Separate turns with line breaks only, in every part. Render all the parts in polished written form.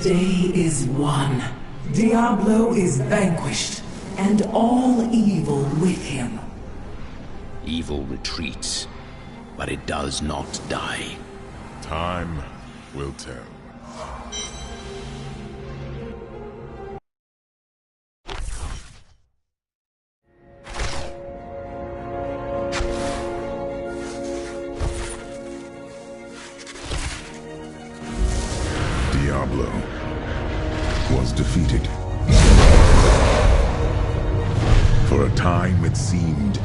day is won. Diablo is vanquished, and all evil with him.
Evil retreats, but it does not die.
Time will tell. Diablo was defeated. For a time it seemed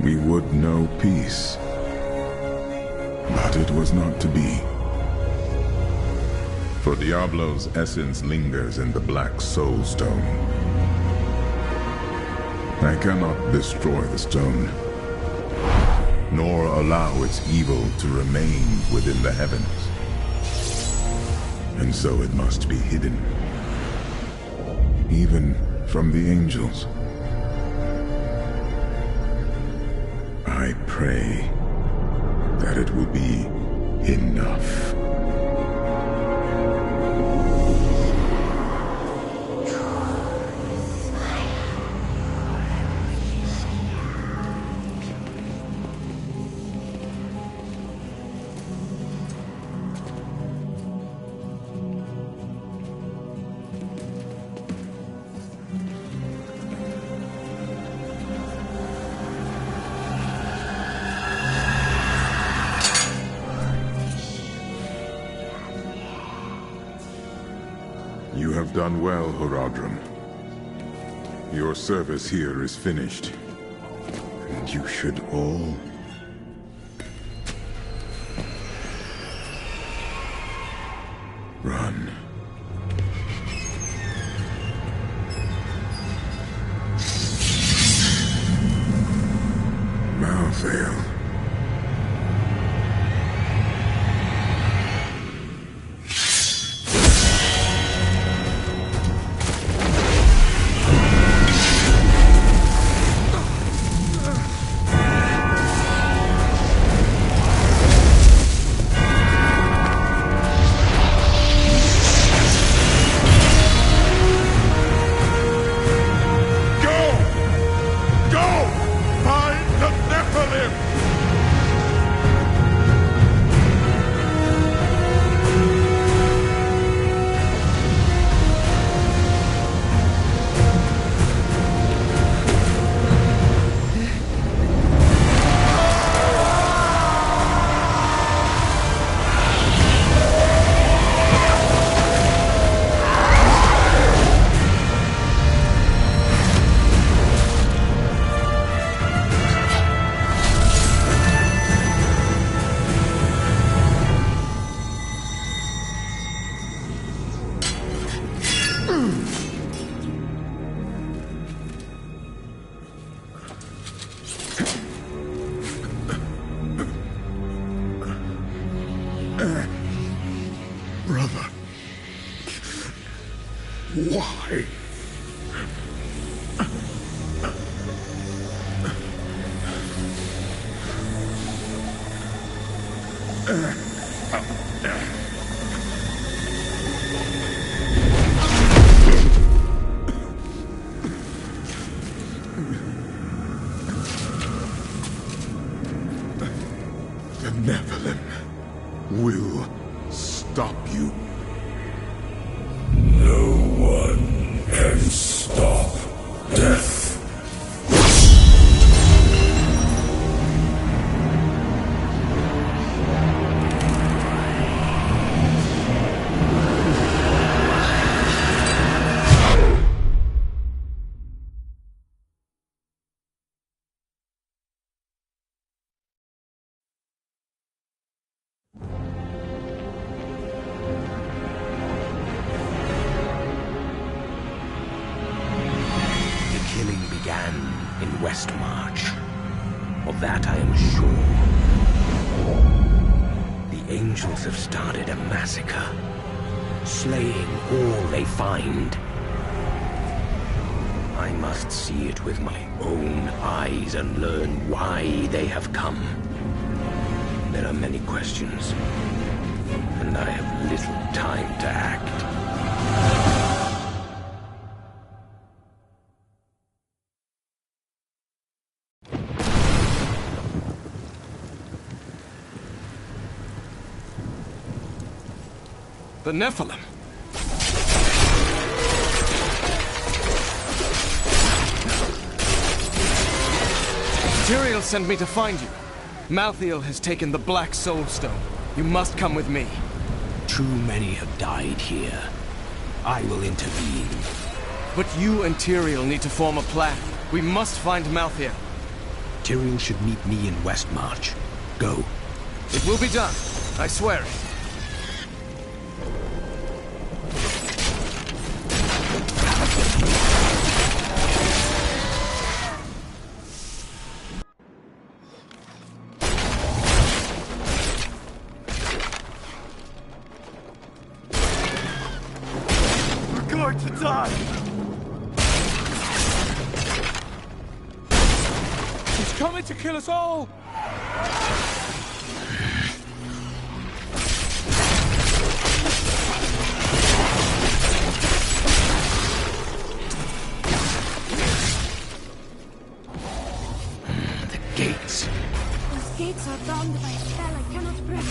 we would know peace. But it was not to be. For Diablo's essence lingers in the Black Soul Stone. I cannot destroy the stone, nor allow its evil to remain within the heavens. And so it must be hidden, even from the angels. I pray that it will be enough. You have done well, Horadrim. Your service here is finished, and you should all run. Malthael. Brother, why? The Nephilim will stop you.
No one can stop death.
Began in Westmarch. Of that I am sure. The angels have started a massacre, slaying all they find. I must see it with my own eyes and learn why they have come. There are many questions, and I have little time to act.
The Nephilim. Tyrael sent me to find you. Malthael has taken the Black Soul Stone. You must come with me.
Too many have died here. I will intervene.
But you and Tyrael need to form a plan. We must find Malthael.
Tyrael should meet me in Westmarch. Go.
It will be done. I swear it.
To die! He's coming to kill us all!
The gates.
Those gates are bound by a spell I cannot break.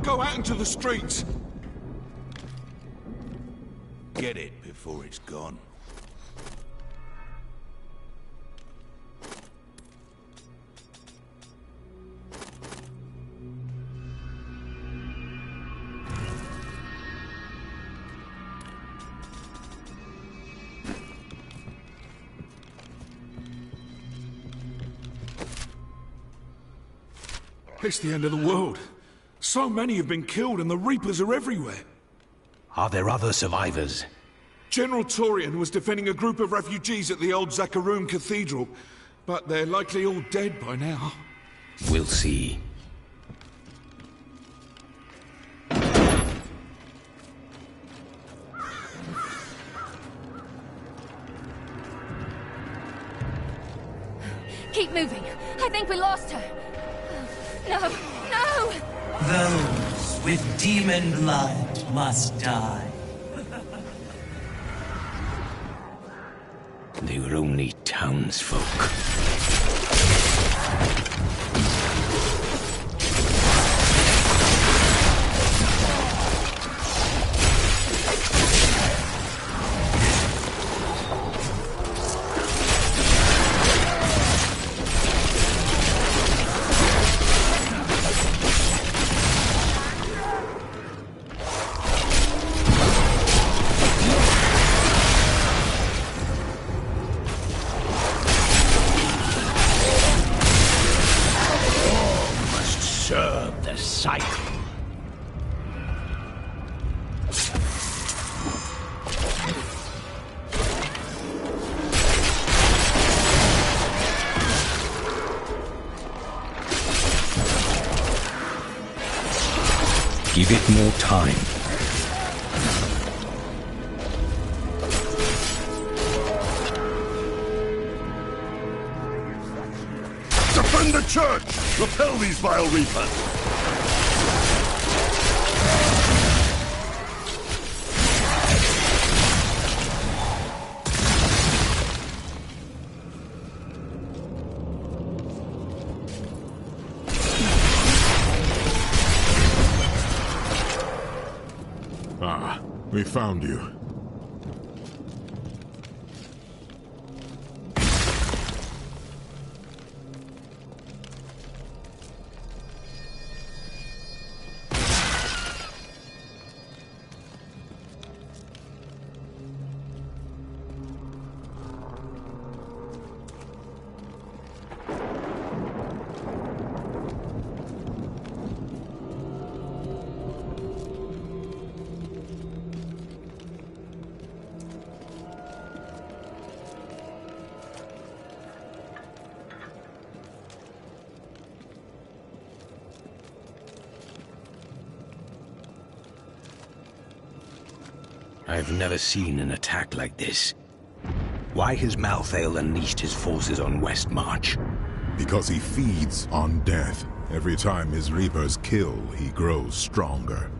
Go out into the streets.
Get it before it's gone.
It's the end of the world. So many have been killed and the Reapers are everywhere.
Are there other survivors?
General Torian was defending a group of refugees at the old Zakharoon Cathedral, but they're likely all dead by now.
We'll see.
Keep moving. I think we lost her. No, no!
Those with demon blood must die.
They were only townsfolk. a sight. Give it more time.
Defend the church! Repel these vile reapers!
Ah, we found you.
I've never seen an attack like this. Why has Malthael unleashed his forces on West March?
Because he feeds on death. Every time his reapers kill, he grows stronger.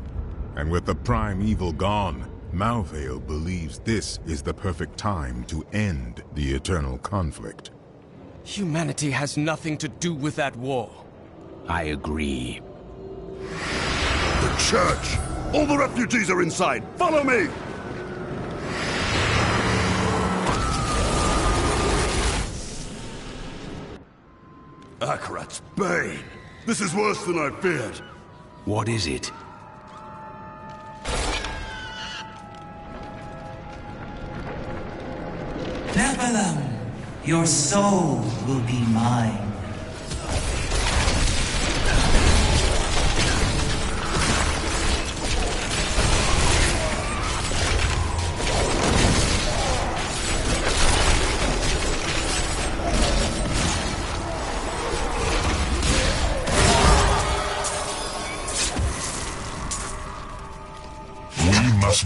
And with the prime evil gone, Malthael believes this is the perfect time to end the eternal conflict.
Humanity has nothing to do with that war.
I agree.
The church! All the refugees are inside! Follow me! Akarat's bane! This is worse than I feared!
What is it?
Nephilim, your soul will be mine.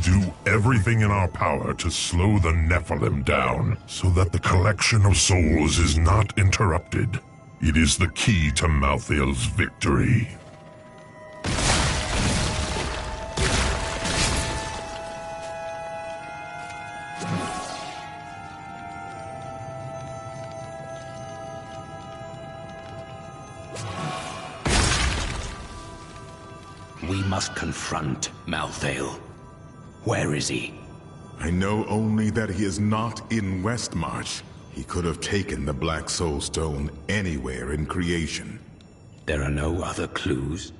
Do everything in our power to slow the Nephilim down, so that the collection of souls is not interrupted. It is the key to Malthael's victory.
We must confront Malthael. Where is he?
I know only that he is not in Westmarch. He could have taken the Black Soul Stone anywhere in creation.
There are no other clues?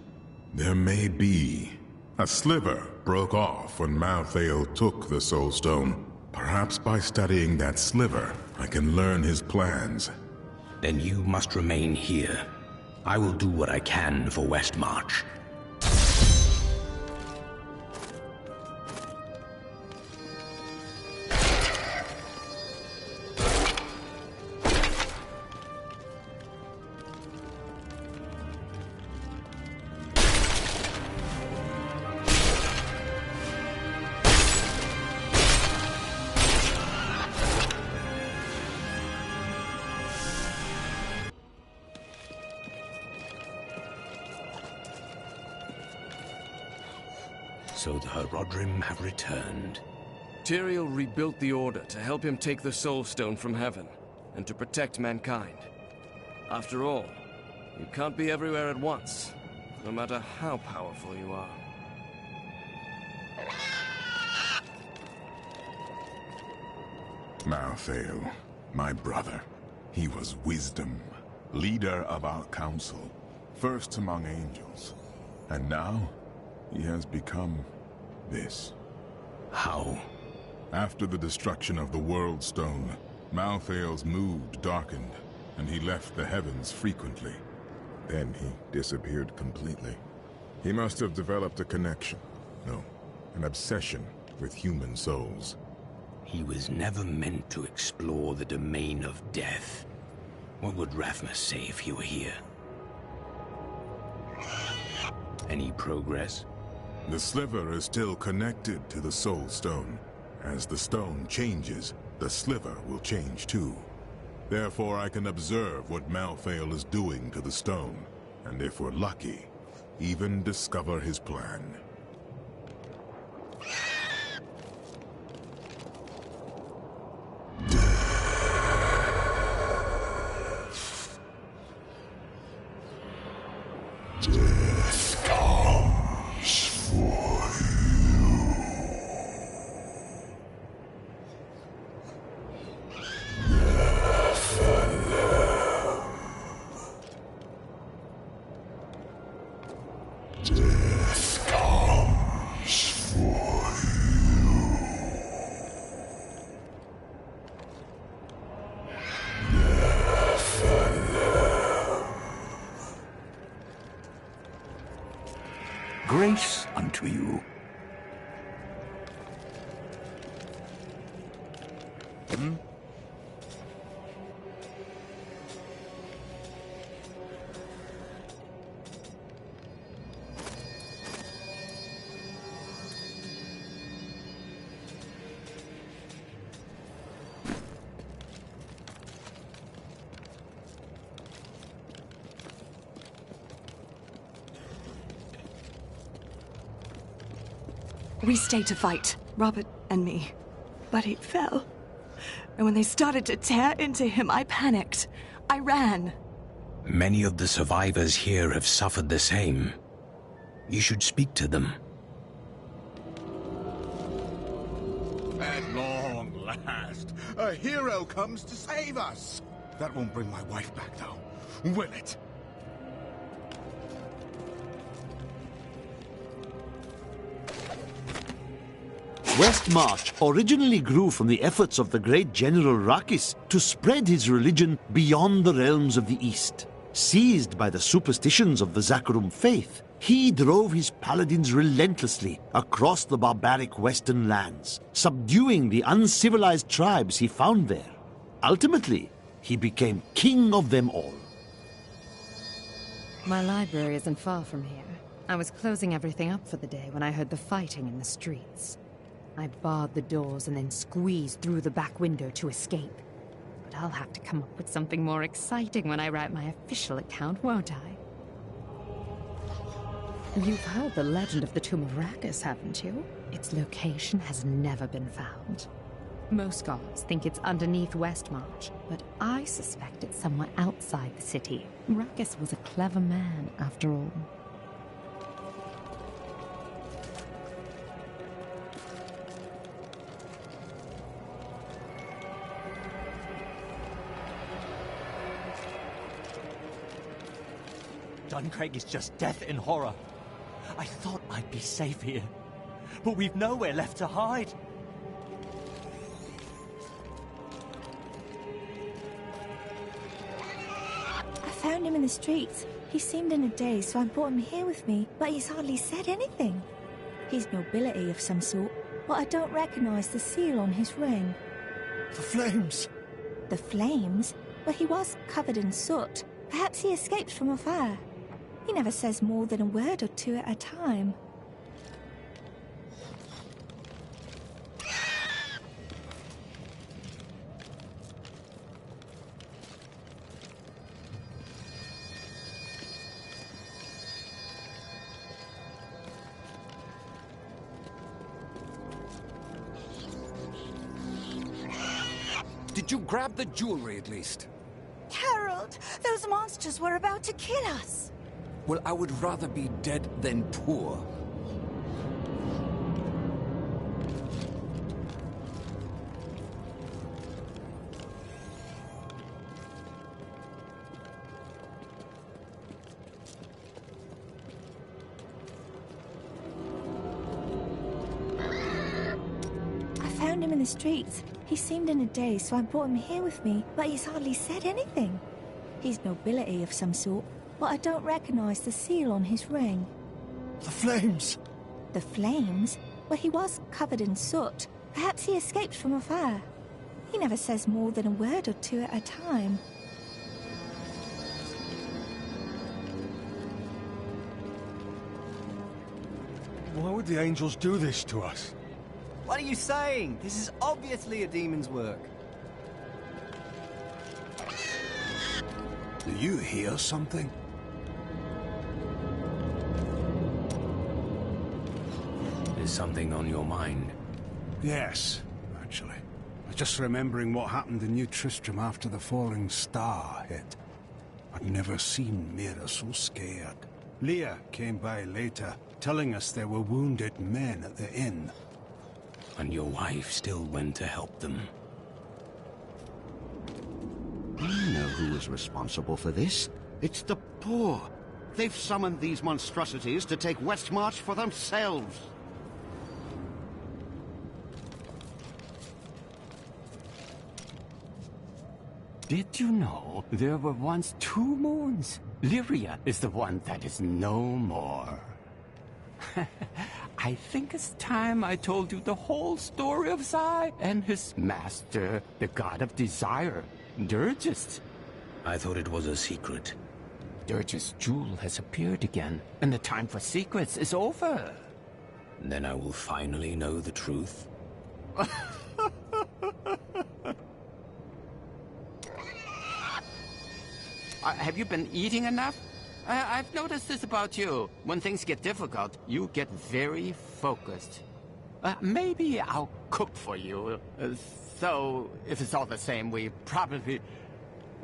There may be. A sliver broke off when Malthael took the Soul Stone. Perhaps by studying that sliver, I can learn his plans.
Then you must remain here. I will do what I can for Westmarch. So the Horadrim have returned.
Tyrael rebuilt the Order to help him take the Soul Stone from heaven, and to protect mankind. After all, you can't be everywhere at once, no matter how powerful you are.
Malthael, my brother. He was wisdom, leader of our council, first among angels. And now, he has become this.
How?
After the destruction of the World Stone, Malthael's mood darkened, and he left the heavens frequently. Then he disappeared completely. He must have developed a connection. No, an obsession with human souls.
He was never meant to explore the domain of death. What would Rathmas say if he were here? Any progress?
The sliver is still connected to the soul stone. As the stone changes, the sliver will change too. Therefore, I can observe what Malthael is doing to the stone, and if we're lucky, even discover his plan.
Death comes for you. Death comes for
Grace unto you.
We stayed to fight, Robert and me. But he fell. And when they started to tear into him, I panicked. I ran.
Many of the survivors here have suffered the same. You should speak to them.
At long last, a hero comes to save us. That won't bring my wife back, though, will it?
Westmarch originally grew from the efforts of the great General Rakis to spread his religion beyond the realms of the East. Seized by the superstitions of the Zakarum faith, he drove his paladins relentlessly across the barbaric western lands, subduing the uncivilized tribes he found there. Ultimately, he became king of them all.
My library isn't far from here. I was closing everything up for the day when I heard the fighting in the streets. I barred the doors and then squeezed through the back window to escape. But I'll have to come up with something more exciting when I write my official account, won't I? You've heard the legend of the Tomb of Rakis, haven't you? Its location has never been found. Most scholars think it's underneath Westmarch, but I suspect it's somewhere outside the city. Rakis was a clever man, after all.
Duncraig is just death in horror. I thought I'd be safe here, but we've nowhere left to hide.
I found him in the streets. He seemed in a daze, so I brought him here with me, but he's hardly said anything. He's nobility of some sort, but I don't recognize the seal on his ring.
The flames!
The flames? But he was covered in soot. Perhaps he escaped from a fire. He never says more than a word or two at a time.
Did you grab the jewelry at least?
Harold, those monsters were about to kill us.
Well, I would rather be dead than poor.
I found him in the streets. He seemed in a daze, so I brought him here with me, but he's hardly said anything. He's nobility of some sort, but I don't recognize the seal on his ring.
The flames!
The flames? Well, he was covered in soot. Perhaps he escaped from a fire. He never says more than a word or two at a time.
Why would the angels do this to us?
What are you saying? This is obviously a demon's work.
Do you hear something?
Is something on your mind?
Yes, actually. I was just remembering what happened in New Tristram after the falling star hit. I'd never seen Mira so scared. Leah came by later, telling us there were wounded men at the inn.
And your wife still went to help them.
I know who is responsible for this. It's the poor. They've summoned these monstrosities to take Westmarch for themselves.
Did you know there were once 2 moons? Lyria is the one that is no more. I think it's time I told you the whole story of Zai and his master, the god of desire, Dirgist.
I thought it was a secret.
Dirgist's jewel has appeared again, and the time for secrets is over.
Then I will finally know the truth.
Have you been eating enough? I've noticed this about you. When things get difficult, you get very focused. Maybe I'll cook for you. So, if it's all the same, we probably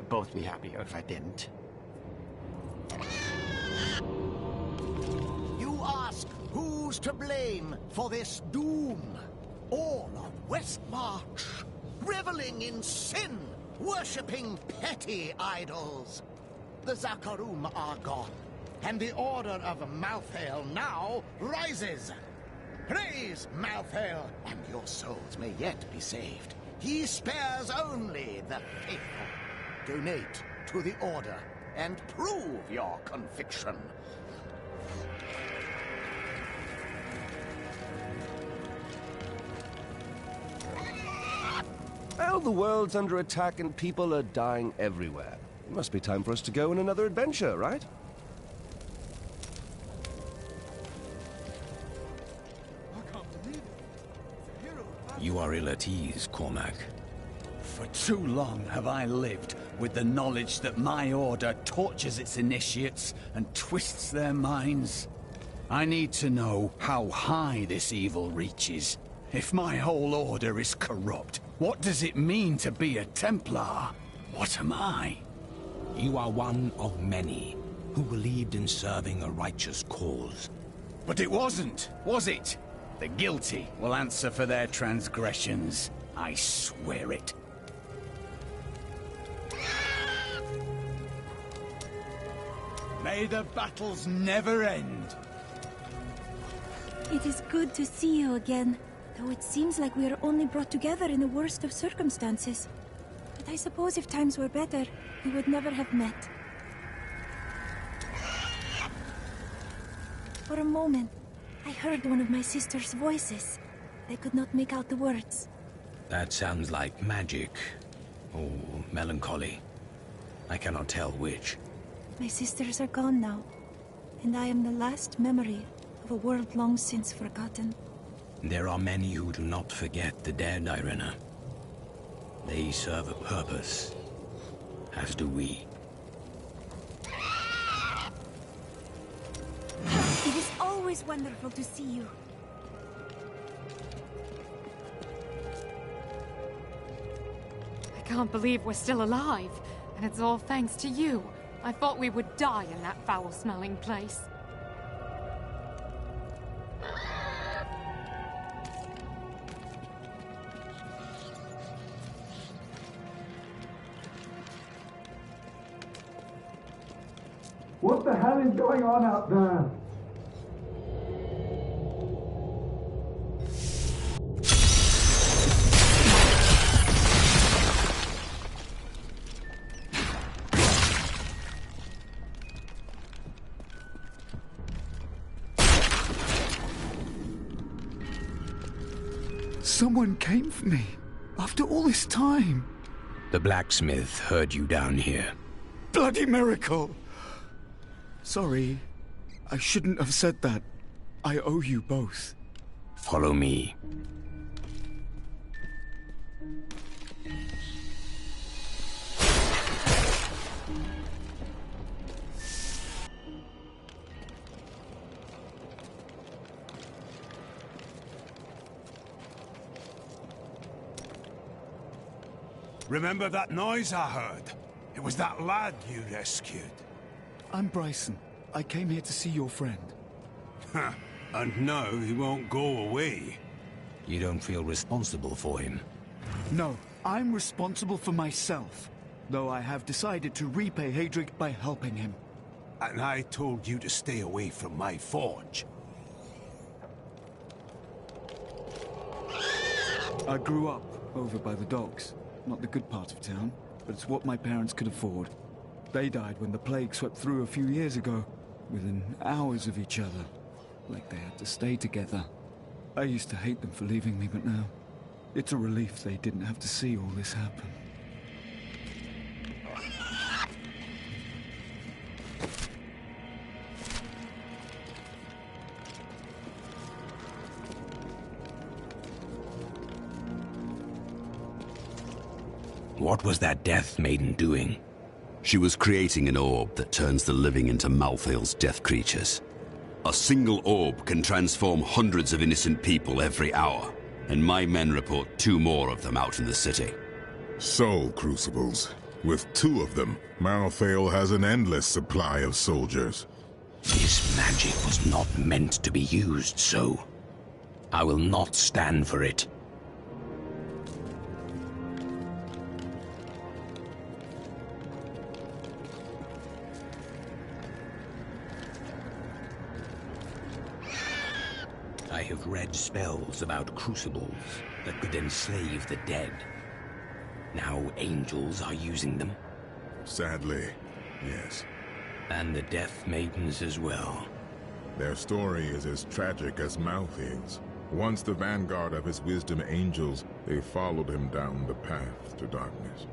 both be happier if I didn't.
You ask who's to blame for this doom? All of Westmarch, reveling in sin, worshipping petty idols. The Zakarum are gone, and the Order of Malthael now rises. Praise Malthael, and your souls may yet be saved. He spares only the faithful. Donate to the Order, and prove your conviction.
Well, the world's under attack and people are dying everywhere. It must be time for us to go on another adventure, right?
You are ill at ease, Cormac.
For too long have I lived with the knowledge that my order tortures its initiates and twists their minds. I need to know how high this evil reaches. If my whole order is corrupt, what does it mean to be a Templar? What am I?
You are one of many who believed in serving a righteous cause.
But it wasn't, was it? The guilty will answer for their transgressions. I swear it. May the battles never end.
It is good to see you again, though it seems like we are only brought together in the worst of circumstances. But I suppose if times were better, we would never have met. For a moment, I heard one of my sister's voices. I could not make out the words.
That sounds like magic. Or melancholy. I cannot tell which.
My sisters are gone now, and I am the last memory of a world long since forgotten.
There are many who do not forget the dead, Irena. They serve a purpose, as do we.
It is always wonderful to see you.
I can't believe we're still alive, and it's all thanks to you. I thought we would die in that foul-smelling place.
What the hell is going on out there?
Someone came for me. After all this time.
The blacksmith heard you down here.
Bloody miracle! Sorry. I shouldn't have said that. I owe you both.
Follow me.
Remember that noise I heard? It was that lad you rescued.
I'm Bryson. I came here to see your friend.
And now he won't go away.
You don't feel responsible for him?
No, I'm responsible for myself. Though I have decided to repay Hadric by helping him.
And I told you to stay away from my forge.
I grew up over by the docks. Not the good part of town, but it's what my parents could afford. They died when the plague swept through a few years ago, within hours of each other. Like they had to stay together. I used to hate them for leaving me, but now it's a relief they didn't have to see all this happen.
What was that Death Maiden doing?
She was creating an orb that turns the living into Malthael's death creatures. A single orb can transform hundreds of innocent people every hour, and my men report 2 more of them out in the city.
Soul crucibles. With 2 of them, Malthael has an endless supply of soldiers.
This magic was not meant to be used so. I will not stand for it. I have read spells about crucibles that could enslave the dead. Now angels are using them.
Sadly, yes.
And the Death Maidens as well.
Their story is as tragic as Malthael's. Once the vanguard of his wisdom angels, they followed him down the path to darkness.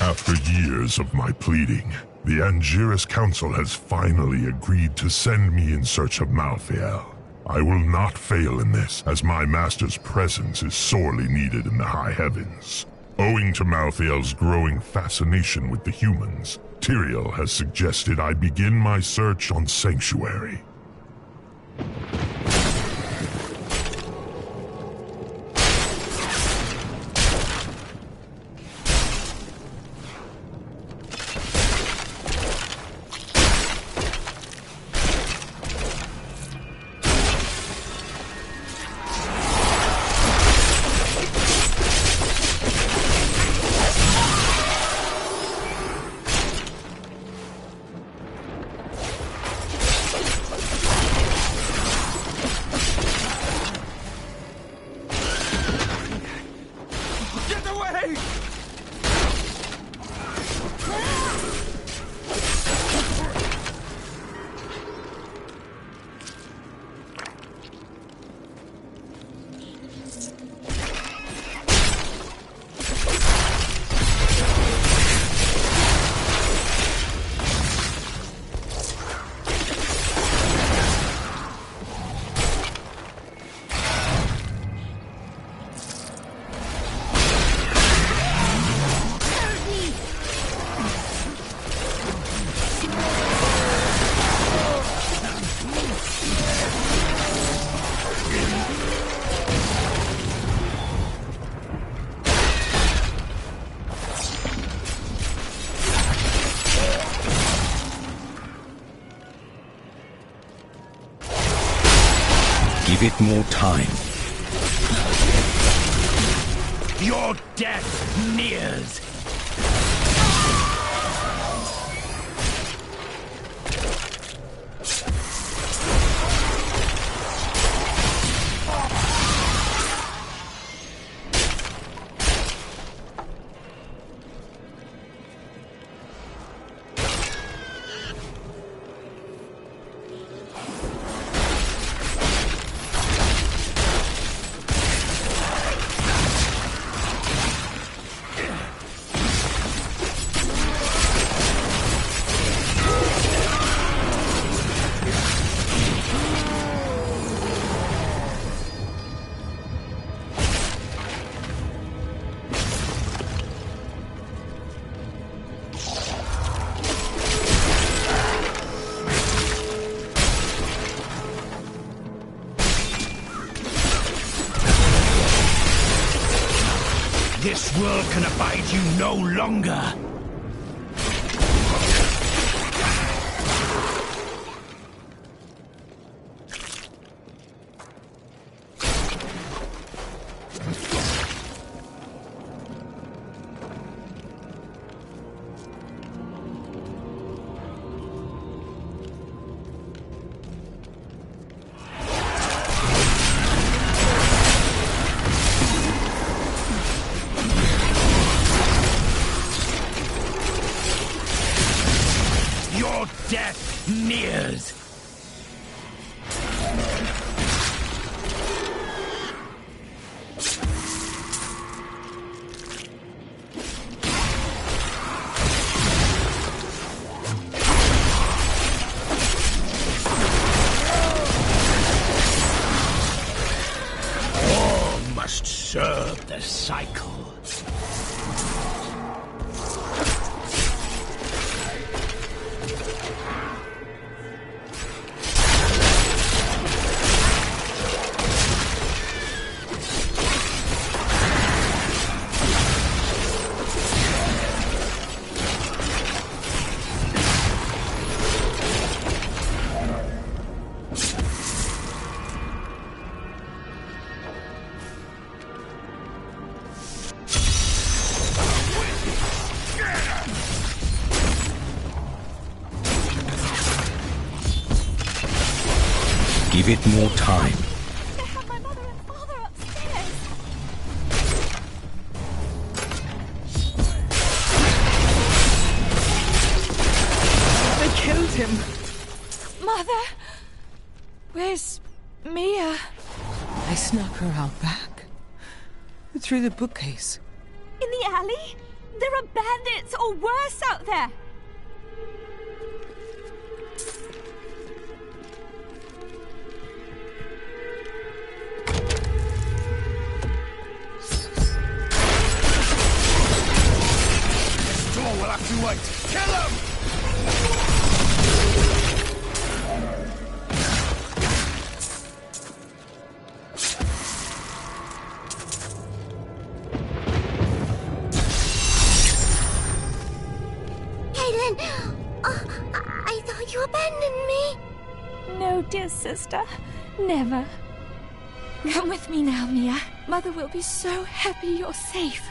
After years of my pleading, the Angiris Council has finally agreed to send me in search of Malthael. I will not fail in this, as my master's presence is sorely needed in the high heavens. Owing to Malthael's growing fascination with the humans, Tyrael has suggested I begin my search on Sanctuary.
Give it more time. Your death nears! This world can abide you no longer! Your death nears! All must serve the cycle. Give it more time.
They have my mother and father upstairs.
They killed him.
Mother!
Where's Mia?
I snuck her out back. Through the bookcase.
In the alley? There are bandits or worse out there!
We'll have to wait. Kill him!
Caitlin! I thought you abandoned me.
No, dear sister. Never. Come with me now, Mia. Mother will be so happy you're safe.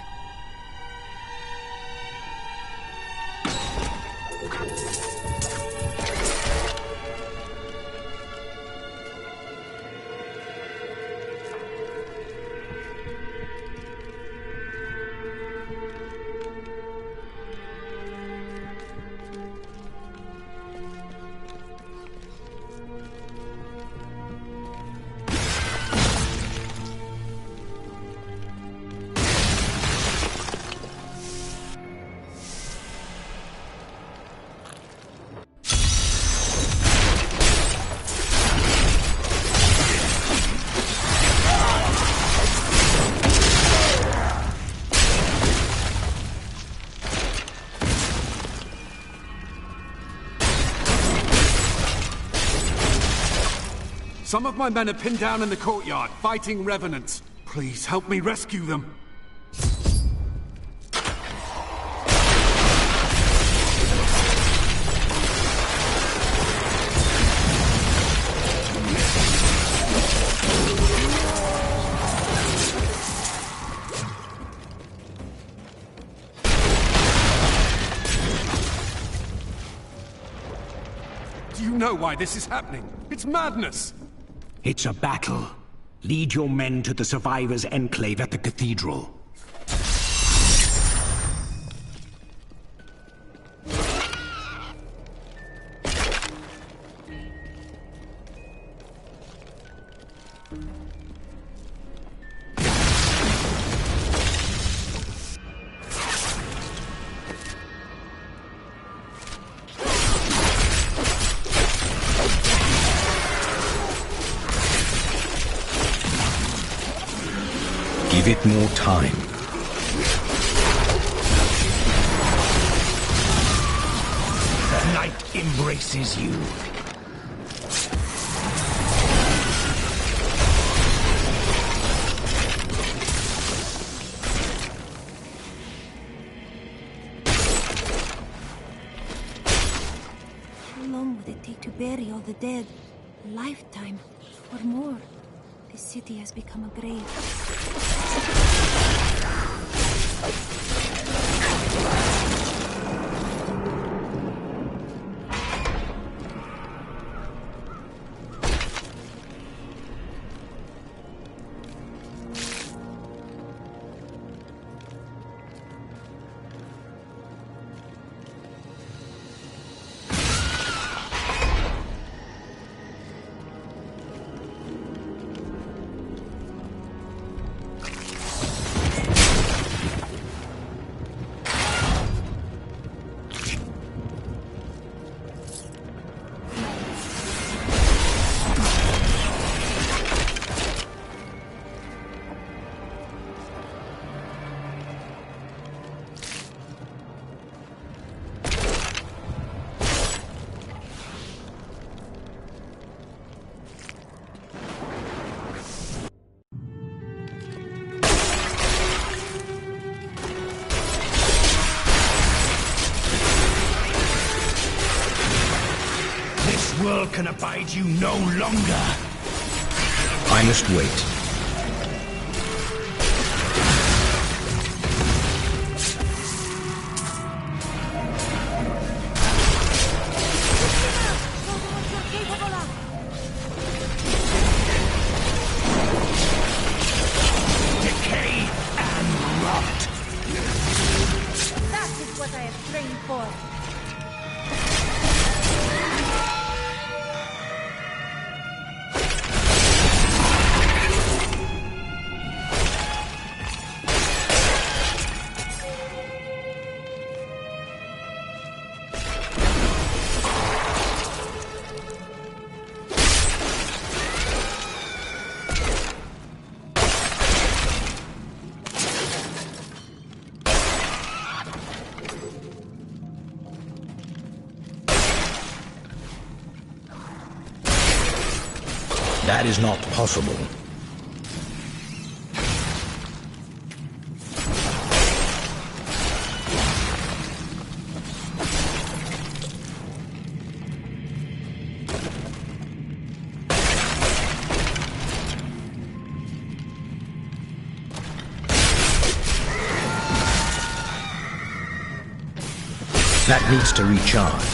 Some of my men are pinned down in the courtyard, fighting revenants. Please help me rescue them. know why this is happening. It's madness.
It's a battle. Lead your men to the survivors' enclave at the cathedral.
Give it more time.
The night embraces you.
How long would it take to bury all the dead? A lifetime, or more. This city has become a grave.
World can abide you no longer.
I must wait.
Decay and rot.
That is what I have trained for.
That is not possible. That needs to recharge.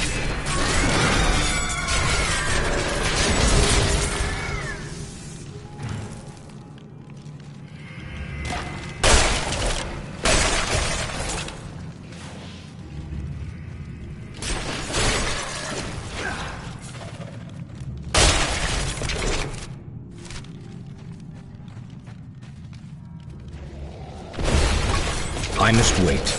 I must wait.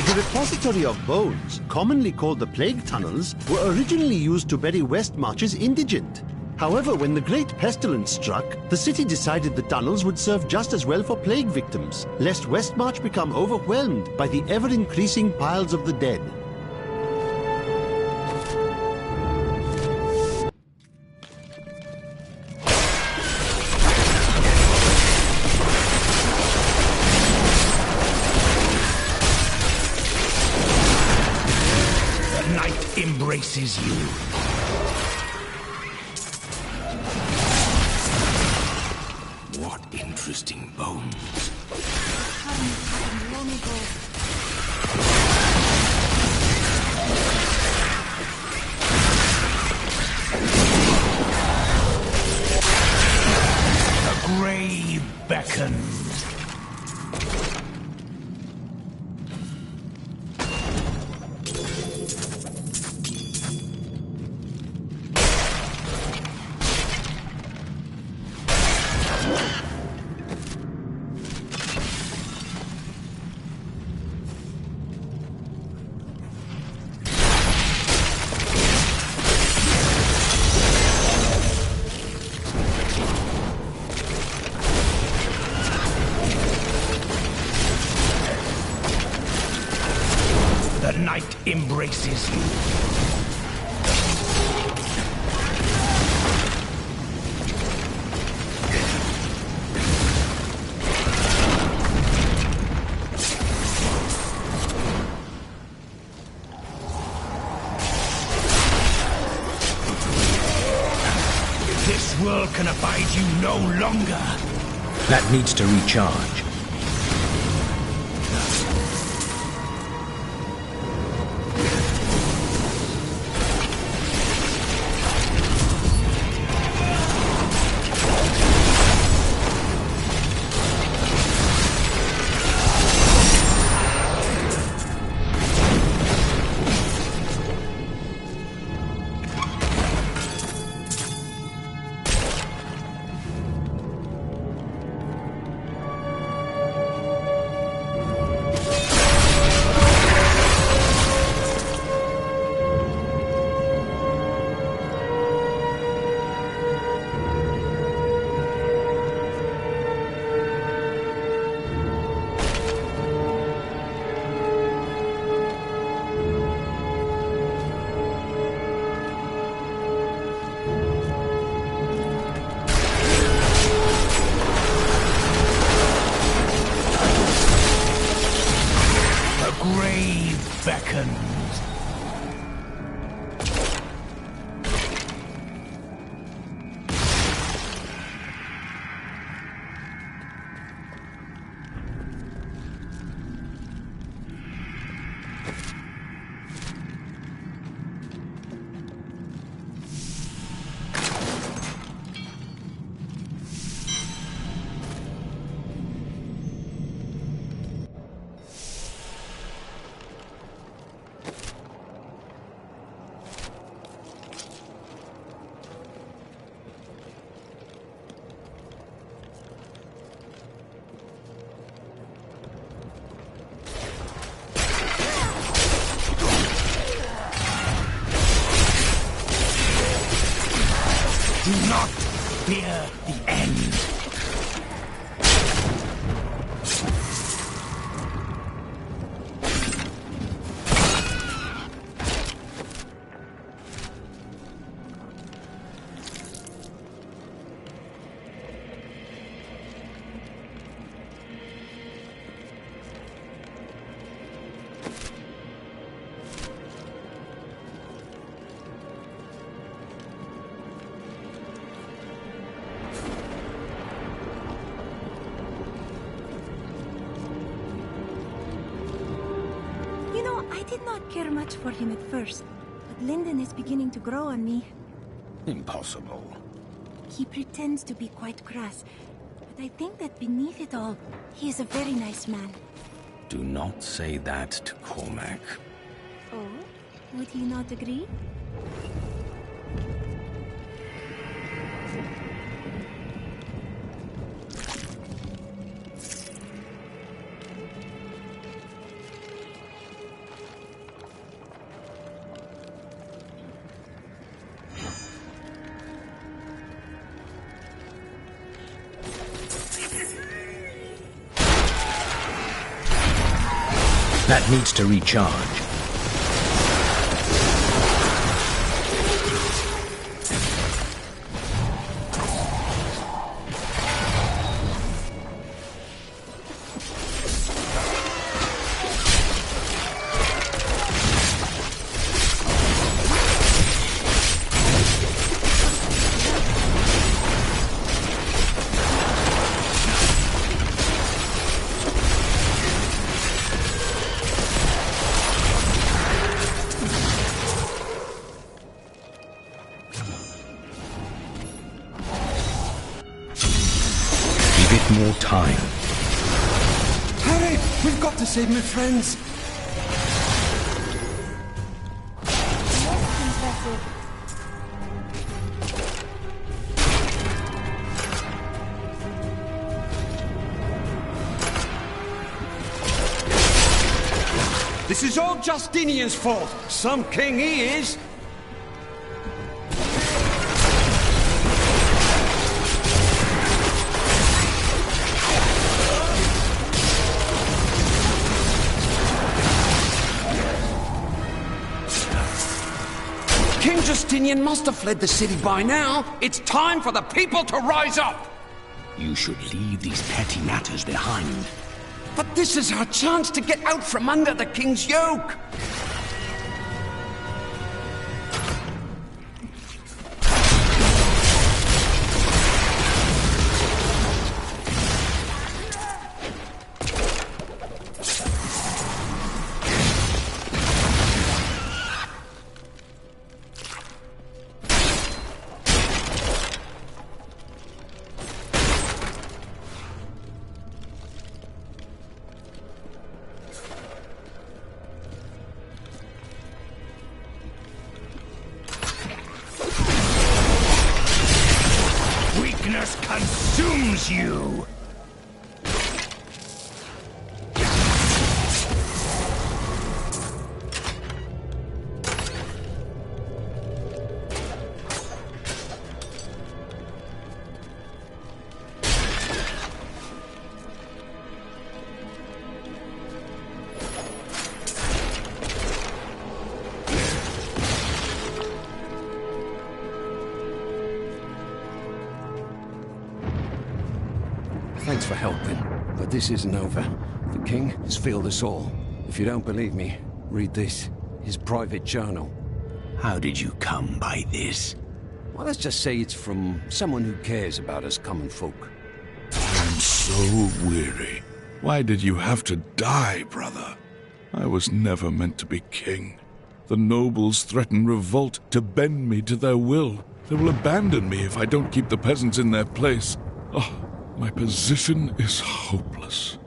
The repository of bones, commonly called the Plague Tunnels, were originally used to bury Westmarch's indigent. However, when the Great Pestilence struck, the city decided the tunnels would serve just as well for plague victims, lest Westmarch become overwhelmed by the ever-increasing piles of the dead.
The night embraces you.
What interesting bones.
The grave beckons. The night embraces you. This world can abide you no longer.
That needs to recharge. Grave beckons. Do not fear the end.
I did not care much for him at first, but Linden is beginning to grow on me.
Impossible.
He pretends to be quite crass, but I think that beneath it all, he is a very nice man.
Do not say that to Cormac.
Oh? Would he not agree?
That needs to recharge. More time.
Hurry! We've got to save my friends! This is all Justinian's fault! Some king he is! King Justinian must have fled the city by now. It's time for the people to rise up!
You should leave these petty matters behind.
But this is our chance to get out from under the king's yoke!
Weakness consumes you!
Thanks for helping, but this isn't over. The king has failed us all. If you don't believe me, read this. His private journal.
How did you come by this?
Well, let's just say it's from someone who cares about us common folk.
I'm so weary. Why did you have to die, brother? I was never meant to be king. The nobles threaten revolt to bend me to their will. They will abandon me if I don't keep the peasants in their place. Oh, my position is hopeless.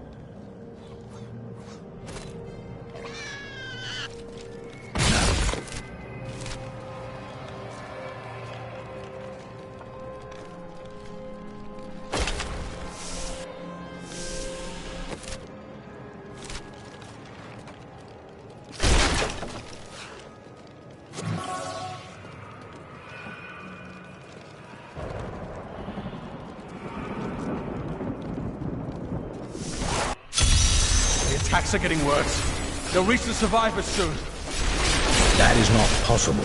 Attacks are getting worse. They'll reach the survivors soon.
That is not possible.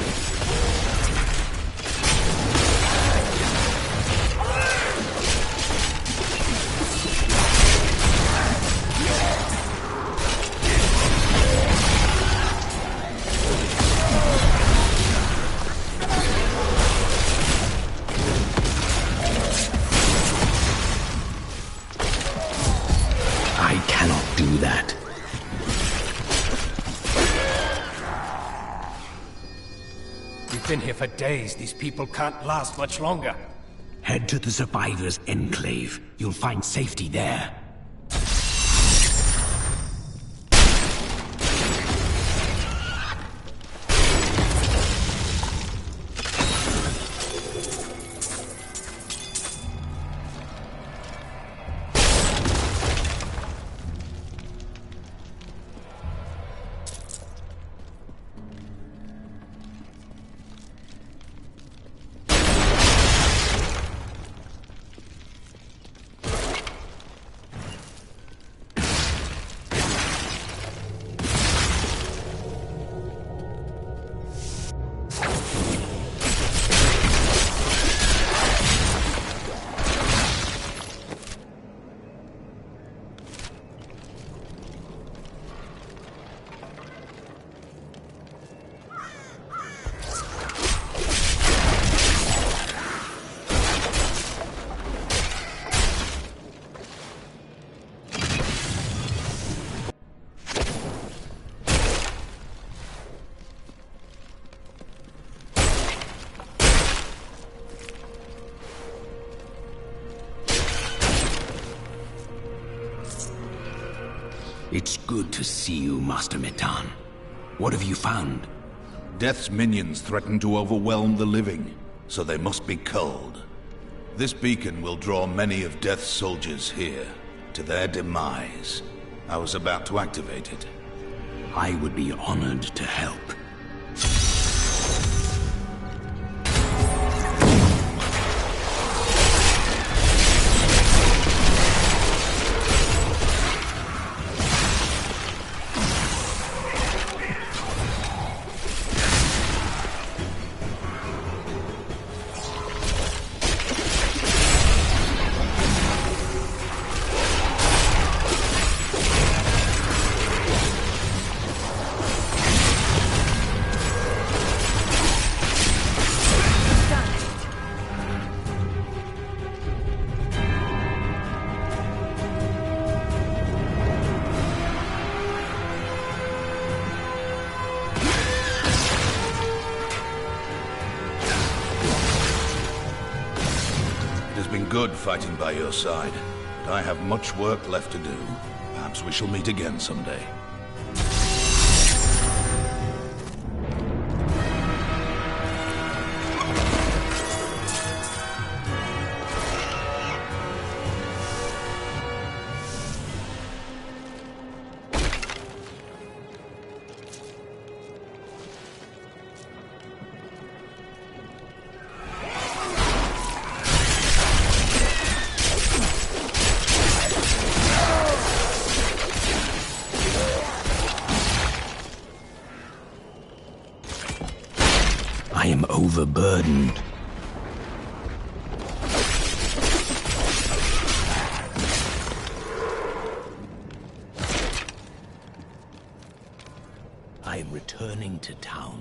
I cannot do that.
We've been here for days. These people can't last much longer.
Head to the Survivors' Enclave. You'll find safety there.
It's good to see you, Master Metan. What have you found?
Death's minions threaten to overwhelm the living, so they must be culled. This beacon will draw many of Death's soldiers here, to their demise. I was about to activate it.
I would be honored to help.
Good fighting by your side, but I have much work left to do. Perhaps we shall meet again someday.
I am overburdened. I am returning to town.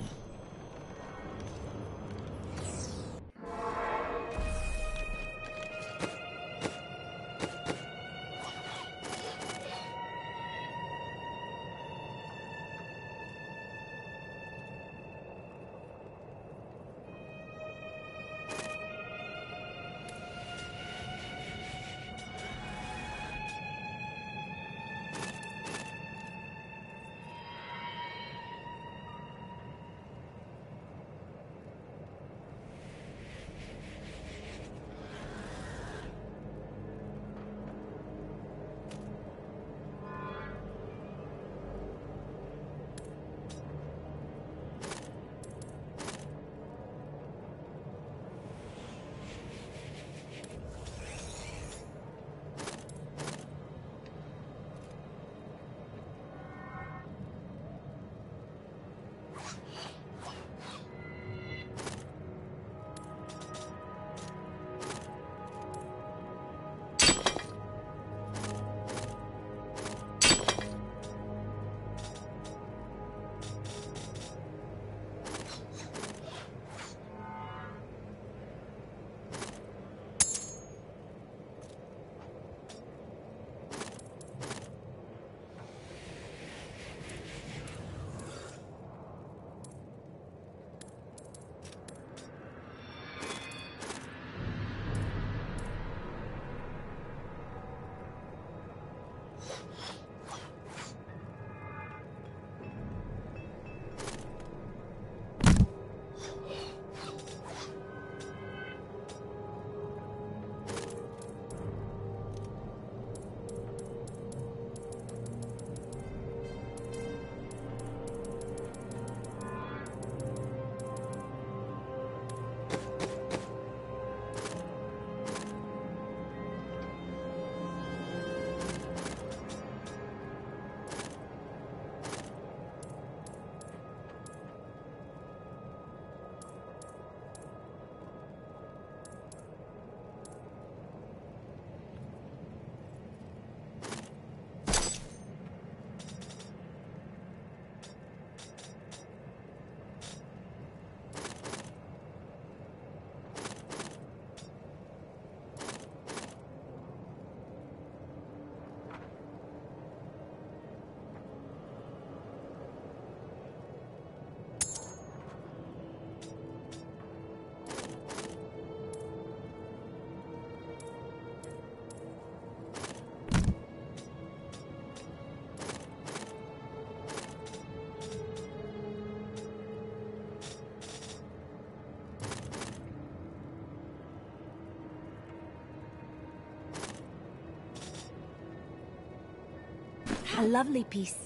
A lovely piece.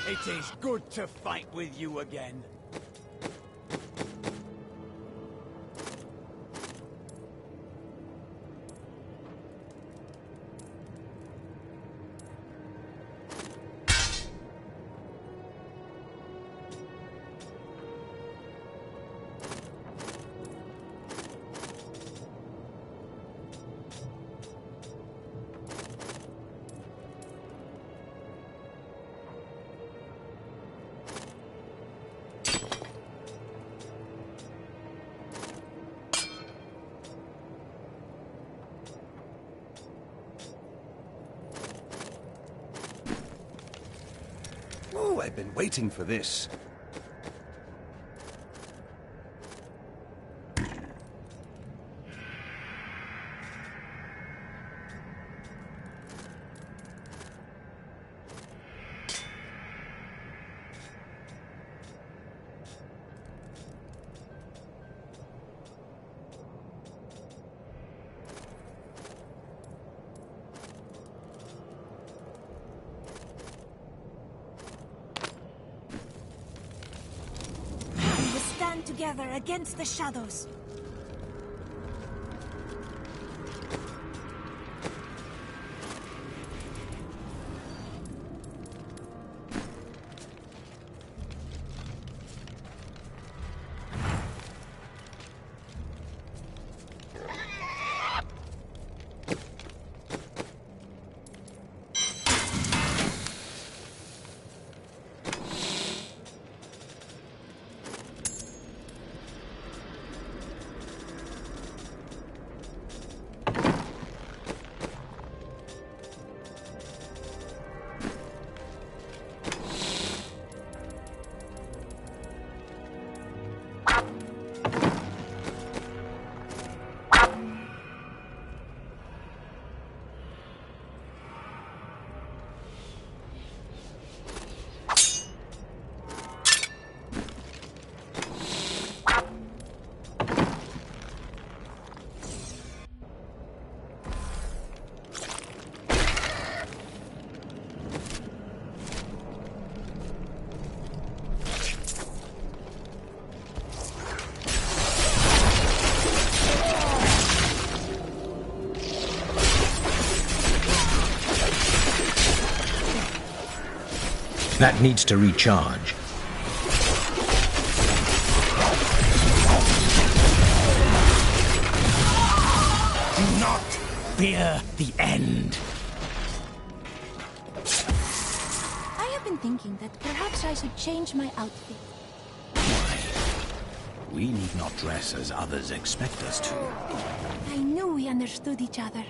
It is good to fight with you again.
Oh, I've been waiting for this.
We will stand together against the shadows.
That needs to recharge. Do not fear the end.
I have been thinking that perhaps I should change my outfit.
We need not dress as others expect us to.
I knew we understood each other.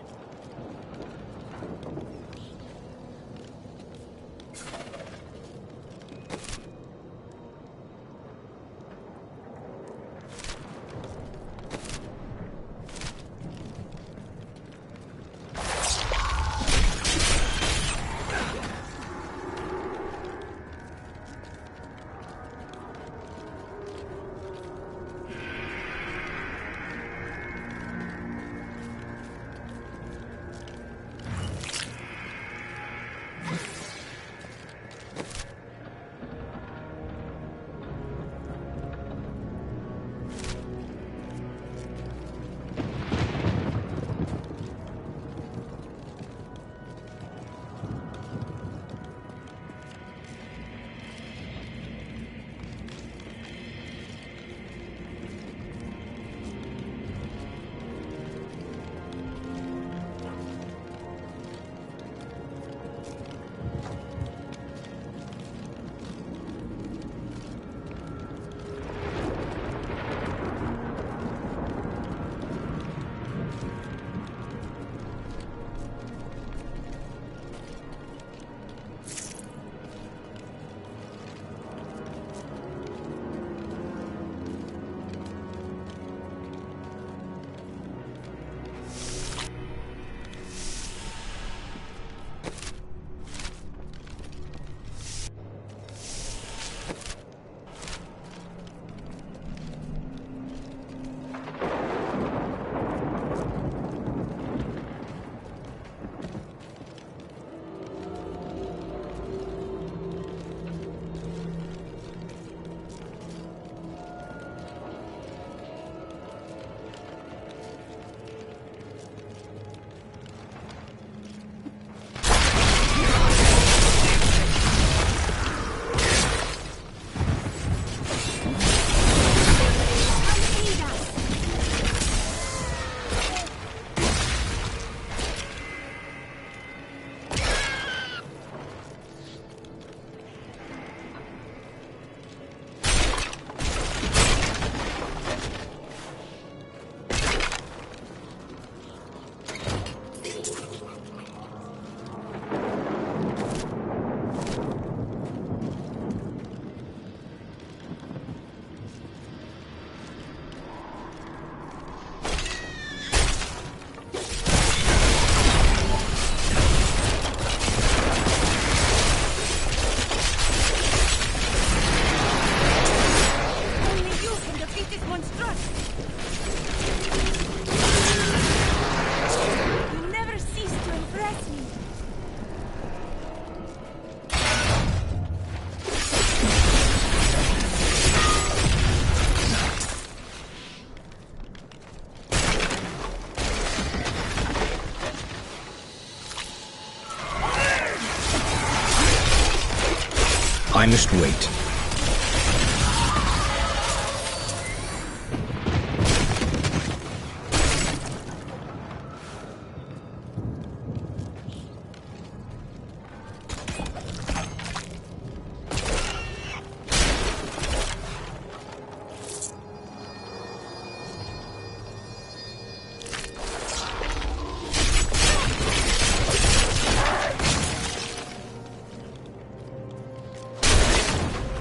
I must wait.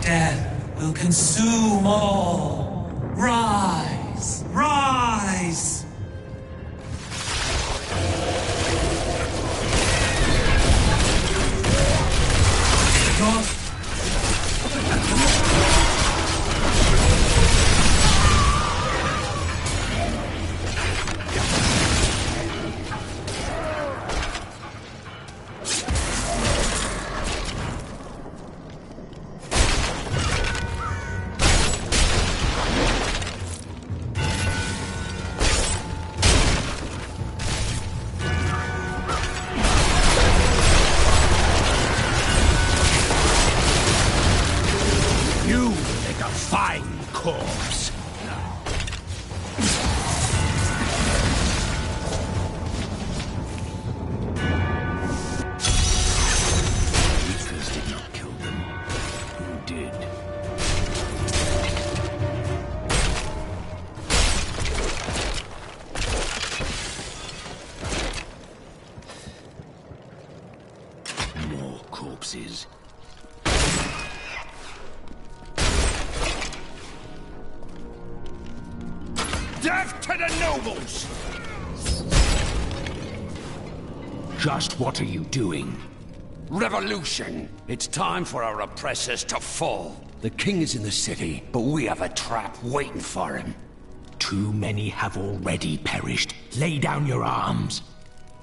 Death will consume all. Rise! Rise! God.
You make a fine corpse.
Reapers did not kill them. Who did? More corpses.
Death to the nobles! Just what are you doing?
Revolution! It's time for our oppressors to fall. The king is in the city, but we have a trap waiting for him.
Too many have already perished. Lay down your arms.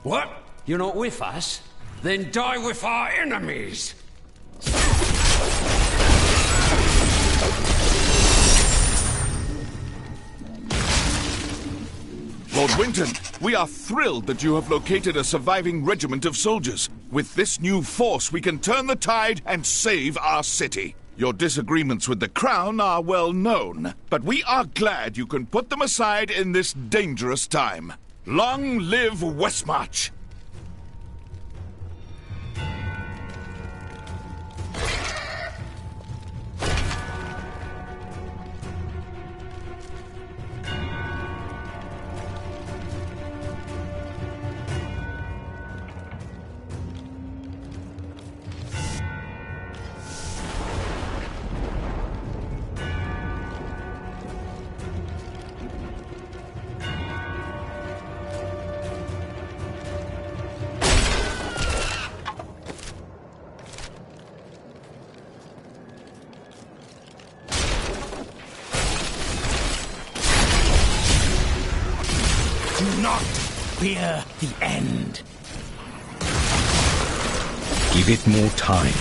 What? You're not with us? Then die with our enemies!
Lord Winton, we are thrilled that you have located a surviving regiment of soldiers. With this new force, we can turn the tide and save our city. Your disagreements with the Crown are well known, but we are glad you can put them aside in this dangerous time. Long live Westmarch!
Do not fear the end. Give it more time.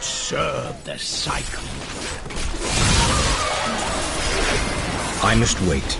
Serve the cycle. I must wait.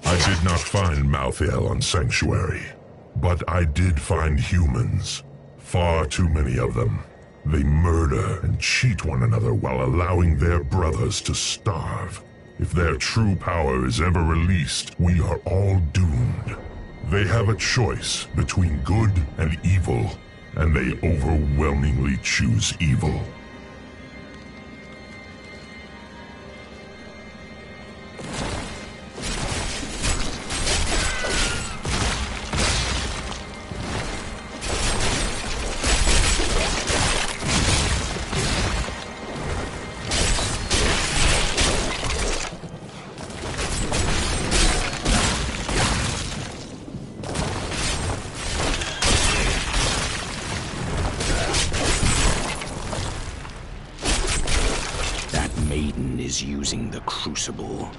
I did not find Malthael on Sanctuary, but I did find humans. Far too many of them. They murder and cheat one another while allowing their brothers to starve. If their true power is ever released, we are all doomed. They have a choice between good and evil, and they overwhelmingly choose evil.
Using the crucible.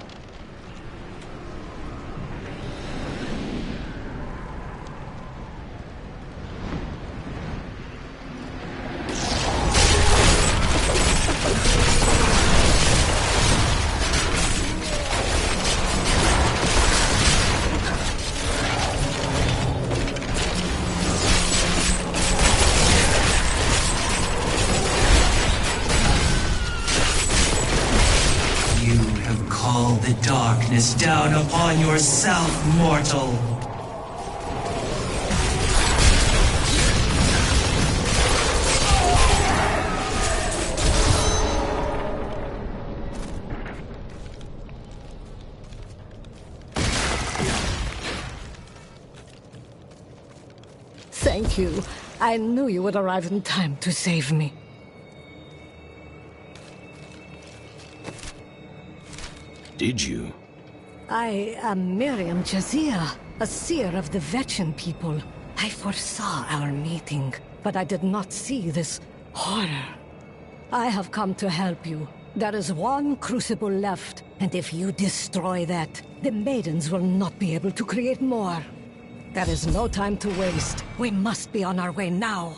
The darkness down upon yourself, mortal.
Thank you. I knew you would arrive in time to save me.
Did you?
I am Miriam Jazia, a seer of the Vetchin people. I foresaw our meeting, but I did not see this horror. I have come to help you. There is one crucible left, and if you destroy that, the maidens will not be able to create more. There is no time to waste. We must be on our way now.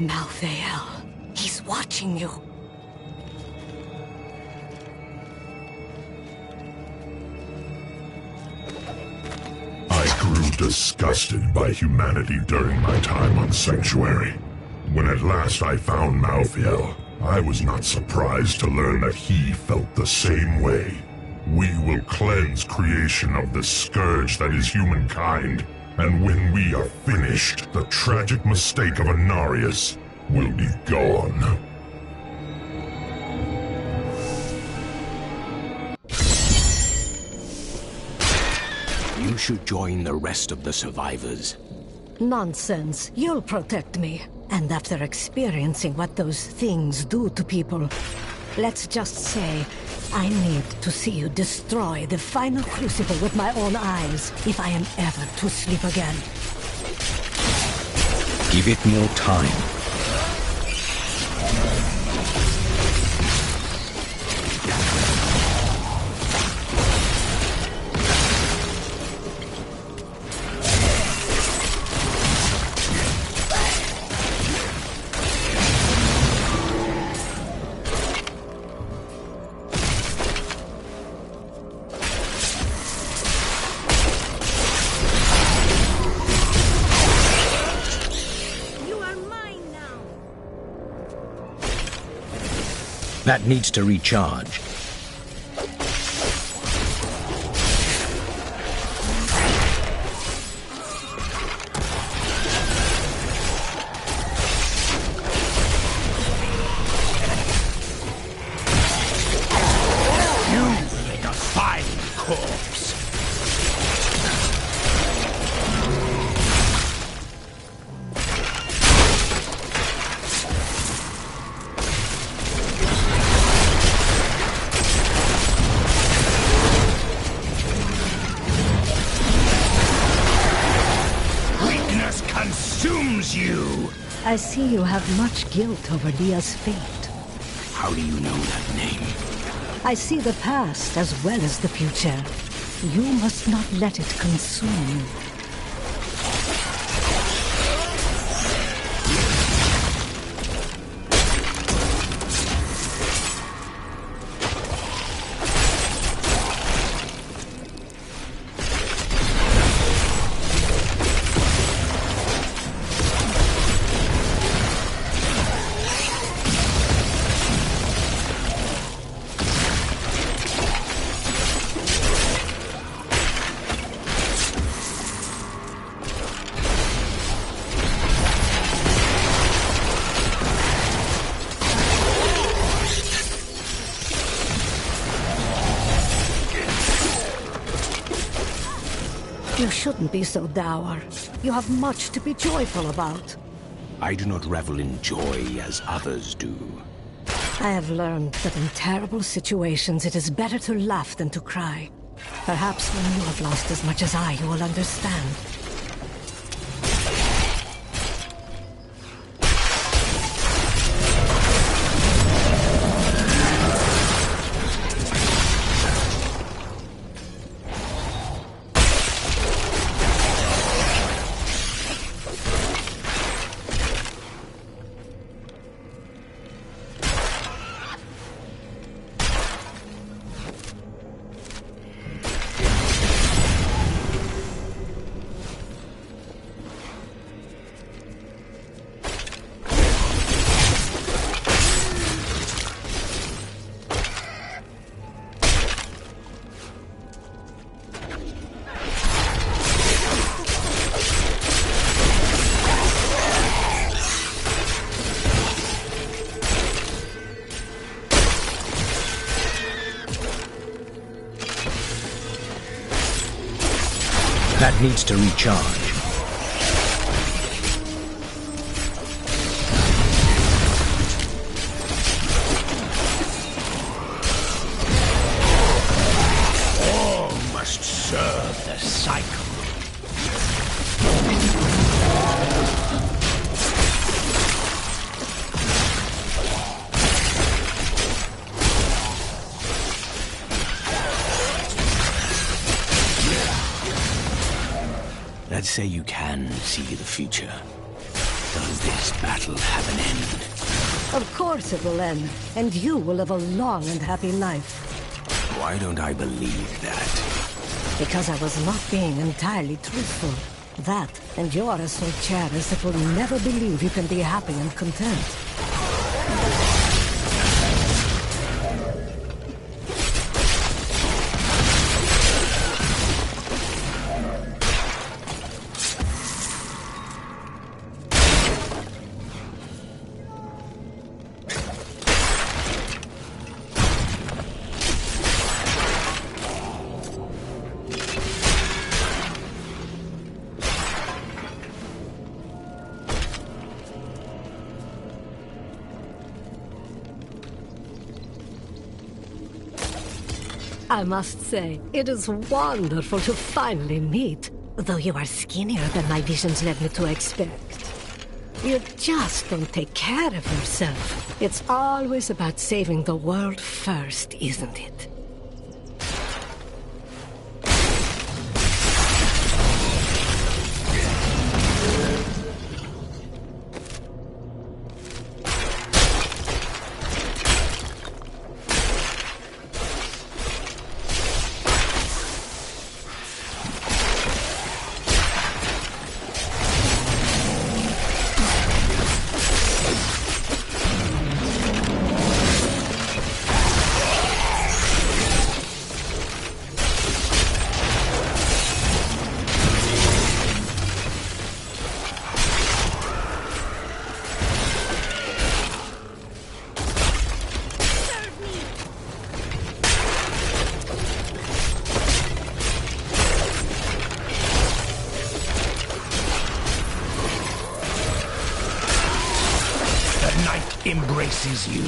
Malthael, he's watching you.
I grew disgusted by humanity during my time on Sanctuary. When at last I found Malthael, I was not surprised to learn that he felt the same way. We will cleanse creation of the scourge that is humankind, and when we are finished, the tragic mistake of Anarius will be gone.
You should join the rest of the survivors.
Nonsense. You'll protect me. And after experiencing what those things do to people, let's just say I need to see you destroy the final crucible with my own eyes if I am ever to sleep again.
Give it more time. That needs to recharge.
You make a fine corpse. Consumes you!
I see you have much guilt over Leah's fate.
How do you know that name?
I see the past as well as the future. You must not let it consume you. You shouldn't be so dour. You have much to be joyful about.
I do not revel in joy as others do.
I have learned that in terrible situations it is better to laugh than to cry. Perhaps when you have lost as much as I, you will understand.
That needs to recharge.
All must serve the cycle.
Let's say you can see the future. Does this battle have an end?
Of course it will end, and you will live a long and happy life.
Why don't I believe that?
Because I was not being entirely truthful. That, and you are so cherish that will never believe you can be happy and content. I must say, it is wonderful to finally meet, though you are skinnier than my visions led me to expect. You just don't take care of yourself. It's always about saving the world first, isn't it?
Embraces you.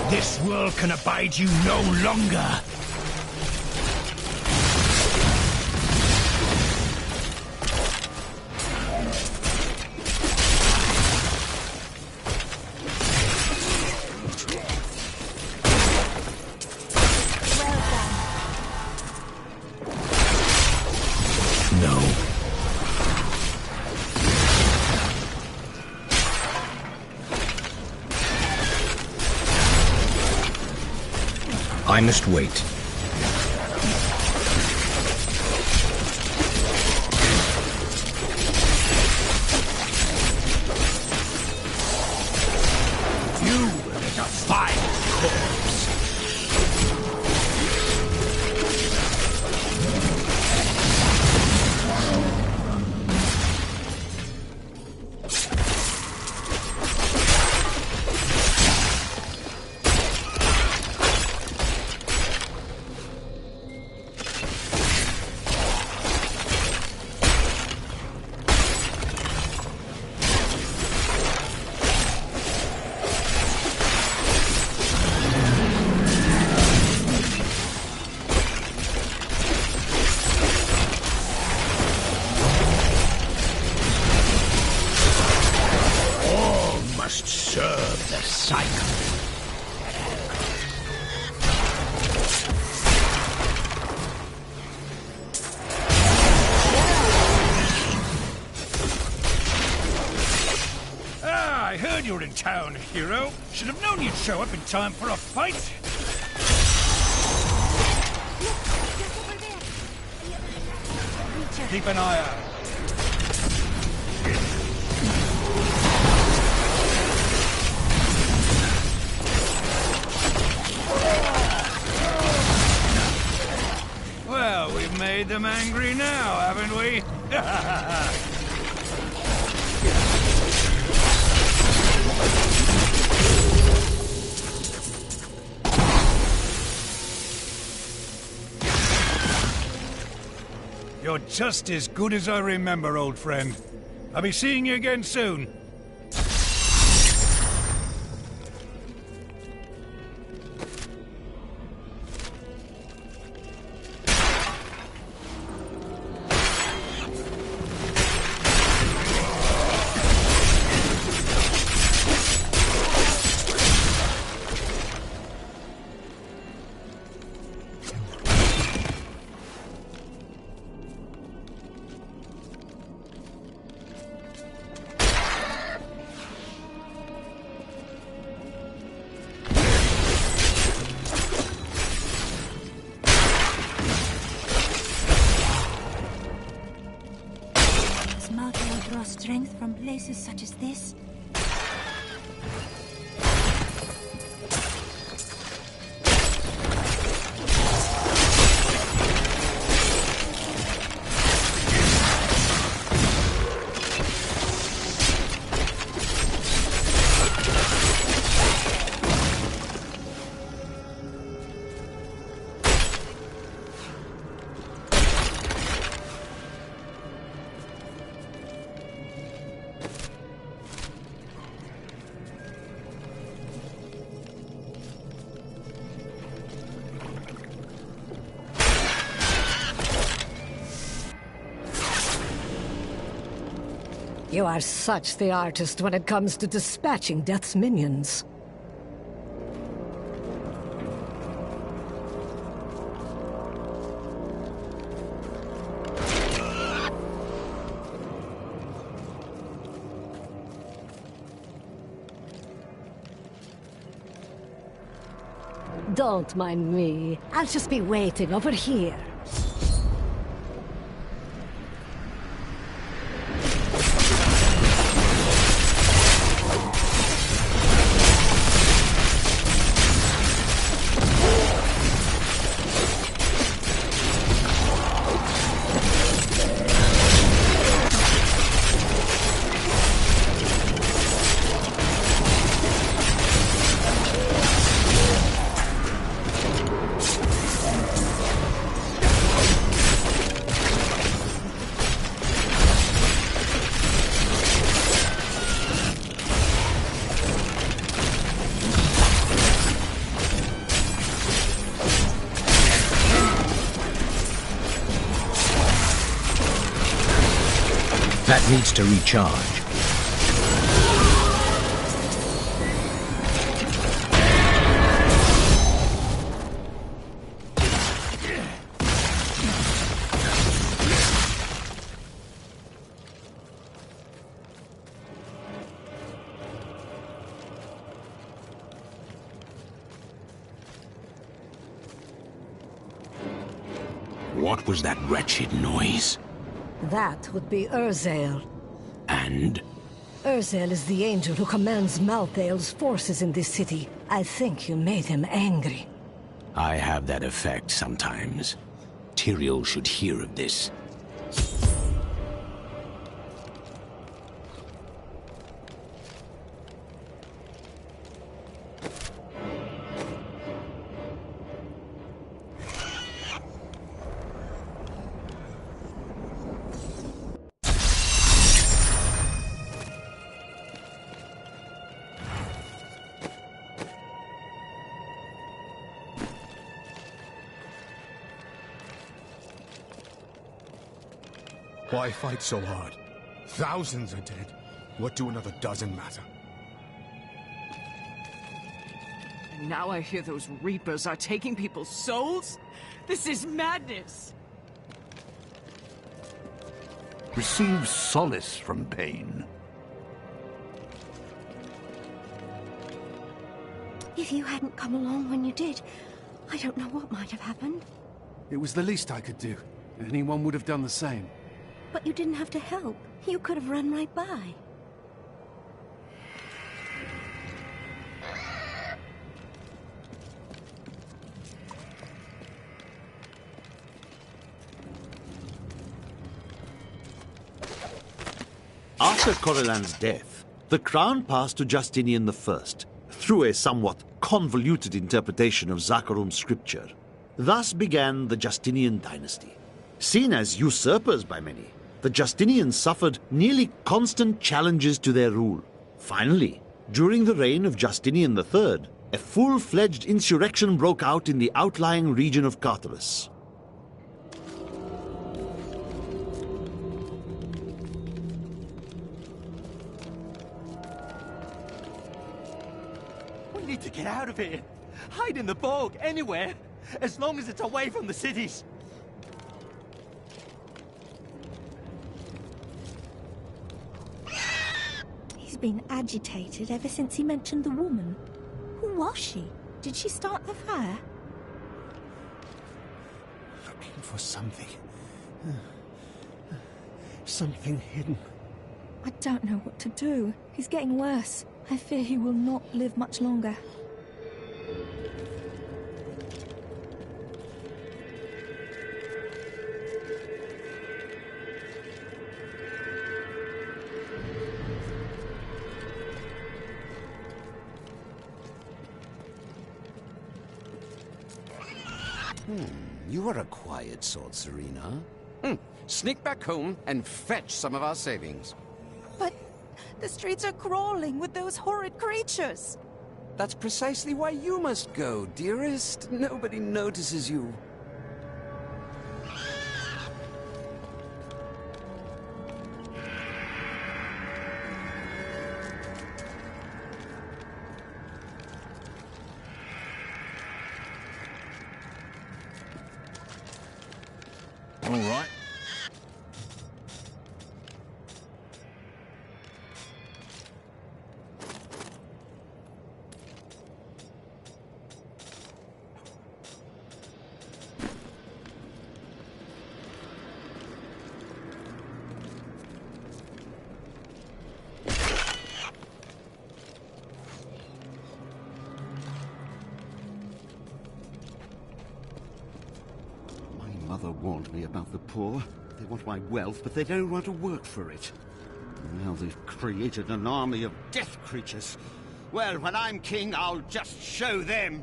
This world can abide you no longer. I must wait. You is a vile corpse. Serve the cycle.
I heard you were in town, hero. Should have known you'd show up in time for a fight. Keep an eye out. Well, we've made them angry now, haven't we? You're just as good as I remember, old friend. I'll be seeing you again soon.
strength from places such as this?
You are such the artist when it comes to dispatching Death's minions. Don't mind me. I'll just be waiting over here.
That needs to recharge. What was that wretched noise?
That would be Urzael.
And?
Urzael is the angel who commands Malthael's forces in this city. I think you made him angry.
I have that effect sometimes. Tyrael should hear of this.
Why fight so hard? Thousands are dead. What do another dozen matter?
And now I hear those Reapers are taking people's souls? This is madness!
Receive solace from pain.
If you hadn't come along when you did, I don't know what might have happened.
It was the least I could do. Anyone would have done the same.
But you didn't have to help. You could have run right by.
After Corellan's death, the crown passed to Justinian I, through a somewhat convoluted interpretation of Zakharum's scripture. Thus began the Justinian dynasty. Seen as usurpers by many, the Justinians suffered nearly constant challenges to their rule. Finally, during the reign of Justinian III, a full-fledged insurrection broke out in the outlying region of Tartarus.
We need to get out of here. Hide in the bog, anywhere. As long as it's away from the cities.
He's been agitated ever since he mentioned the woman. Who was she? Did she start the fire?
Looking for something. Something hidden.
I don't know what to do. He's getting worse. I fear he will not live much longer.
You are a quiet sort, Serena. Sneak back home and fetch some of our savings.
But the streets are crawling with those horrid creatures.
That's precisely why you must go, dearest. Nobody notices you.
All right.
Mother warned me about the poor. They want my wealth, but they don't want to work for it. Now they've created an army of death creatures. Well, when I'm king, I'll just show them.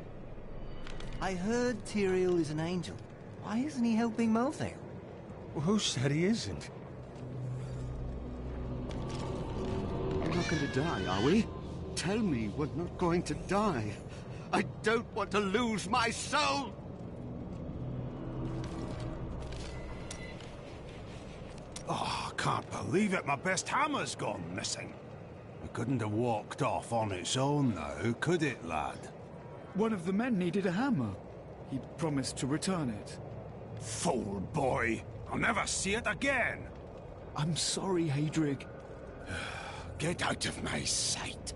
I heard Tyrael is an angel. Why isn't he helping Malthael?
Well, who said he isn't?
We're not going to die, are we? Tell me we're not going to die. I don't want to lose my soul!
Oh, I can't believe it. My best hammer's gone missing. It couldn't have walked off on its own now, could it, lad?
One of the men needed a hammer. He promised to return it.
Fool boy! I'll never see it again!
I'm sorry, Hadrig.
Get out of my sight!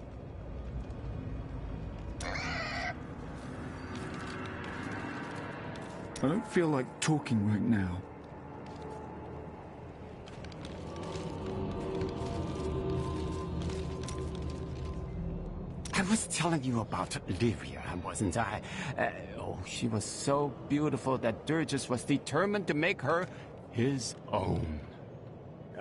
I don't feel like talking right now.
I was telling you about Lyria, wasn't I? Oh, she was so beautiful that Durgus was determined to make her his own.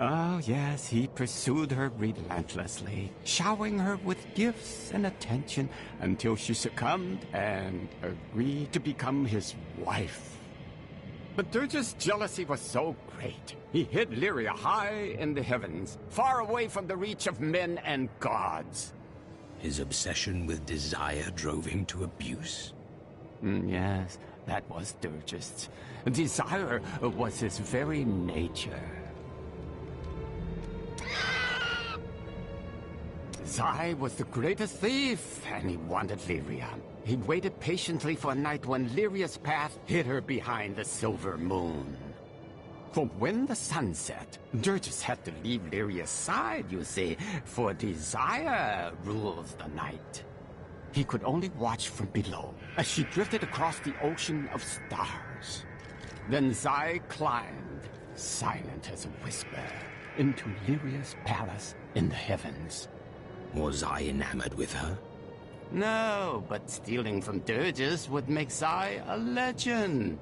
Oh, yes, he pursued her relentlessly, showering her with gifts and attention until she succumbed and agreed to become his wife. But Durgus' jealousy was so great, he hid Lyria high in the heavens, far away from the reach of men and gods.
His obsession with desire drove him to abuse?
Yes, that was Durgus. Desire was his very nature. Zai was the greatest thief, and he wanted Lyria. He waited patiently for a night when Lyria's path hid her behind the silver moon. For when the sun set, Durgus had to leave Lyria's side, you see, for desire rules the night. He could only watch from below as she drifted across the ocean of stars. Then Zai climbed, silent as a whisper, into Lyria's palace in the heavens.
Was I enamored with her?
No, but stealing from Durgus would make Zai a legend.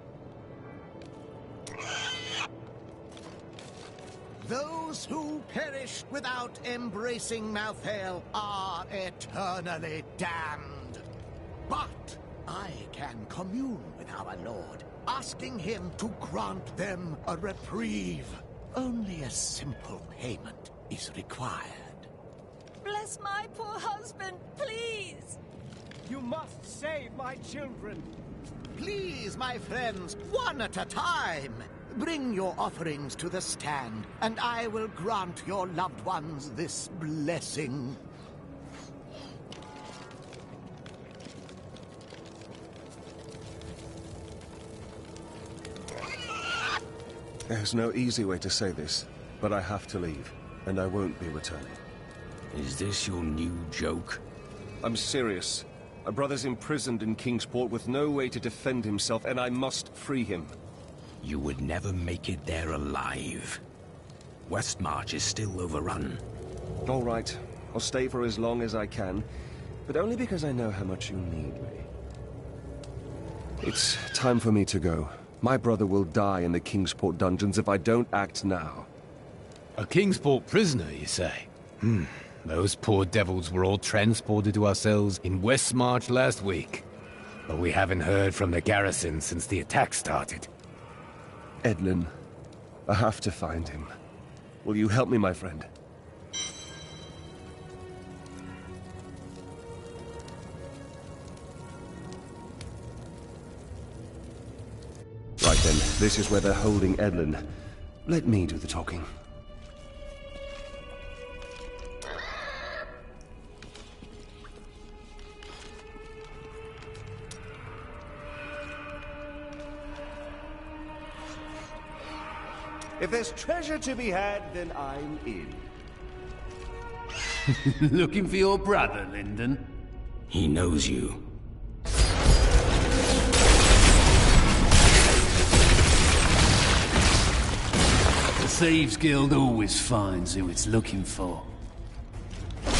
Those who perish without embracing Malthael are eternally damned. But I can commune with our Lord, asking him to grant them a reprieve. Only a simple payment is required.
Bless my poor husband, please!
You must save my children!
Please, my friends, one at a time! Bring your offerings to the stand, and I will grant your loved ones this blessing.
There's no easy way to say this, but I have to leave, and I won't be returning.
Is this your new joke?
I'm serious. My brother's imprisoned in Kingsport with no way to defend himself, and I must free him.
You would never make it there alive. Westmarch is still overrun.
All right. I'll stay for as long as I can, but only because I know how much you need me. It's time for me to go. My brother will die in the Kingsport dungeons if I don't act now.
A Kingsport prisoner, you say? Those poor devils were all transported to our cells in Westmarch last week. But we haven't heard from the garrison since the attack started.
Edlin, I have to find him. Will you help me, my friend? Right then, this is where they're holding Edlin. Let me do the talking. If there's treasure to be had, then I'm in.
Looking for your brother, Lyndon?
He knows you.
The Thieves Guild always finds who it's looking for.
The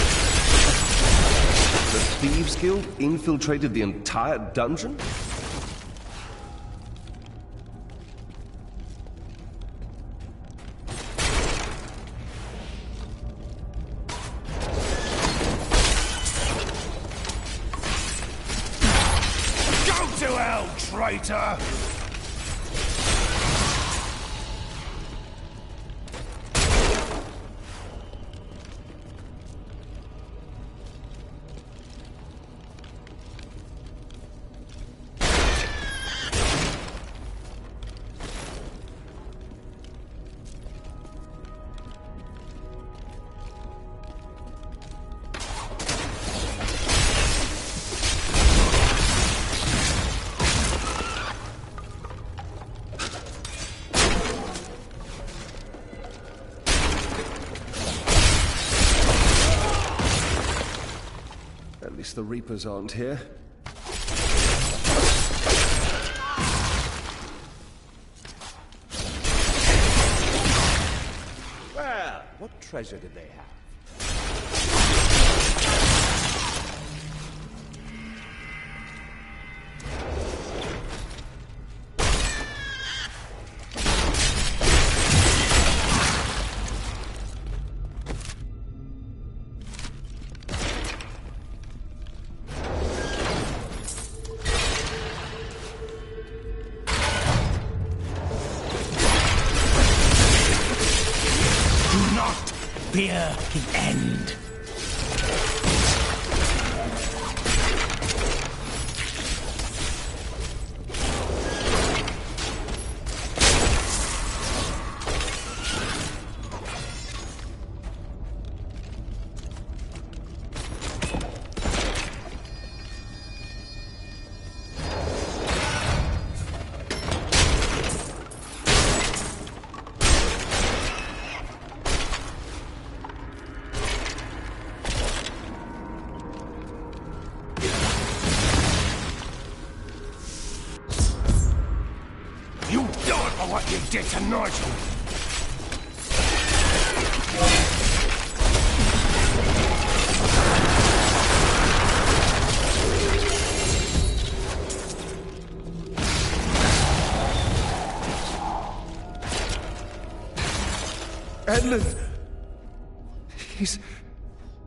Thieves Guild infiltrated the entire dungeon?
To hell, traitor!
At least the Reapers aren't here.
Well, what treasure did they have?
Fear the end.
What you did to Nigel!
Edlin!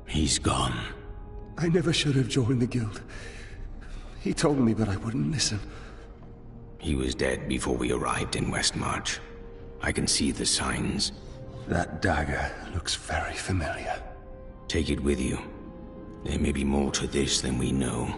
He's gone.
I never should have joined the guild. He told me, but I wouldn't listen.
He was dead before we arrived in Westmarch. I can see the signs.
That dagger looks very familiar.
Take it with you. There may be more to this than we know.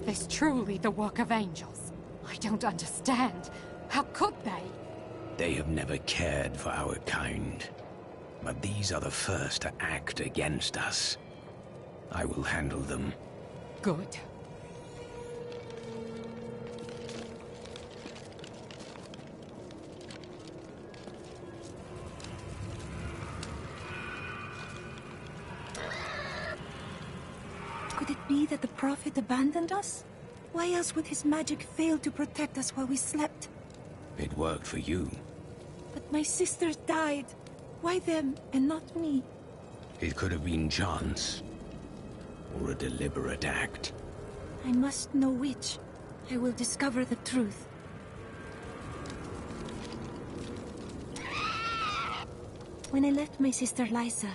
this truly the work of angels? I don't understand. How could they?
They have never cared for our kind. But these are the first to act against us. I will handle them.
Good.
Could it be that the Prophet abandoned us? Why else would his magic fail to protect us while we slept?
It worked for you.
But my sisters died. Why them and not me?
It could have been chance. Or a deliberate act.
I must know which. I will discover the truth. When I left my sister Lysa,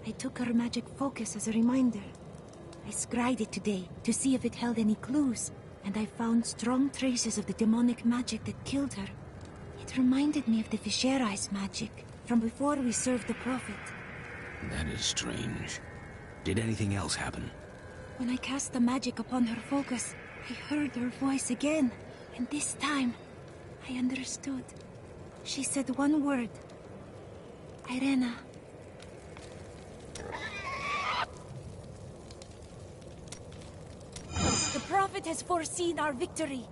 I took her magic focus as a reminder. I scryed it today to see if it held any clues, and I found strong traces of the demonic magic that killed her. It reminded me of the Viscera's magic from before we served the Prophet.
That is strange. Did anything else happen?
When I cast the magic upon her focus, I heard her voice again, and this time, I understood. She said one word. Irena. The Prophet has foreseen our victory.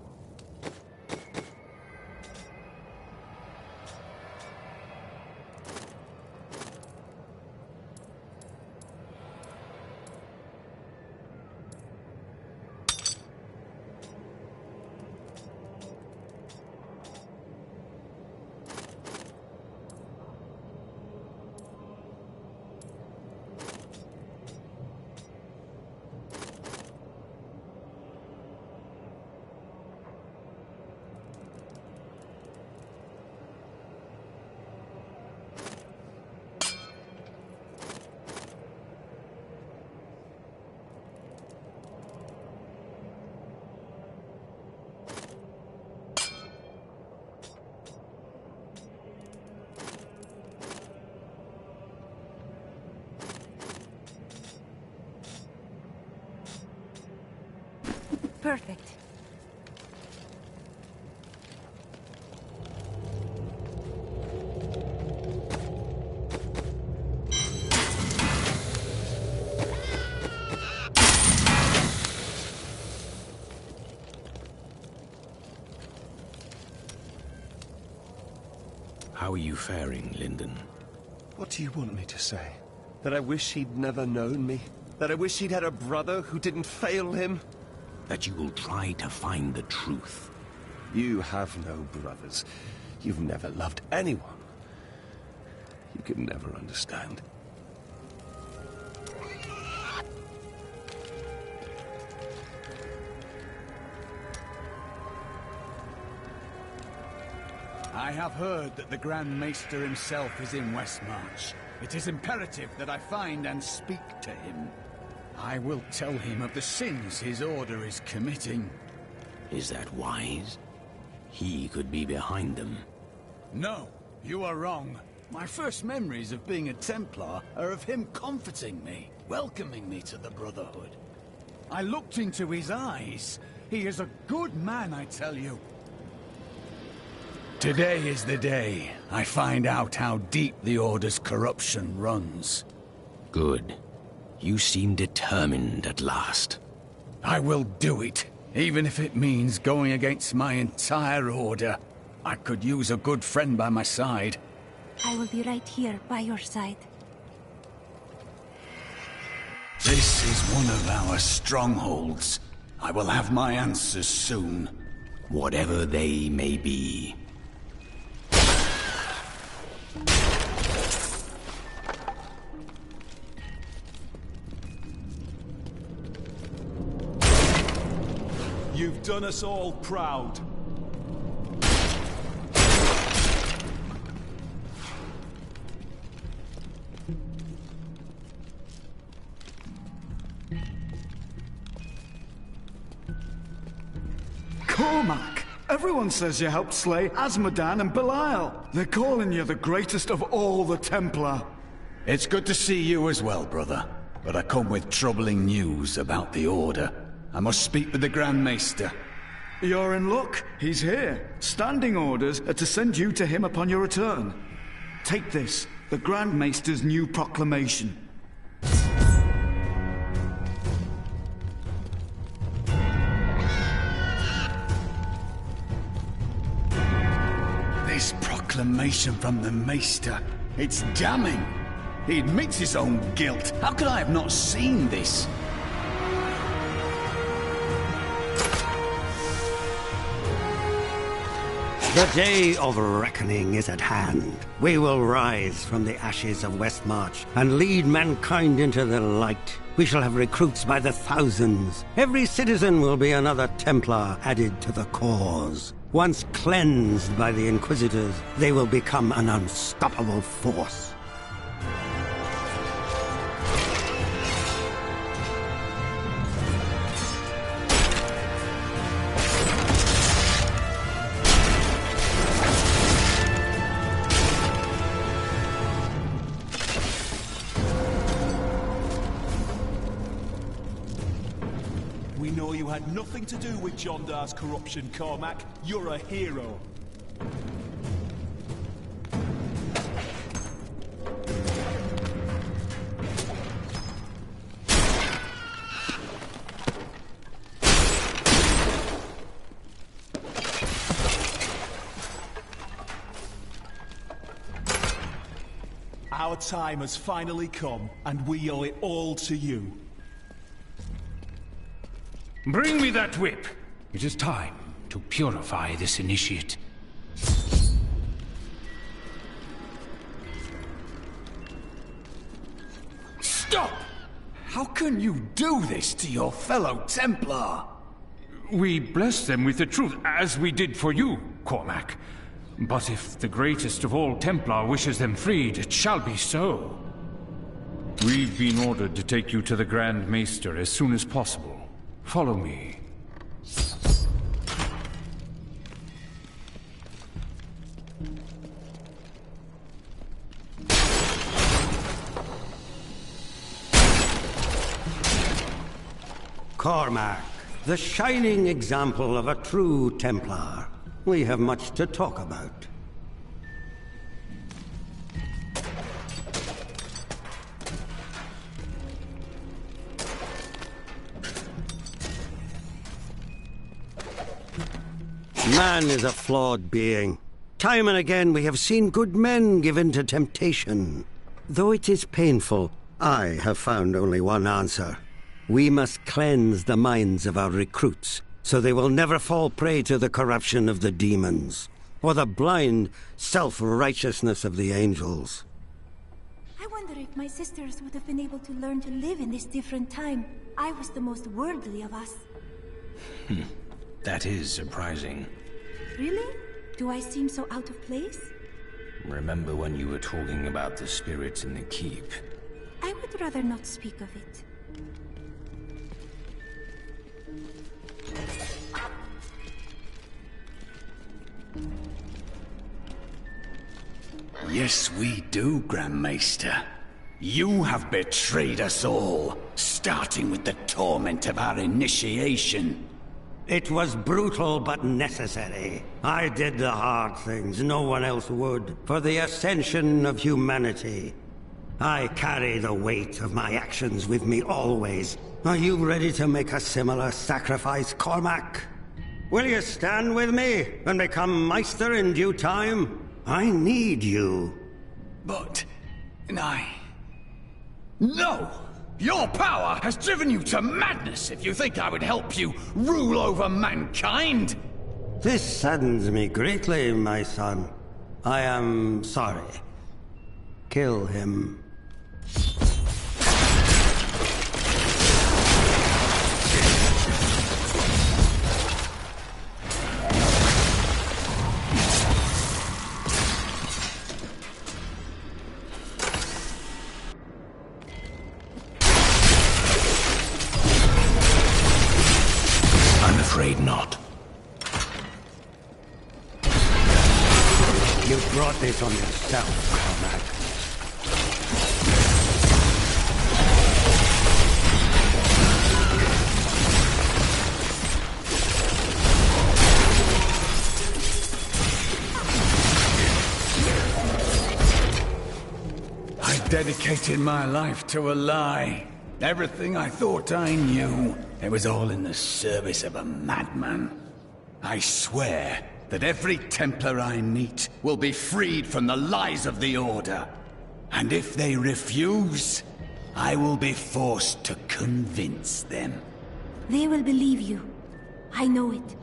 Perfect.
How are you faring, Lyndon?
What do you want me to say? That I wish he'd never known me? That I wish he'd had a brother who didn't fail him?
That you will try to find the truth.
You have no brothers. You've never loved anyone. You can never understand.
I have heard that the Grand Maester himself is in Westmarch. It is imperative that I find and speak to him. I will tell him of the sins his order is committing.
Is that wise? He could be behind them.
No, you are wrong. My first memories of being a Templar are of him comforting me, welcoming me to the Brotherhood. I looked into his eyes. He is a good man, I tell you. Today is the day I find out how deep the Order's corruption runs.
Good. You seem determined at last.
I will do it, even if it means going against my entire Order. I could use a good friend by my side.
I will be right here by your side.
This is one of our strongholds. I will have my answers soon.
Whatever they may be.
You've done us all proud.
Cormac! Everyone says you helped slay Azmodan and Belial. They're calling you the greatest of all the Templar. It's good to see you as well, brother. But I come with troubling news about the Order. I must speak with the Grand Maester.
You're in luck. He's here. Standing orders are to send you to him upon your return. Take this, the Grand Maester's new proclamation.
This proclamation from the Maester, it's damning. He admits his own guilt. How could I have not seen this?
The day of reckoning is at hand. We will rise from the ashes of Westmarch and lead mankind into the light. We shall have recruits by the thousands. Every citizen will be another Templar added to the cause. Once cleansed by the Inquisitors, they will become an unstoppable force.
We know you had nothing to do with John Dar's corruption, Cormac. You're a hero. Our time has finally come, and we owe it all to you.
Bring me that whip! It is time to purify this initiate.
Stop! How can you do this to your fellow Templar?
We bless them with the truth, as we did for you, Cormac. But if the greatest of all Templar wishes them freed, it shall be so. We've been ordered to take you to the Grand Maester as soon as possible. Follow me.
Cormac, the shining example of a true Templar. We have much to talk about. Man is a flawed being. Time and again we have seen good men given to temptation. Though it is painful, I have found only one answer. We must cleanse the minds of our recruits, so they will never fall prey to the corruption of the demons, or the blind self-righteousness of the angels.
I wonder if my sisters would have been able to learn to live in this different time. I was the most worldly of us.
That is surprising.
Really? Do I seem so out of place?
Remember when you were talking about the spirits in the keep?
I would rather not speak of it.
Yes, we do, Grand Maester. You have betrayed us all, starting with the torment of our initiation.
It was brutal but necessary. I did the hard things no one else would, for the ascension of humanity. I carry the weight of my actions with me always. Are you ready to make a similar sacrifice, Cormac? Will you stand with me and become Meister in due time? I need you.
But... No! Your power has driven you to madness if you think I would help you rule over mankind!
This saddens me greatly, my son. I am sorry. Kill him.
Afraid not.
You brought this on yourself, Cormac.
dedicated my life to a lie. Everything I thought I knew, it was all in the service of a madman. I swear that every Templar I meet will be freed from the lies of the Order. And if they refuse, I will be forced to convince them.
They will believe you. I know it.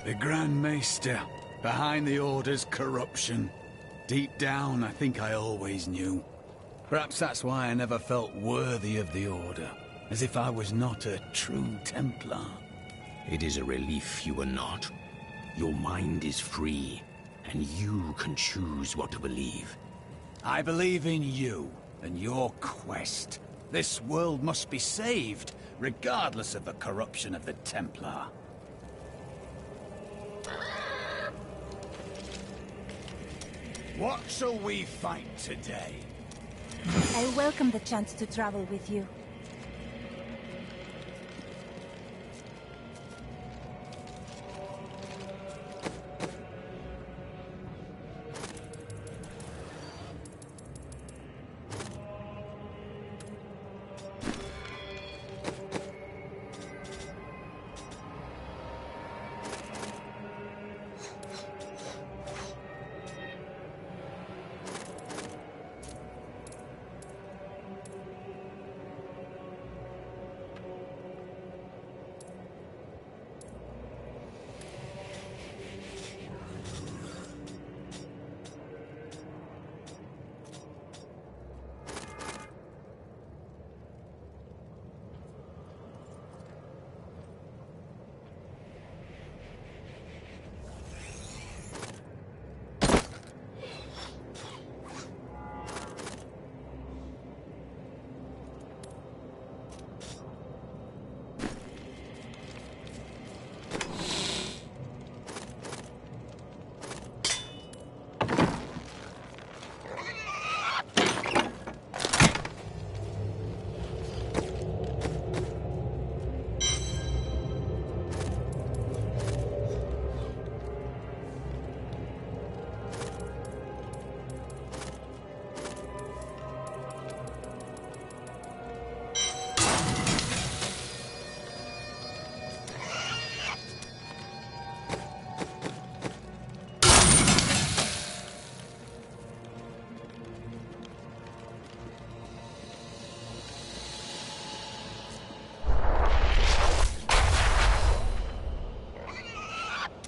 The Grand Maester, behind the Order's corruption. Deep down, I think I always knew. Perhaps that's why I never felt worthy of the Order, as if I was not a true Templar.
It is a relief you are not. Your mind is free, and you can choose what to believe.
I believe in you and your quest. This world must be saved, regardless of the corruption of the Templar. What shall we fight today?
I welcome the chance to travel with you.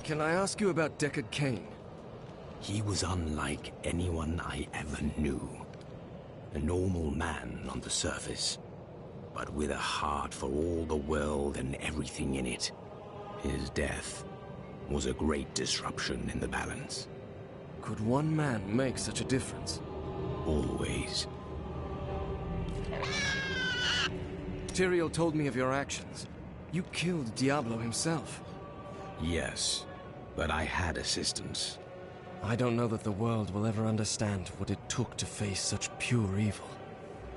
Can I ask you about Deckard Cain?
He was unlike anyone I ever knew. A normal man on the surface, but with a heart for all the world and everything in it. His death was a great disruption in the balance.
Could one man make such a difference?
Always.
Tyrael told me of your actions. You killed Diablo himself.
Yes, but I had assistance.
I don't know that the world will ever understand what it took to face such pure evil.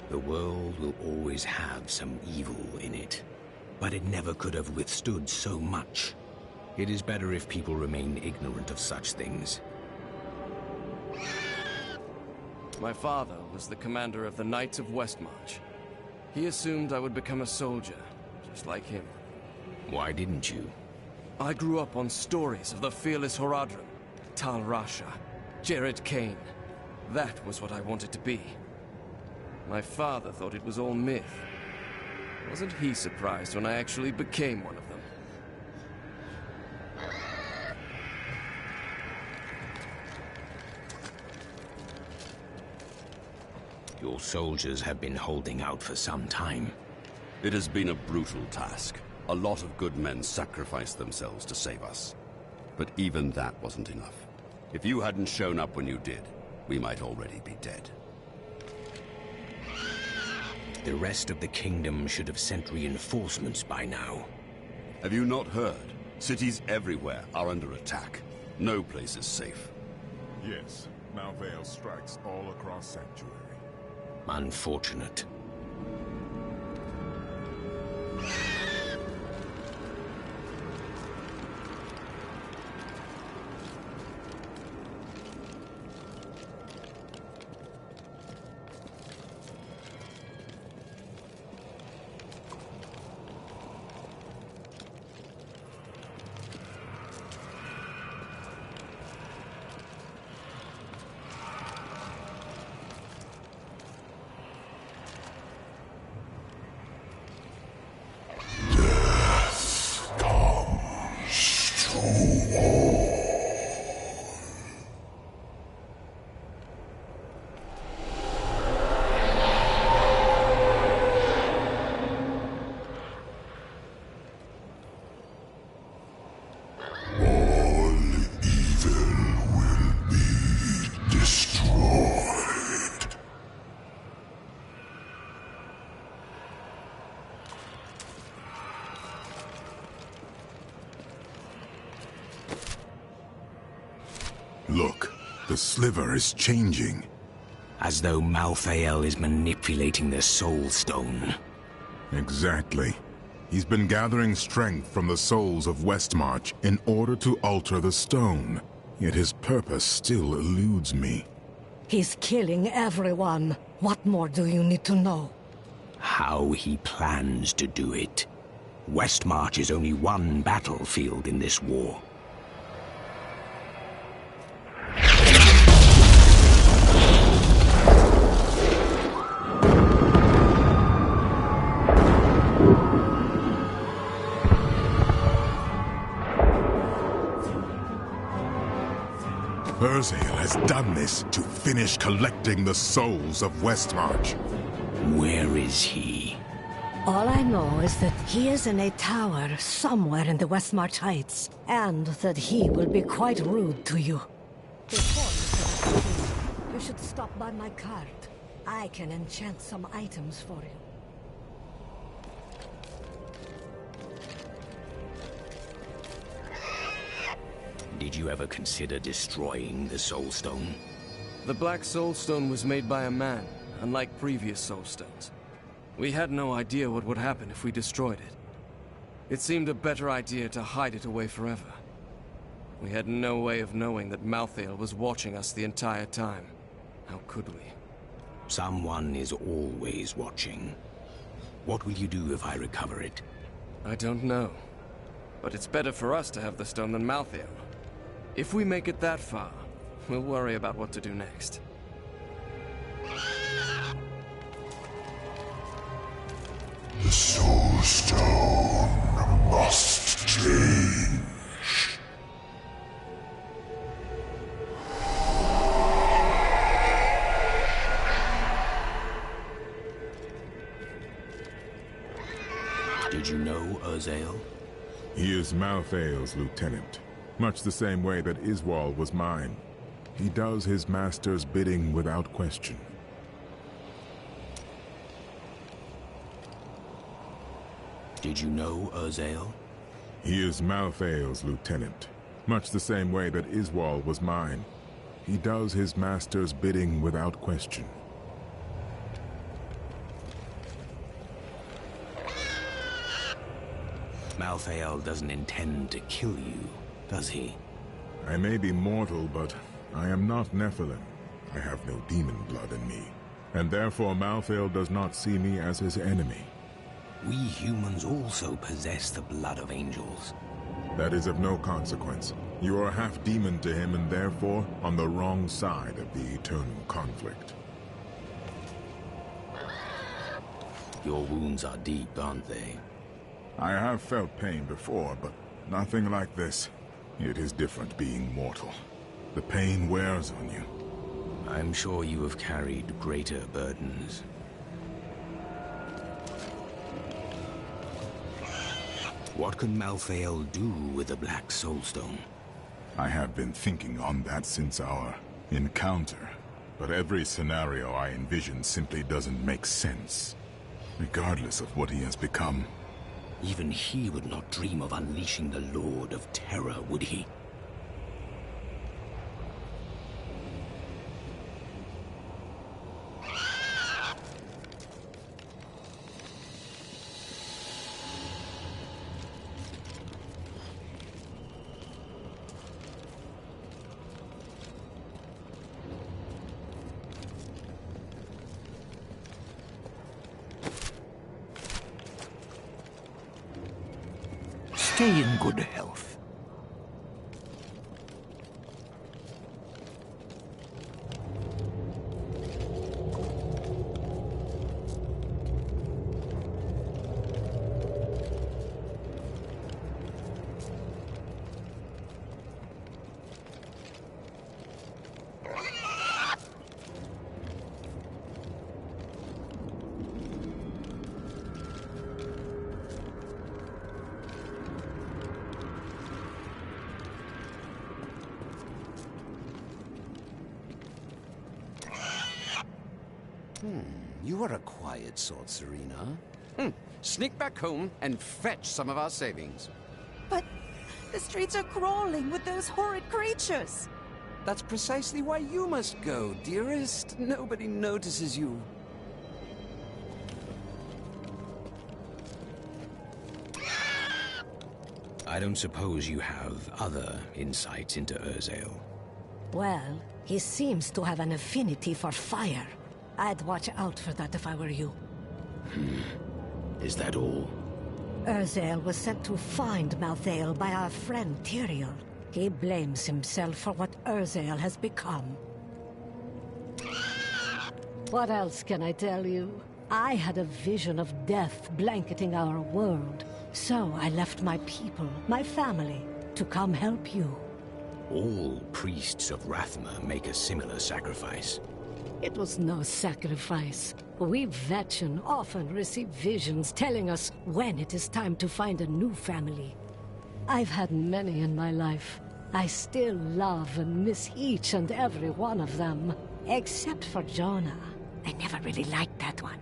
The world will always have some evil in it, but it never could have withstood so much. It is better if people remain ignorant of such things.
My father was the commander of the Knights of Westmarch. He assumed I would become a soldier, just like him.
Why didn't you?
I grew up on stories of the fearless Horadrim, Tal Rasha, Jared Cain. That was what I wanted to be. My father thought it was all myth. Wasn't he surprised when I actually became one of them?
Your soldiers have been holding out for some time.
It has been a brutal task. A lot of good men sacrificed themselves to save us. But even that wasn't enough. If you hadn't shown up when you did, we might already be dead.
The rest of the kingdom should have sent reinforcements by now.
Have you not heard? Cities everywhere are under attack. No place is safe.
Yes, Malvale strikes all across Sanctuary.
Unfortunate.
Look, the sliver is changing.
As though Malthael is manipulating the Soul Stone.
Exactly. He's been gathering strength from the souls of Westmarch in order to alter the stone. Yet his purpose still eludes me.
He's killing everyone. What more do you need to know?
How he plans to do it. Westmarch is only one battlefield in this war.
Urzael has done this to finish collecting the souls of Westmarch.
Where is he?
All I know is that he is in a tower somewhere in the Westmarch Heights, and that he will be quite rude to you. Before you should stop by my cart. I can enchant some items for you.
Did you ever consider destroying the Soul Stone?
The Black Soul Stone was made by a man, unlike previous Soul Stones. We had no idea what would happen if we destroyed it. It seemed a better idea to hide it away forever. We had no way of knowing that Malthael was watching us the entire time. How could we?
Someone is always watching. What will you do if I recover it?
I don't know. But it's better for us to have the stone than Malthael. If we make it that far, we'll worry about what to do next.
The Soul Stone must change.
Did you know Urzael?
He is Malthael's lieutenant, much the same way that Iswal was mine. He does his master's bidding without question.
Did you know Urzael?
He is Malthael's lieutenant, much the same way that Iswal was mine. He does his master's bidding without question.
Malthael doesn't intend to kill you, does he?
I may be mortal, but I am not Nephilim. I have no demon blood in me, and therefore Malthael does not see me as his enemy.
We humans also possess the blood of angels.
That is of no consequence. You are half demon to him and therefore on the wrong side of the eternal conflict.
Your wounds are deep, aren't they?
I have felt pain before, but nothing like this. It is different being mortal. The pain wears on you.
I'm sure you have carried greater burdens. What can Malthael do with the Black Soulstone?
I have been thinking on that since our encounter, but every scenario I envision simply doesn't make sense, regardless of what he has become.
Even he would not dream of unleashing the Lord of Terror, would he?
Stay in good health.
You are a quiet sort, Serena. Sneak back home and fetch some of our savings.
But the streets are crawling with those horrid creatures.
That's precisely why you must go, dearest. Nobody notices you.
I don't suppose you have other insights into Urzael.
Well, he seems to have an affinity for fire. I'd watch out for that if I were you.
Is that all?
Urzael was sent to find Malthael by our friend Tyrael. He blames himself for what Urzael has become. What else can I tell you? I had a vision of death blanketing our world. So I left my people, my family, to come help you.
All priests of Rathma make a similar sacrifice.
It was no sacrifice. We Vetchen often receive visions telling us when it is time to find a new family. I've had many in my life. I still love and miss each and every one of them. Except for Jonah. I never really liked that one.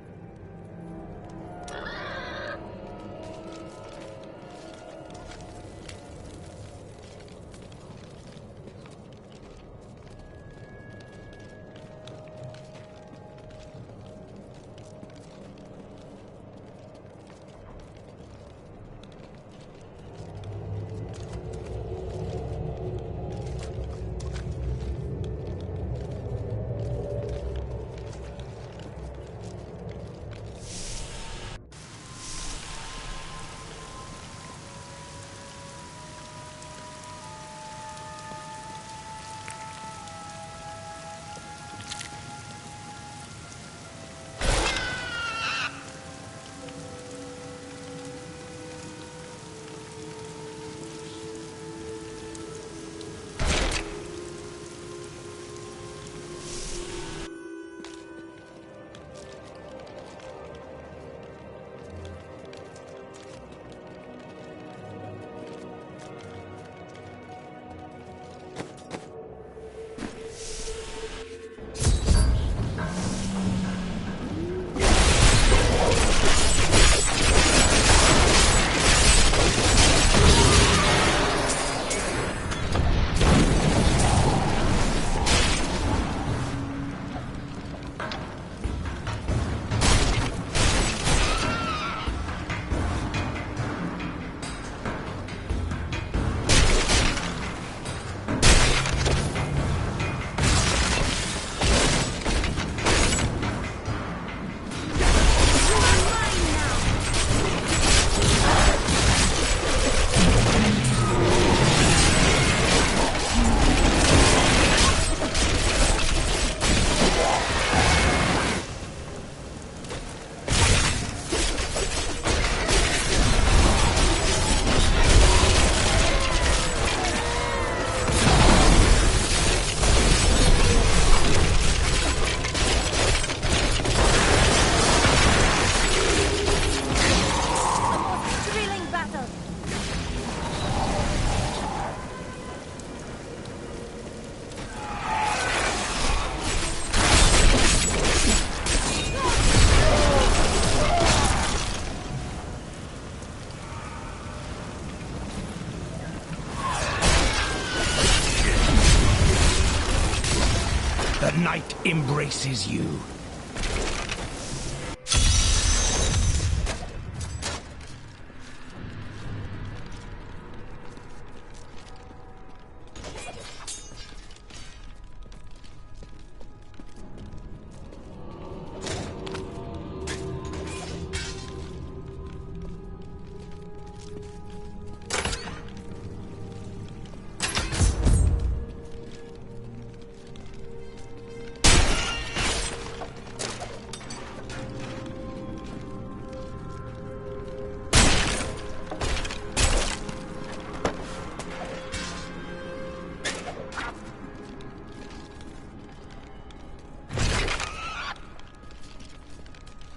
embraces you.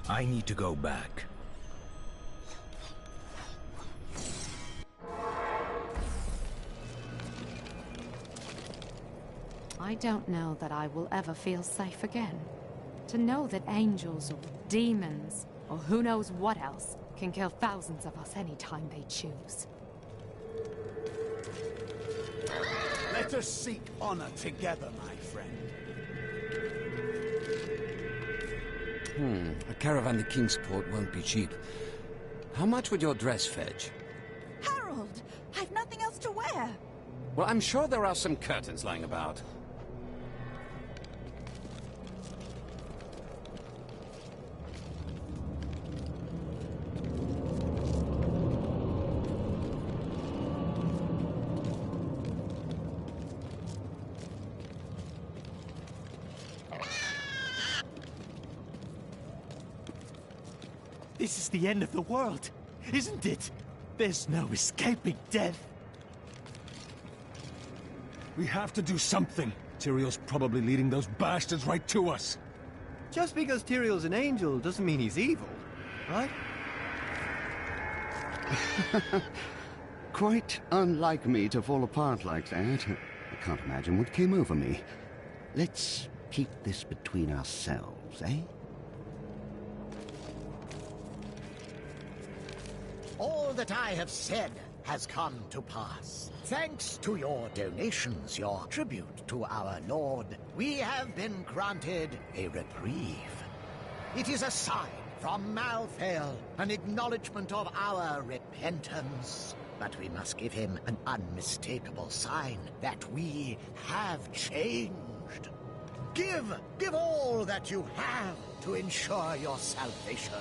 I need to go back.
I don't know that I will ever feel safe again. To know that angels or demons, or who knows what else, can kill thousands of us anytime they choose.
Let us seek honor together, my friend.
A caravan to Kingsport won't be cheap. How much would your dress fetch?
Harold, I've nothing else to wear.
Well, I'm sure there are some curtains lying about.
This is the end of the world, isn't it? There's no escaping death.
We have to do something. Tyrion's probably leading those bastards right to us.
Just because Tyrion's an angel doesn't mean he's evil, right?
Quite unlike me to fall apart like that. I can't imagine what came over me. Let's keep this between ourselves, eh?
All that I have said has come to pass. Thanks to your donations, your tribute to our Lord, we have been granted a reprieve. It is a sign from Malthael, an acknowledgement of our repentance. But we must give him an unmistakable sign that we have changed. Give all that you have to ensure your salvation.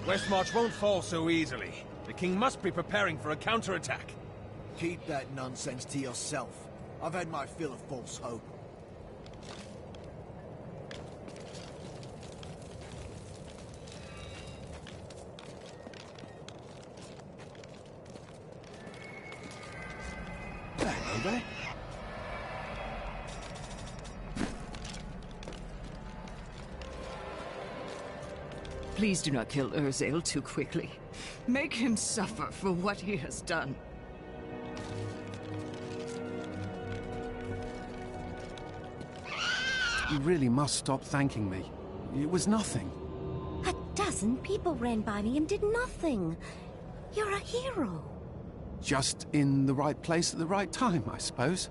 Westmarch won't fall so easily. The king must be preparing for a counterattack.
Keep that nonsense to yourself. I've had my fill of false hope.
Hello there.
Please do not kill Urzael too quickly. Make him suffer for what he has done.
You really must stop thanking me. It was nothing.
A dozen people ran by me and did nothing. You're a hero.
Just in the right place at the right time, I suppose.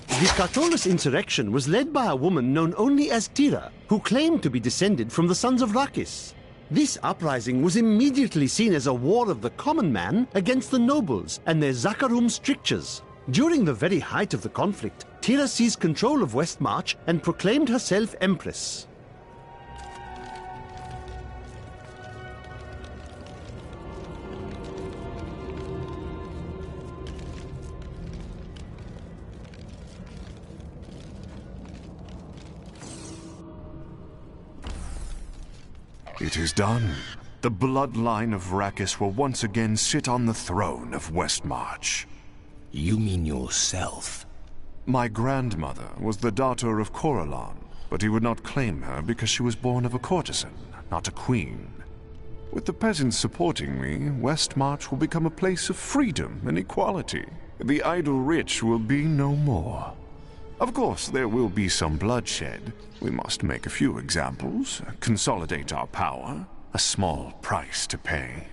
The Catullus insurrection was led by a woman known only as Tira, who claimed to be descended from the sons of Rakis. This uprising was immediately seen as a war of the common man against the nobles and their Zakharum strictures. During the very height of the conflict, Tira seized control of Westmarch and proclaimed herself Empress.
It is done. The bloodline of Rakis will once again sit on the throne of Westmarch.
You mean yourself?
My grandmother was the daughter of Corellon, but he would not claim her because she was born of a courtesan, not a queen. With the peasants supporting me, Westmarch will become a place of freedom and equality. The idle rich will be no more. Of course, there will be some bloodshed. We must make a few examples, consolidate our power. A small price to pay.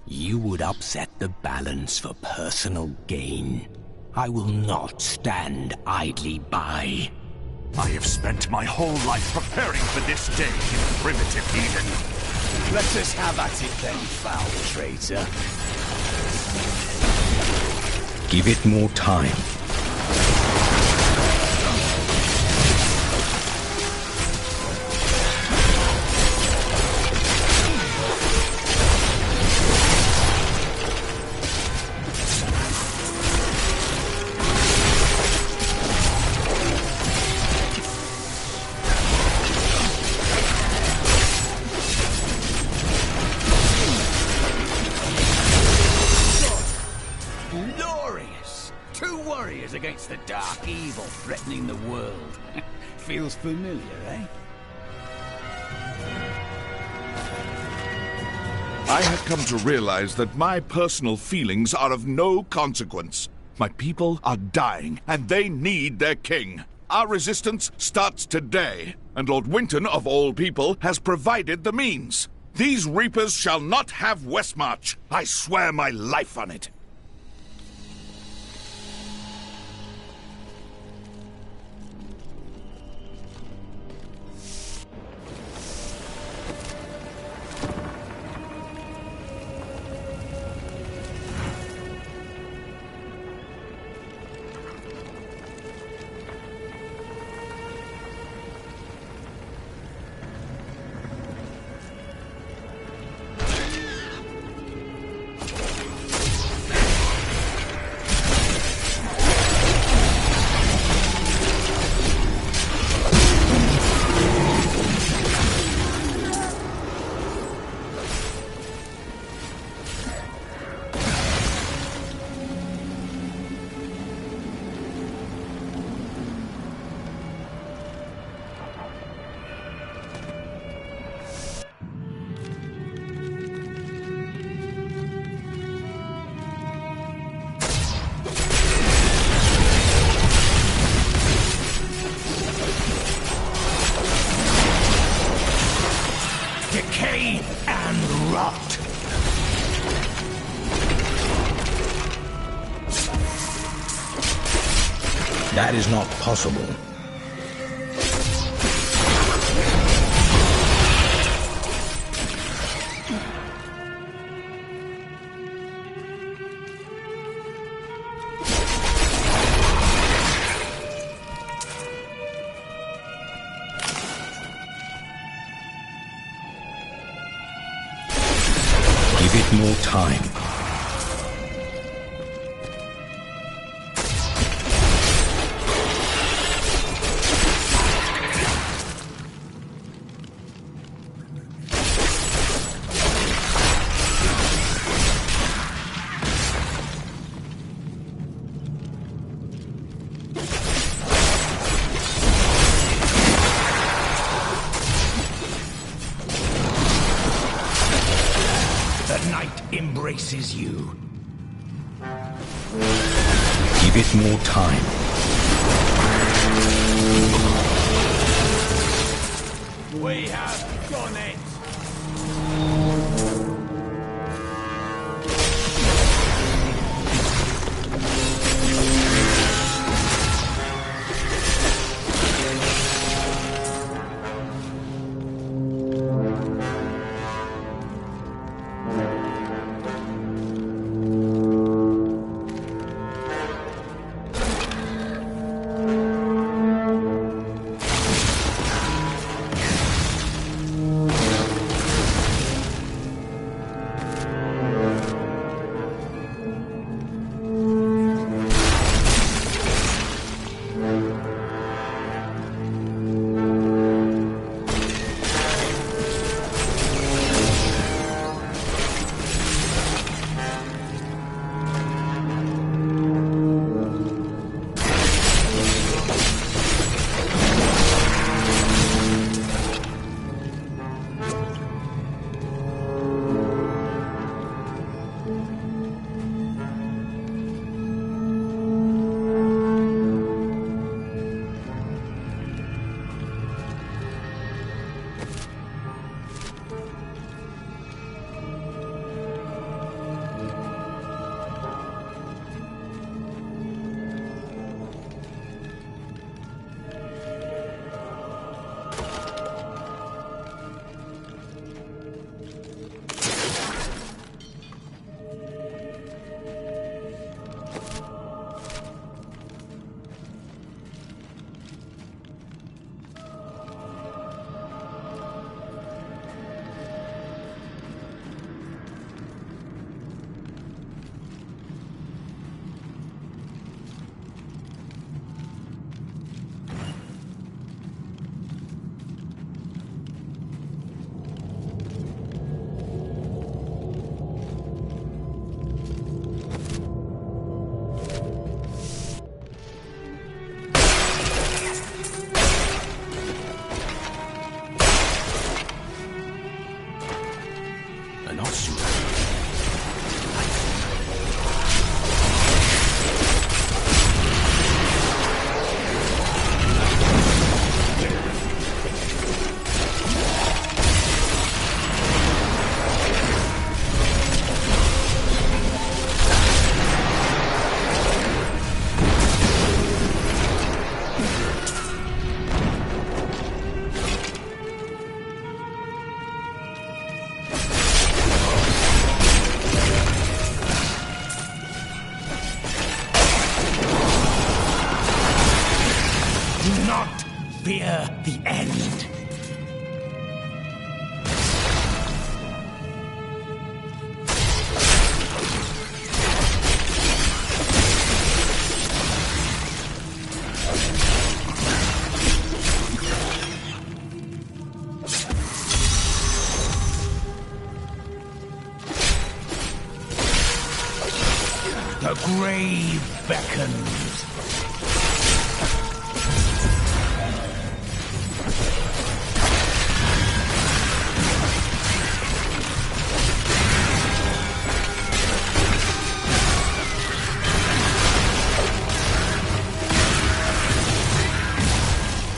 You would upset the balance for personal gain. I will not stand idly by.
I have spent my whole life preparing for this day in primitive Eden.
Let us have at it then, foul traitor.
Give it more time.
Against the dark evil threatening the world. Feels familiar, eh?
I had come to realize that my personal feelings are of no consequence. My people are dying, and they need their king. Our resistance starts today, and Lord Winton, of all people, has provided the means. These Reapers shall not have Westmarch. I swear my life on it.
Decay and rot. That is not possible. Give it more time. The night embraces you. Give it more time.
We have done it!
Do not fear the end. The grave beckons.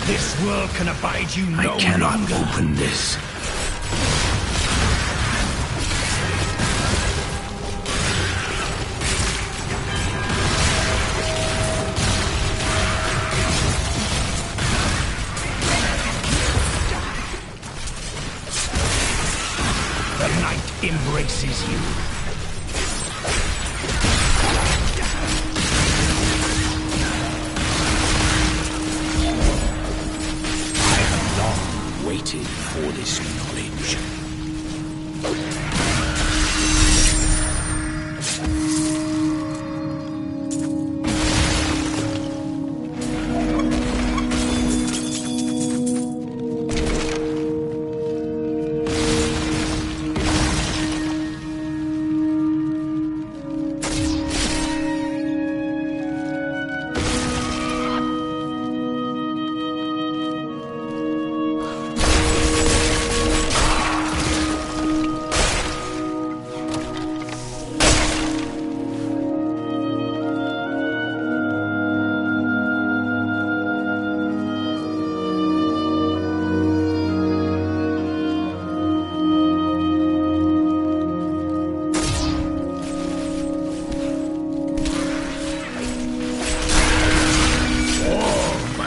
This world can abide you no longer. I cannot open this. The night embraces you. I have long waited for this knowledge.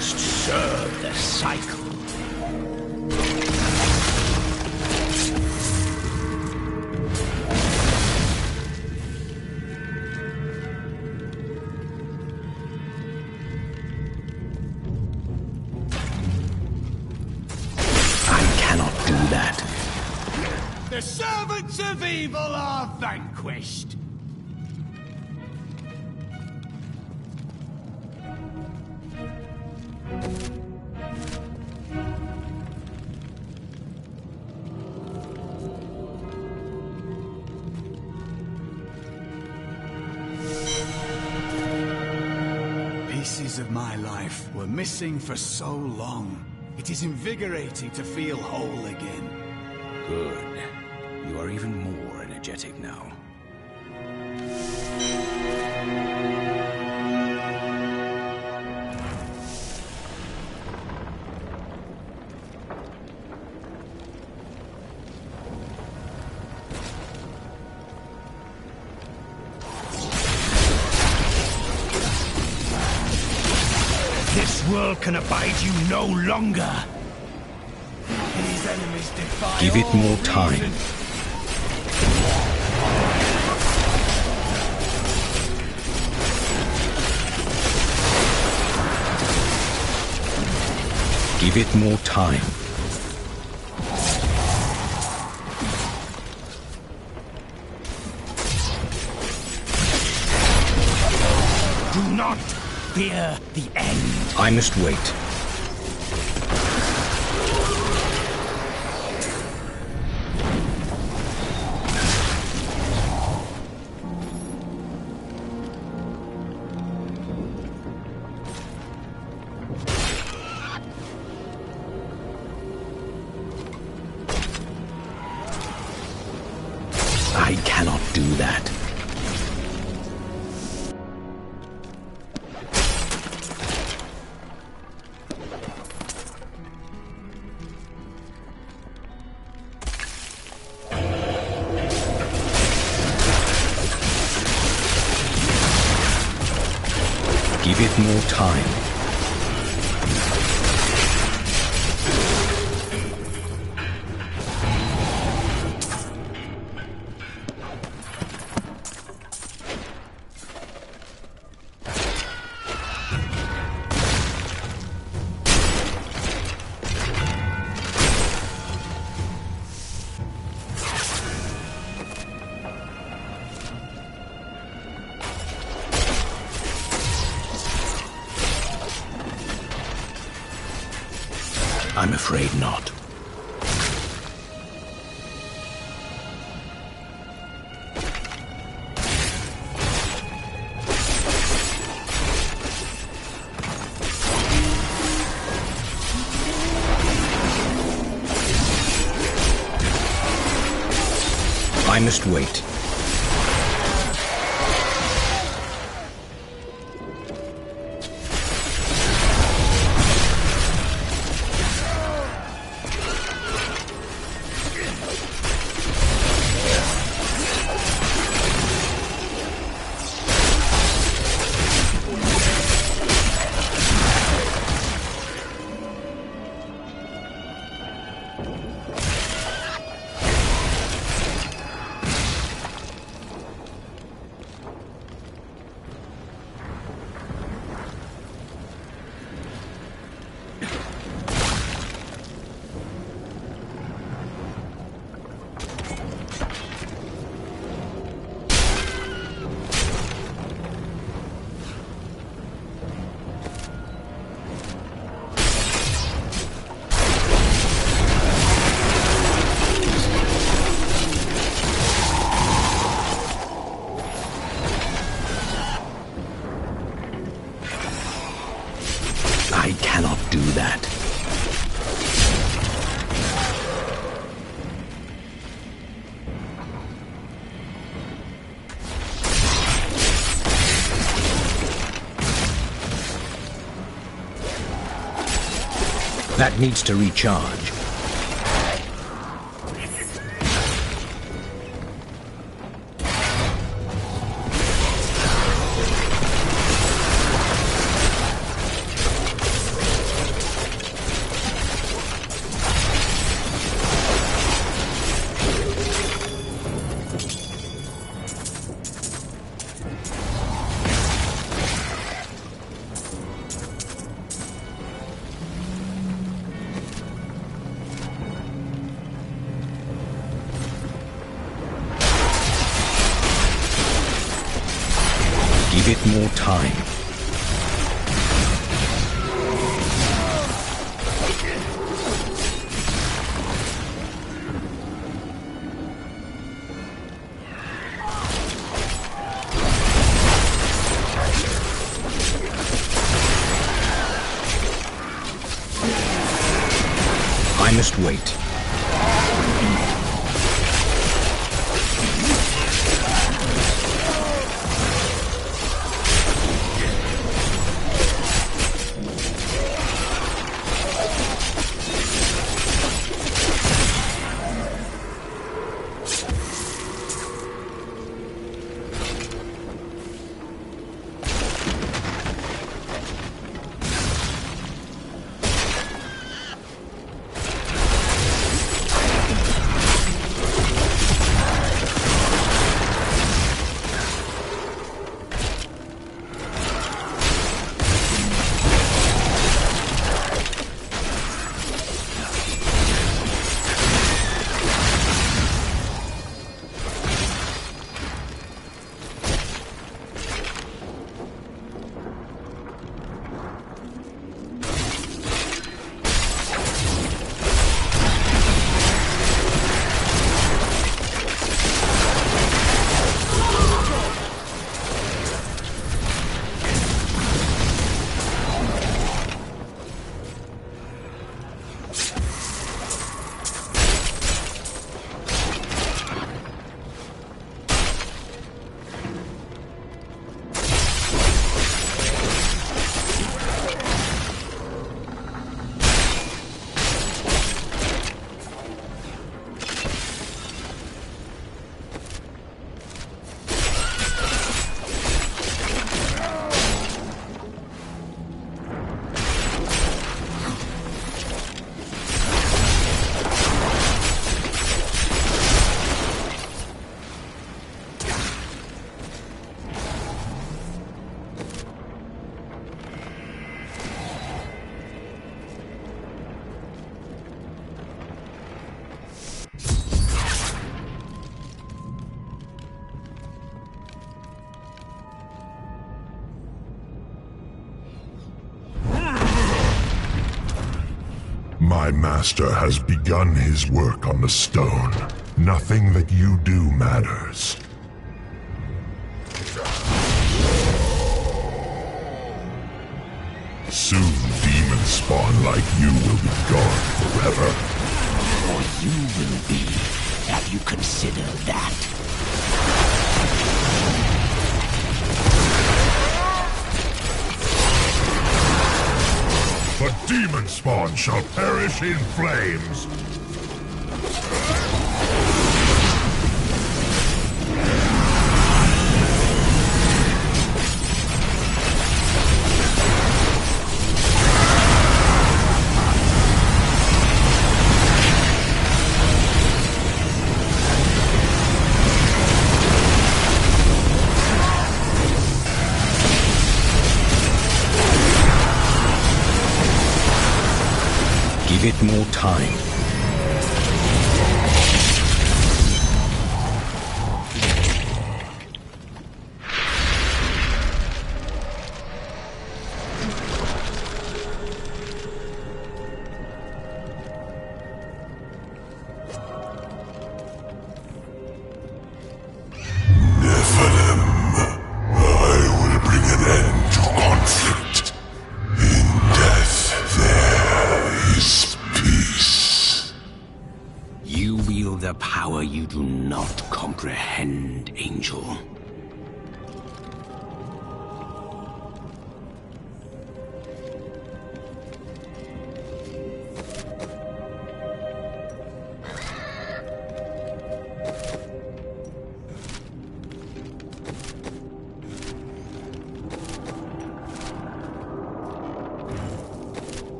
Serve the cycle. I cannot do that.
The servants of evil are vanquished. Pieces of my life were missing for so long. It is invigorating to feel whole again.
Good. You are even more energetic now.
This world can abide you no longer.
His enemies defy
Give it
all
more time.
reason.
Give it more time.
Do not fear the end.
I must wait. I cannot do that. Give it more time. I'm afraid not. I must wait. I cannot do that. That needs to recharge. Give it more time. I must wait.
My master has begun his work on the stone. Nothing that you do matters. Soon, demon spawn like you will be gone forever.
Or you will be. Have you considered that?
The demon spawn shall perish in flames.
Give it more time. The power you do not comprehend, Angel.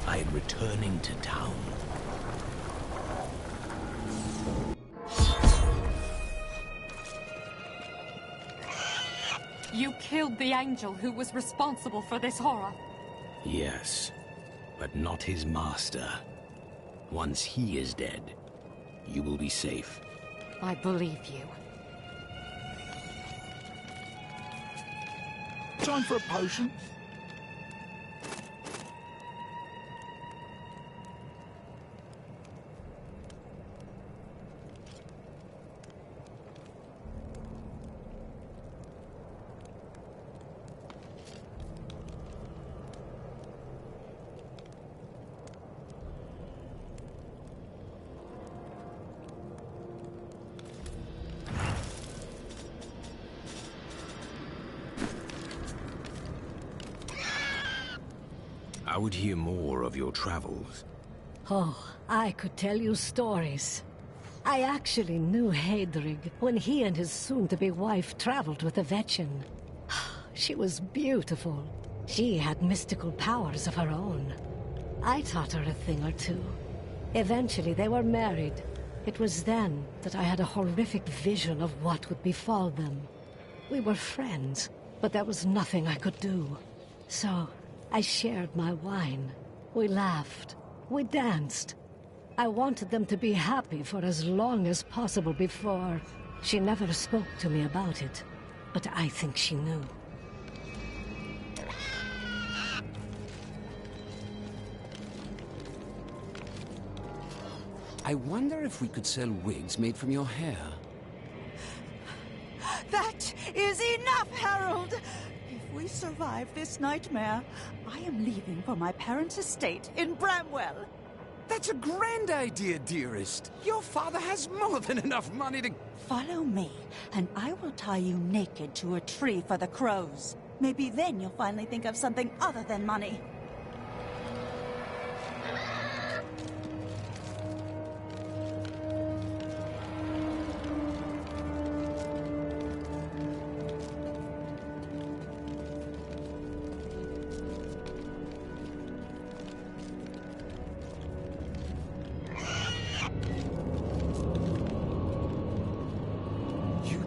I'm returning to town.
You killed the angel who was responsible for this horror.
Yes, but not his master. Once he is dead, you will be safe.
I believe you.
Time for a potion?
I would hear more of your travels.
Oh, I could tell you stories. I actually knew Hedrig when he and his soon-to-be wife traveled with the Vetchin. She was beautiful. She had mystical powers of her own. I taught her a thing or two. Eventually, they were married. It was then that I had a horrific vision of what would befall them. We were friends, but there was nothing I could do. So, I shared my wine. We laughed. We danced. I wanted them to be happy for as long as possible before. She never spoke to me about it, but I think she knew.
I wonder if we could sell wigs made from your hair.
That is enough, Harold! If we survive this nightmare, I am leaving for my parents' estate in Bramwell.
That's a grand idea, dearest. Your father has more than enough money to...
Follow me, and I will tie you naked to a tree for the crows. Maybe then you'll finally think of something other than money.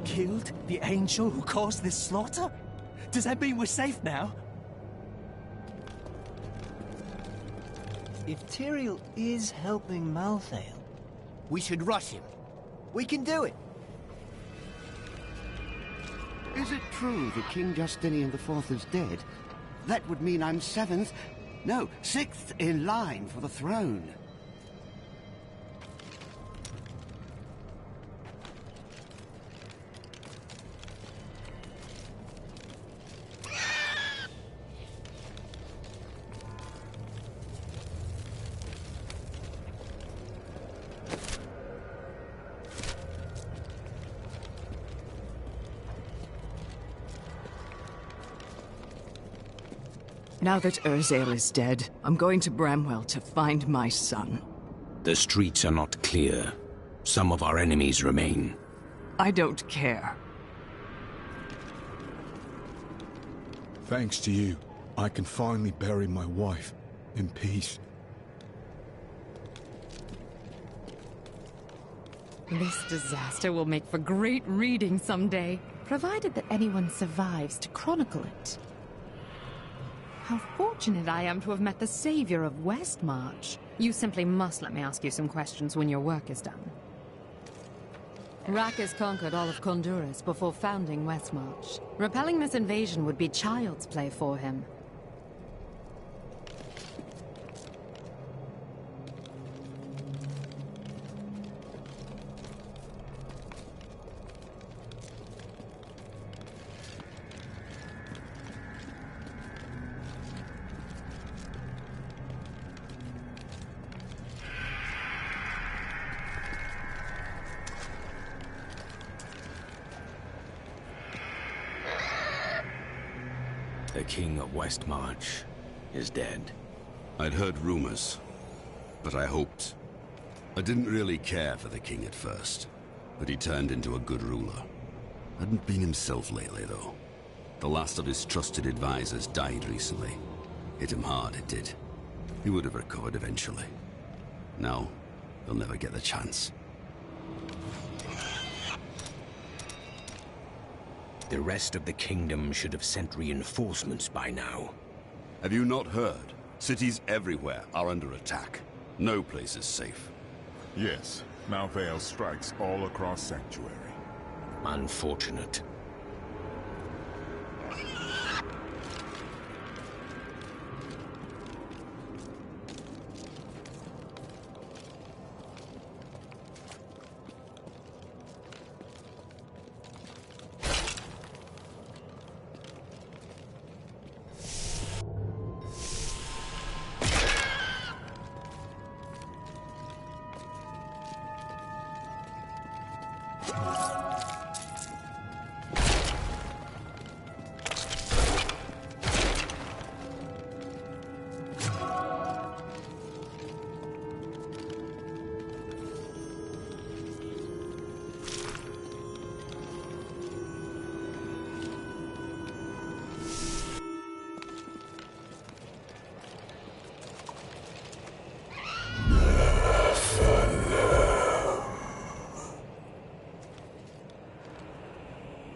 Killed the angel who caused this slaughter? Does that mean we're safe now? If Tyrael is helping Malthael,
we should rush him. We can do it.
Is it true that King Justinian IV is dead? That would mean I'm 7th, no, 6th in line for the throne.
Now that Urzael is dead, I'm going to Bramwell to find my son.
The streets are not clear. Some of our enemies remain.
I don't care.
Thanks to you, I can finally bury my wife in peace.
This disaster will make for great reading someday, provided that anyone survives to chronicle it. How fortunate I am to have met the savior of Westmarch. You simply must let me ask you some questions when your work is done. Rakis conquered all of Honduras before founding Westmarch. Repelling this invasion would be child's play for him.
The King of Westmarch is dead.
I'd heard rumors, but I hoped. I didn't really care for the king at first, but he turned into a good ruler. Hadn't been himself lately, though. The last of his trusted advisors died recently. Hit him hard, it did. He would have recovered eventually. Now, he'll never get the chance.
The rest of the kingdom should have sent reinforcements by now.
Have you not heard? Cities everywhere are under attack. No place is safe.
Yes, Malthael strikes all across Sanctuary.
Unfortunate.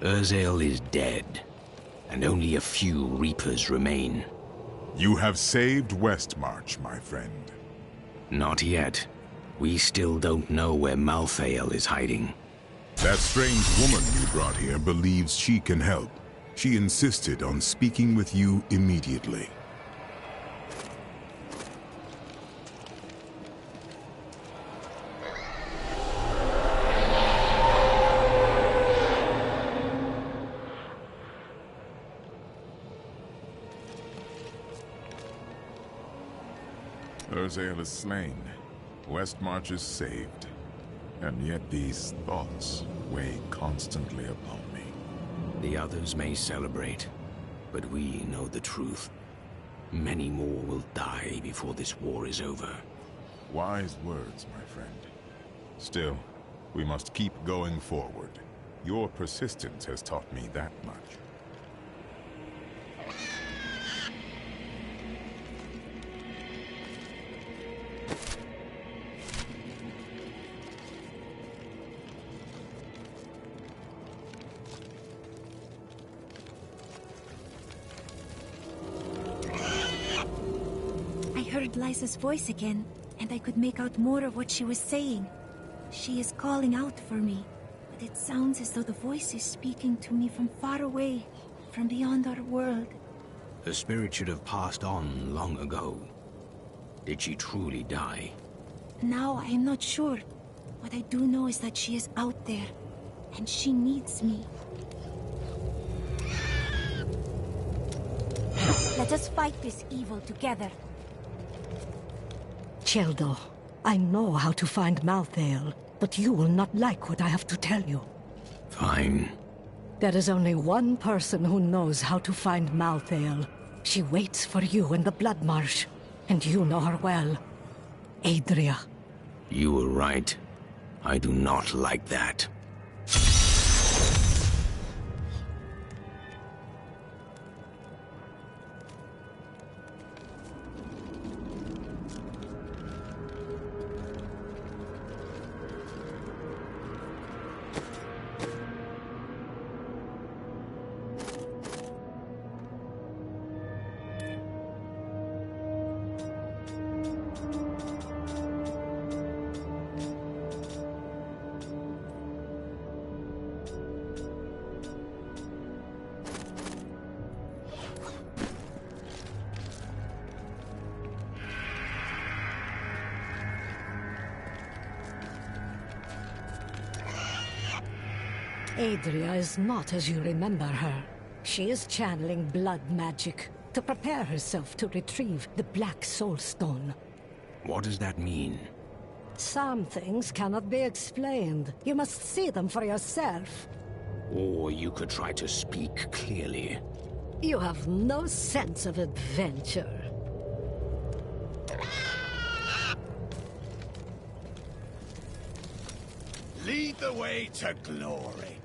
Urzael is dead, and only a few Reapers remain.
You have saved Westmarch, my friend.
Not yet. We still don't know where Malthael is hiding.
That strange woman you brought here believes she can help. She insisted on speaking with you immediately. Urzael is slain. Westmarch is saved. And yet these thoughts weigh constantly upon me.
The others may celebrate, but we know the truth. Many more will die before this war is over.
Wise words, my friend. Still, we must keep going forward. Your persistence has taught me that much.
I heard Lysa's voice again, and I could make out more of what she was saying. She is calling out for me, but it sounds as though the voice is speaking to me from far away, from beyond our world.
The spirit should have passed on long ago. Did she truly die?
Now I am not sure. What I do know is that she is out there, and she needs me. Let us fight this evil together.
Cheldo, I know how to find Malthael, but you will not like what I have to tell you.
Fine.
There is only one person who knows how to find Malthael. She waits for you in the Blood Marsh, and you know her well. Adria.
You were right. I do not like that.
Adria is not as you remember her. She is channeling blood magic to prepare herself to retrieve the Black Soul Stone.
What does that mean?
Some things cannot be explained. You must see them for yourself.
Or you could try to speak clearly.
You have no sense of adventure.
Lead the way to glory.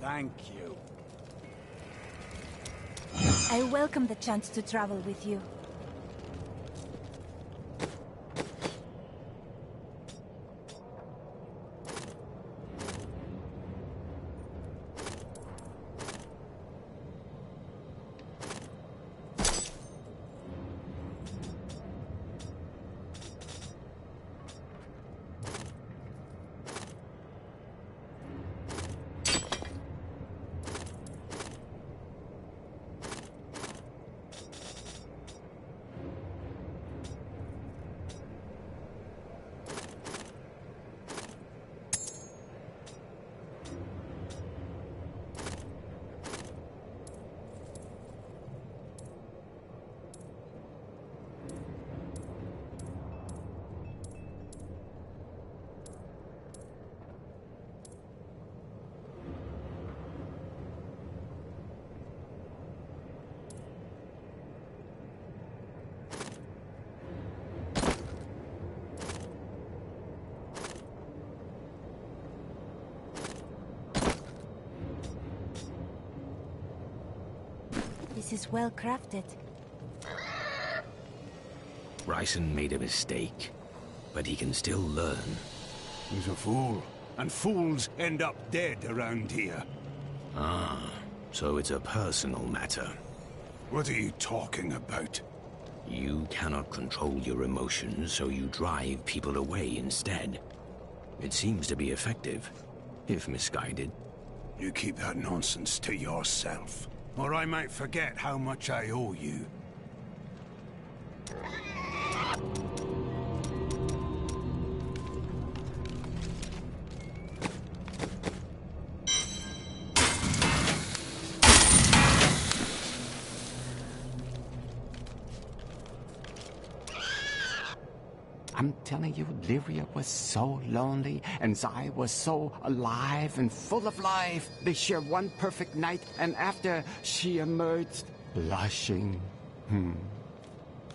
Thank you.
I welcome the chance to travel with you. This is well crafted.
Bryson made a mistake, but he can still learn.
He's a fool, and fools end up dead around here.
Ah, so it's a personal matter.
What are you talking about?
You cannot control your emotions, so you drive people away instead. It seems to be effective, if misguided.
You keep that nonsense to yourself, or I might forget how much I owe you.
I'm telling you, Lyria was so lonely, and Zai was so alive and full of life. They shared one perfect night, and after she emerged, blushing.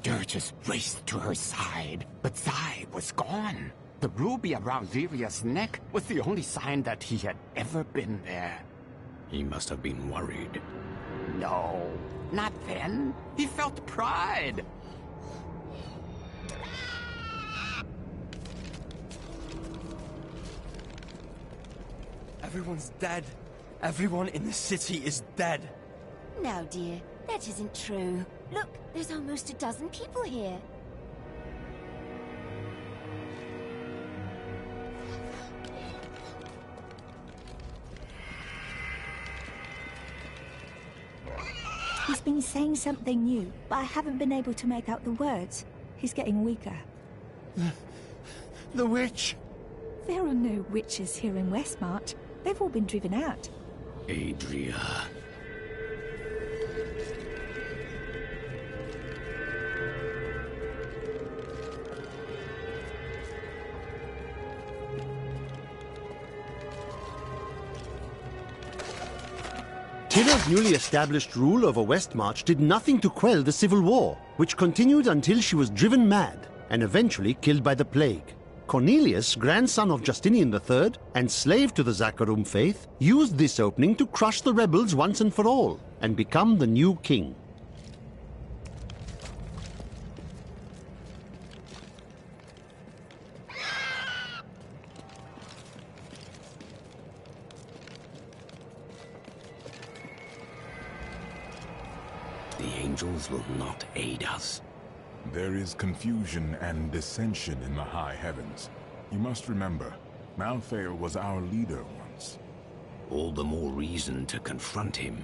Dirges raced to her side, but Zai was gone. The ruby around Lyria's neck was the only sign that he had ever been there.
He must have been worried.
No, not then. He felt pride.
Everyone's dead. Everyone in the city is dead.
No, dear. That isn't true. Look, there's almost a dozen people here.
He's been saying something new, but I haven't been able to make out the words. He's getting weaker.
The witch!
There are no witches here in Westmarch. They've all been driven out.
Adria.
Tira's newly established rule over Westmarch did nothing to quell the civil war, which continued until she was driven mad and eventually killed by the plague. Cornelius, grandson of Justinian III and slave to the Zakharum faith, used this opening to crush the rebels once and for all and become the new king.
The angels will not aid us.
There is confusion and dissension in the high heavens. You must remember, Malthael was our leader once.
All the more reason to confront him.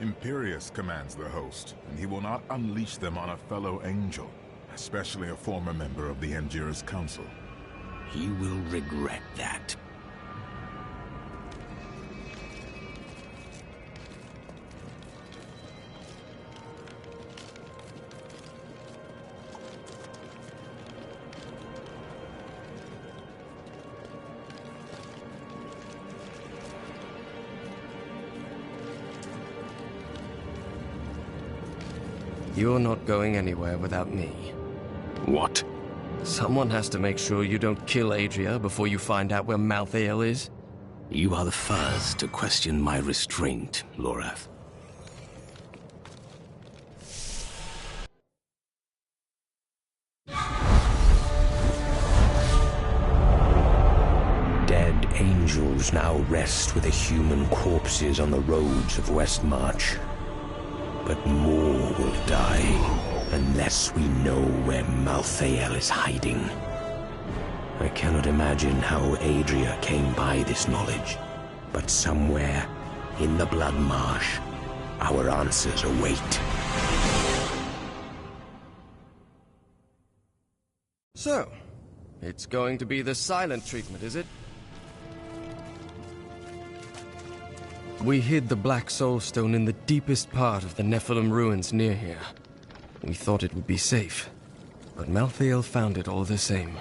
Imperius commands the host, and he will not unleash them on a fellow angel, especially a former member of the Emgyr's Council.
He will regret that.
You're not going anywhere without me.
What?
Someone has to make sure you don't kill Adria before you find out where Malthael is.
You are the first to question my restraint, Lorath. Dead angels now rest with the human corpses on the roads of Westmarch. But more will die, unless we know where Malthael is hiding. I cannot imagine how Adria came by this knowledge, but somewhere in the Blood Marsh, our answers await.
So, it's going to be the silent treatment, is it? We hid the Black Soul Stone in the deepest part of the Nephilim ruins near here. We thought it would be safe, but Malthael found it all the same.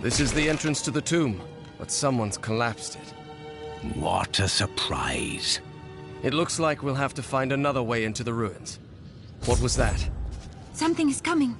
This is the entrance to the tomb, but someone's collapsed it.
What a surprise.
It looks like we'll have to find another way into the ruins. What was that?
Something is coming.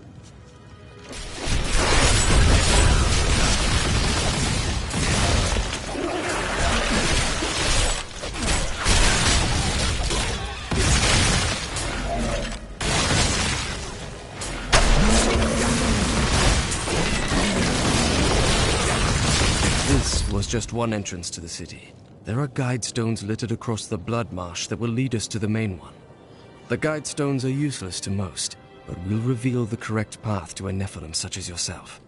Was just one entrance to the city. There are guide stones littered across the Blood Marsh that will lead us to the main one. The guide stones are useless to most, but will reveal the correct path to a Nephilim such as yourself.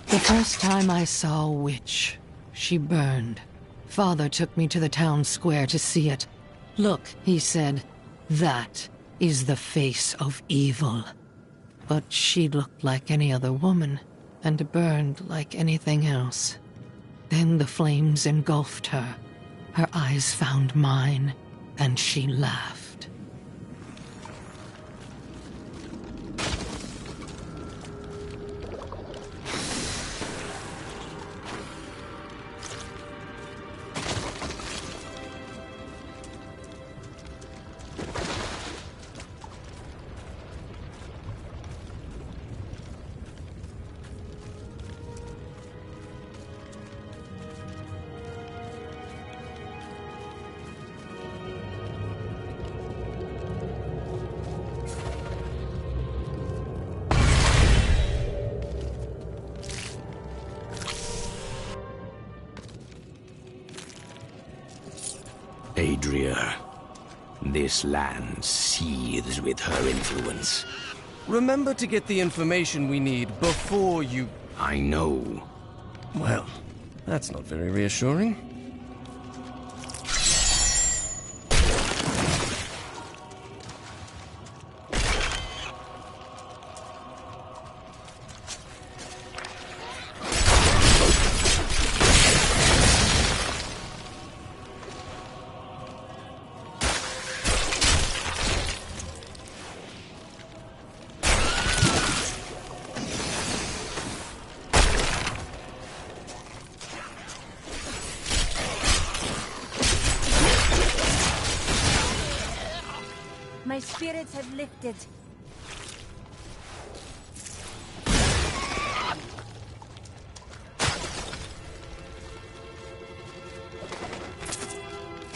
The first time I saw a witch, she burned. Father took me to the town square to see it. Look, he said, that is the face of evil. But she looked like any other woman, and burned like anything else. Then the flames engulfed her. Her eyes found mine, and she laughed.
Adria, this land seethes with her influence.
Remember to get the information we need before you...
I know.
Well, that's not very reassuring.
My spirits have lifted.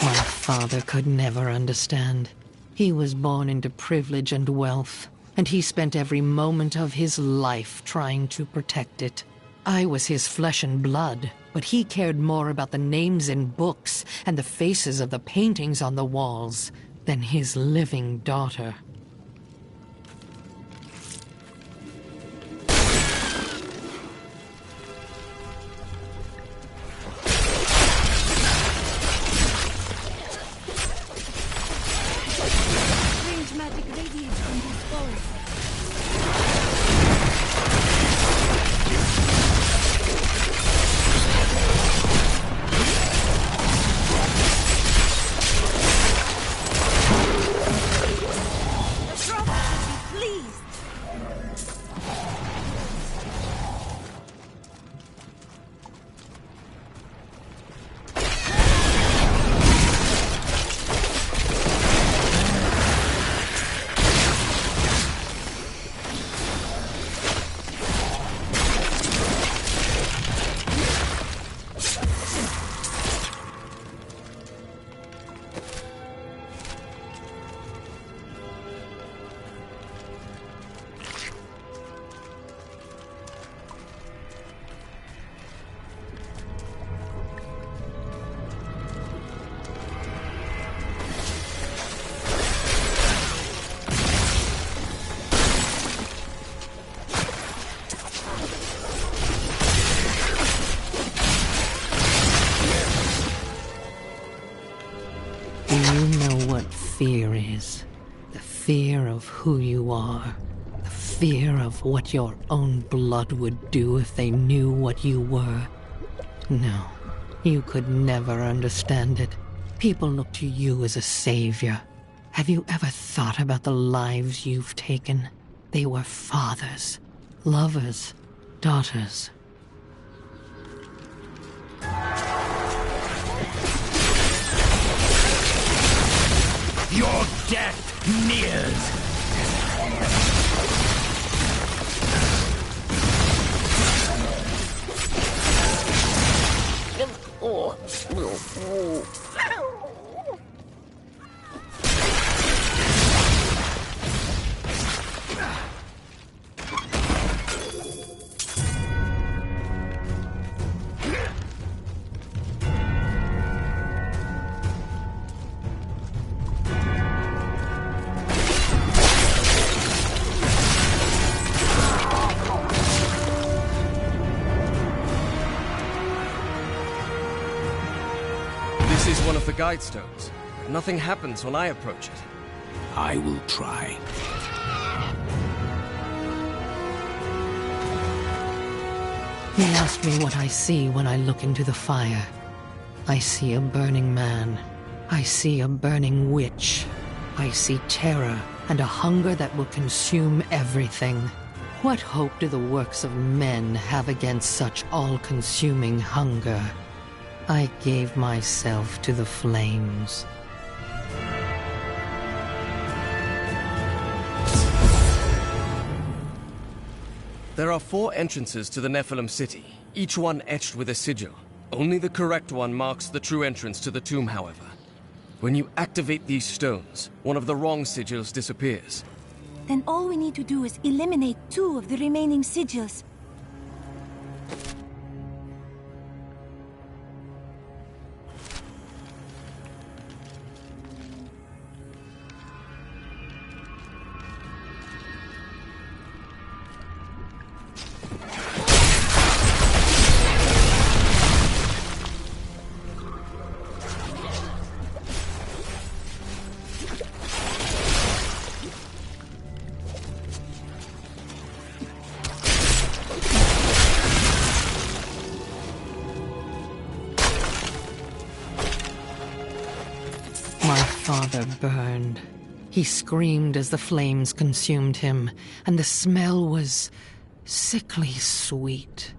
My father could never understand. He was born into privilege and wealth, and he spent every moment of his life trying to protect it. I was his flesh and blood, but he cared more about the names in books and the faces of the paintings on the walls than his living daughter.
Strange magic radiates from these bows.
Do you know what fear is? The fear of who you are. The fear of what your own blood would do if they knew what you were. No, you could never understand it. People look to you as a savior. Have you ever thought about the lives you've taken? They were fathers, lovers, daughters.
Your death nears!
This is one of the guide stones. Nothing happens when I approach it.
I will try.
He asked me what I see when I look into the fire. I see a burning man. I see a burning witch. I see terror and a hunger that will consume everything. What hope do the works of men have against such all-consuming hunger? I gave myself to the flames.
There are 4 entrances to the Nephilim city, each one etched with a sigil. Only the correct one marks the true entrance to the tomb, however. When you activate these stones, one of the wrong sigils disappears.
Then all we need to do is eliminate 2 of the remaining sigils.
Father burned. He screamed as the flames consumed him, and the smell was sickly sweet.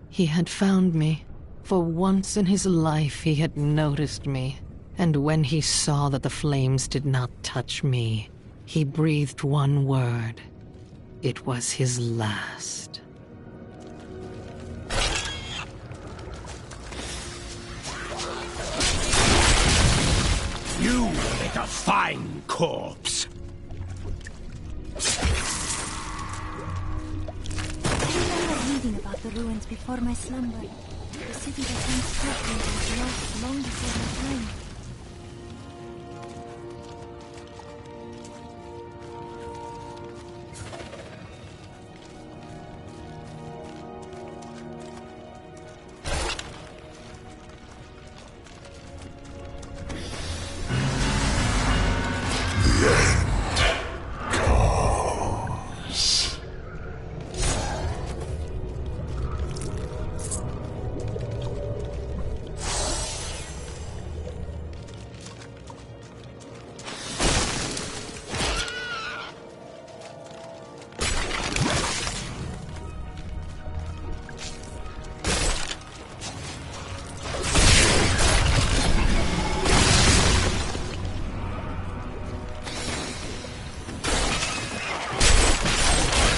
He had found me. For once in his life he had noticed me, and when he saw that the flames did not touch me, he breathed one word. It was his last.
You make a fine corpse.
moments before my slumber. The city that once served me was lost long before my time.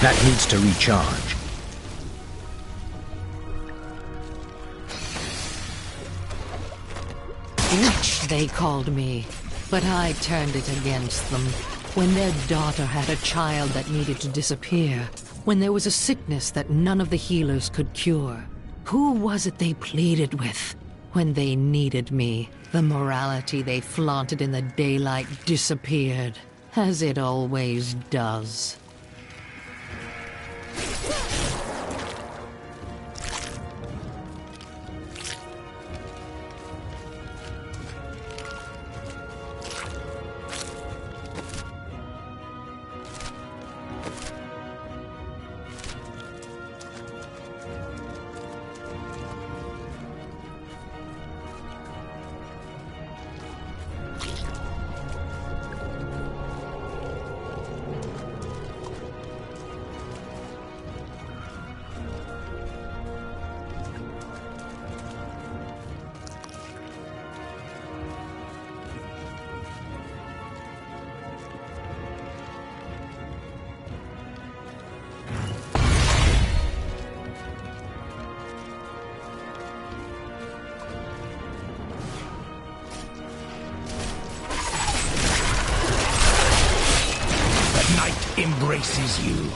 That needs to recharge.
Witch, they called me, but I turned it against them. When their daughter had a child that needed to disappear, when there was a sickness that none of the healers could cure, who was it they pleaded with? When they needed me, the morality they flaunted in the daylight disappeared, as it always does.
Embraces you.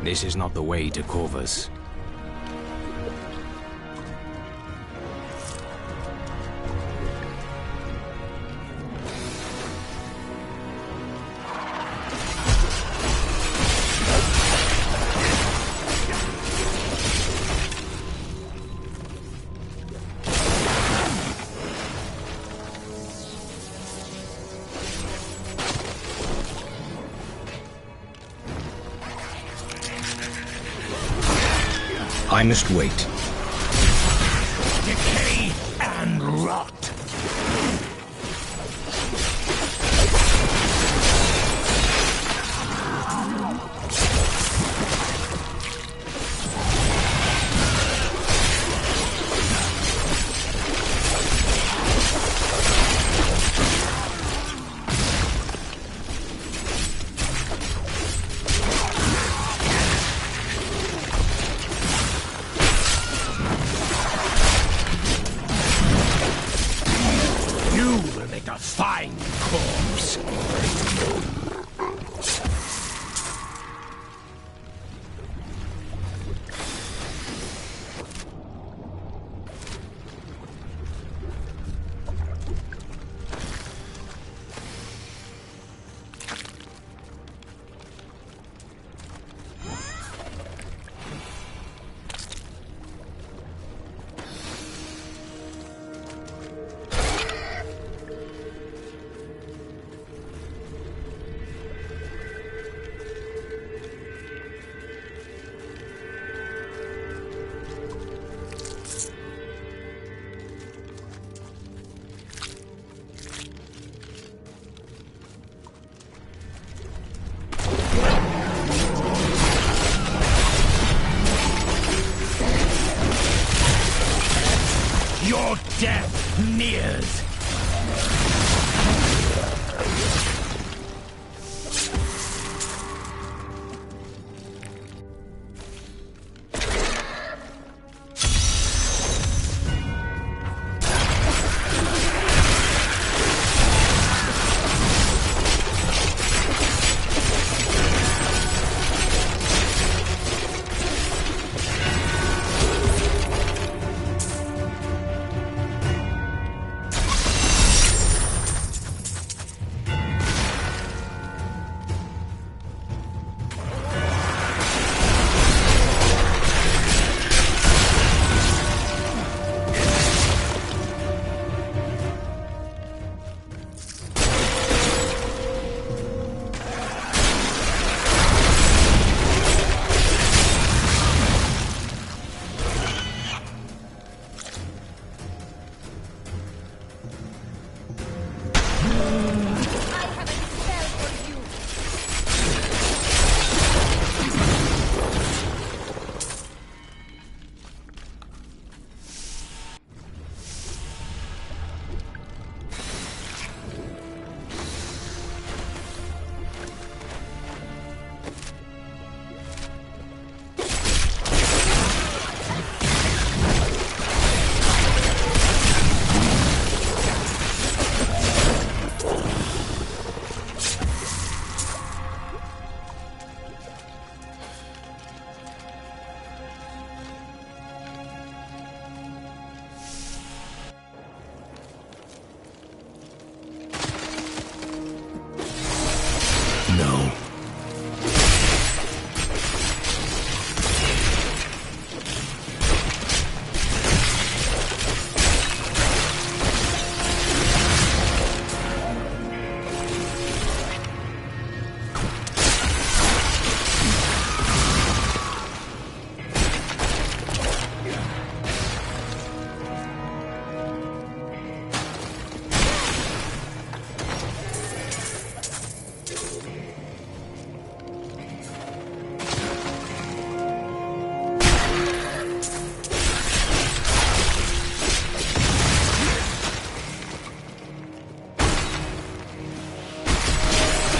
This is not the way to Corvus. I must wait.
Decay and rot.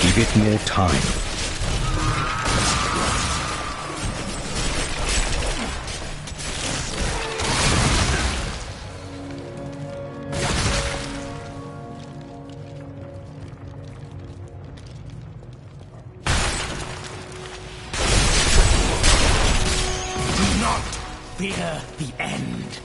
Give it more time. Do not fear the end.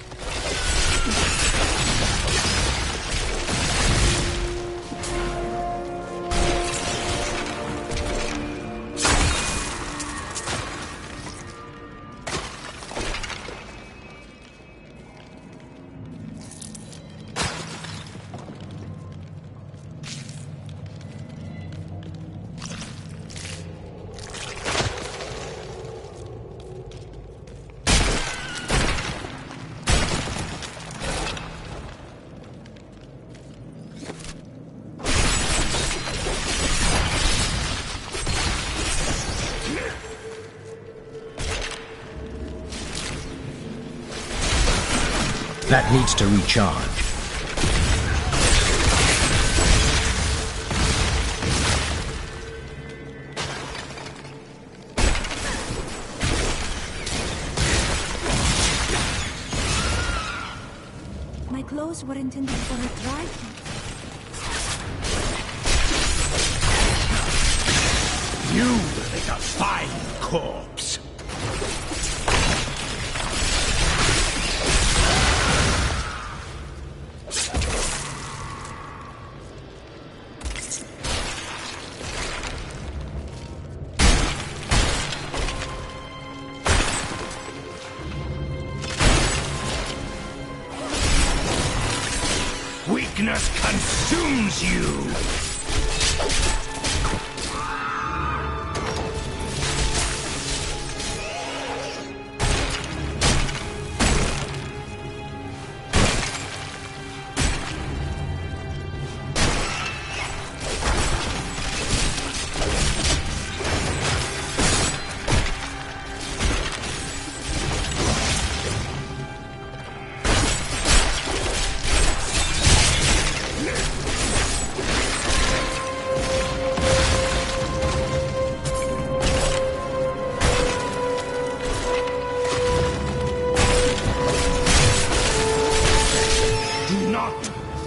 That needs to recharge.
My clothes were intended for a dry.
You will make a fine corpse. Weakness consumes you!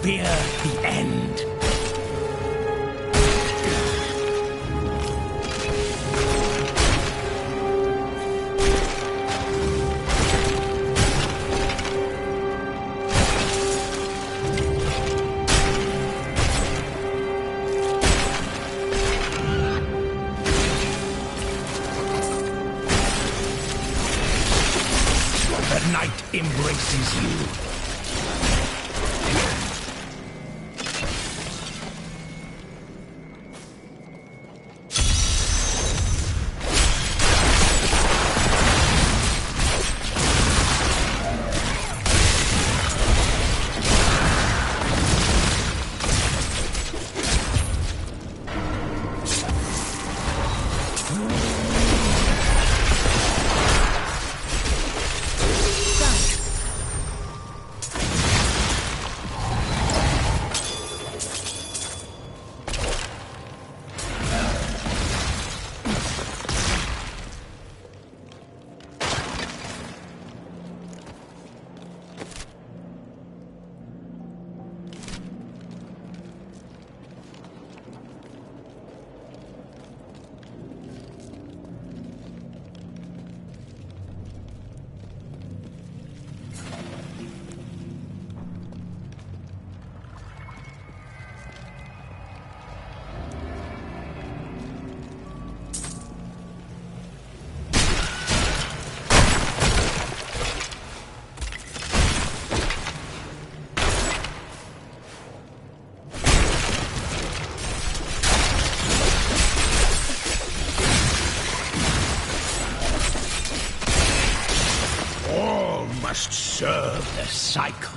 Fear the end. The night embraces you. Must serve the cycle.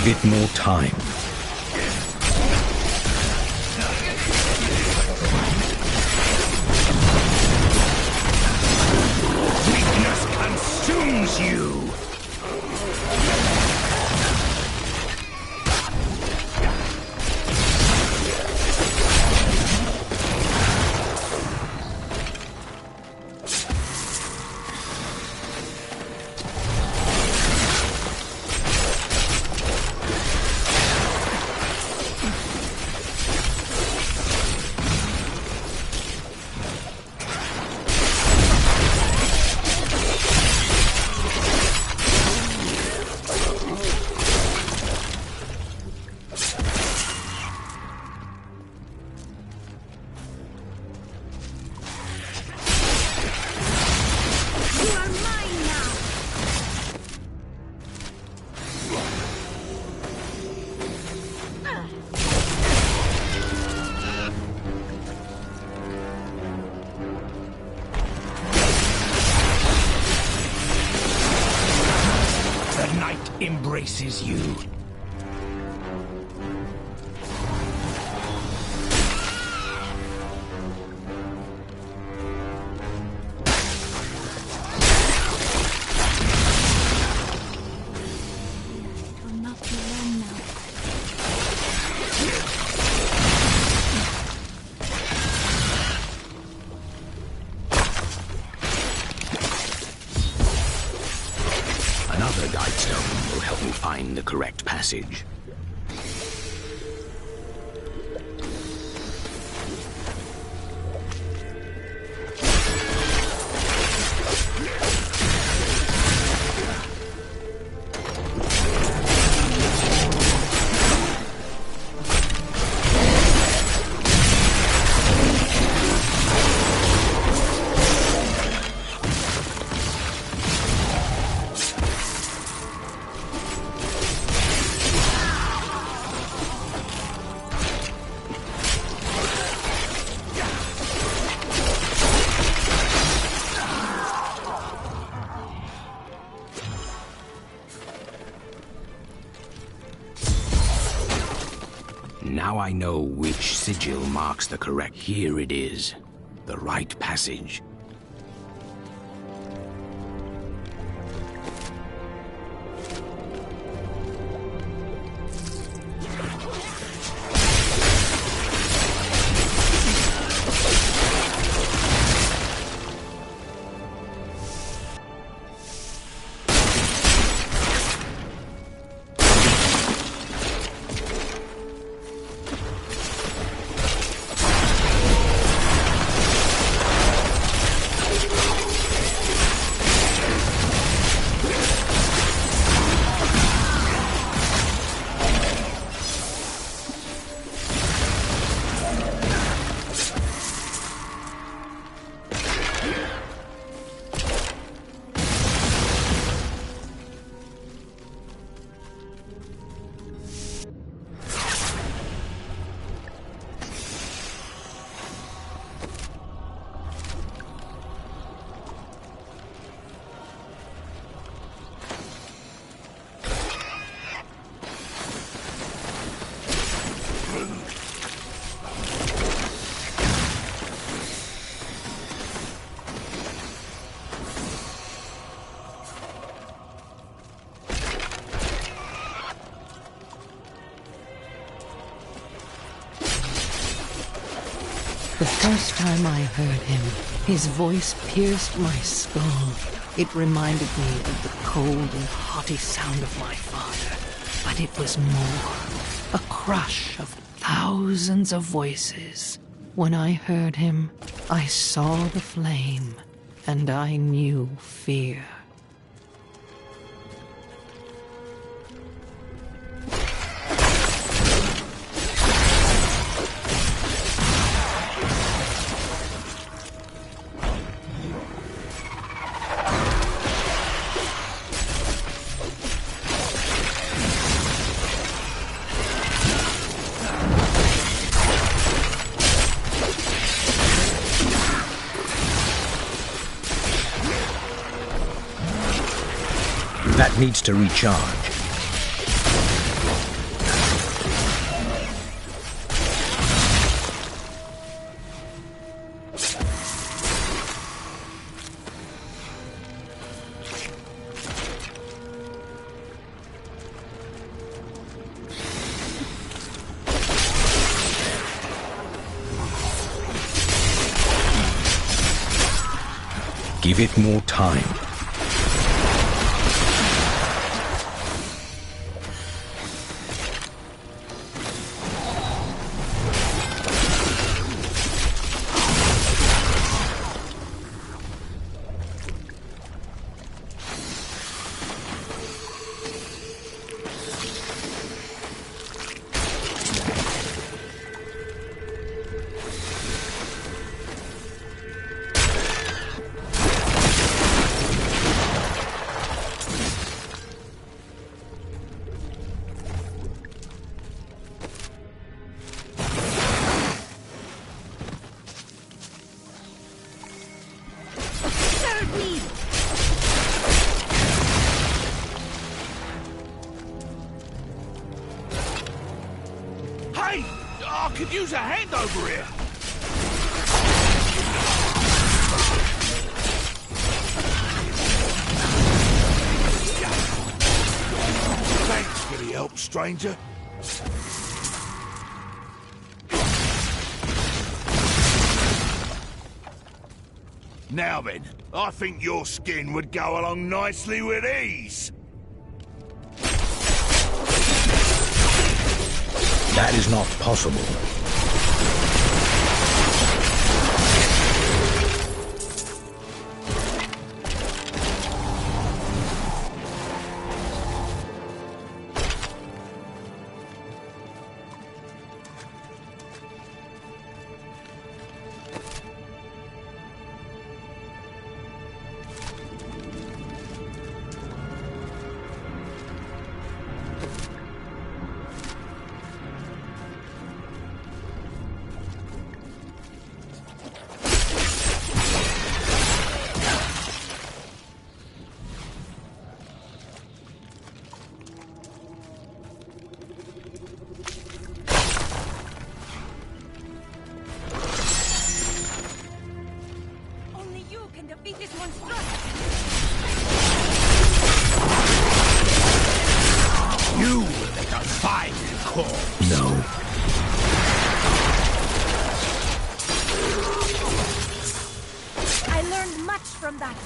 it more time. Weakness consumes you! Embraces you. Another guidestone will help me find the correct passage. Now I know which sigil marks the correct. Here it is, the right passage.
The first time I heard him, his voice pierced my skull. It reminded me of the cold and haughty sound of my father. But it was more, a crush of thousands of voices. When I heard him, I saw the flame, and I knew fear.
That needs to recharge. Give it more time.
Hey! I could use a hand over here! Thanks for the help, stranger. Now then, I think your skin would go along nicely with these.
That is not possible.
You will make a fine corpse.
No.
I learned much from that.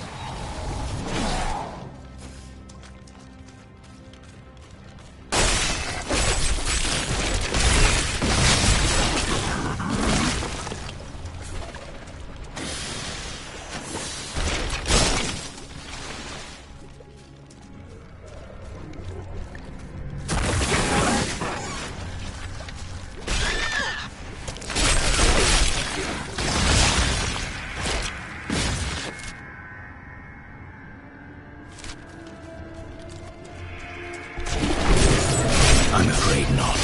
I'm afraid not.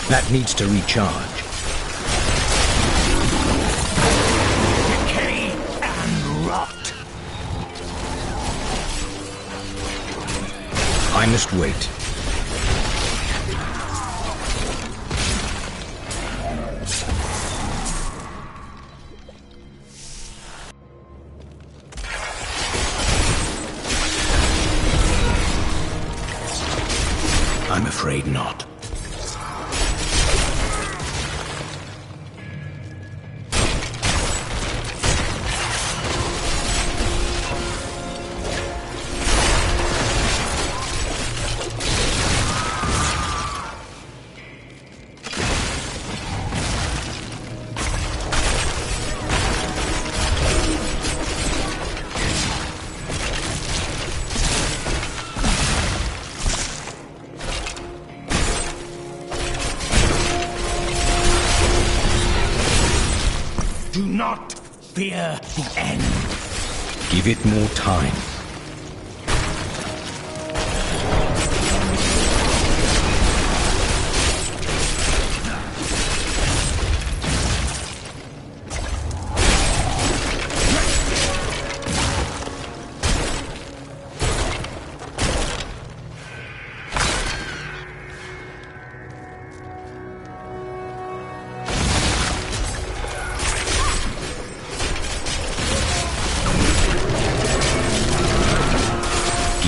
That needs to recharge.
Decay and rot.
I must wait. I'm afraid not. Do not fear the end. Give it more time.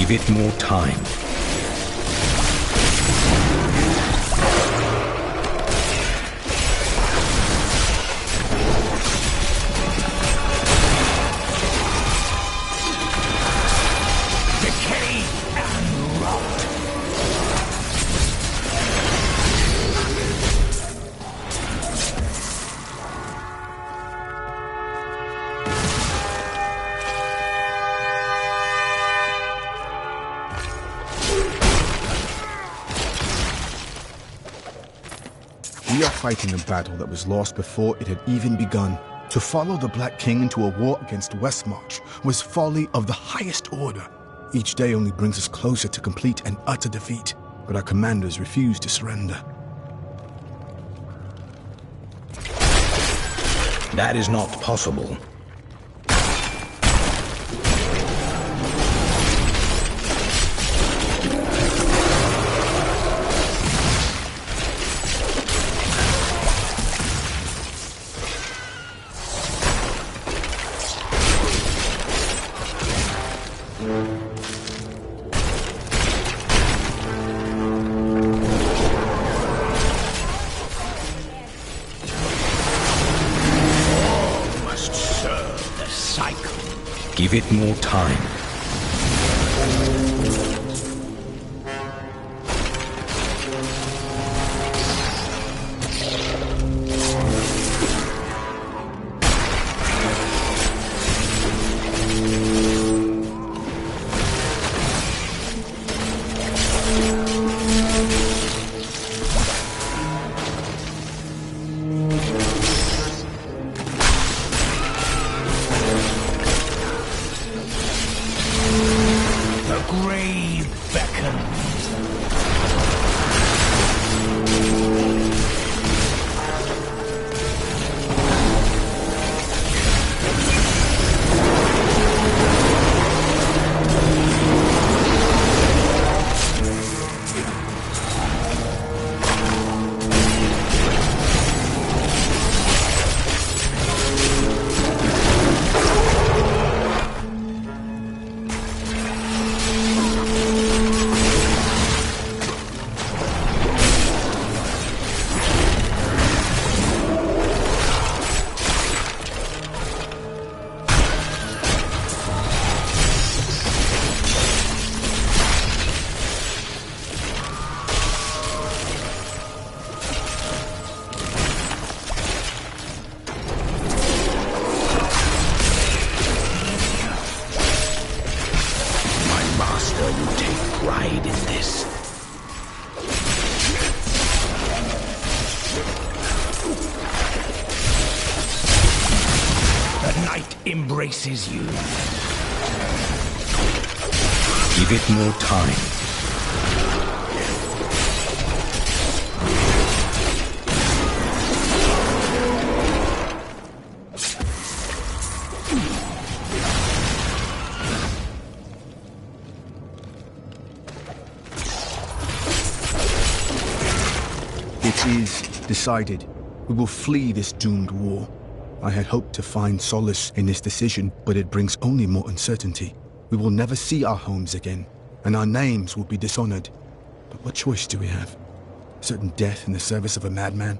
Give it more time. Decay and rot.
We are fighting a battle that was lost before it had even begun. To follow the Black King into a war against Westmarch was folly of the highest order. Each day only brings us closer to complete and utter defeat, but our commanders refuse to surrender.
That is not possible. Give it more time. Embraces you. Give it more time.
It is decided. We will flee this doomed war. I had hoped to find solace in this decision, but it brings only more uncertainty. We will never see our homes again, and our names will be dishonored. But what choice do we have? Certain death in the service of a madman?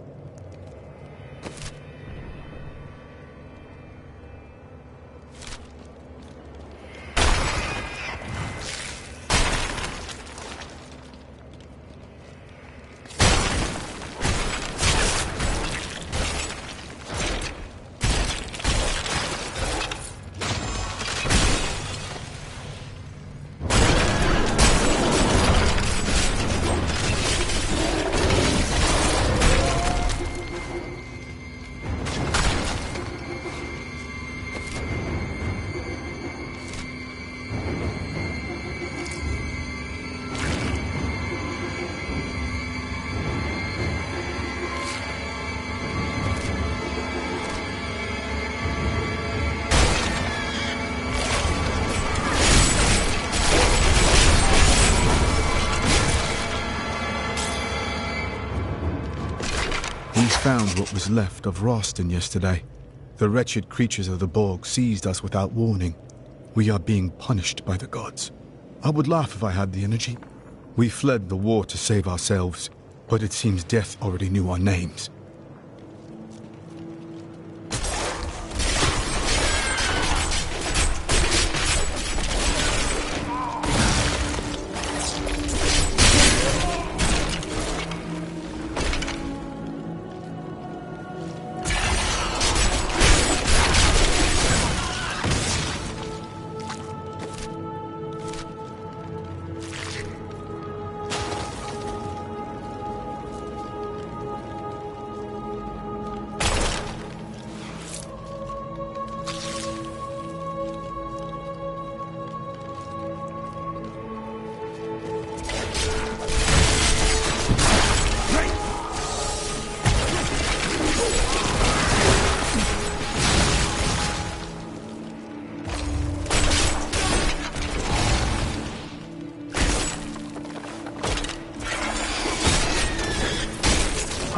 found what was left of Ralston yesterday. The wretched creatures of the Borg seized us without warning. We are being punished by the gods. I would laugh if I had the energy. We fled the war to save ourselves, but it seems death already knew our names.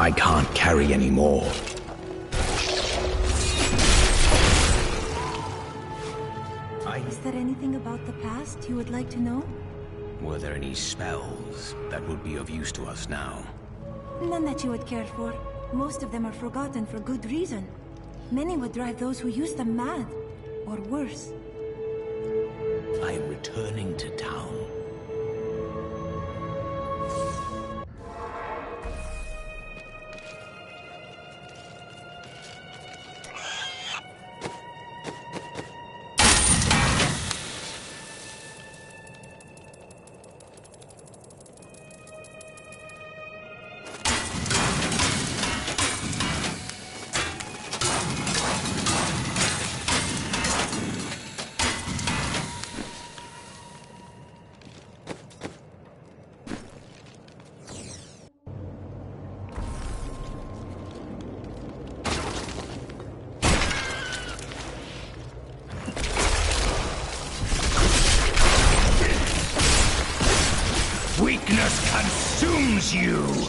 I can't carry any more.
Is there anything about the past you would like to know?
Were there any spells that would be of use to us now?
None that you would care for. Most of them are forgotten for good reason. Many would drive those who use them mad, or worse.
I am returning to town.
Weakness consumes you!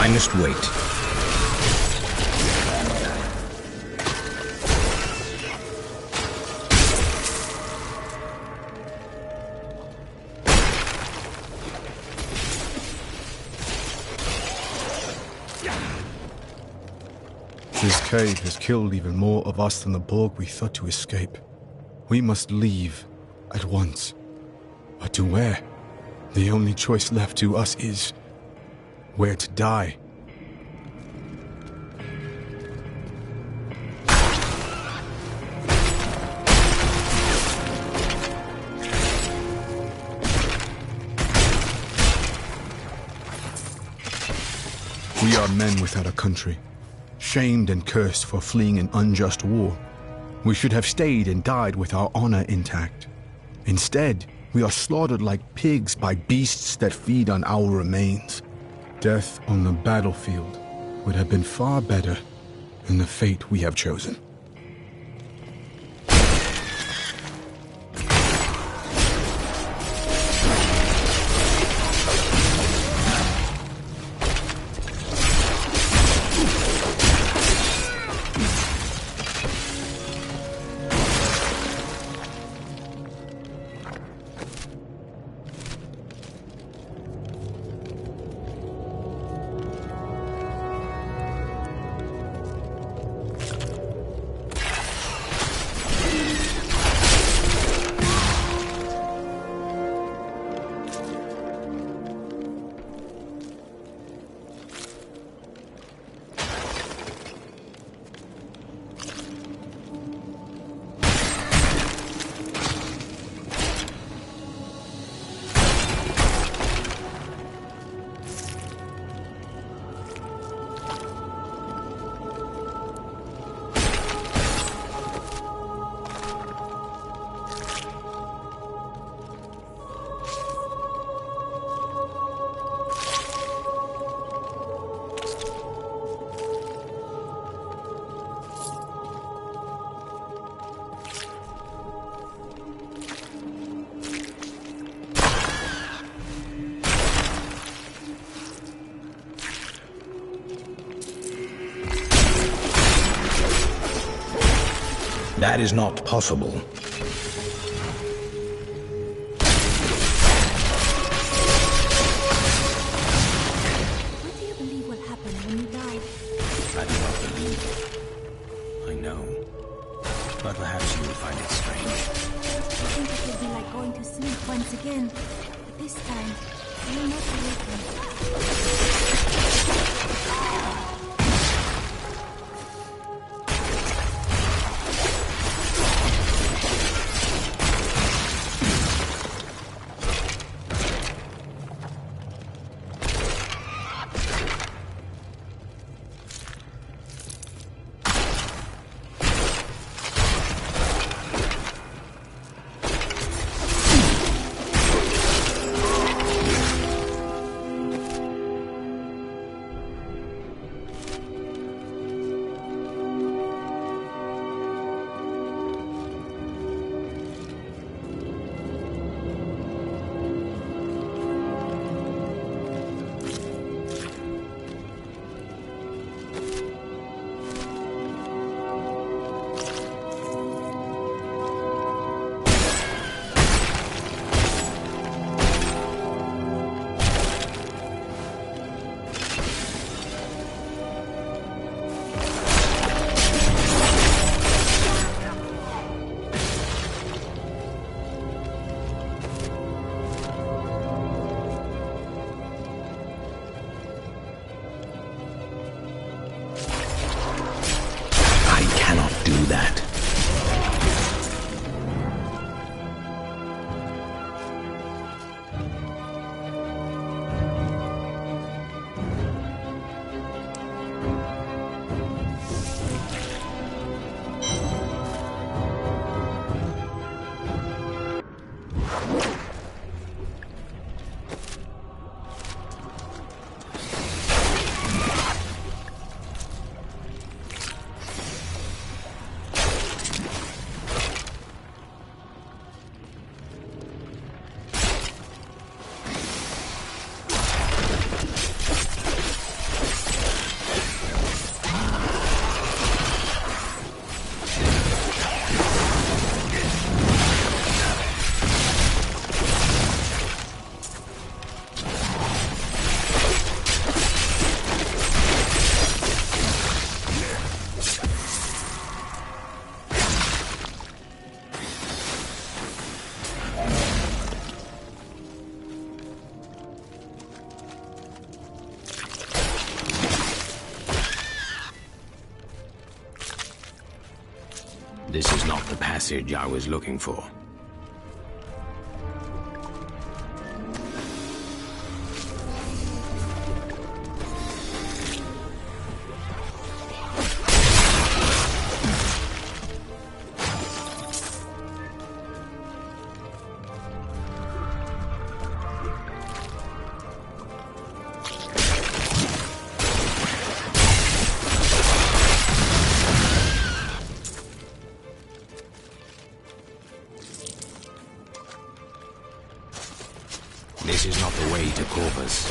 I must wait.
This cave has killed even more of us than the Borg we thought to escape. We must leave at once. But to where? The only choice left to us is where to die. We are men without a country, shamed and cursed for fleeing an unjust war. We should have stayed and died with our honor intact. Instead, we are slaughtered like pigs by beasts that feed on our remains. Death on the battlefield would have been far better than the fate we have chosen.
That is not possible.
What do you believe will happen when you die?
I do not believe it. I know. But perhaps you will find it strange.
I think it will be like going to sleep once again. But this time, you will not awaken.
This is not the passage I was looking for. This is not the way to Corvus.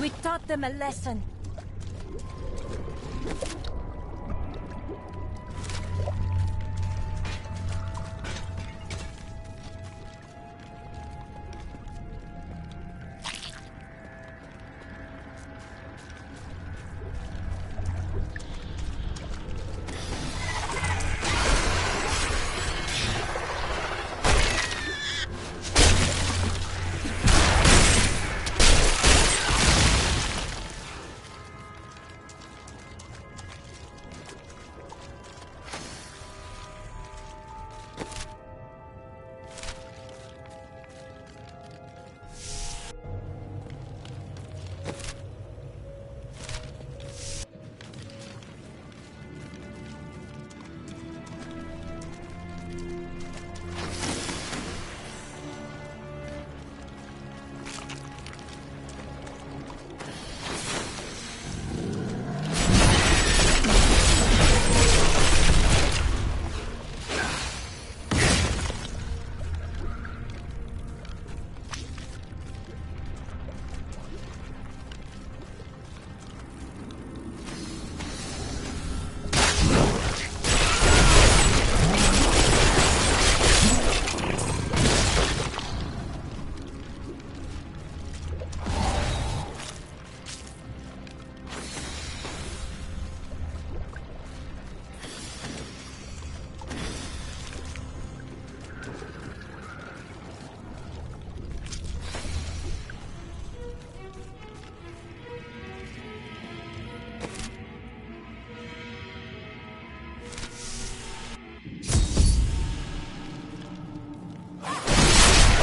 We taught them a lesson.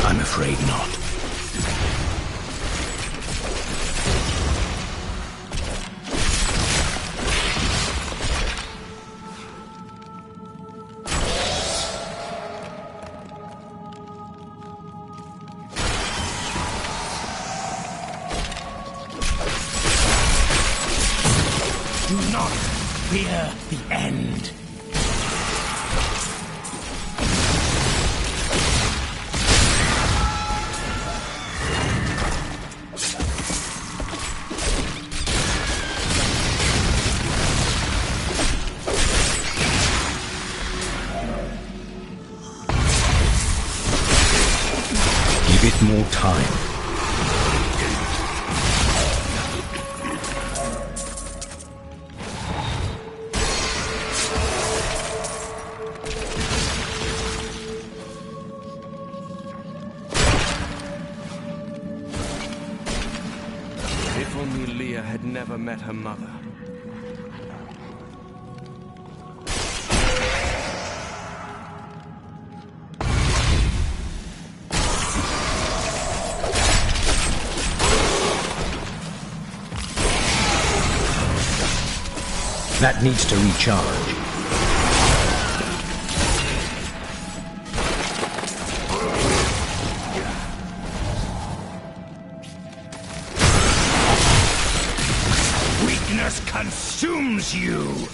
I'm afraid not.
Do not fear the end.
Give it more time.
If only Leah had never met her mother.
That needs to recharge.
Weakness consumes you!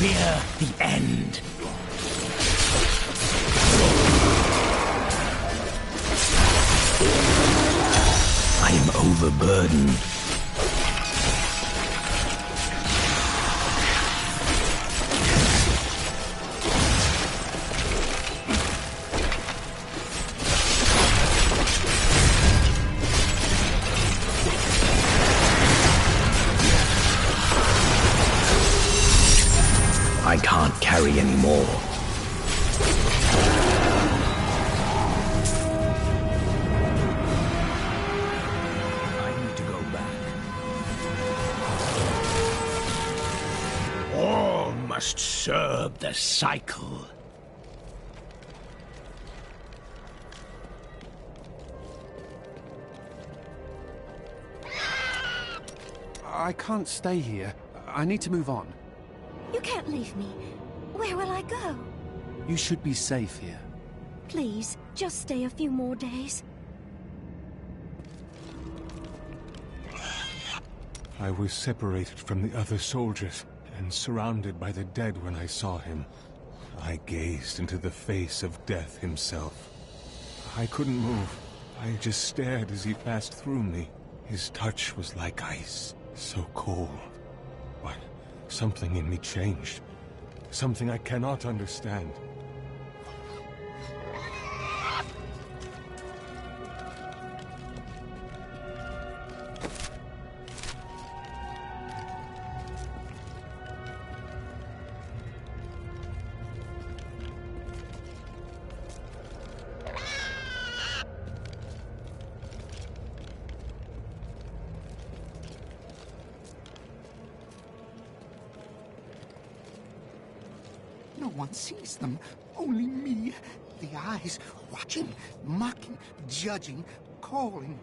fear the end.
I am overburdened. I can't carry any more. I need to go back.
All must serve the cycle.
I can't stay here. I need to move on.
You can't leave me. Where will I go?
You should be safe here.
Please, just stay a few more days.
I was separated from the other soldiers and surrounded by the dead when I saw him. I gazed into the face of death himself. I couldn't move. I just stared as he passed through me. His touch was like ice, so cold. But something in me changed. Something I cannot understand.
No one sees them. Only me. The eyes, watching, mocking, judging, calling.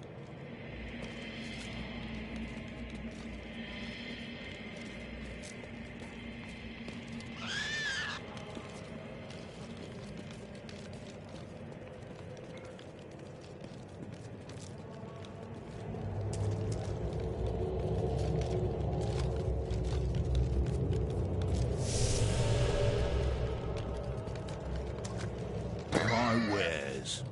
My wares.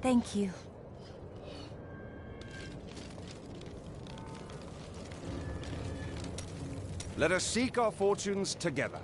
Thank you.
Let us seek our fortunes together.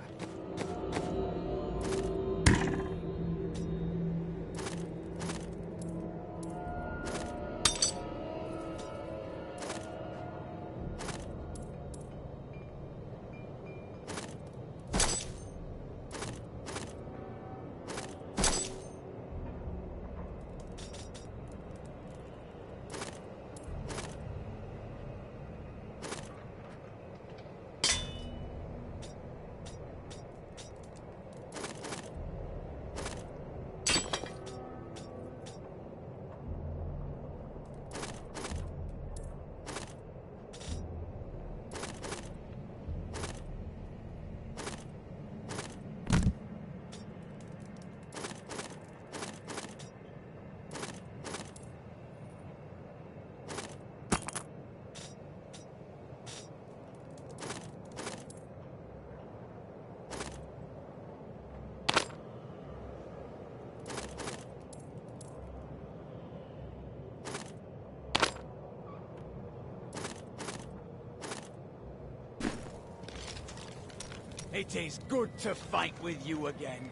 It is good to fight with you again.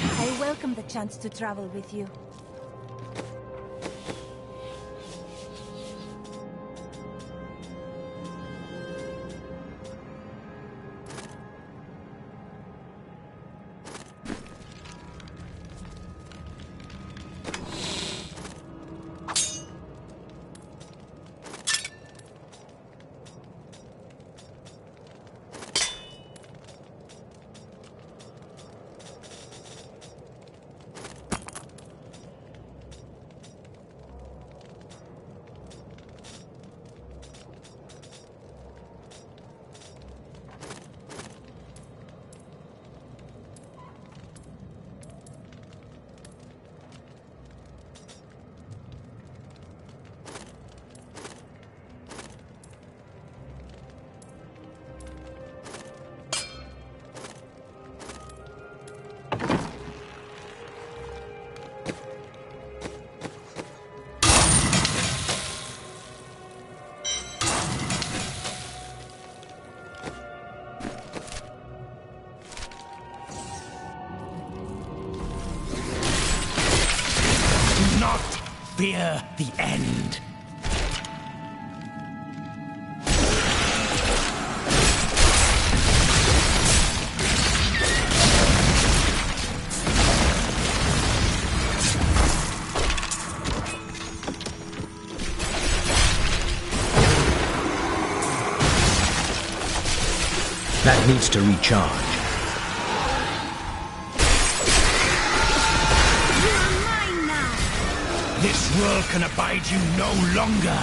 I welcome the chance to travel with you.
Fear the end. That needs to recharge. This world can abide you no longer!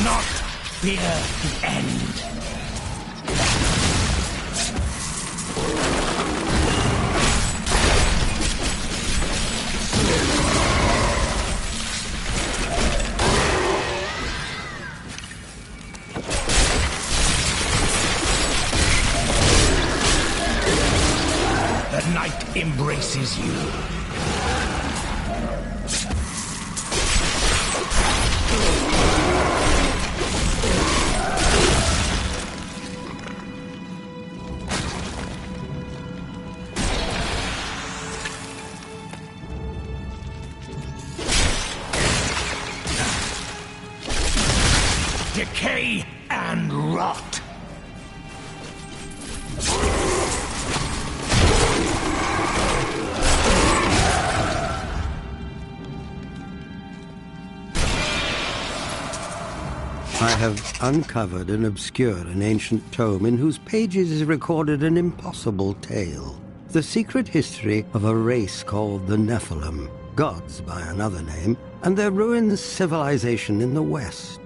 not fear the end. The night embraces you. Decay and rot.
I have uncovered and obscured an ancient tome in whose pages is recorded an impossible tale. The secret history of a race called the Nephilim, gods by another name, and their ruined civilization in the West.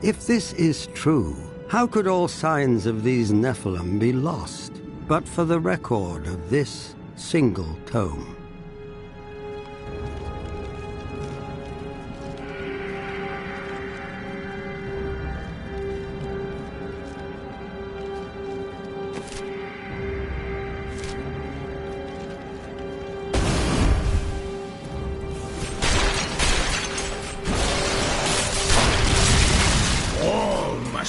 If this is true, how could all signs of these Nephilim be lost but for the record of this single tome?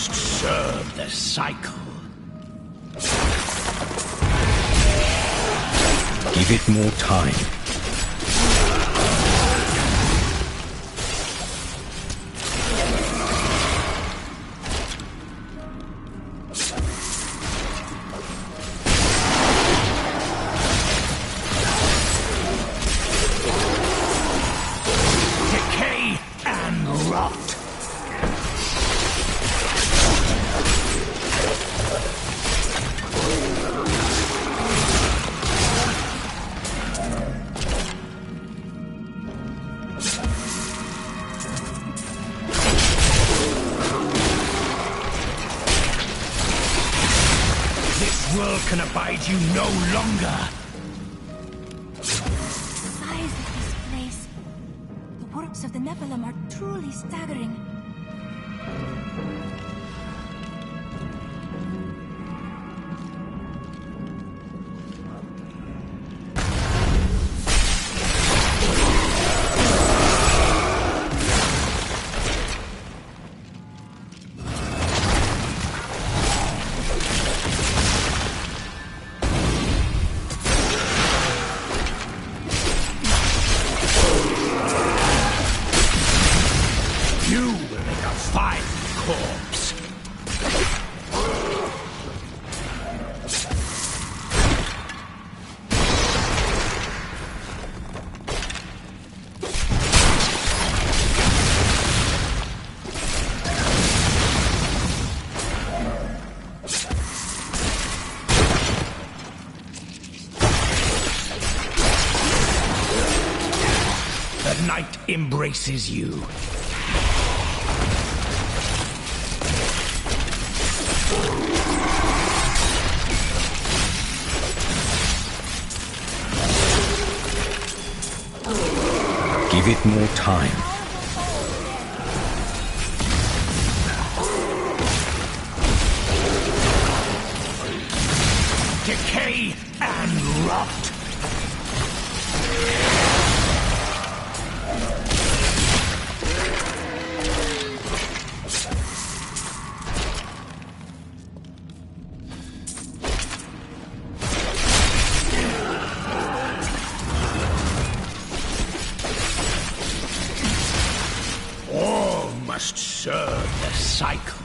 Serve the cycle. Give it more time. Decay and rot. This world can abide you no longer.
The size of this place. The works of the Nephilim are truly staggering.
You will make a fine corpse. The night embraces you. Give it more time. Decay and rot. All must serve the cycle.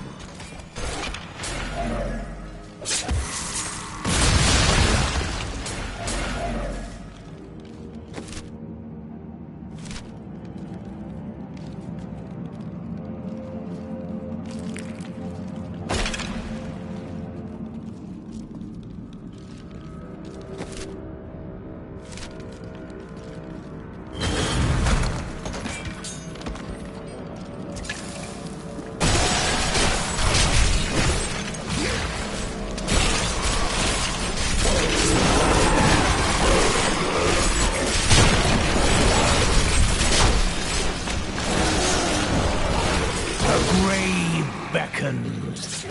awakens.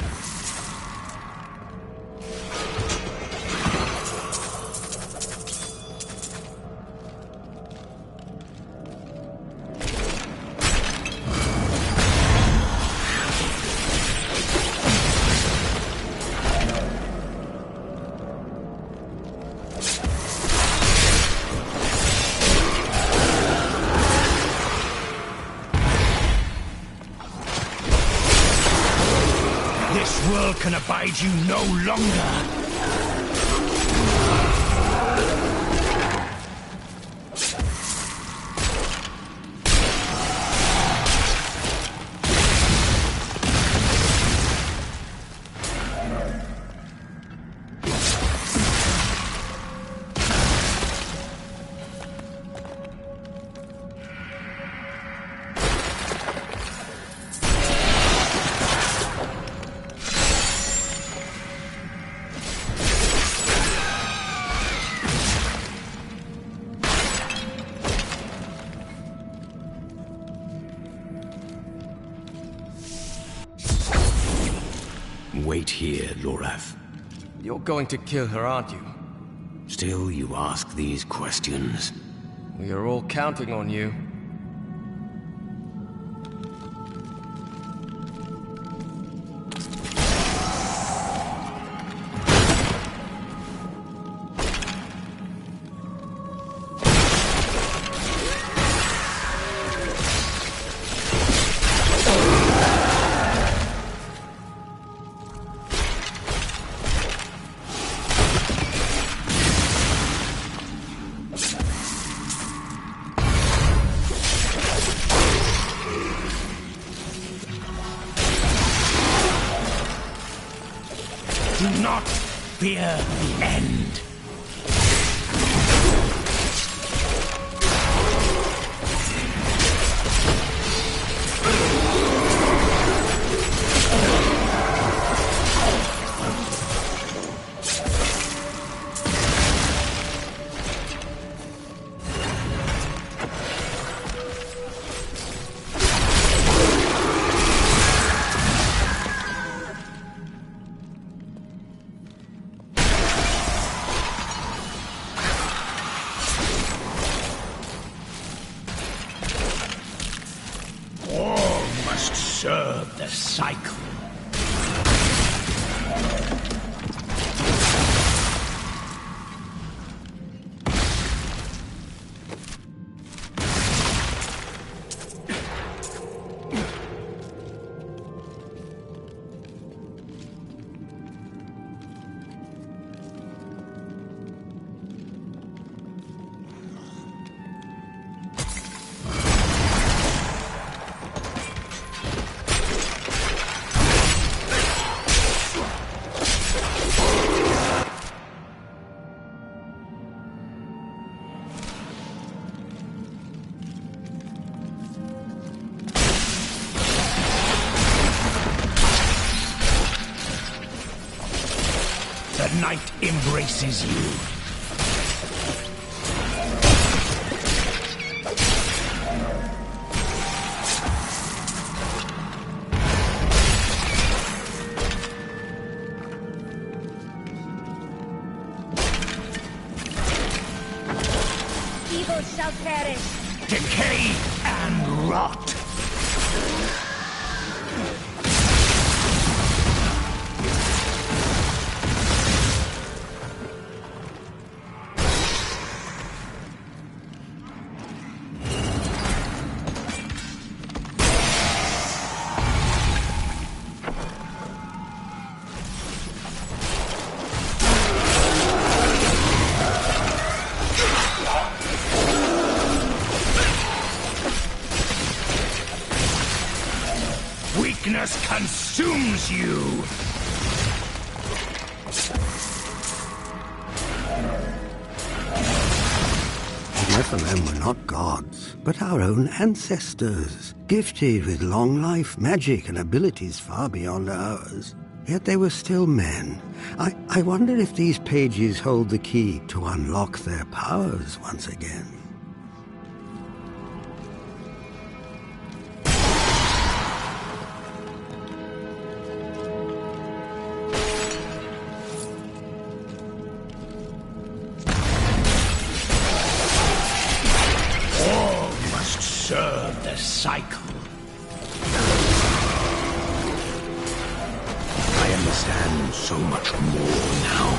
This world can abide you no longer. Wait here, Lorath.
You're going to kill her, aren't you?
Still you ask these questions?
We are all counting on you.
Do not fear the end. All must serve the cycle. The night embraces you.
Evil shall perish.
Decay and rot. Weakness consumes you!
The Nephilim were not gods, but our own ancestors, gifted with long life, magic, and abilities far beyond ours. Yet they were still men. I wonder if these pages hold the key to unlock their powers once again.
cycle. I understand so much more now.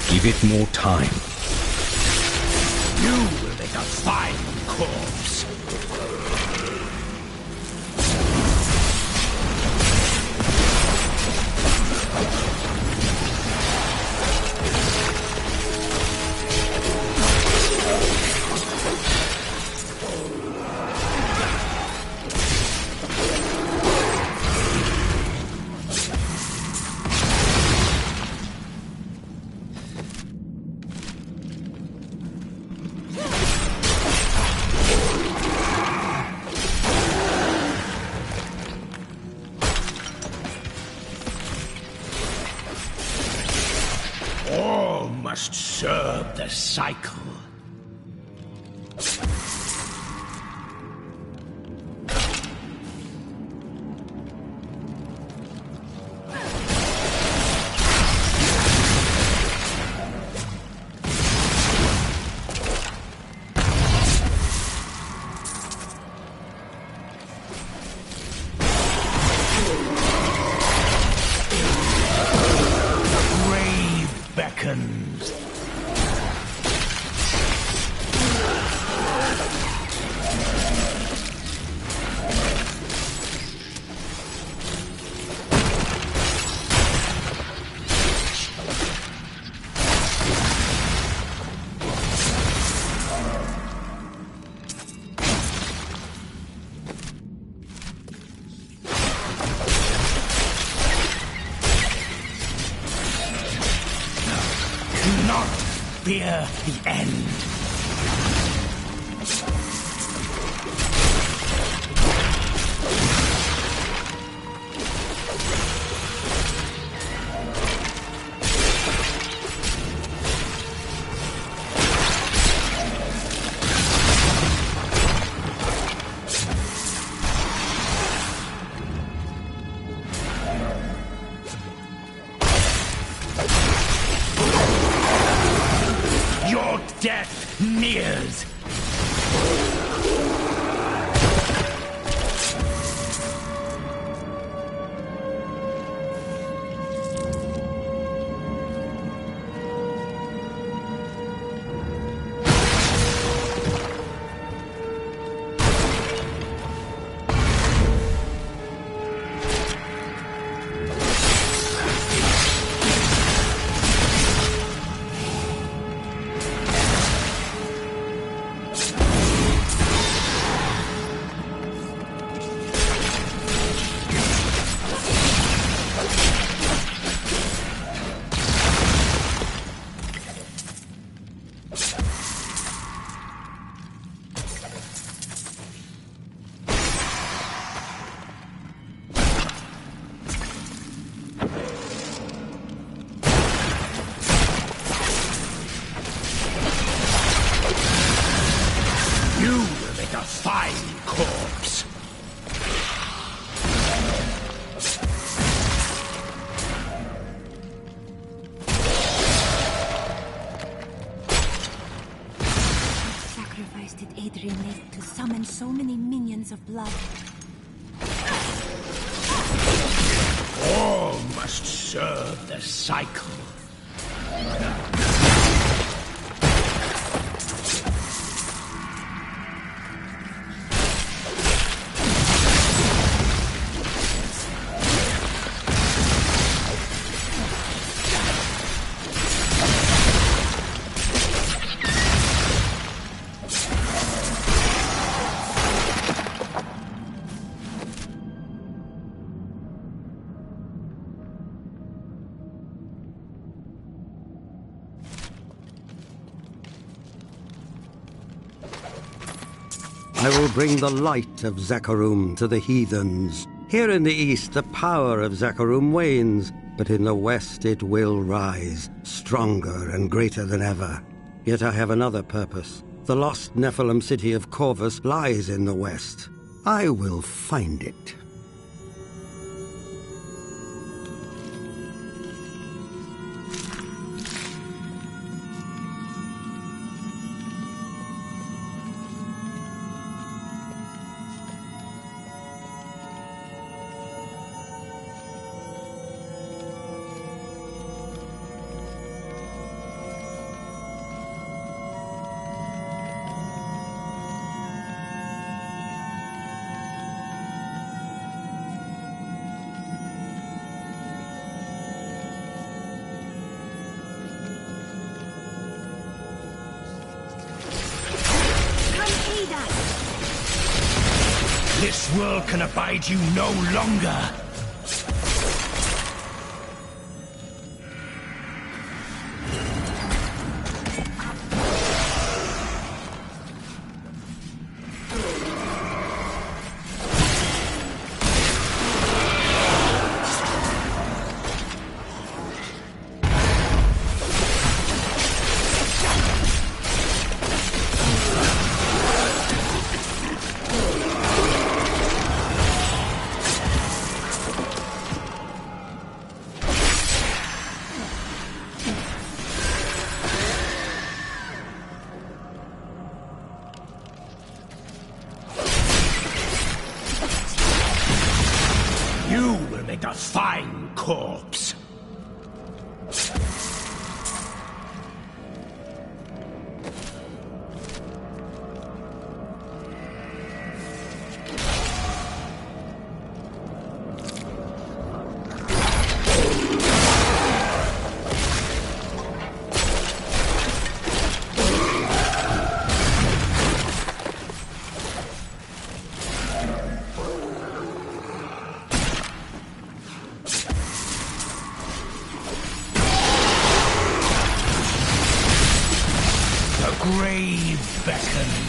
Give it more time. You will make a fine corpse. All must serve the cycle. Beckons. Not fear the end. Your death nears. You will make a fine corpse.
Sacrifice did Adrian make to summon so many minions of blood?
All must serve the cycle.
I will bring the light of Zakarum to the heathens. Here in the east, the power of Zakarum wanes, but in the west it will rise, stronger and greater than ever. Yet I have another purpose. The lost Nephilim city of Corvus lies in the west. I will find it.
This world can abide you no longer! A fine corpse. Grave beckons.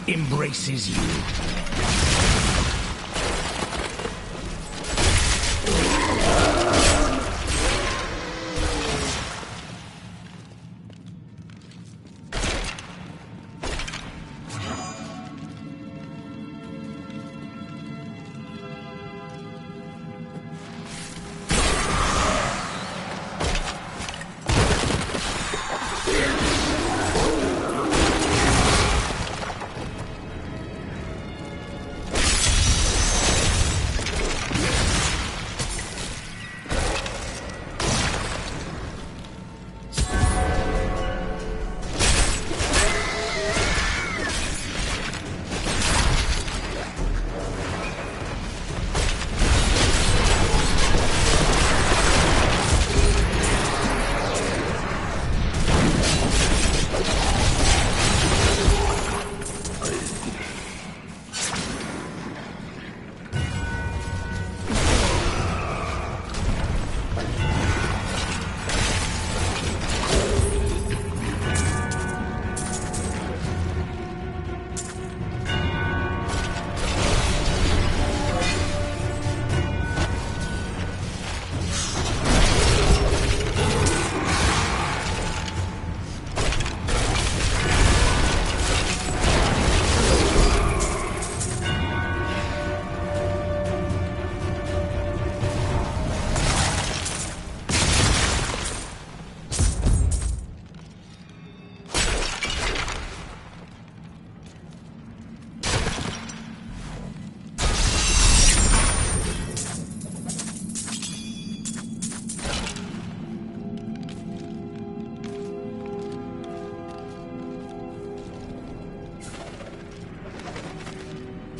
Embraces you.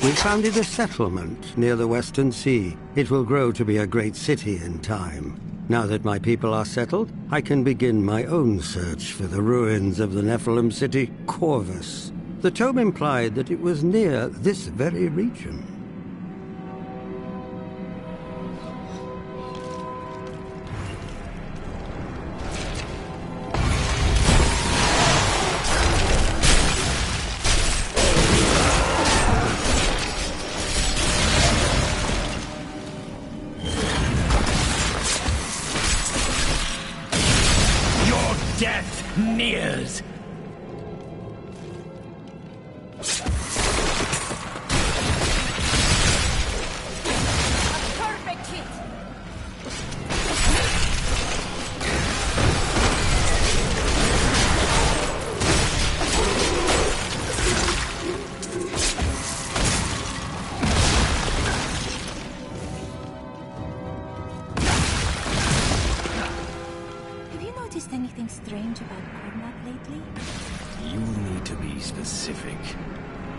We founded a settlement near the Western Sea. It will grow to be a great city in time. Now that my people are settled, I can begin my own search for the ruins of the Nephilim city, Corvus. The tome implied that it was near this very region.
Death nears!
Perfect hit!
Anything strange about Cormac lately?
You need to be specific.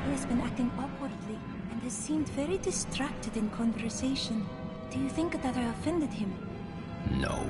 He has been acting awkwardly and has seemed very distracted in conversation. Do you think that I offended him?
No.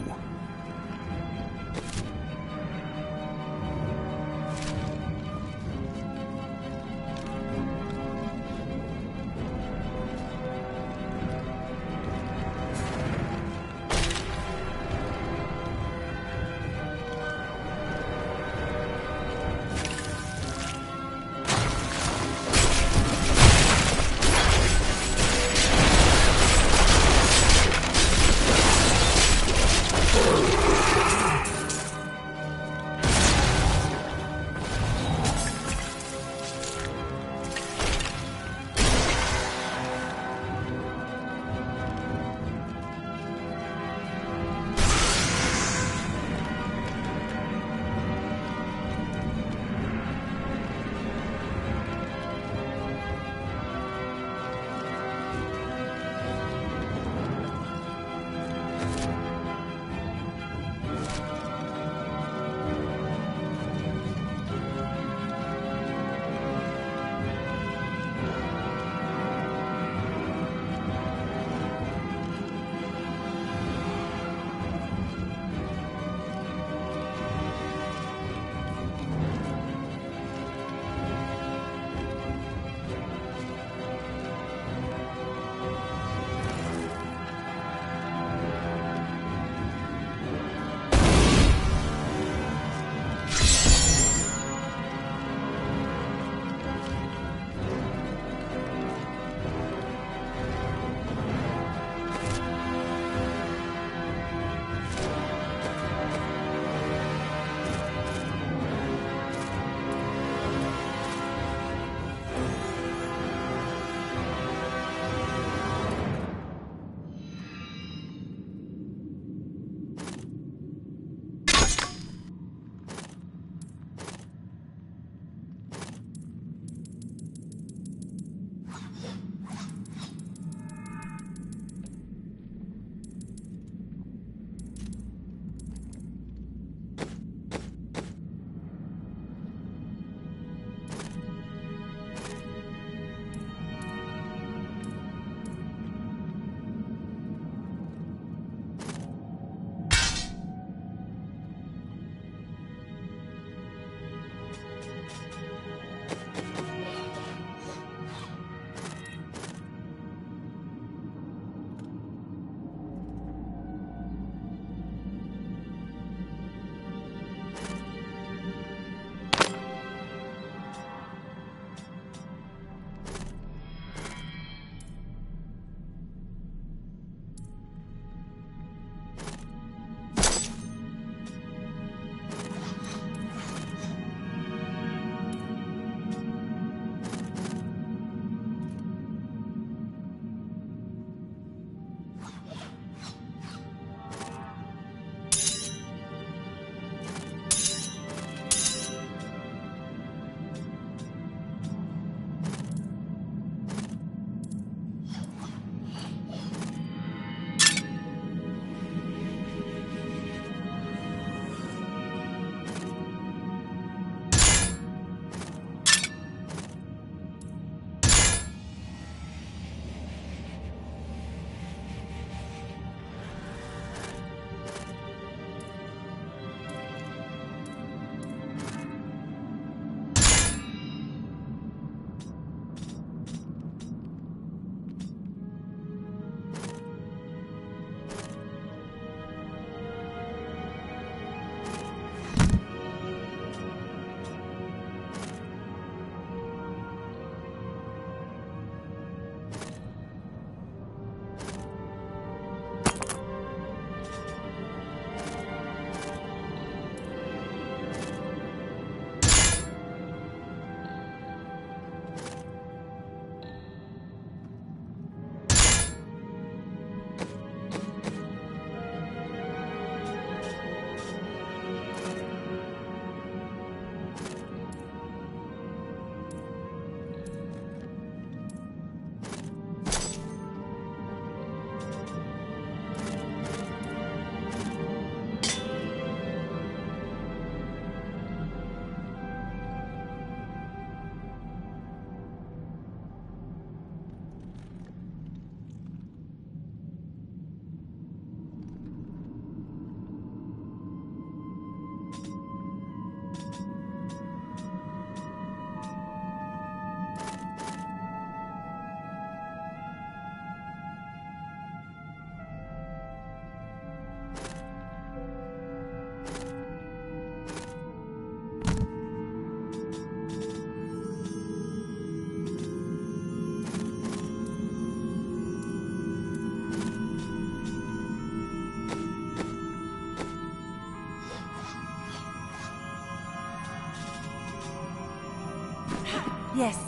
Yes.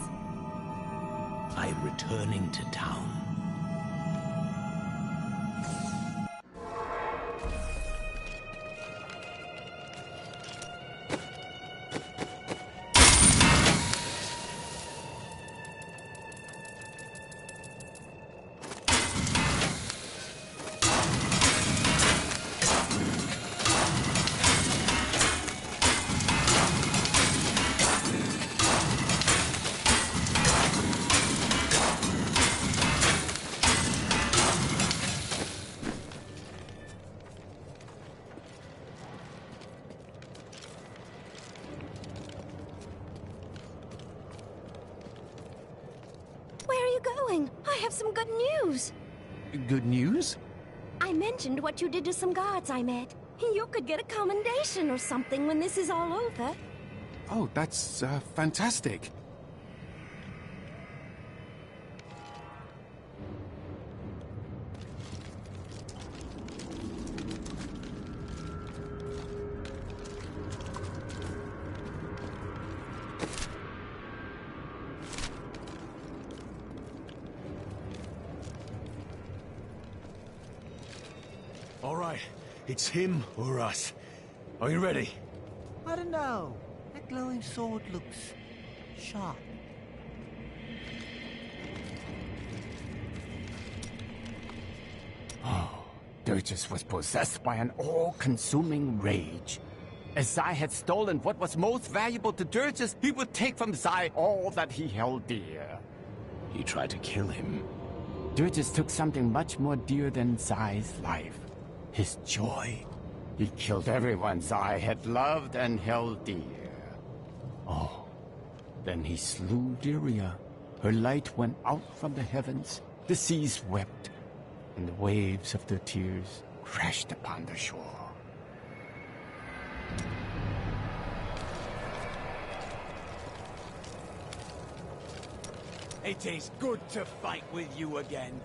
I'm returning to town.
Where are you going? I have some good news.
Good news?
I mentioned what you did to some guards I met. You could get a commendation or something when this is all over.
Oh, that's fantastic.
All right, it's him or us. Are you ready?
I don't know. That glowing sword looks sharp.
Oh, Dirges was possessed by an all-consuming rage. As Zai had stolen what was most valuable to Dirges, he would take from Zai all that he held dear.
You tried to kill him.
Dirges took something much more dear than Zai's life. His joy. He killed everyone Zai had loved and held dear. Oh, then he slew Lyria. Her light went out from the heavens. The seas wept, and the waves of their tears crashed upon the shore.
It is good to fight with you again.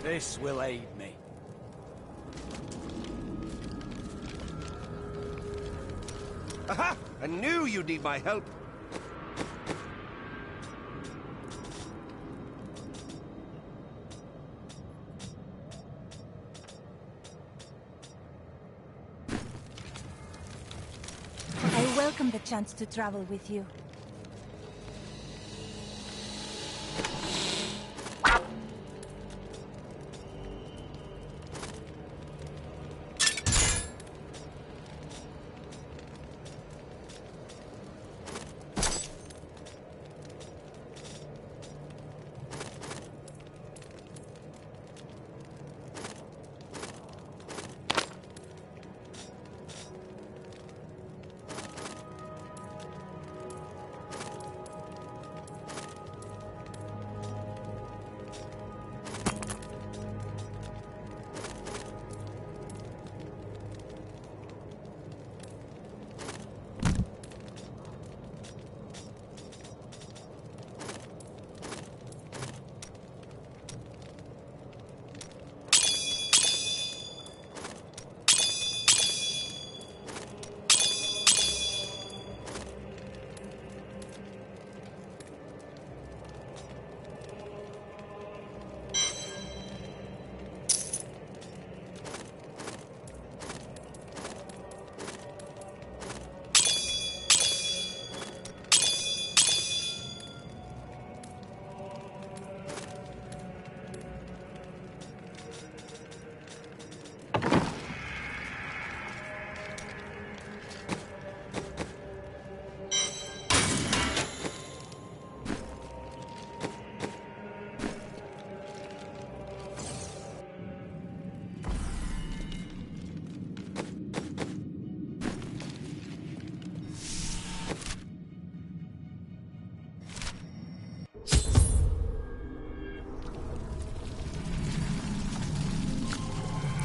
This will aid me.
Aha! I knew you'd need my help.
I welcome the chance to travel with you.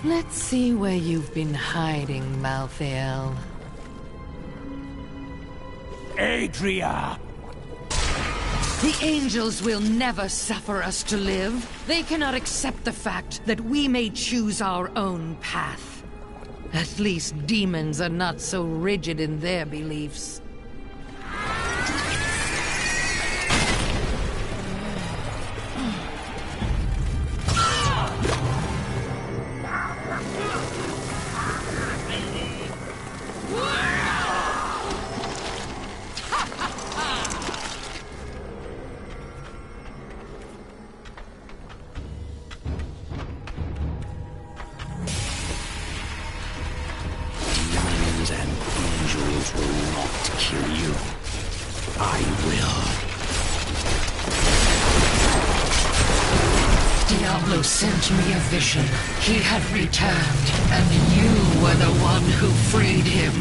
Let's see where you've been hiding, Malthael.
Adria!
The angels will never suffer us to live. They cannot accept the fact that we may choose our own path. At least demons are not so rigid in their beliefs. Diablo sent me a vision. He had returned, and you were the one who freed him.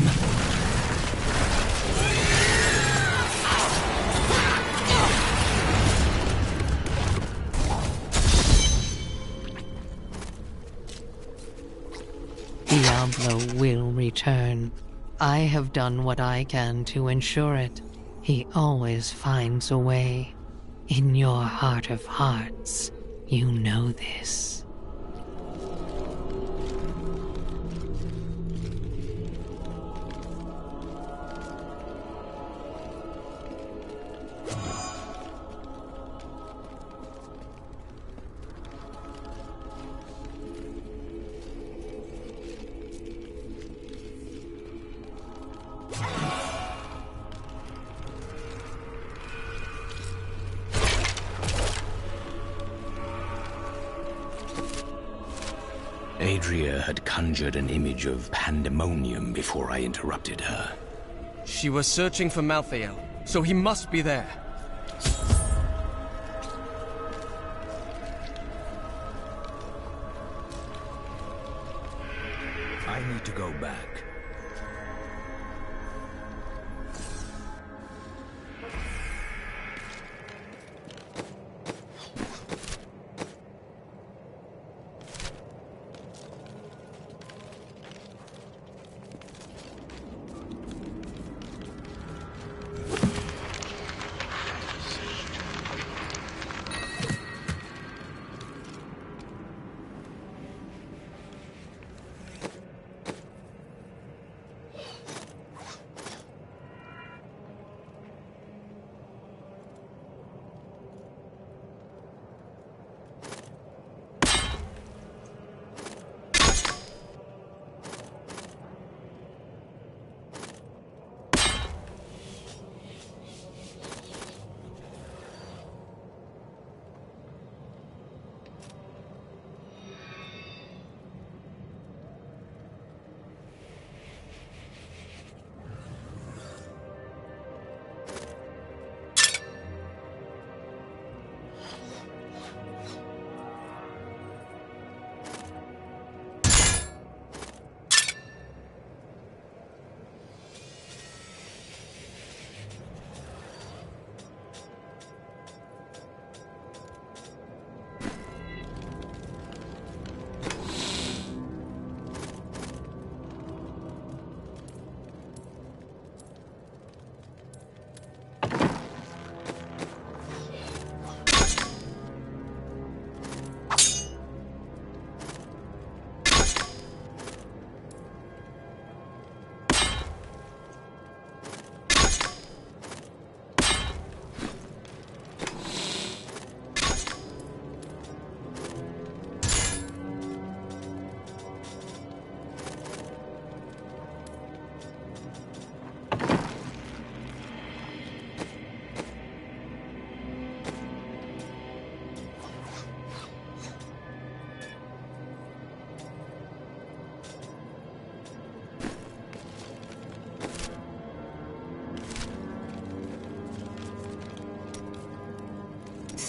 Diablo will return. I have done what I can to ensure it. He always finds a way. In your heart of hearts, you know this.
Adria had conjured an image of pandemonium before I interrupted her.
She was searching for Malthael, so he must be there.
I need to go back.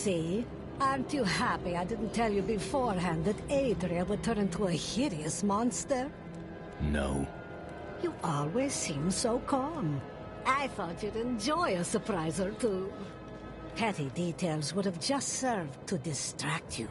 See? Aren't you happy I didn't tell you beforehand that Adria would turn into a hideous monster?
No.
You always seem so calm. I thought you'd enjoy a surprise or two. Petty details would have just served to distract you.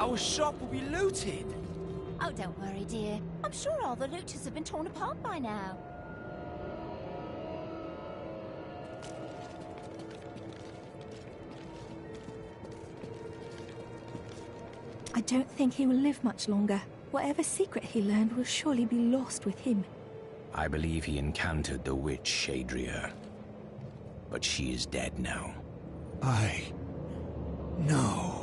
Our shop will be looted.
Oh, don't worry, dear. I'm sure all the looters have been torn apart by now.
I don't think he will live much longer. Whatever secret he learned will surely be lost with him.
I believe he encountered the witch, Adria. But she is dead now.
No.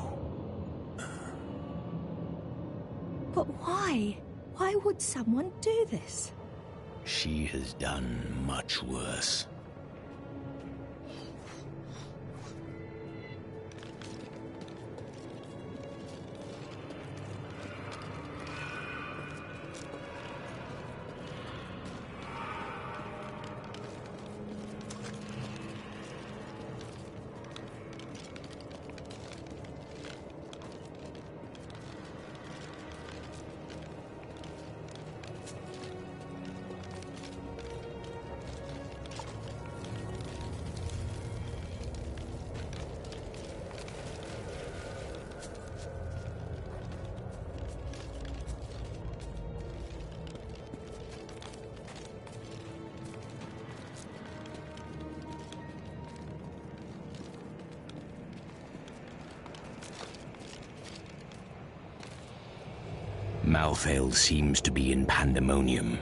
But why? Why would someone do this?
She has done much worse. Malthael seems to be in pandemonium.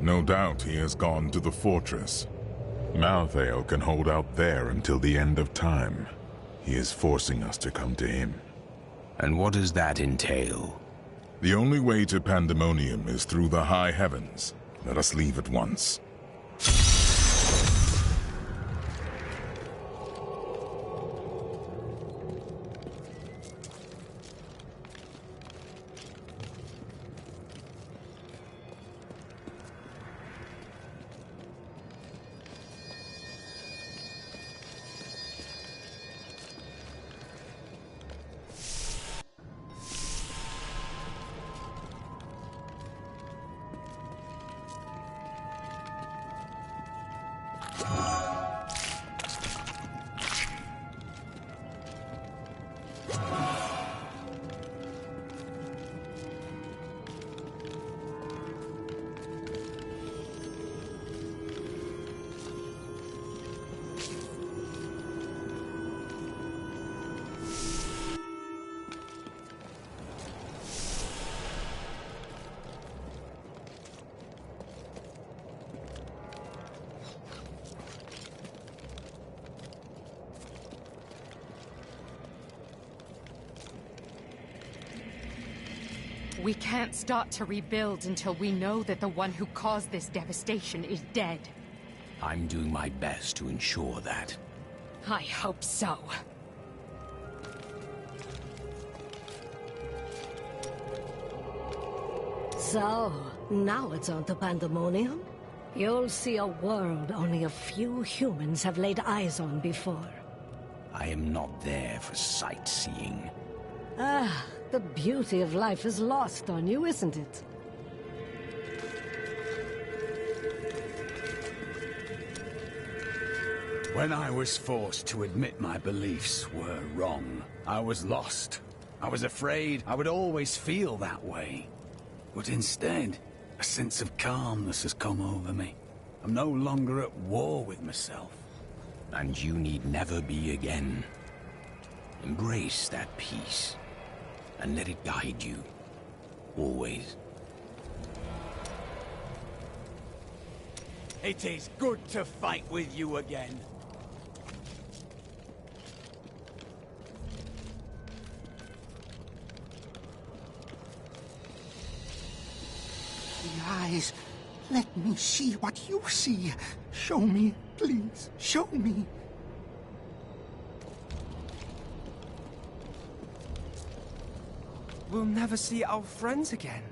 No doubt he has gone to the fortress. Malthael can hold out there until the end of time. He is forcing us to come to him.
And what does that entail?
The only way to pandemonium is through the high heavens. Let us leave at once.
We can't start to rebuild until we know that the one who caused this devastation is dead.
I'm doing my best to ensure that.
I hope so.
So, now it's on to pandemonium? You'll see a world only a few humans have laid eyes on before.
I am not there for sightseeing.
Ah, the beauty of life is lost on you, isn't it?
When I was forced to admit my beliefs were wrong, I was lost. I was afraid I would always feel that way. But instead, a sense of calmness has come over me. I'm no longer at war with myself.
And you need never be again. Embrace that peace, and let it guide you. Always.
It is good to fight with you again.
The eyes. Let me see what you see. Show me, please. Show me.
We'll never see our friends again.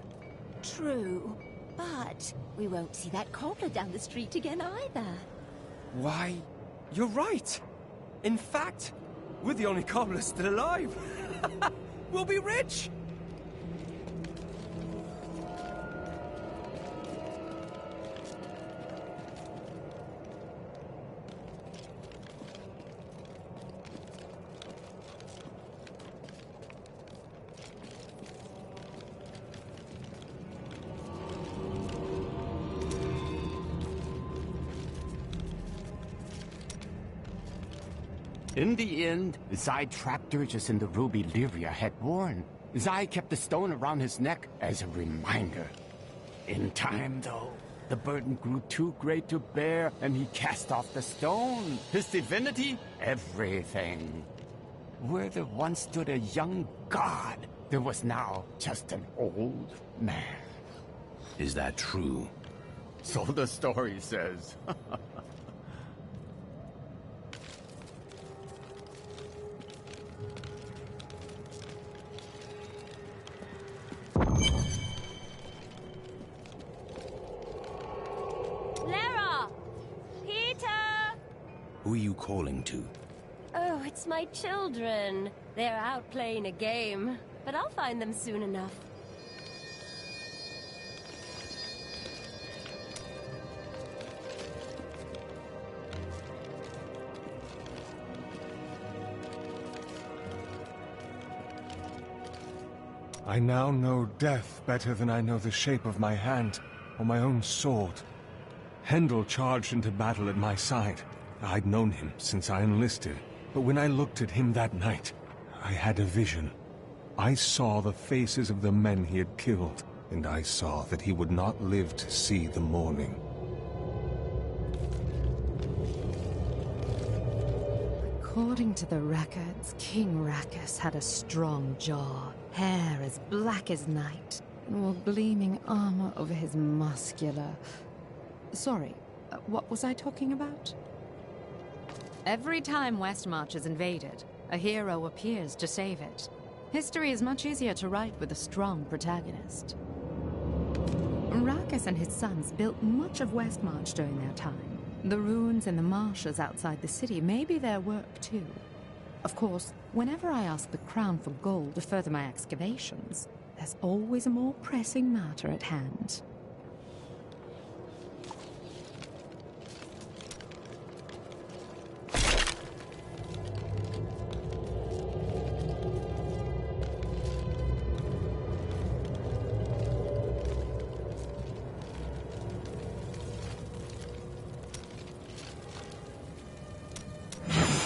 True, but we won't see that cobbler down the street again either.
Why, you're right. In fact, we're the only cobblers still alive. We'll be rich.
In the end, Zai trapped Dirges in the ruby Lyria had worn. Zai kept the stone around his neck as a reminder. In time, though, the burden grew too great to bear, and he cast off the stone. His divinity? Everything. Where there once stood a young god, there was now just an old man.
Is that true?
So the story says.
Lara! Peter!
Who are you calling to?
Oh, it's my children. They're out playing a game, but I'll find them soon enough.
I now know death better than I know the shape of my hand or my own sword. Hendel charged into battle at my side. I'd known him since I enlisted, but when I looked at him that night, I had a vision. I saw the faces of the men he had killed, and I saw that he would not live to see the morning.
According to the records, King Rakkus had a strong jaw, hair as black as night, and wore gleaming armor over his muscular... Sorry, what was I talking about? Every time Westmarch is invaded, a hero appears to save it. History is much easier to write with a strong protagonist. Rakkus and his sons built much of Westmarch during their time. The ruins and the marshes outside the city may be their work too. Of course, whenever I ask the Crown for gold to further my excavations, there's always a more pressing matter at hand.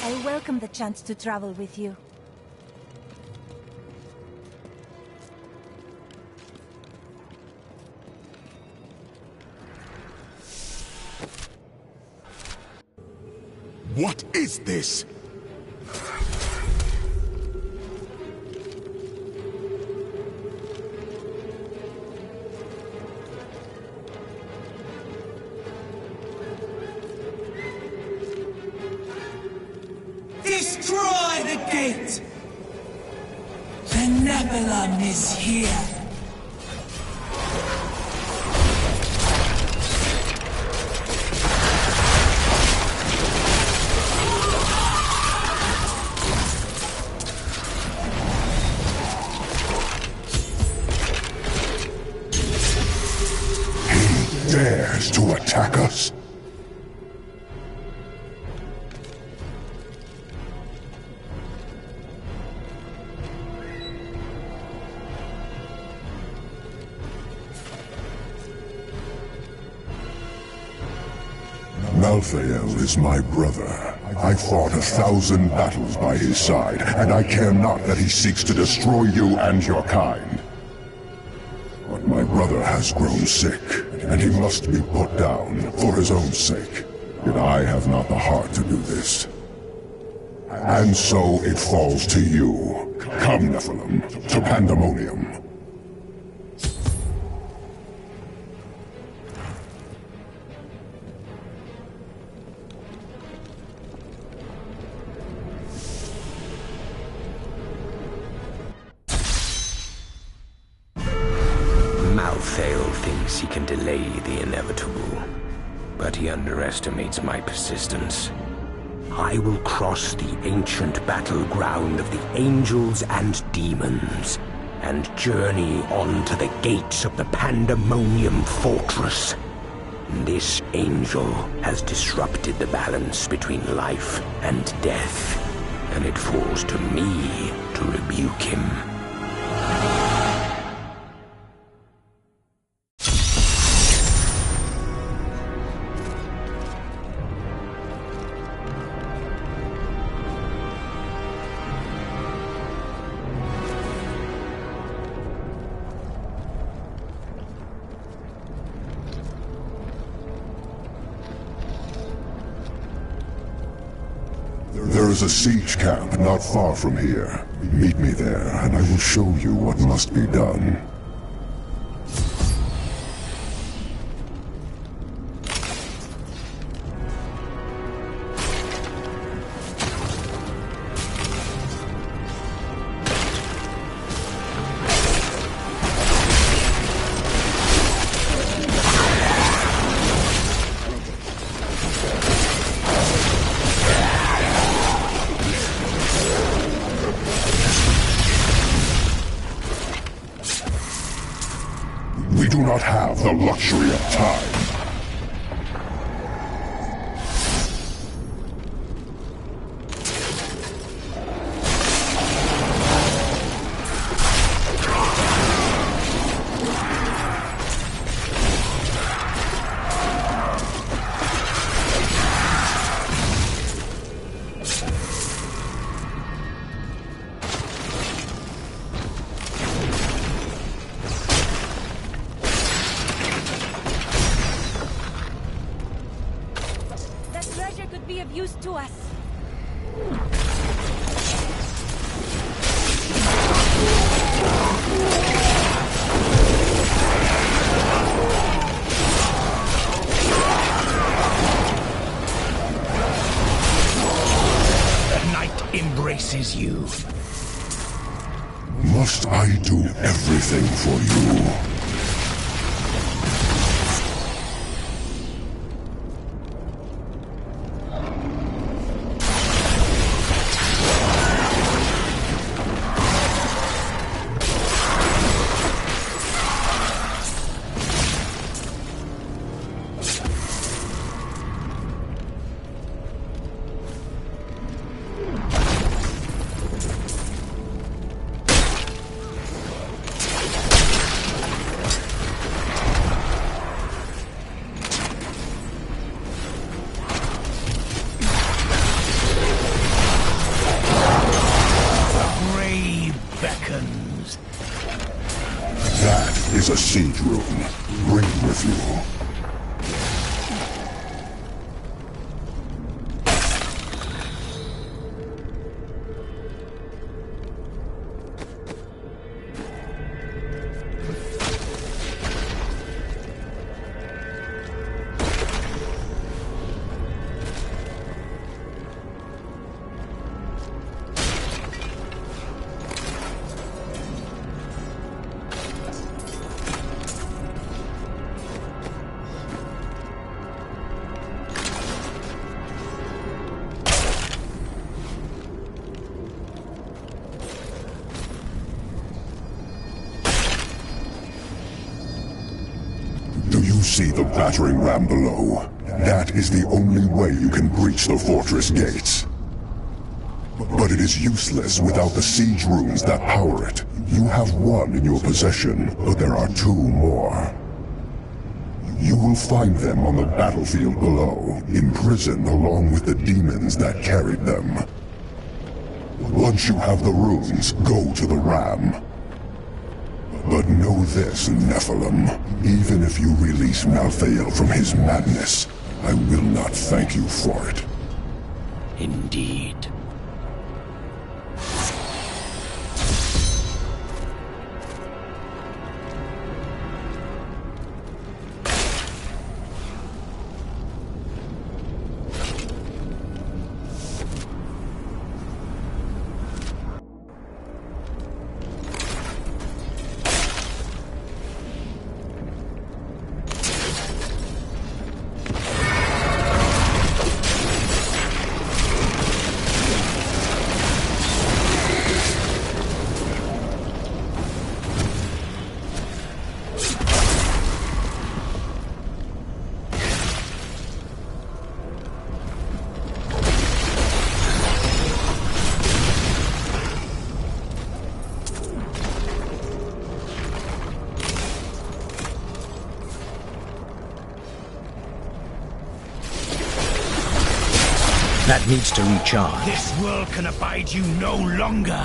I welcome the chance to travel with you.
What is this?
Destroy the gate! The Nephilim is here!
He dares to attack us? Malthael is my brother. I fought 1,000 battles by his side, and I care not that he seeks to destroy you and your kind. But my brother has grown sick, and he must be put down for his own sake. Yet I have not the heart to do this. And so it falls to you. Come, Nephilim, to Pandemonium.
Malthael thinks he can delay the inevitable, but he underestimates my persistence. I will cross the ancient battleground of the angels and demons, and journey on to the gates of the Pandemonium Fortress. This angel has disrupted the balance between life and death, and it falls to me to rebuke him.
There is a siege camp not far from here. Meet me there, and I will show you what must be done. We do not have the luxury of time.
Be of use to us.
The night embraces you.
Must I do everything for you? That is a siege room. Bring it with you. Do you see the battering ram below? That is the only way you can breach the fortress gates. But it is useless without the siege rooms that power it. You have one in your possession, but there are two more. You will find them on the battlefield below, imprisoned along with the demons that carried them. Once you have the runes, go to the ram. But know this, Nephilim. Even if you release Malthael from his madness, I will not thank you for it.
Indeed. That needs to recharge. This world can abide you no longer.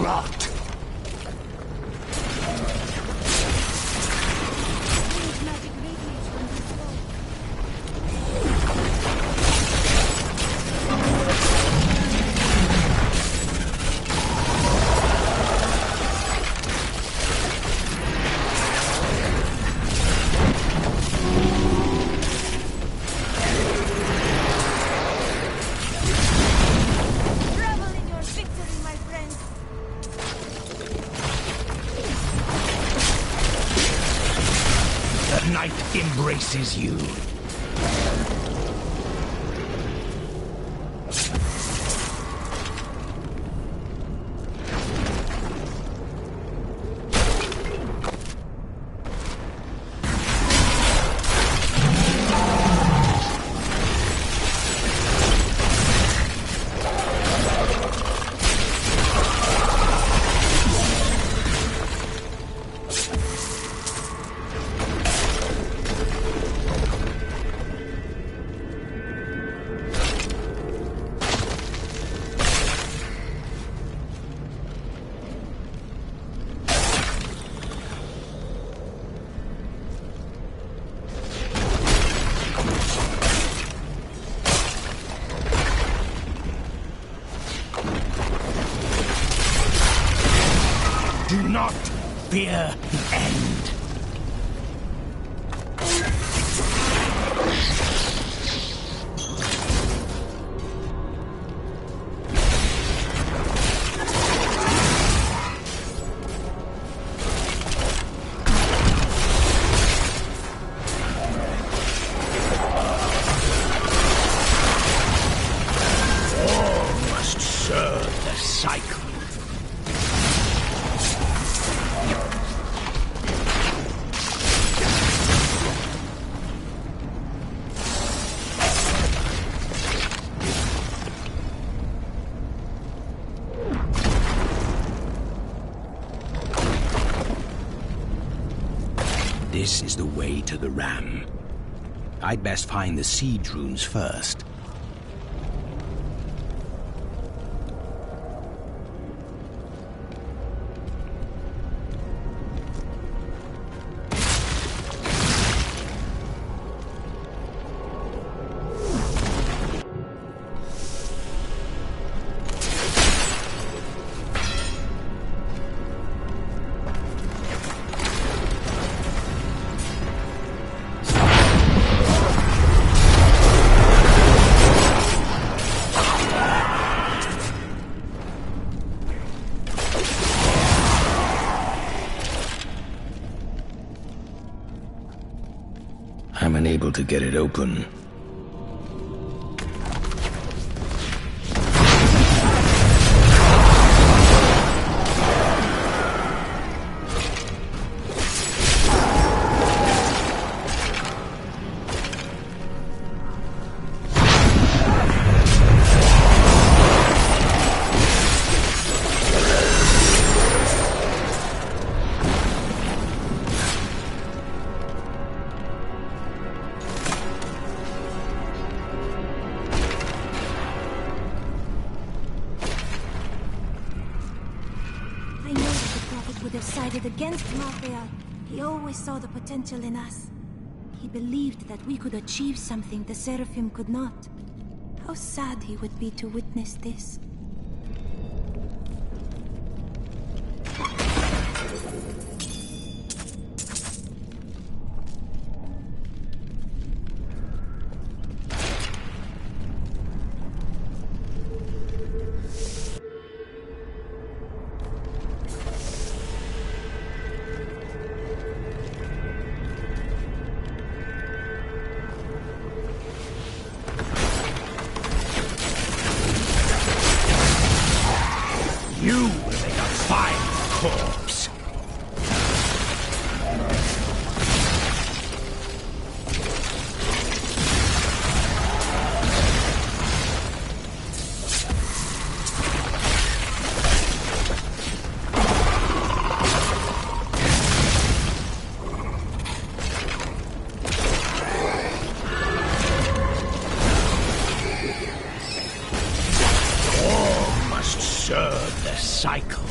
rot.
Embraces you. Do not fear the end. All must serve the cycle. This is the way to the ram. I'd best find the siege runes first. I'm unable to get it open.
Against Raphael, he always saw the potential in us. He believed that we could achieve something the Seraphim could not. How sad he would be to witness this.
You will make a fine corpse. All must serve the cycle.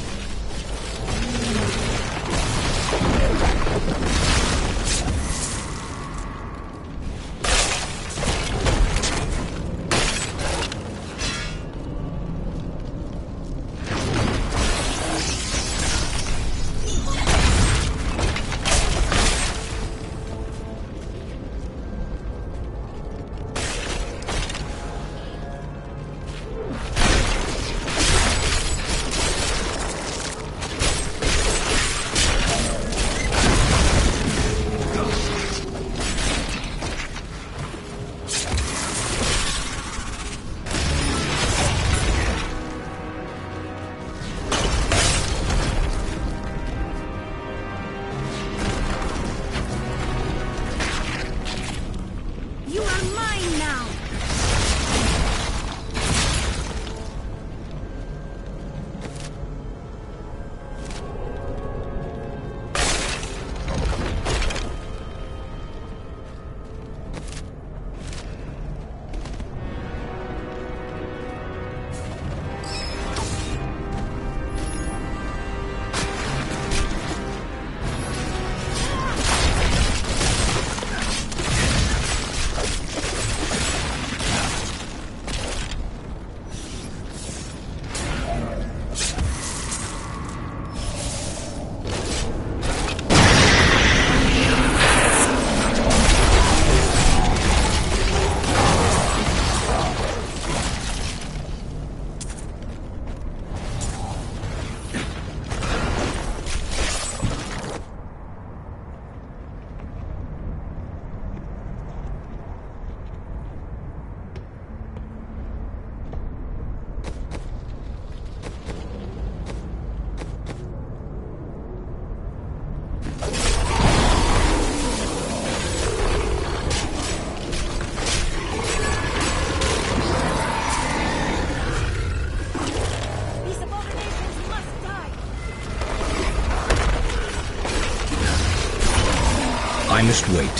I must wait.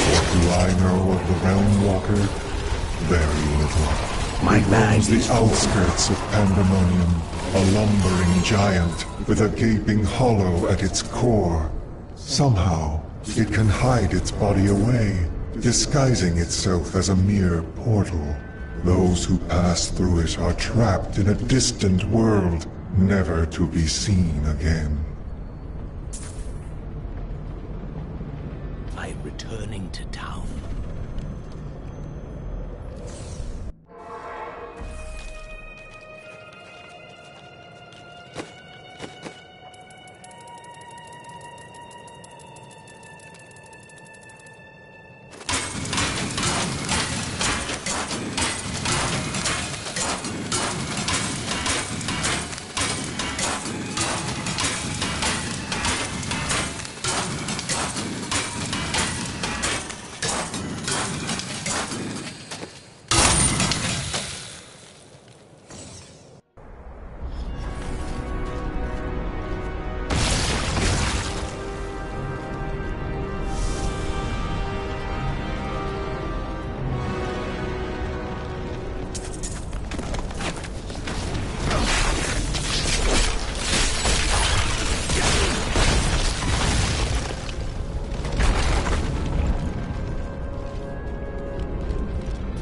What do I know of the Realm Walker? Very little.
My
He roams the outskirts of Pandemonium, a lumbering giant with a gaping hollow at its core. Somehow, it can hide its body away, disguising itself as a mere portal. Those who pass through it are trapped in a distant world, never to be seen again.
I'm returning to town.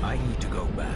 I need to go back.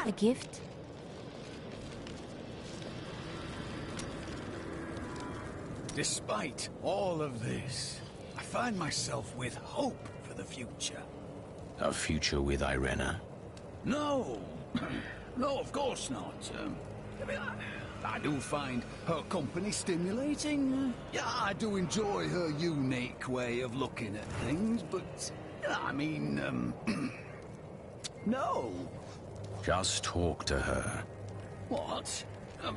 A gift?
Despite all of this, I find myself with hope for the future.
A future with Irena?
No, no, of course not. I mean, I do find her company stimulating. Yeah, I do enjoy her unique way of looking at things, but, I mean, no.
Just talk to her.
What?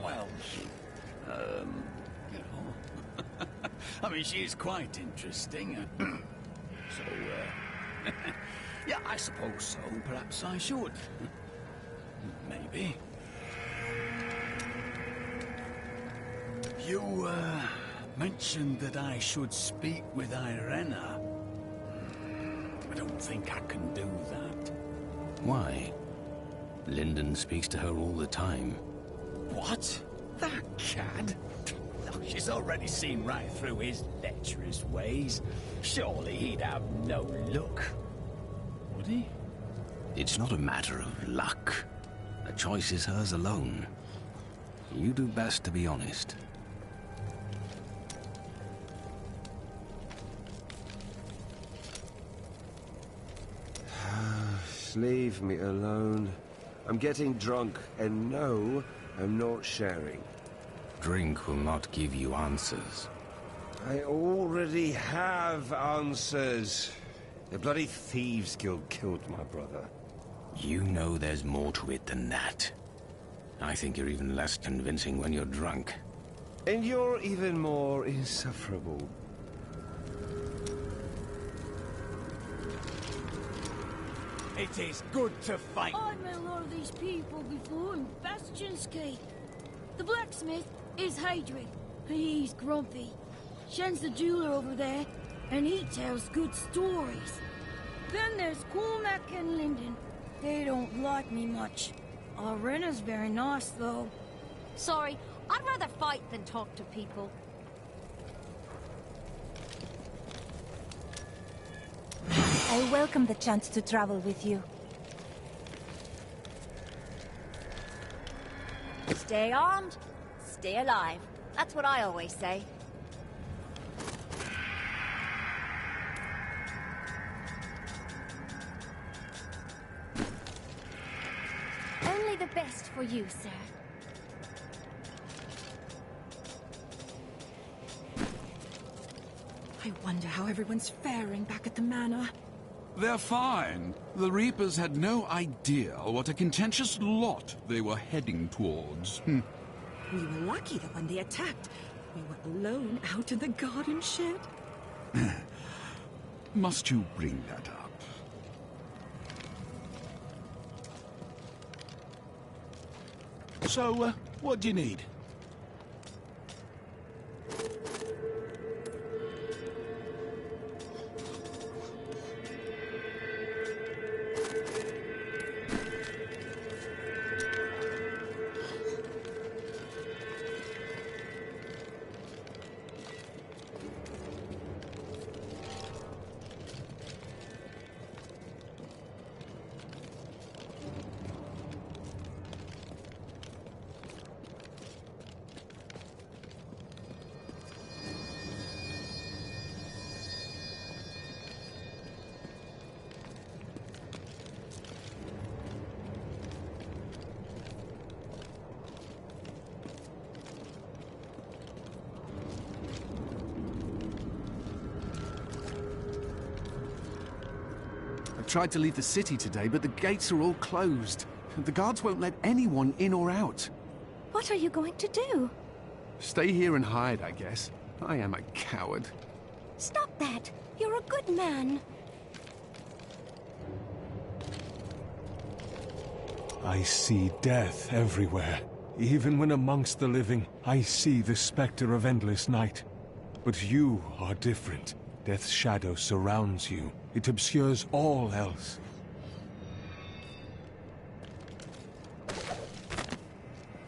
Well, you know, I mean, she's quite interesting. So, yeah, I suppose so. Perhaps I should. Maybe. You, mentioned that I should speak with Irena. I don't think I can do that.
Why? Lyndon speaks to her all the time.
What? That cad? Oh, she's already seen right through his lecherous ways. Surely he'd have no luck. Would he?
It's not a matter of luck. The choice is hers alone. You do best to be honest.
Leave me alone. I'm getting drunk, and no, I'm not sharing.
Drink will not give you answers.
I already have answers. The bloody thieves guild killed my brother.
You know there's more to it than that. I think you're even less convincing when you're drunk.
And you're even more insufferable.
It is good to fight.
I've met a lot of these people before in Bastion's Gate. The blacksmith is Hadrian. He's grumpy. Shen's the jeweler over there, and he tells good stories. Then there's Cormac and Lyndon. They don't like me much. Irena's very nice, though.
Sorry, I'd rather fight than talk to people.
I welcome the chance to travel with you.
Stay armed, stay alive. That's what I always say. Only the best for you, sir.
I wonder how everyone's faring back at the manor.
They're fine. The Reapers had no idea what a contentious lot they were heading towards.
We were lucky that when they attacked, we were alone out in the garden shed.
Must you bring that up?
So, what do you need?
I tried to leave the city today, but the gates are all closed. The guards won't let anyone in or out.
What are you going to do?
Stay here and hide, I guess. I am a coward.
Stop that! You're a good man.
I see death everywhere. Even when amongst the living, I see the specter of endless night. But you are different. Death's shadow surrounds you. It obscures all else.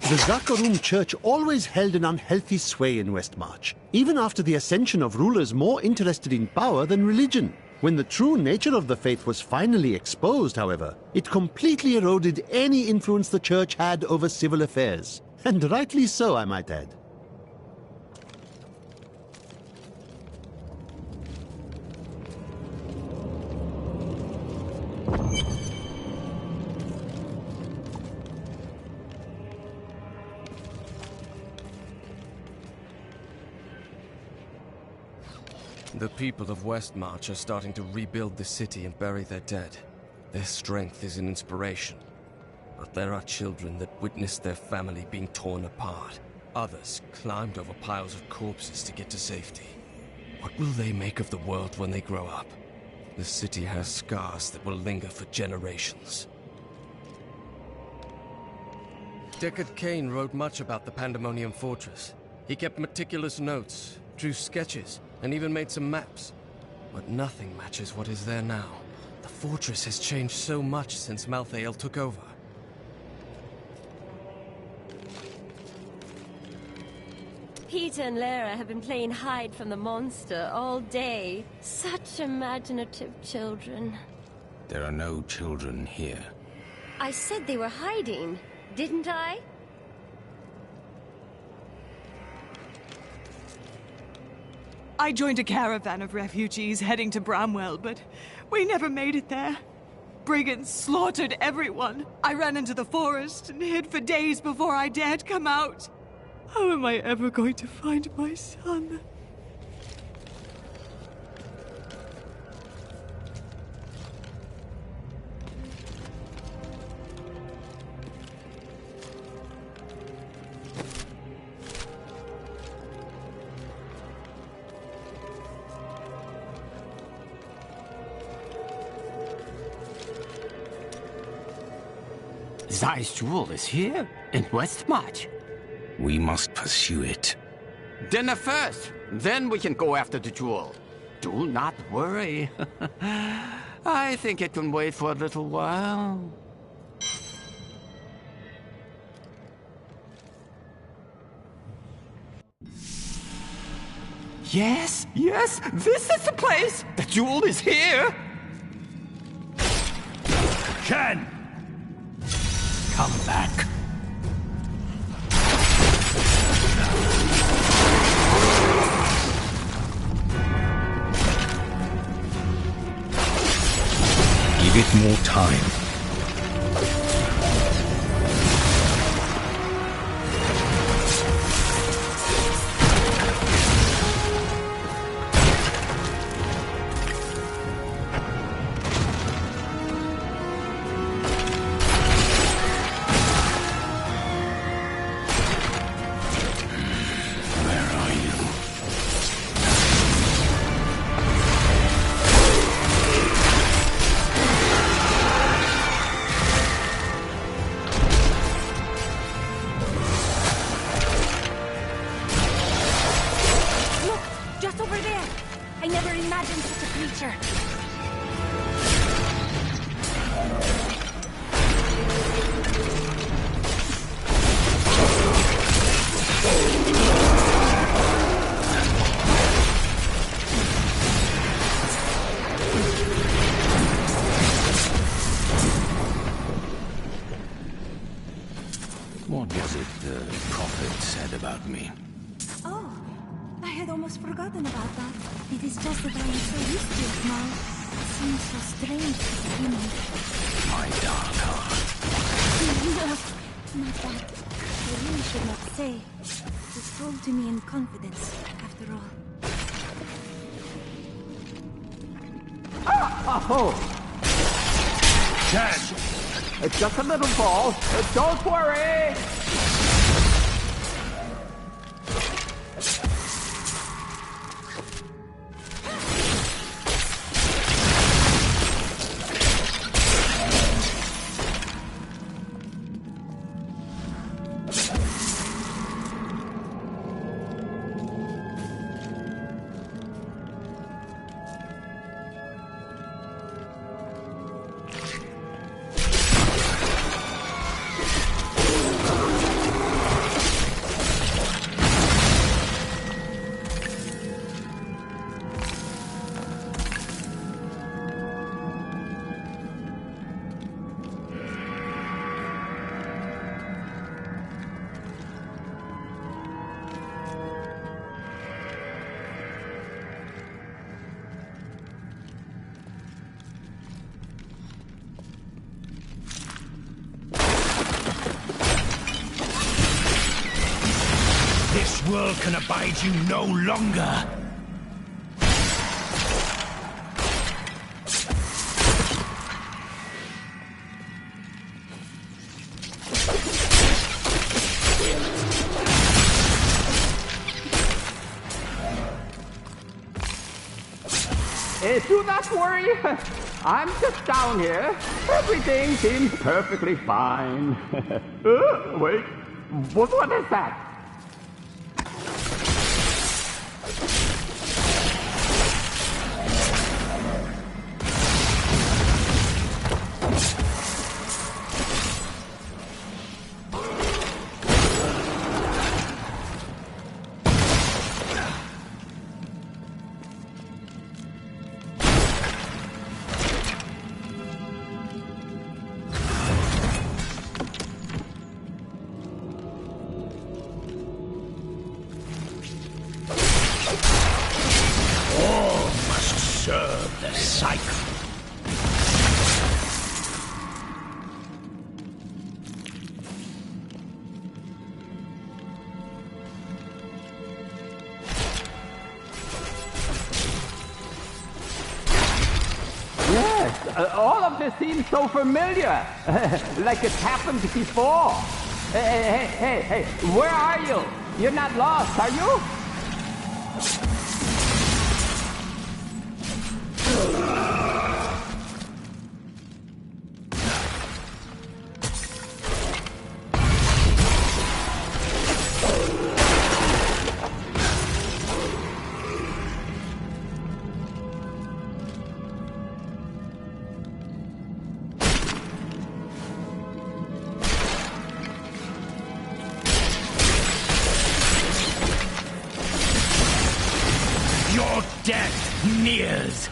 The Zakarum Church always held an unhealthy sway in Westmarch, even after the ascension of rulers more interested in power than religion. When the true nature of the faith was finally exposed, however, it completely eroded any influence the Church had over civil affairs. And rightly so, I might add.
The people of Westmarch are starting to rebuild the city and bury their dead. Their strength is an inspiration. But there are children that witnessed their family being torn apart. Others climbed over piles of corpses to get to safety. What will they make of the world when they grow up? The city has scars that will linger for generations. Deckard Cain wrote much about the Pandemonium Fortress. He kept meticulous notes, drew sketches, and even made some maps. But nothing matches what is there now. The fortress has changed so much since Malthael took over.
Peter and Lara have been playing hide from the monster all day. Such imaginative children.
There are no children here.
I said they were hiding, didn't I?
I joined a caravan of refugees heading to Bramwell, but we never made it there. Brigands slaughtered everyone. I ran into the forest and hid for days before I dared come out. How am I ever going to find my son?
Zai's jewel is here, in Westmarch.
We must pursue it.
Dinner first, then we can go after the jewel. Do not worry. I think it can wait for a little while. Yes, yes, this is the place! The jewel is here!
Shen!
Come back. Give it more time. What was it the prophet said about me?
Oh, I had almost forgotten about that. It is just that I am so used to it now. It seems so strange to begin with.
My dark heart.
No, not that. I really should not say. It was told to me in confidence, after all.
Oh!
Shen!
It's just a little fall. Don't worry!
world can abide you no longer.
Do not worry. I'm just down here. Everything seems perfectly fine. Wait. What is that? All of this seems so familiar, like it's happened before. Hey, where are you? You're not lost, are you?
Nears.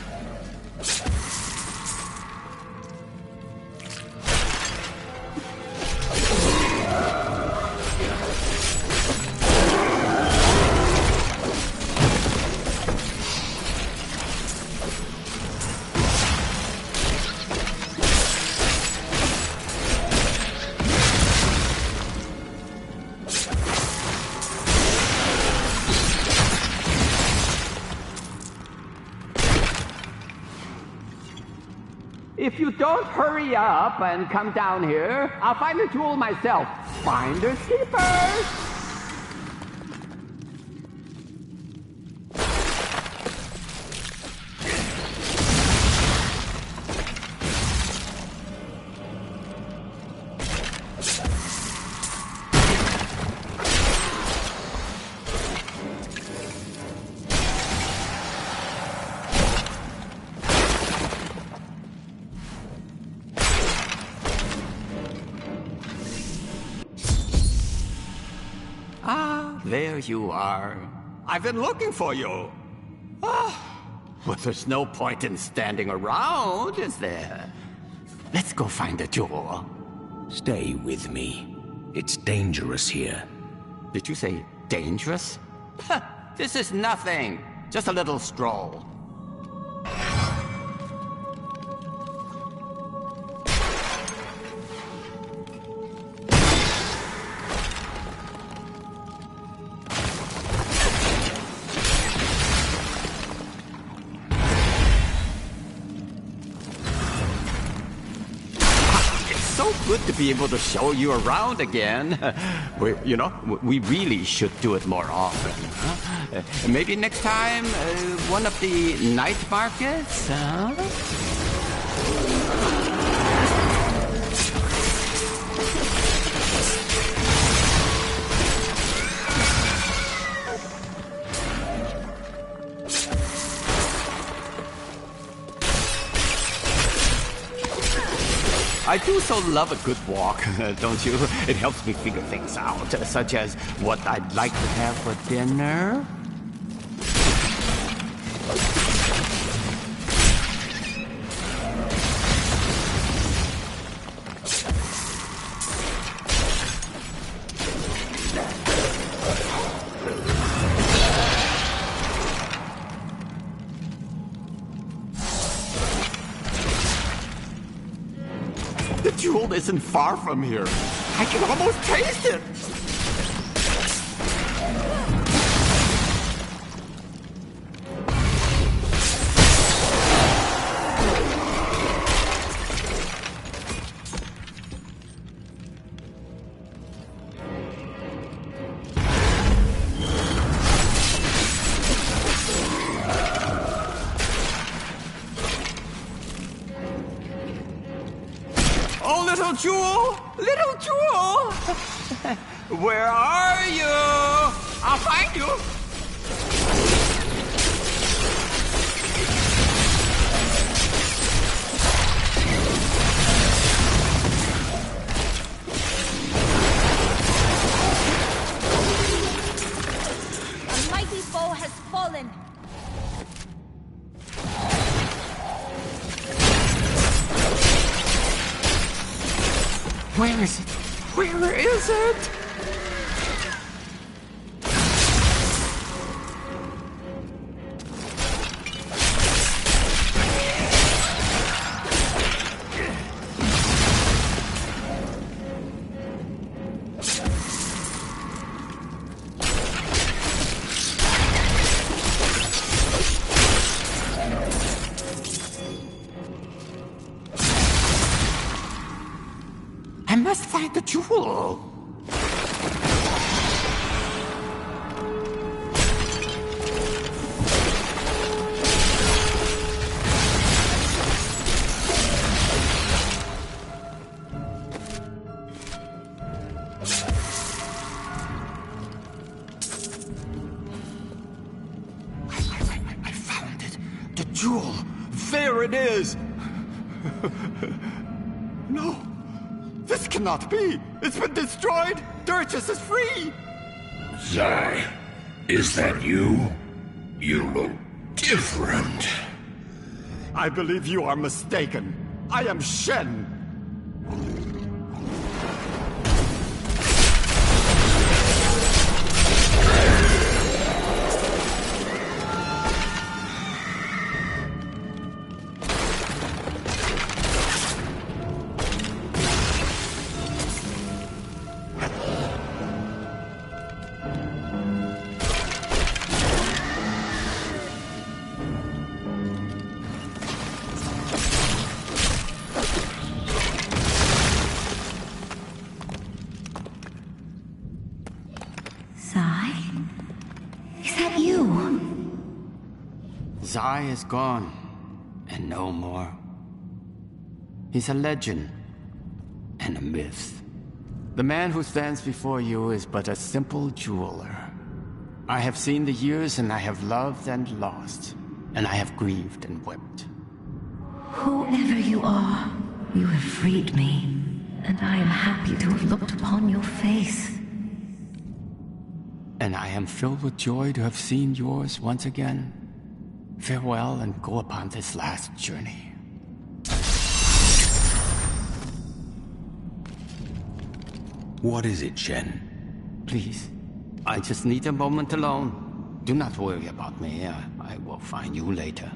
If you don't hurry up and come down here, I'll find the jewel myself. Finders keepers!
There you are. I've been looking for you. Well, there's no point in standing around, is there? Let's go find the jewel.
Stay with me. It's dangerous here.
Did you say dangerous? This is nothing. Just a little stroll. Good to be able to show you around again. We really should do it more often. Huh? Maybe next time, one of the night markets? Huh? I do so love a good walk, don't you? It helps me figure things out, such as what I'd like to have for dinner. The jewel isn't far from here. I can almost taste it. Oh, little jewel! Little jewel! Where are you? I'll find you!
A mighty foe has fallen.
Where is it? Where is it? I must find the jewel. I found it. The jewel. There it is. No. This cannot be! It's been destroyed! Durchus is free!
Zai, is that you? You look different.
I believe you are mistaken. I am Shen. Zai is gone, and no more. He's a legend, and a myth. The man who stands before you is but a simple jeweler. I have seen the years, and I have loved and lost, and I have grieved and wept.
Whoever you are, you have freed me, and I am happy to have looked upon your face.
And I am filled with joy to have seen yours once again. Farewell, and go upon this last journey.
What is it, Shen?
Please, I just need a moment alone. Do not worry about me. I will find you later.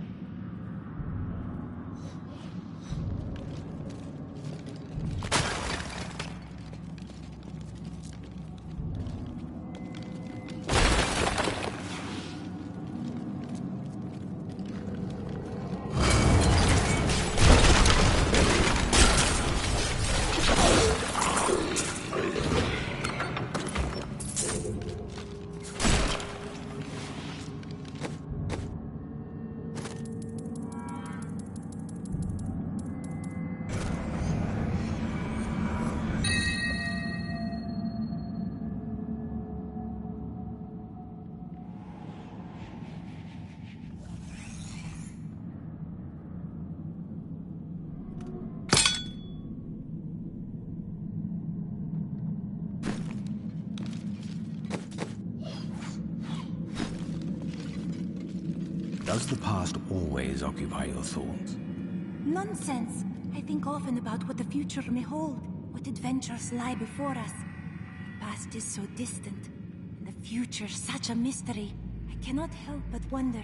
Does the past always occupy your thoughts?
Nonsense. I think often about what the future may hold, what adventures lie before us. The past is so distant, and the future such a mystery. I cannot help but wonder.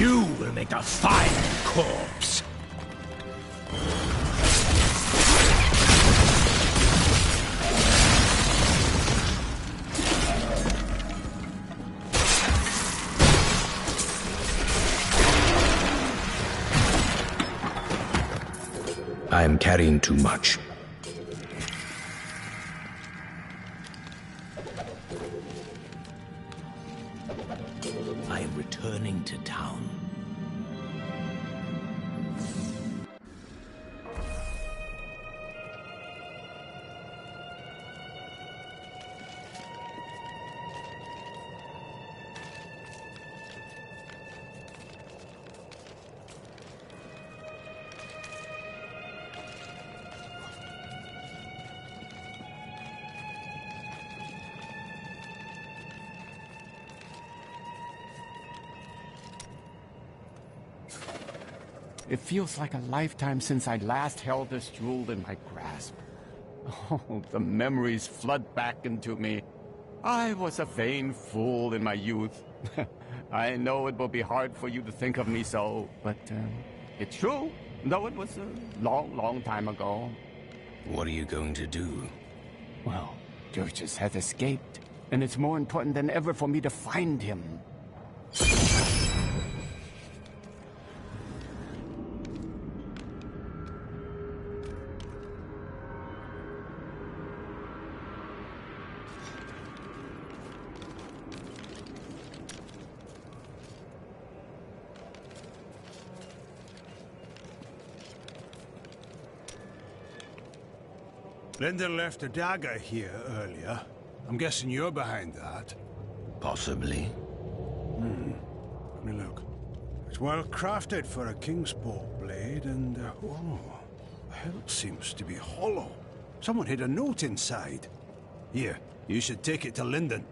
You will make a fine corpse. I am carrying too much. I am returning to town.
It feels like a lifetime since I last held this jewel in my grasp. Oh, the memories flood back into me. I was a vain fool in my youth. I know it will be hard for you to think of me so, but it's true, though it was a long, long time ago.
What are you going to do?
Well, Dirges has escaped, and it's more important than ever for me to find him.
Linda left a dagger here earlier. I'm guessing you're behind that.
Possibly.
Let me look. It's well crafted for a Kingsport blade, and oh, the hilt seems to be hollow. Someone hid a note inside. Here, you should take it to Linden.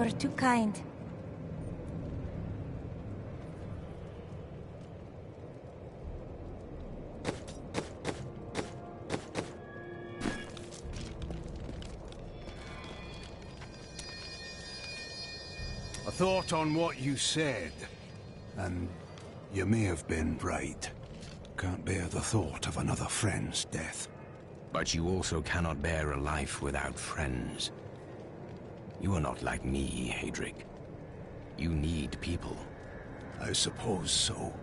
You're too kind.
A thought on what you said, and you may have been right. Can't bear the thought of another friend's death.
But you also cannot bear a life without friends. You are not like me, Hadric. You need people.
I suppose so.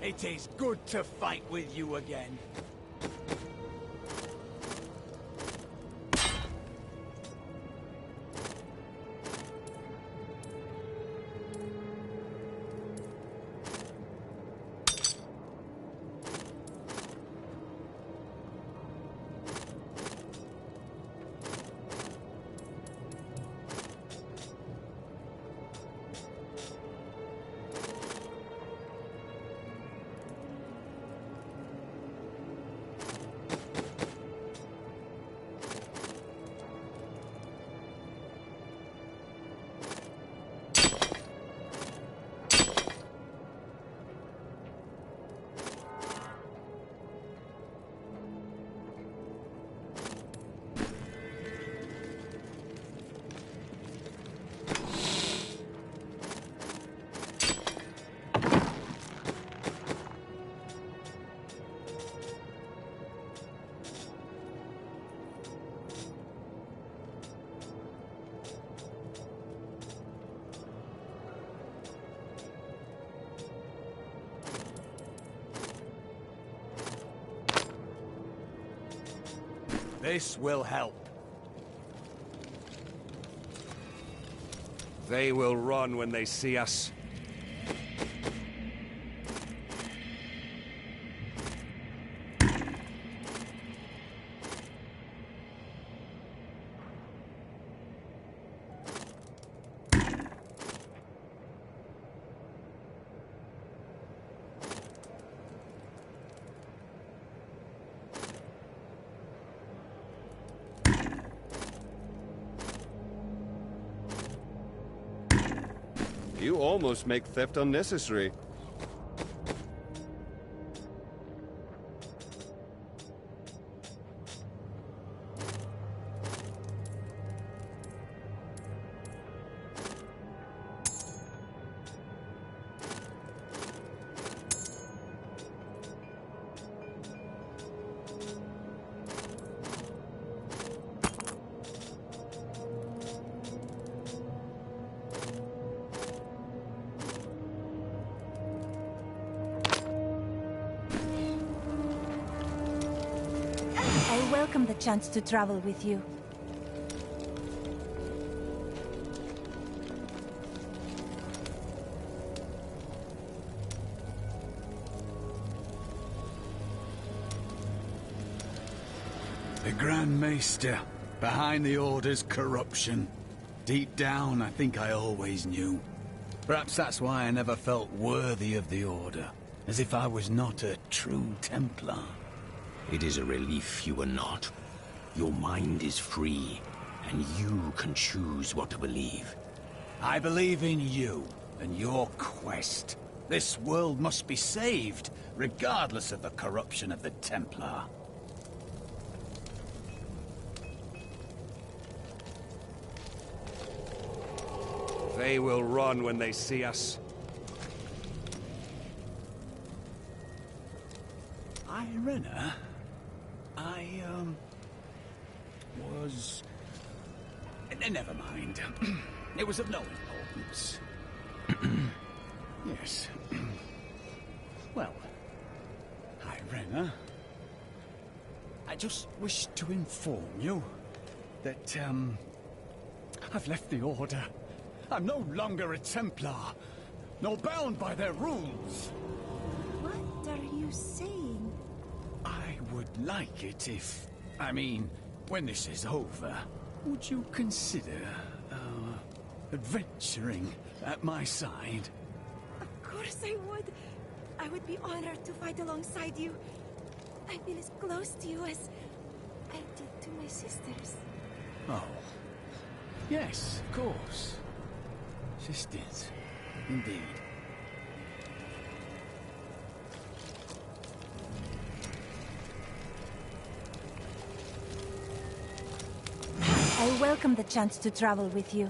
It is good to fight with you again. This will help.
They will run when they see us.
You almost make theft unnecessary.
I welcome the chance to travel with you.
The Grand Maester, behind the Order's corruption. Deep down, I think I always knew. Perhaps that's why I never felt worthy of the Order, as if I was not a true Templar.
It is a relief you are not. Your mind is free, and you can choose what to believe.
I believe in you and your quest. This world must be saved, regardless of the corruption of the Templar.
They will run when they see us.
Irena? I was... Never mind. It was of no importance. Yes. Well, Irena, I just wish to inform you that, I've left the Order. I'm no longer a Templar, nor bound by their rules.
What are you saying?
I would like it if... I mean, when this is over, would you consider, adventuring at my side?
Of course I would. I would be honored to fight alongside you. I feel as close to you as I did to my sisters.
Oh. Yes, of course. Sisters, indeed.
I welcome the chance to travel with you.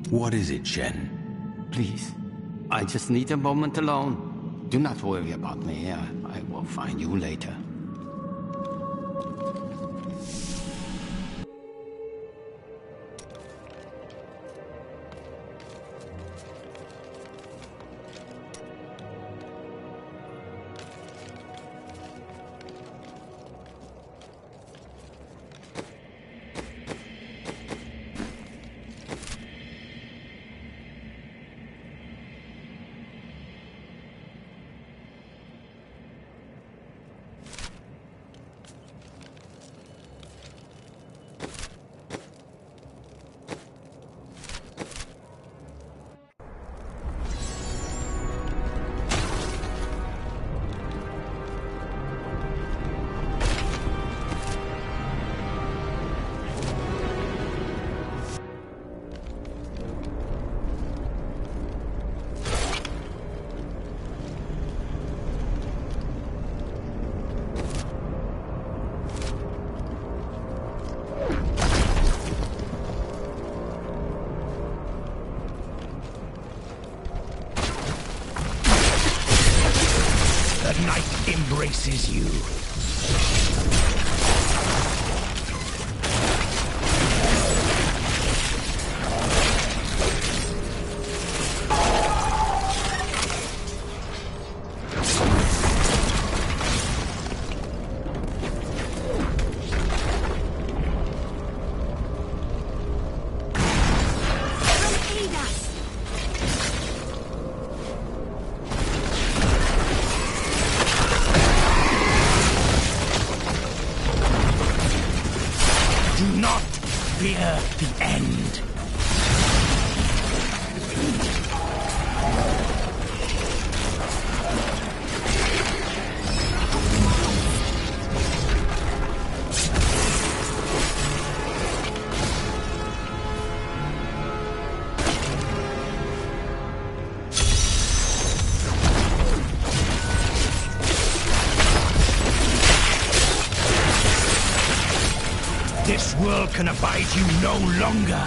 What is it, Shen?
Please, I just need a moment alone. Do not worry about me. I will find you later.
Embraces you. Fear the end. world can abide you no longer.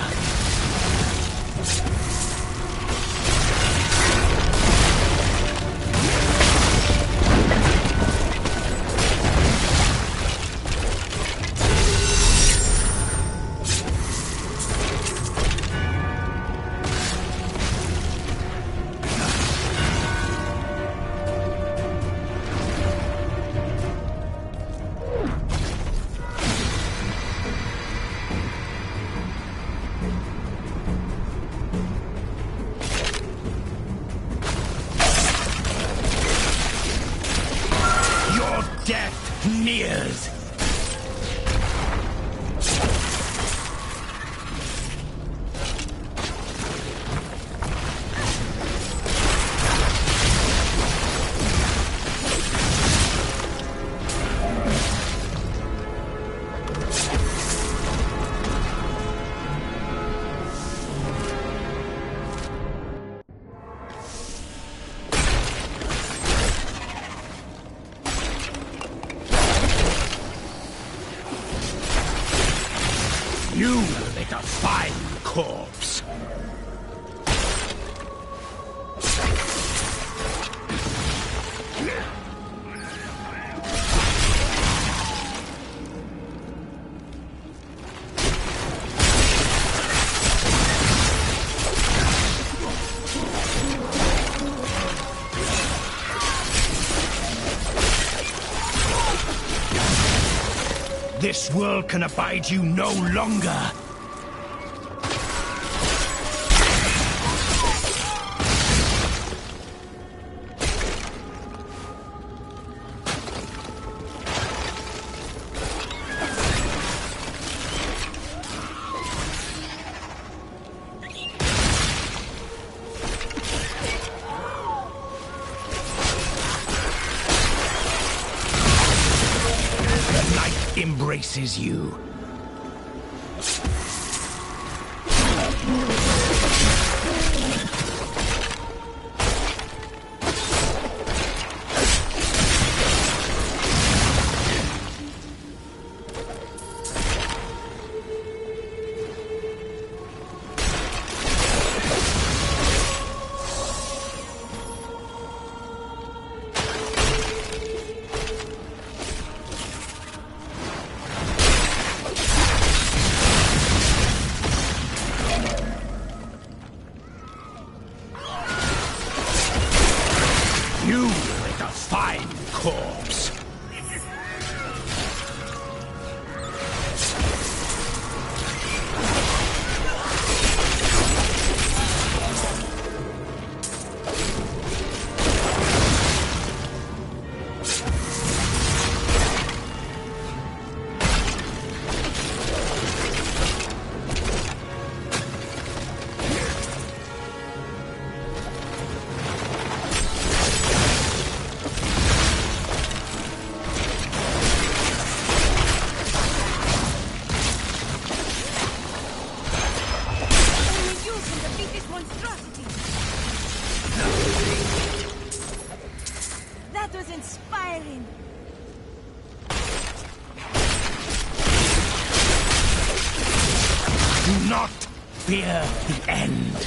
Nears. You will make a fine corpse. This world can abide you no longer. Embraces you. You will make a fine corpse.
That was inspiring.
Do not fear the end.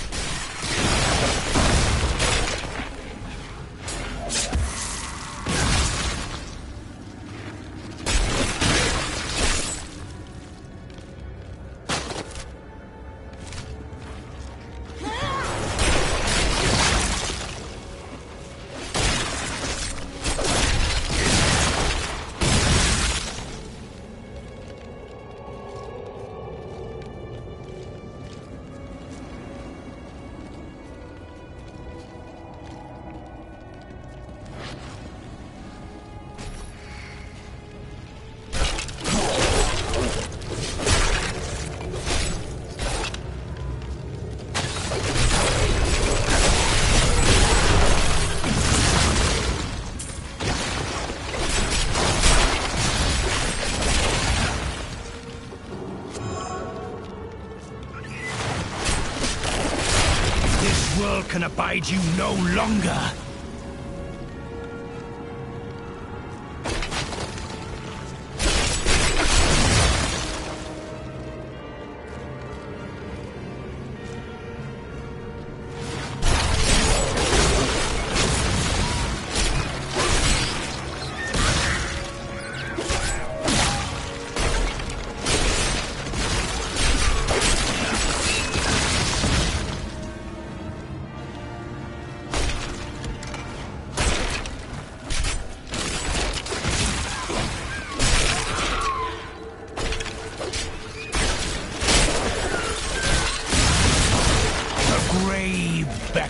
This world can abide you no longer.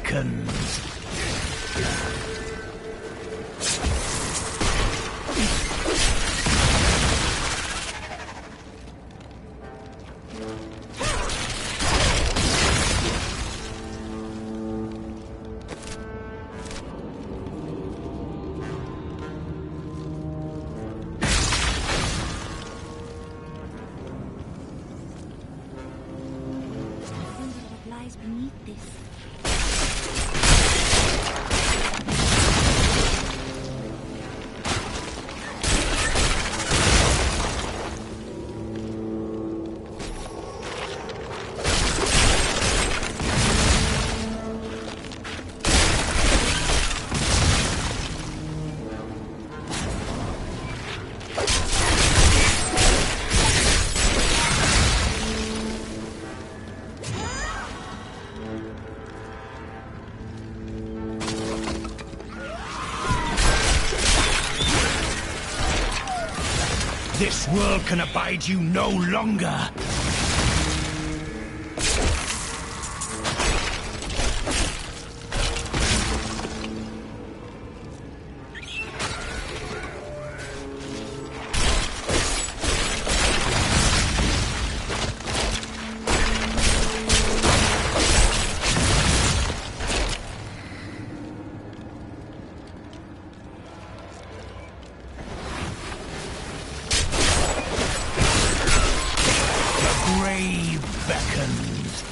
beckons.
Lies beneath this. This world can abide you no longer. Beckons.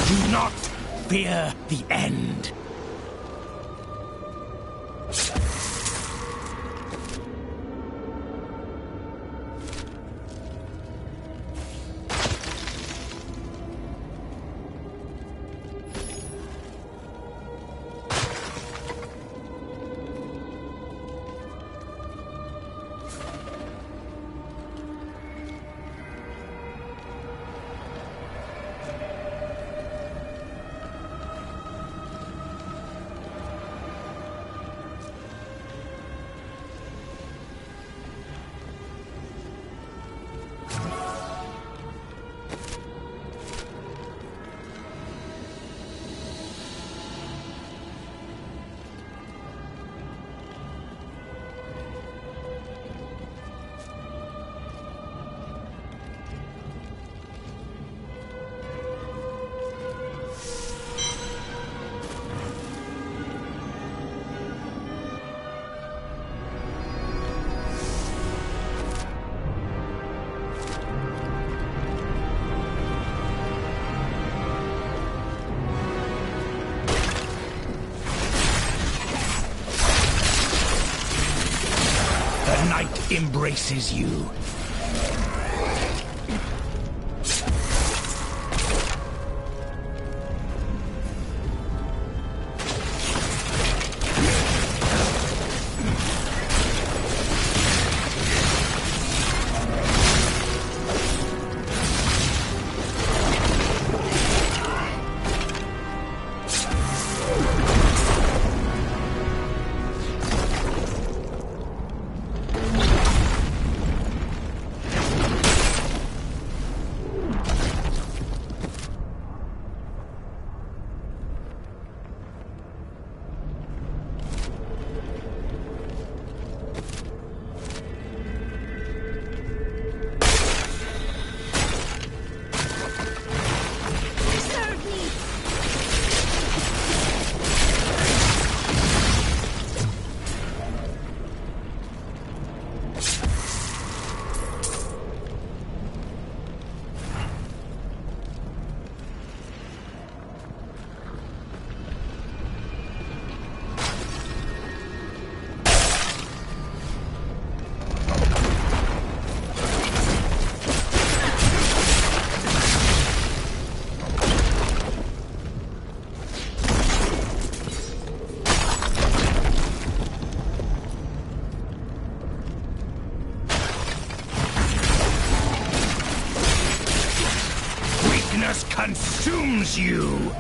Do not fear the end. The night embraces you.
consumes you!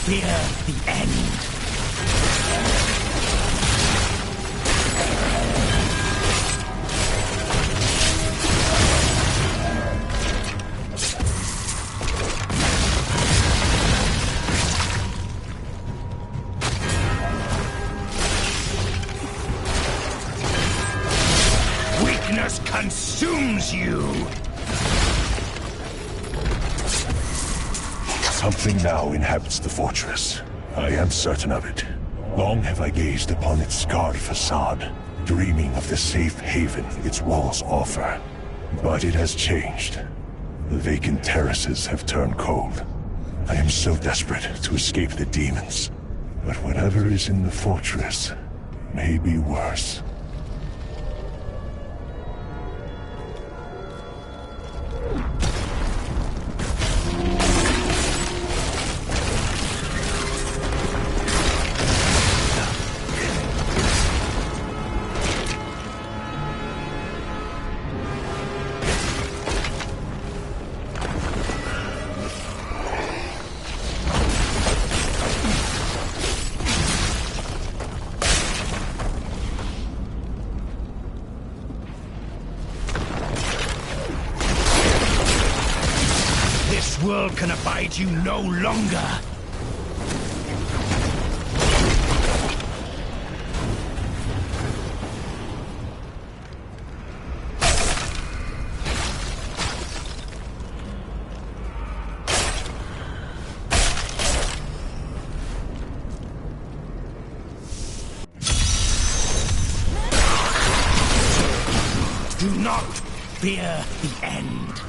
Fear the end. Weakness consumes you.
Something now inhabits the fortress. I am certain of it. Long have I gazed upon its scarred facade, dreaming of the safe haven its walls offer. But it has changed. The vacant terraces have turned cold. I am so desperate to escape the demons. But whatever is in the fortress may be worse.
This world can abide you no longer! Do not fear the end.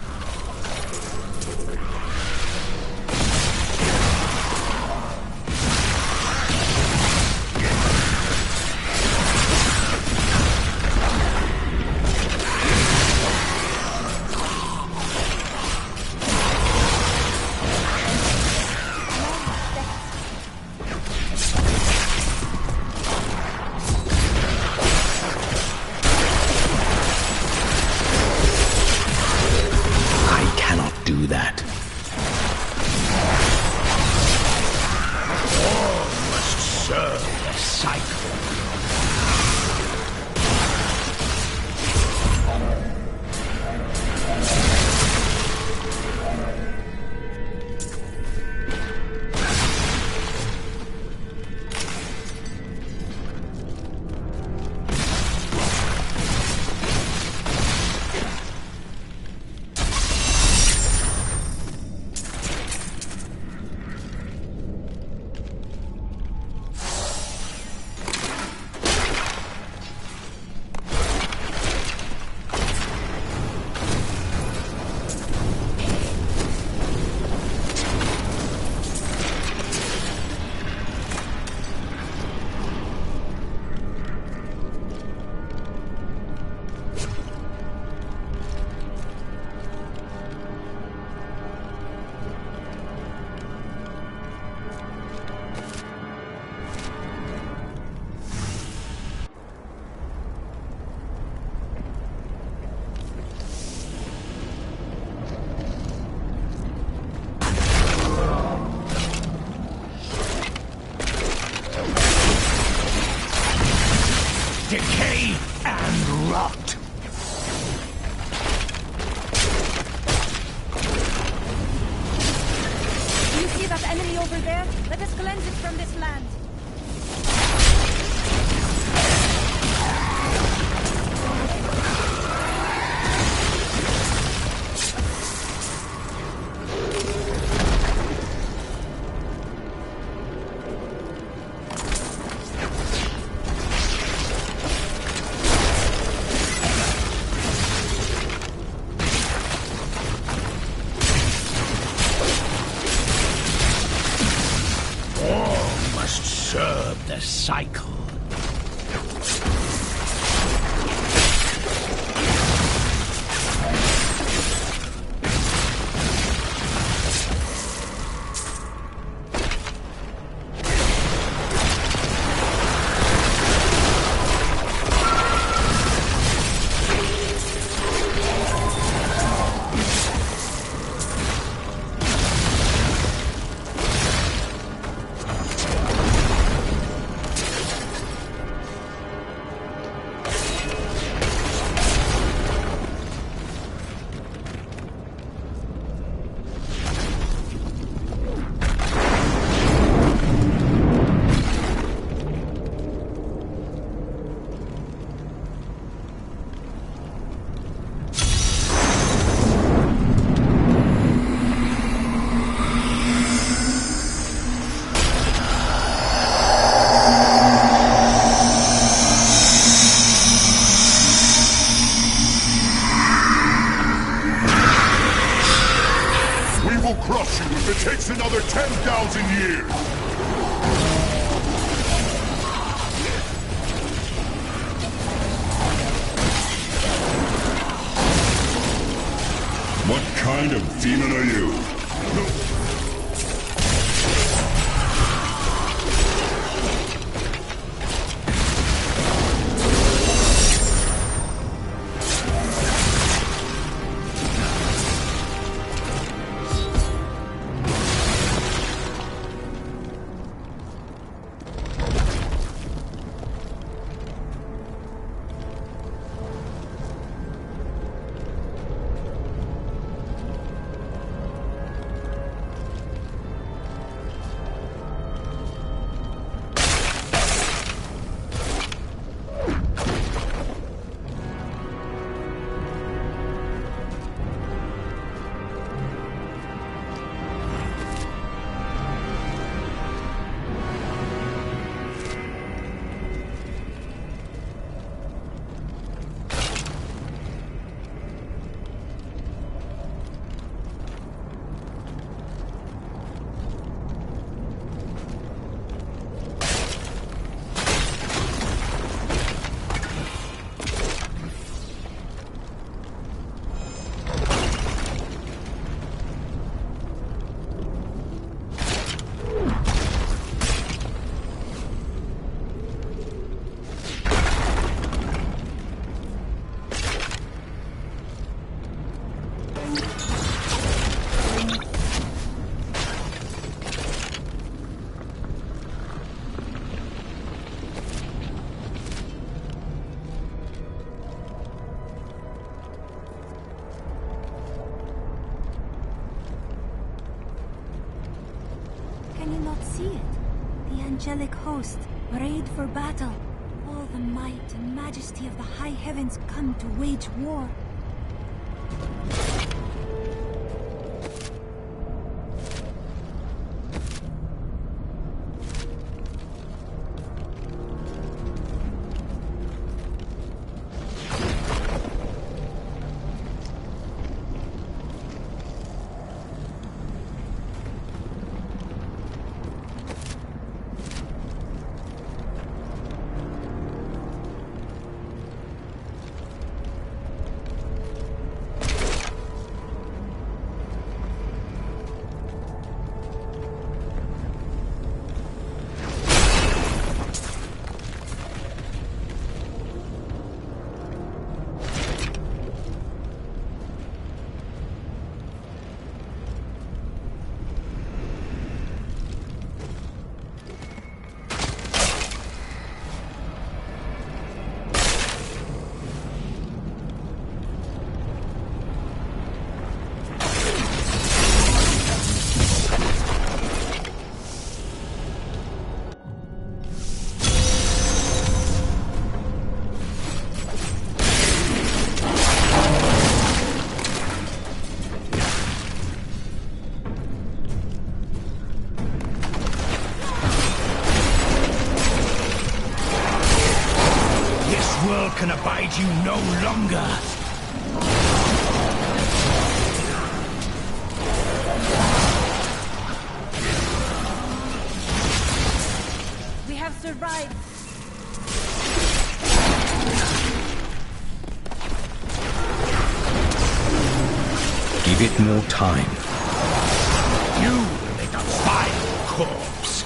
over there. Let us cleanse it from this land.
The cycle.
Crush you if it takes another 10,000 years! What kind of demon are you?
Can you not see it? The angelic host, arrayed for battle. All the might and majesty of the high heavens come to wage war.
can abide you no longer.
We have survived.
Give it more time. You will make a vile corpse.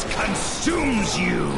Consumes you!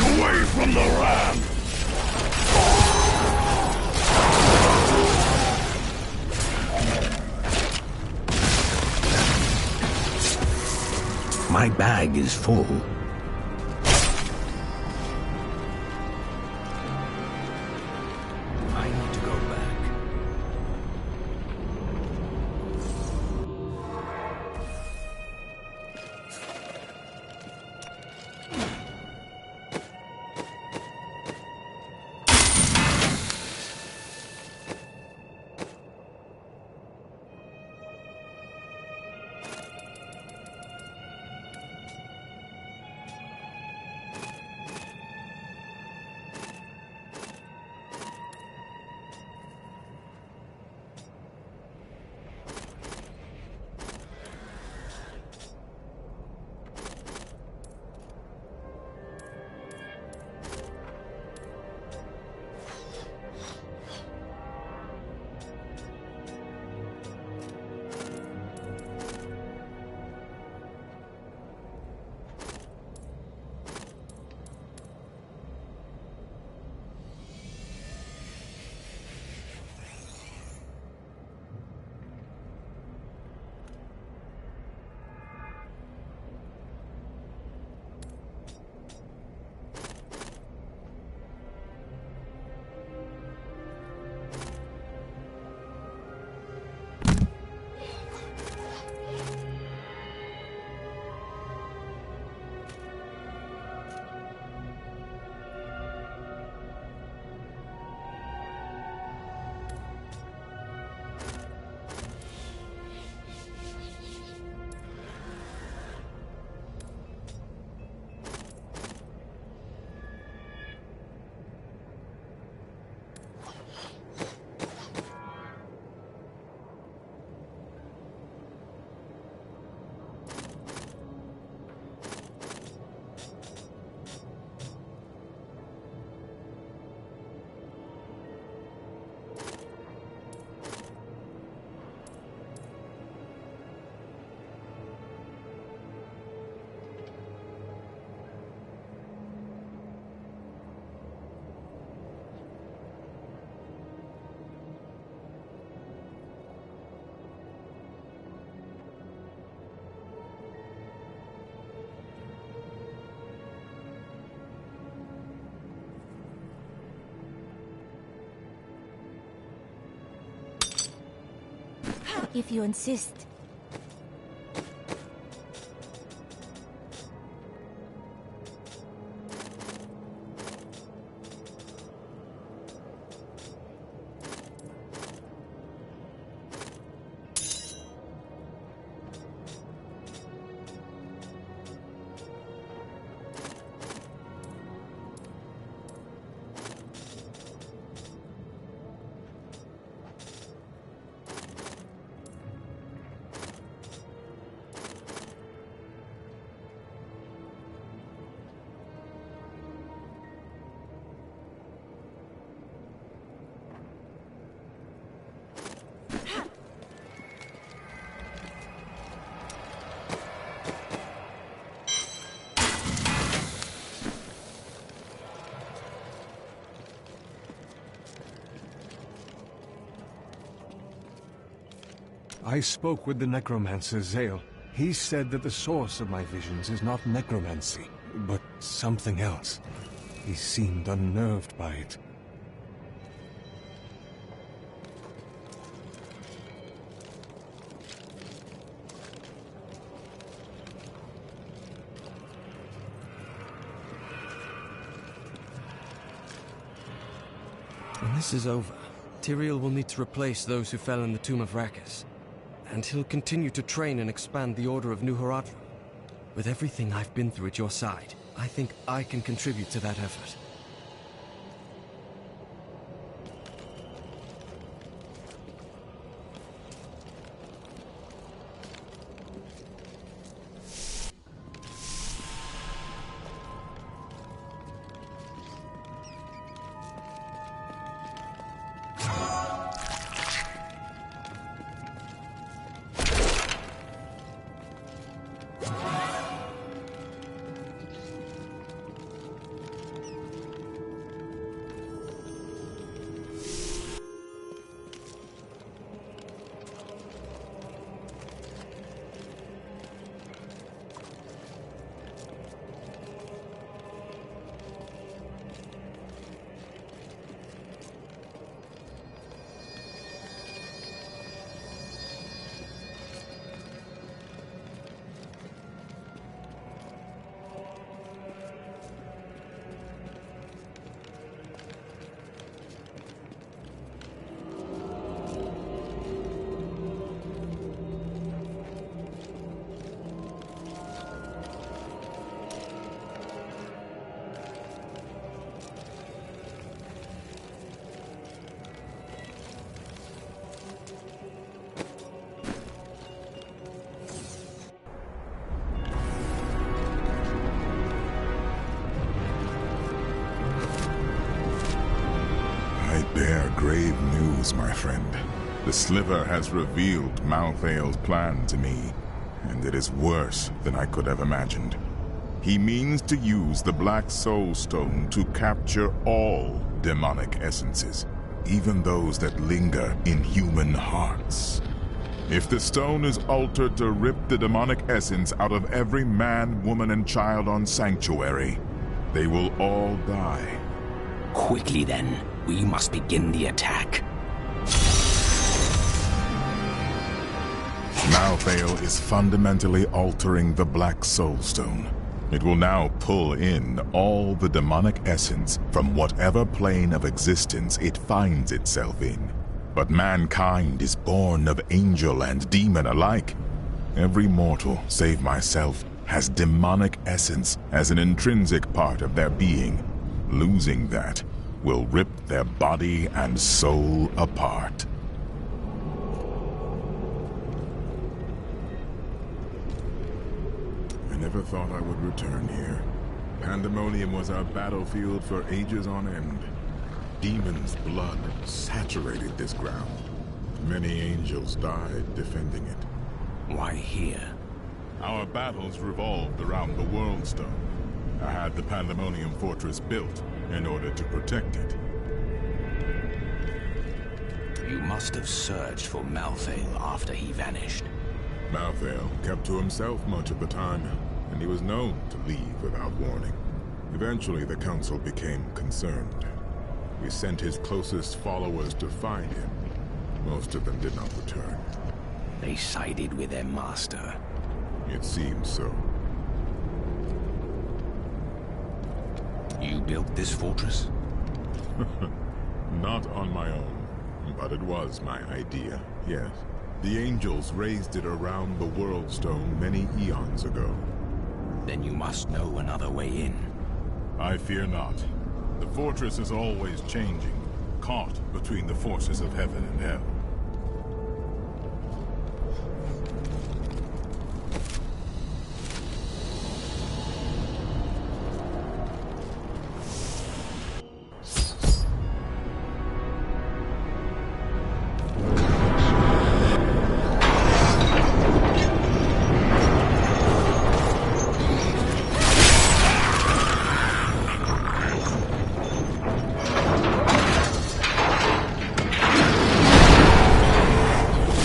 Away from the ram!
My bag is full. I need to go back.
If you insist.
I spoke with the Necromancer, Zale. He said that the source of my visions is not necromancy, but something else. He seemed unnerved by it.
When this is over, Tyrael will need to replace those who fell in the Tomb of Rakkus. And he'll continue to train and expand the Order of New Horadrim. With everything I've been through at your side, I think I can contribute to that effort.
Grave news, my friend. The Sliver has revealed Malthael's plan to me, and it is worse than I could have imagined. He means to use the Black Soul Stone to capture all demonic essences, even those that linger in human hearts. If the stone is altered to rip the demonic essence out of every man, woman, and child on Sanctuary, they will all die.
Quickly then, we must begin the attack.
Malthael is fundamentally altering the Black Soul Stone. It will now pull in all the demonic essence from whatever plane of existence it finds itself in. But mankind is born of angel and demon alike. Every mortal, save myself, has demonic essence as an intrinsic part of their being. Losing that will rip their body and soul apart. I never thought I would return here. Pandemonium was our battlefield for ages on end. Demons' blood saturated this ground. Many angels died defending it.
Why here?
Our battles revolved around the World Stone. I had the Pandemonium Fortress built in order to protect it.
You must have searched for Malthael after he vanished.
Malthael kept to himself much of the time, and he was known to leave without warning. Eventually, the Council became concerned. We sent his closest followers to find him. Most of them did not return.
They sided with their master.
It seems so.
You built this fortress?
Not on my own, but it was my idea, yes. The angels raised it around the World Stone many eons ago.
Then you must know another way in.
I fear not. The fortress is always changing, caught between the forces of heaven and hell.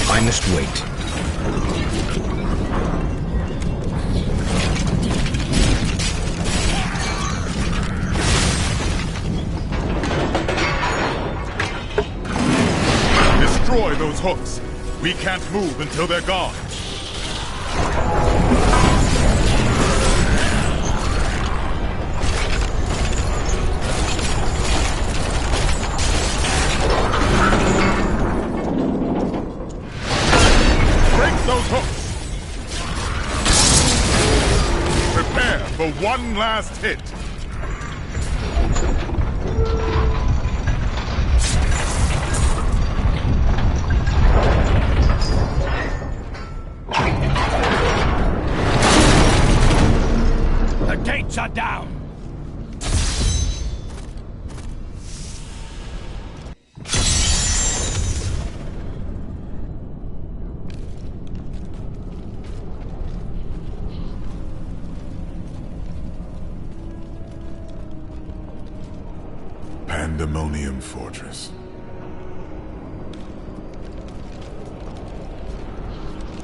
I must wait.
Destroy those hooks! We can't move until they're gone! Those hooks! Prepare for one last hit!
The gates are down!
Pandemonium Fortress.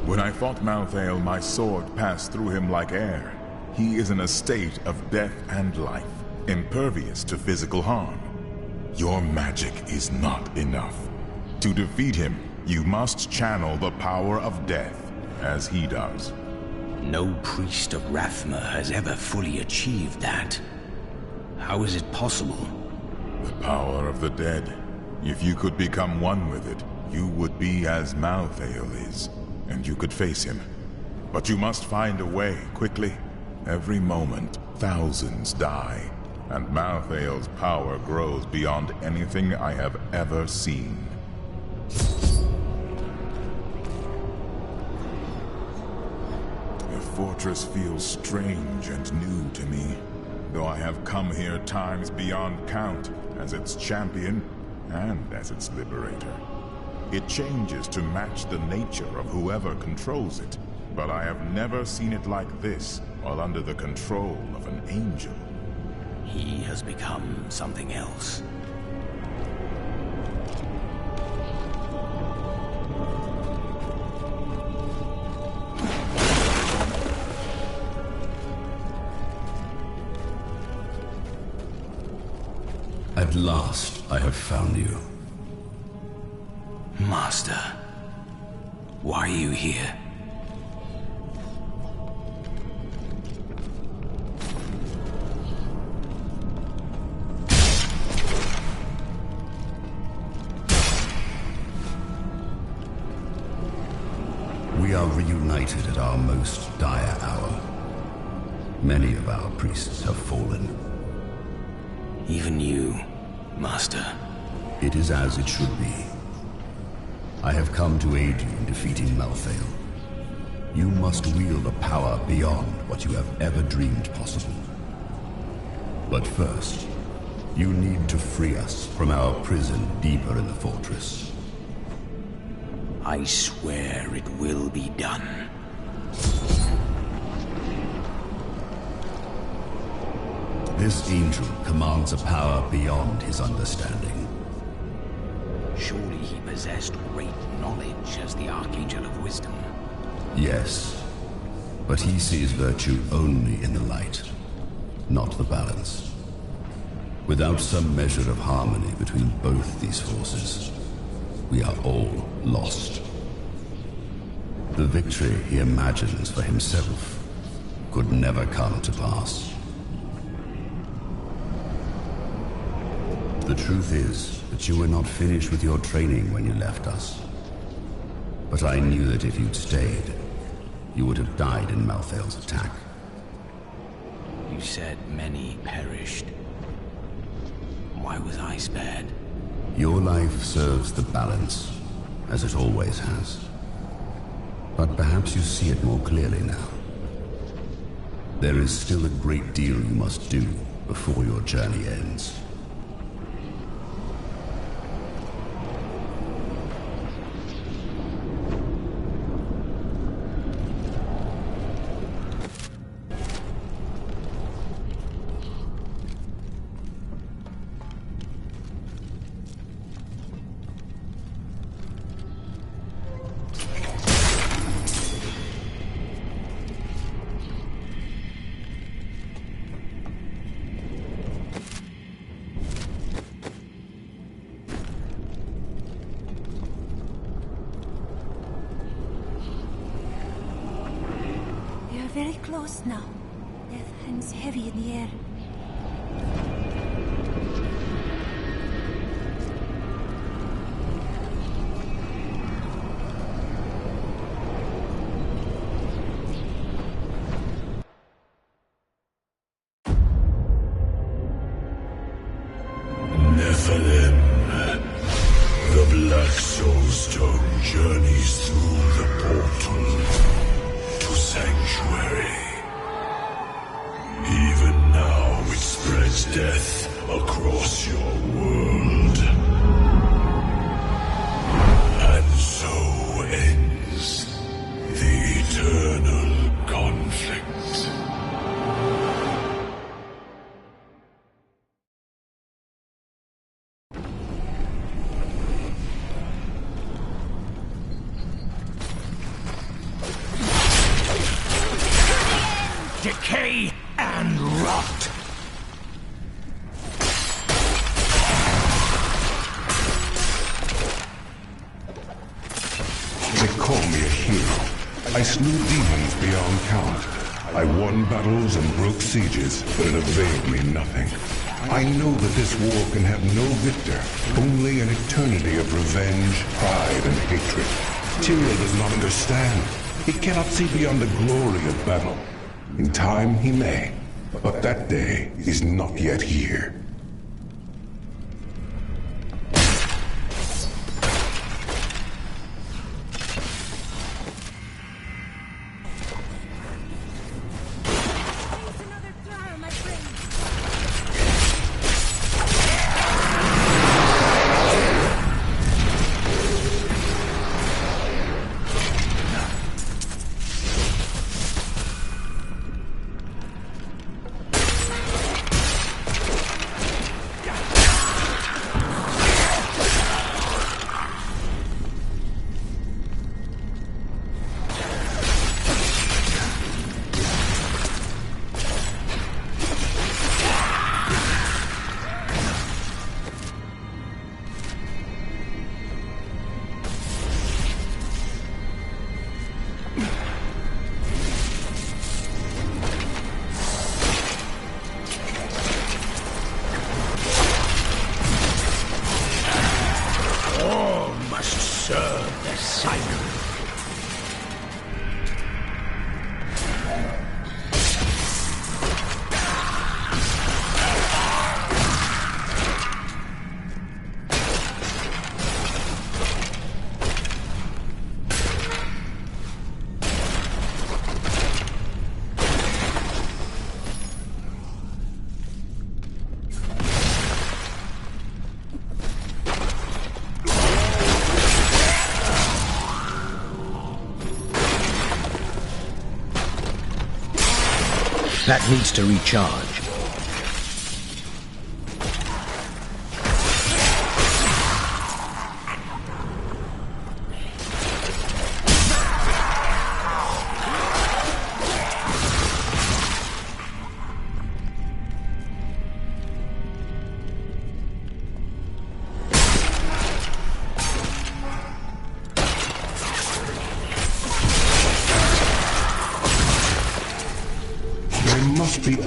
When I fought Malthael, my sword passed through him like air. He is in a state of death and life, impervious to physical harm. Your magic is not enough. To defeat him, you must channel the power of death, as he does.
No priest of Rathma has ever fully achieved that. How is it possible?
The power of the dead. If you could become one with it, you would be as Malthael is, and you could face him. But you must find a way, quickly. Every moment, thousands die, and Malthael's power grows beyond anything I have ever seen. The fortress feels strange and new to me, though I have come here times beyond count, as its champion and as its liberator. It changes to match the nature of whoever controls it, but I have never seen it like this while under the control of an angel.
He has become something else.
At last, I have found you.
Master, why are you here?
We are reunited at our most dire hour. Many of our priests have fallen.
Even you, Master.
It is as it should be. I have come to aid you in defeating Malthael. You must wield a power beyond what you have ever dreamed possible. But first, you need to free us from our prison deeper in the fortress.
I swear it will be done.
This angel commands a power beyond his understanding.
Surely he possessed great knowledge as the Archangel of Wisdom.
Yes, but he sees virtue only in the light, not the balance. Without some measure of harmony between both these forces, we are all lost. The victory he imagines for himself could never come to pass. The truth is that you were not finished with your training when you left us. But I knew that if you'd stayed, you would have died in Malthael's attack.
You said many perished. Why was I spared?
Your life serves the balance, as it always has. But perhaps you see it more clearly now. There is still a great deal you must do before your journey ends.
Very close now. Death hangs heavy in the air.
Nephilim. The Black Soulstone journeys through the portal to Sanctuary. Even now it spreads death across your world. And so ends the eternal conflict.
Decay and rot.
They call me a hero. I slew demons beyond count. I won battles and broke sieges, but it availed me nothing. I know that this war can have no victor, only an eternity of revenge, pride, and hatred. Tyrael does not understand. He cannot see beyond the glory of battle. In time, he may, but that day is not yet here.
That needs to recharge.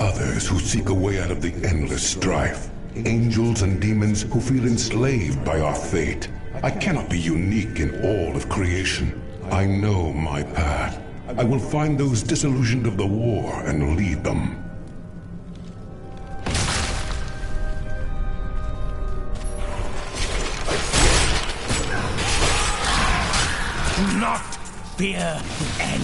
others who seek a way out of the endless strife. Angels and demons who feel enslaved by our fate. I cannot be unique in all of creation. I know my path. I will find those disillusioned of the war and lead them.
Do not fear the end.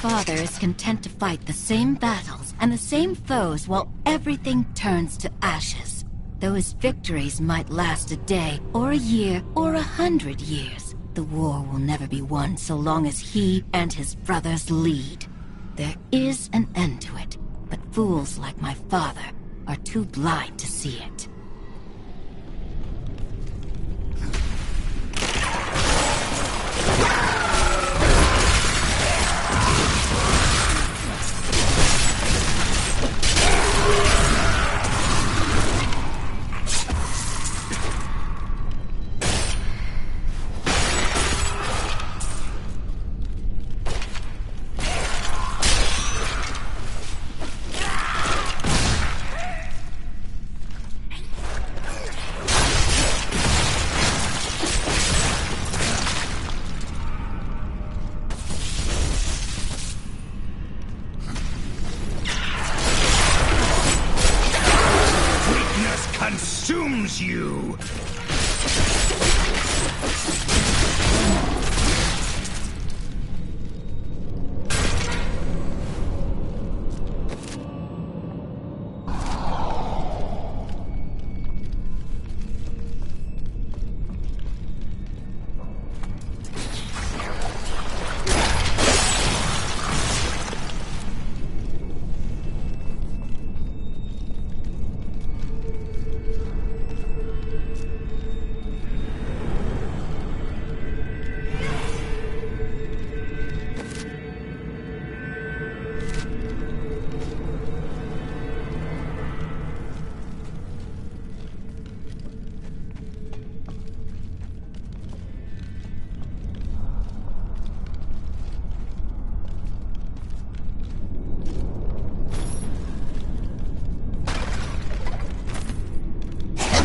Father is content to fight the same battles and the same foes while everything turns to ashes. Though his victories might last a day, or a year, or 100 years, the war will never be won so long as he and his brothers lead. There is an end to it, but fools like my father are too blind to see it.
Consumes you!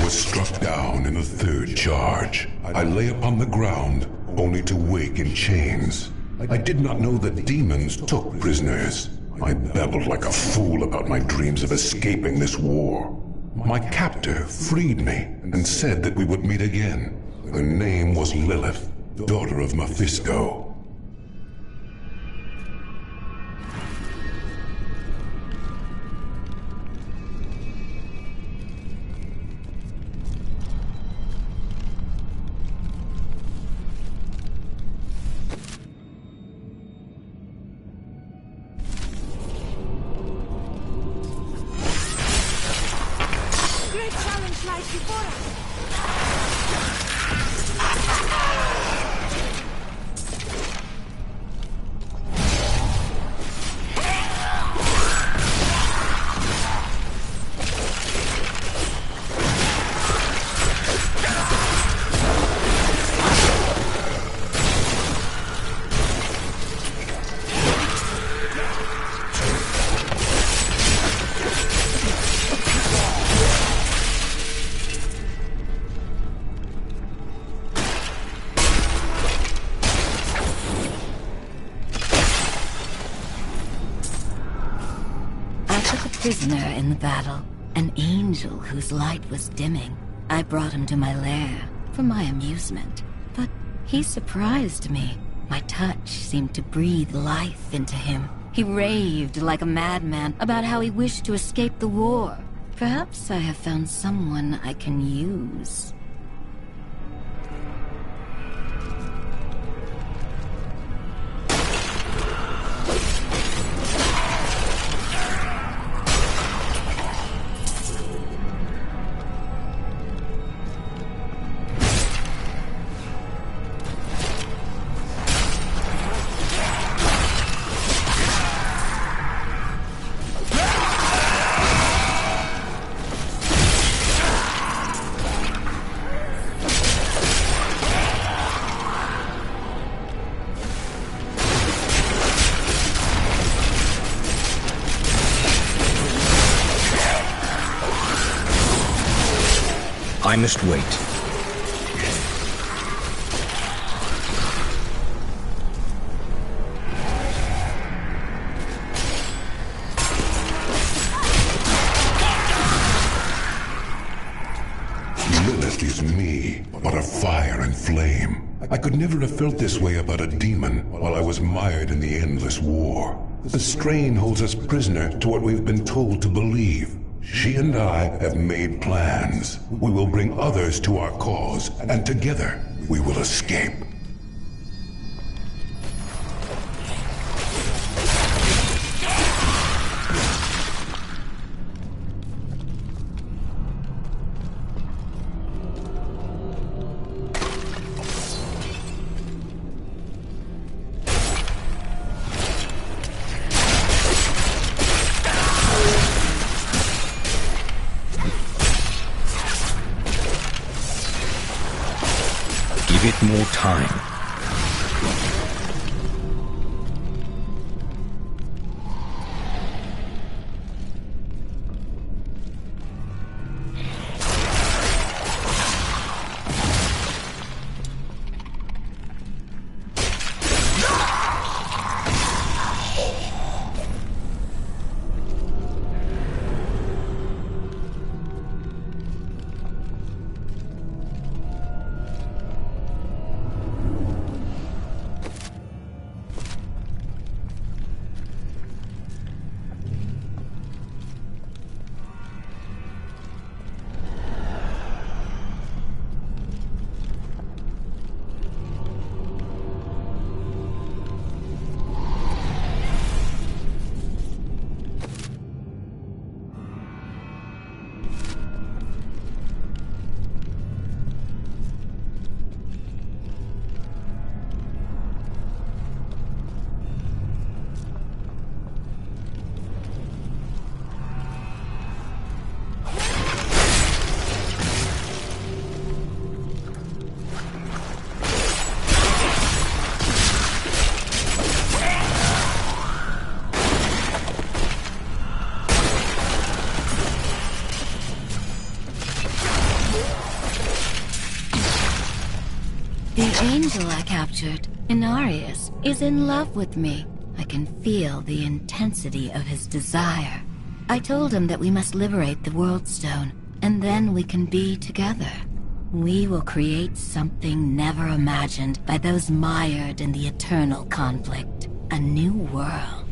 Struck down in the third charge. I lay upon the ground, only to wake in chains. I did not know that demons took prisoners. I babbled like a fool about my dreams of escaping this war. My captor freed me and said that we would meet again. Her name was Lilith, daughter of Mephisto.
Prisoner in the battle, an angel whose light was dimming. I brought him to my lair for my amusement, but he surprised me. My touch seemed to breathe life into him. He raved like a madman about how he wished to escape the war. Perhaps I have found someone I can use.
I must wait.
Lilith is me, but of fire and flame. I could never have felt this way about a demon while I was mired in the endless war. The strain holds us prisoner to what we've been told to believe. She and I have made plans. We will bring others to our cause, and together we will escape.
Give it more time.
The angel I captured, Inarius, is in love with me. I can feel the intensity of his desire. I told him that we must liberate the World Stone, and then we can be together. We will create something never imagined by those mired in the eternal conflict. A new world.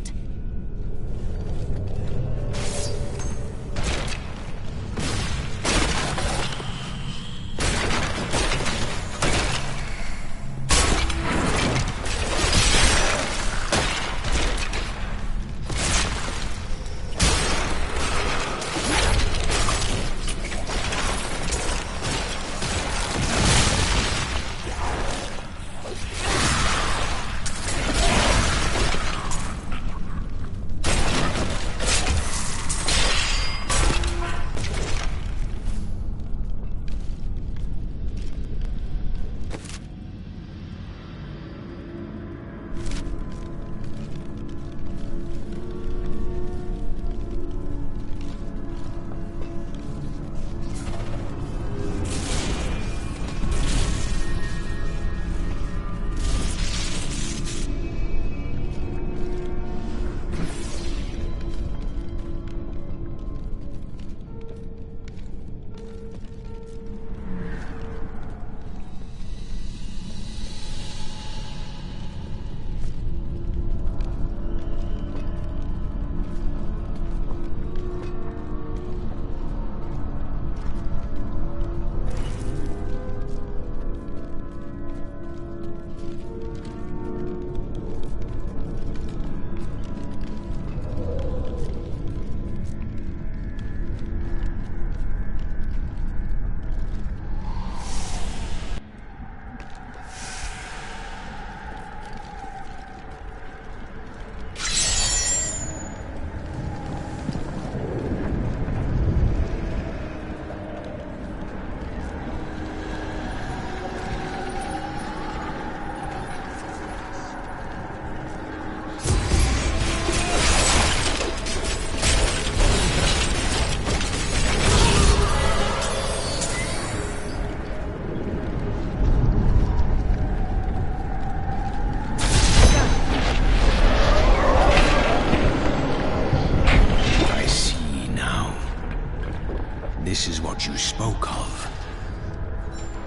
this is what you spoke of.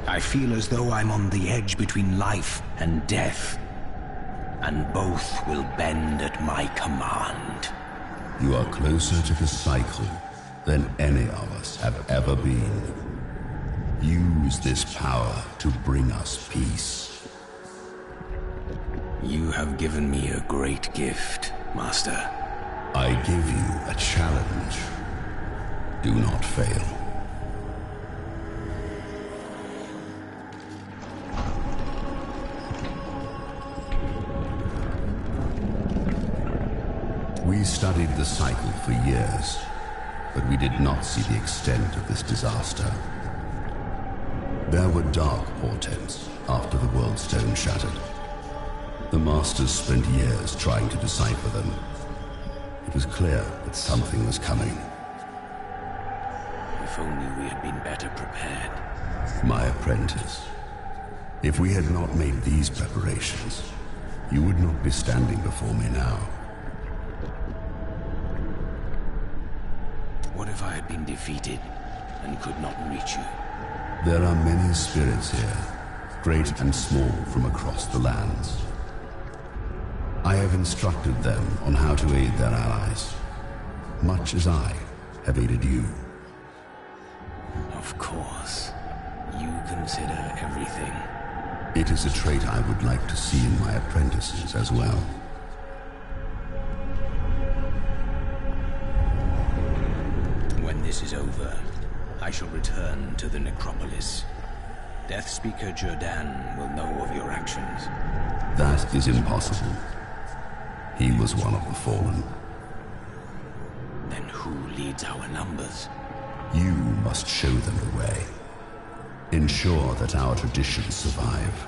I feel as though I'm on the edge between life and death, and both will bend at my command.
You are closer to the cycle than any of us have ever been. Use this power to bring us peace.
You have given me a great gift, Master.
I give you a challenge. Do not fail. We studied the cycle for years, but we did not see the extent of this disaster. There were dark portents after the World Stone shattered. The Masters spent years trying to decipher them. It was clear that something was coming.
If only we had been better prepared.
My apprentice, if we had not made these preparations, you would not be standing before me now.
What if I had been defeated and could not reach you?
There are many spirits here, great and small from across the lands. I have instructed them on how to aid their allies, much as I have aided you.
Of course. You consider everything.
It is a trait I would like to see in my apprentices as well.
When this is over, I shall return to the necropolis. Deathspeaker Jordan will know of your actions.
That is impossible. He was one of the fallen.
Then who leads our numbers?
You must show them the way. Ensure that our traditions survive.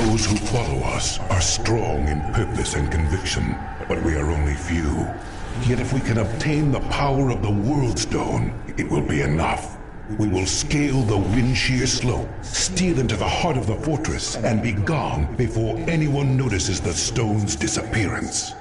Those who follow us are strong in purpose and conviction, but we are only few. Yet if we can obtain the power of the World Stone, it will be enough. We will scale the wind-sheer slope, steal into the heart of the fortress, and be gone before anyone notices the stone's disappearance.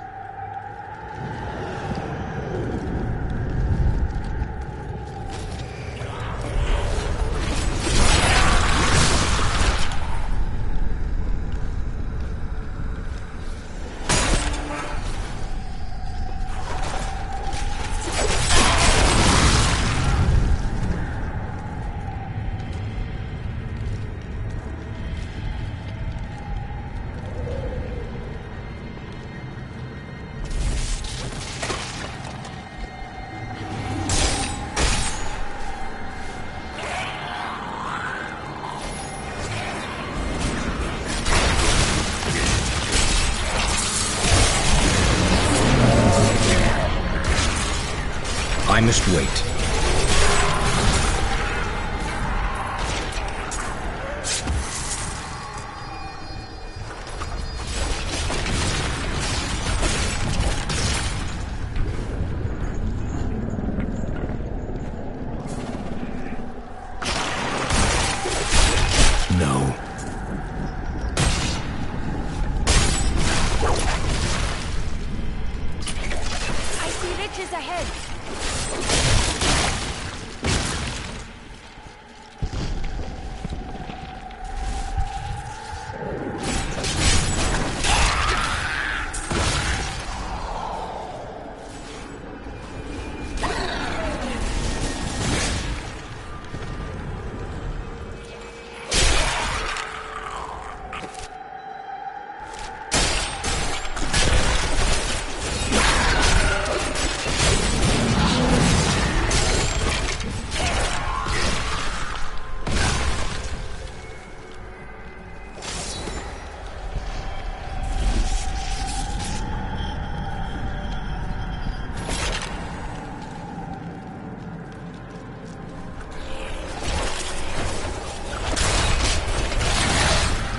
I must wait.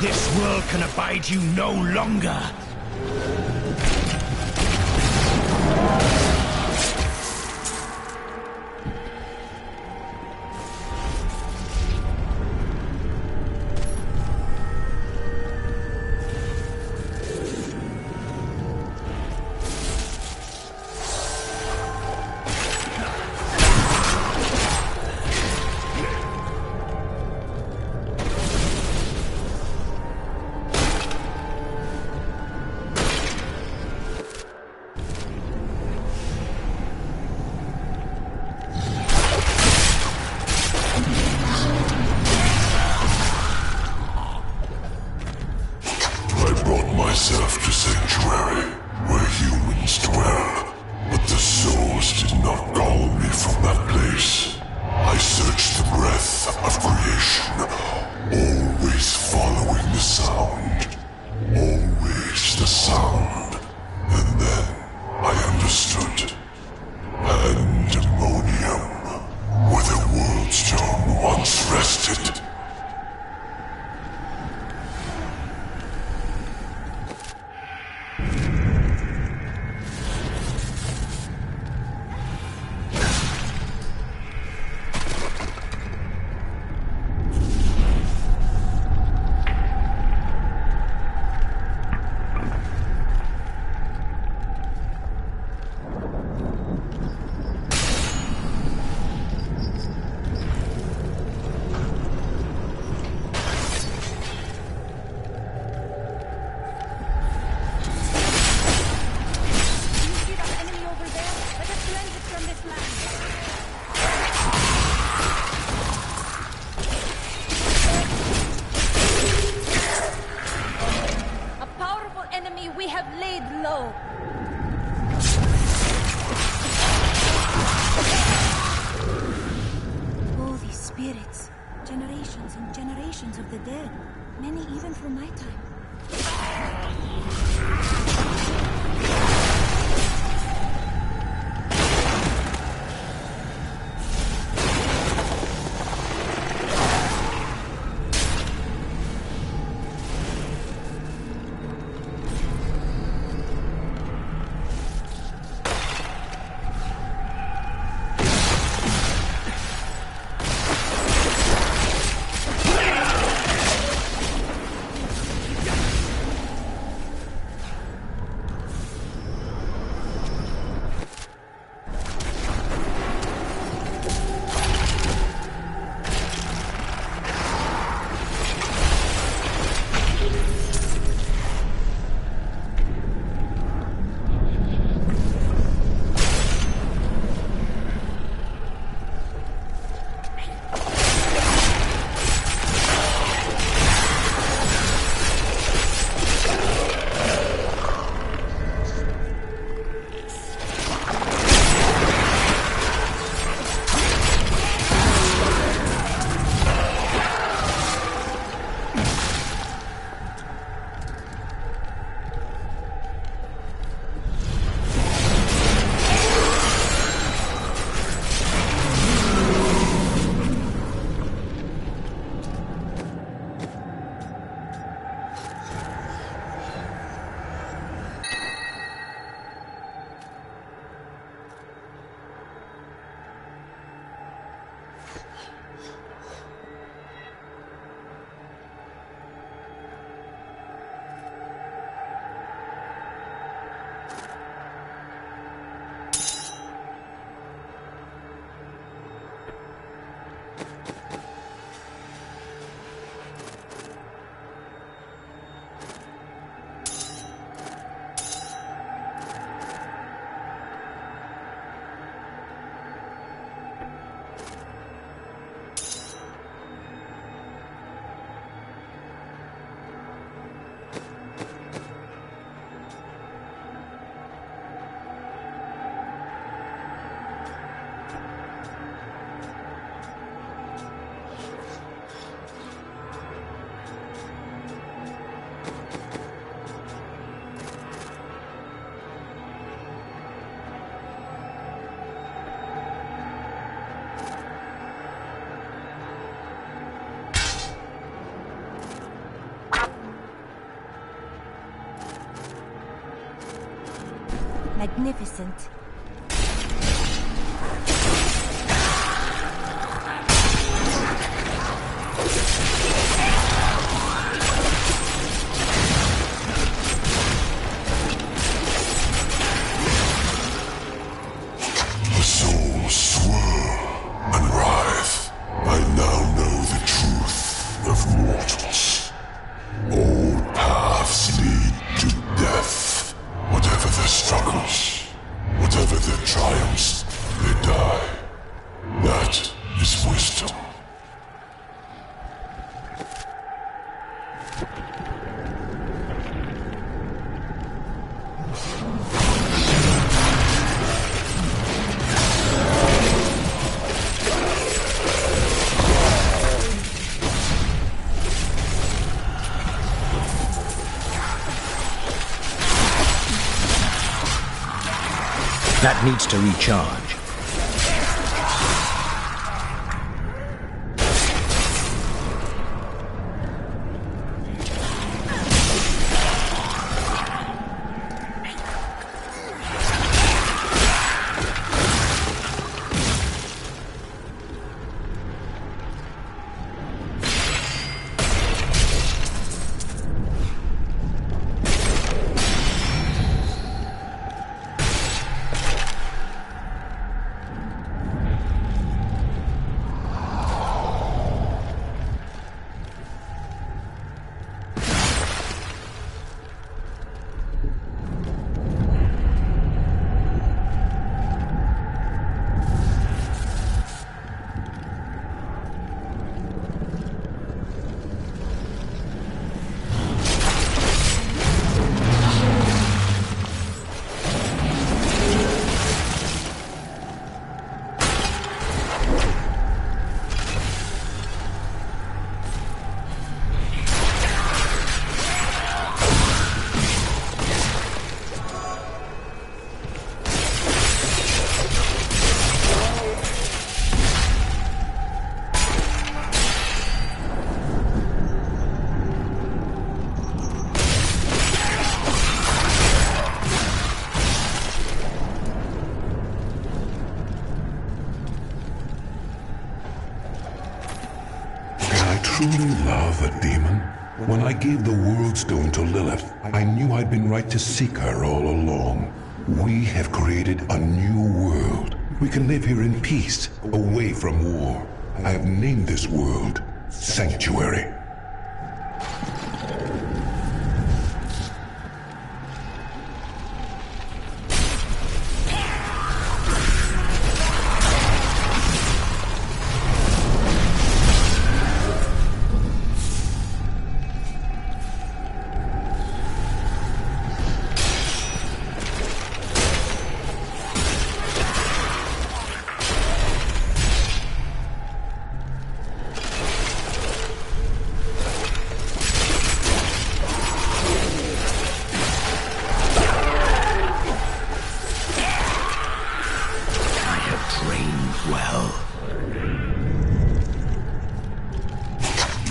This world can abide you no longer!
myself to Sanctuary, where humans dwell, but the souls did not call me from that place. I searched the breath of creation, always following the sound. Always the sound. And then I understood. Pandemonium, where the world stone once rested.
Generations and generations of the dead. Many even from my time. magnificent.
The souls swirl and writhe. I now know the truth of mortals. All paths lead to death. Whatever their struggles, whatever their triumphs, they die. That is wisdom.
That needs to recharge.
Truly love a demon? When I gave the World Stone to Lilith, I knew I'd been right to seek her all along. We have created a new world. We can live here in peace, away from war. I have named this world Sanctuary.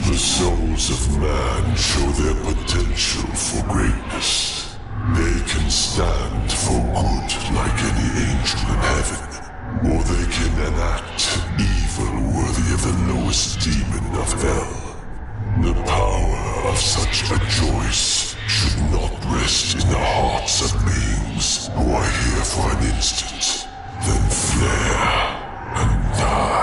The souls of man show their potential for greatness. They can stand for good like any angel in heaven, or they can enact evil worthy of the lowest demon of hell. The power of such a choice should not rest in the hearts of beings who are here for an instant, then flare and die.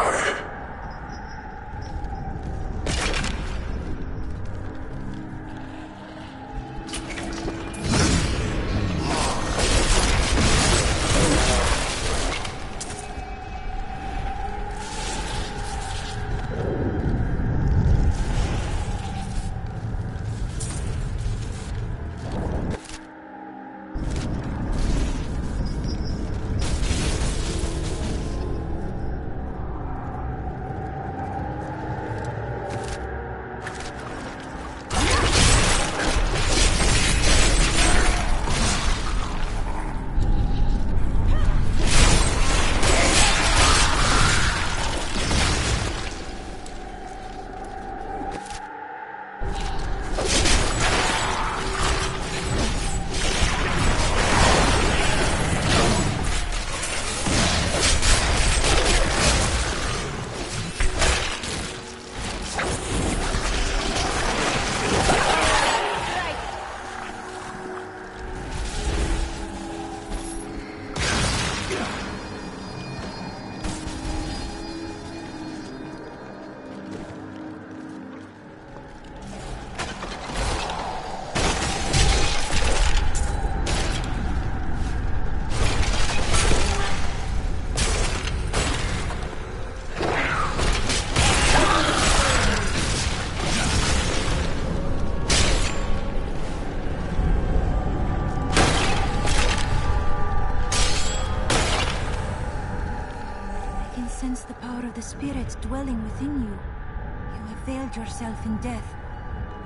spirits dwelling within you. You have veiled yourself in death.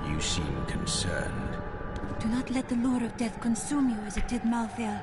You seem concerned.
Do not let the lure of death consume you as it did Malthael.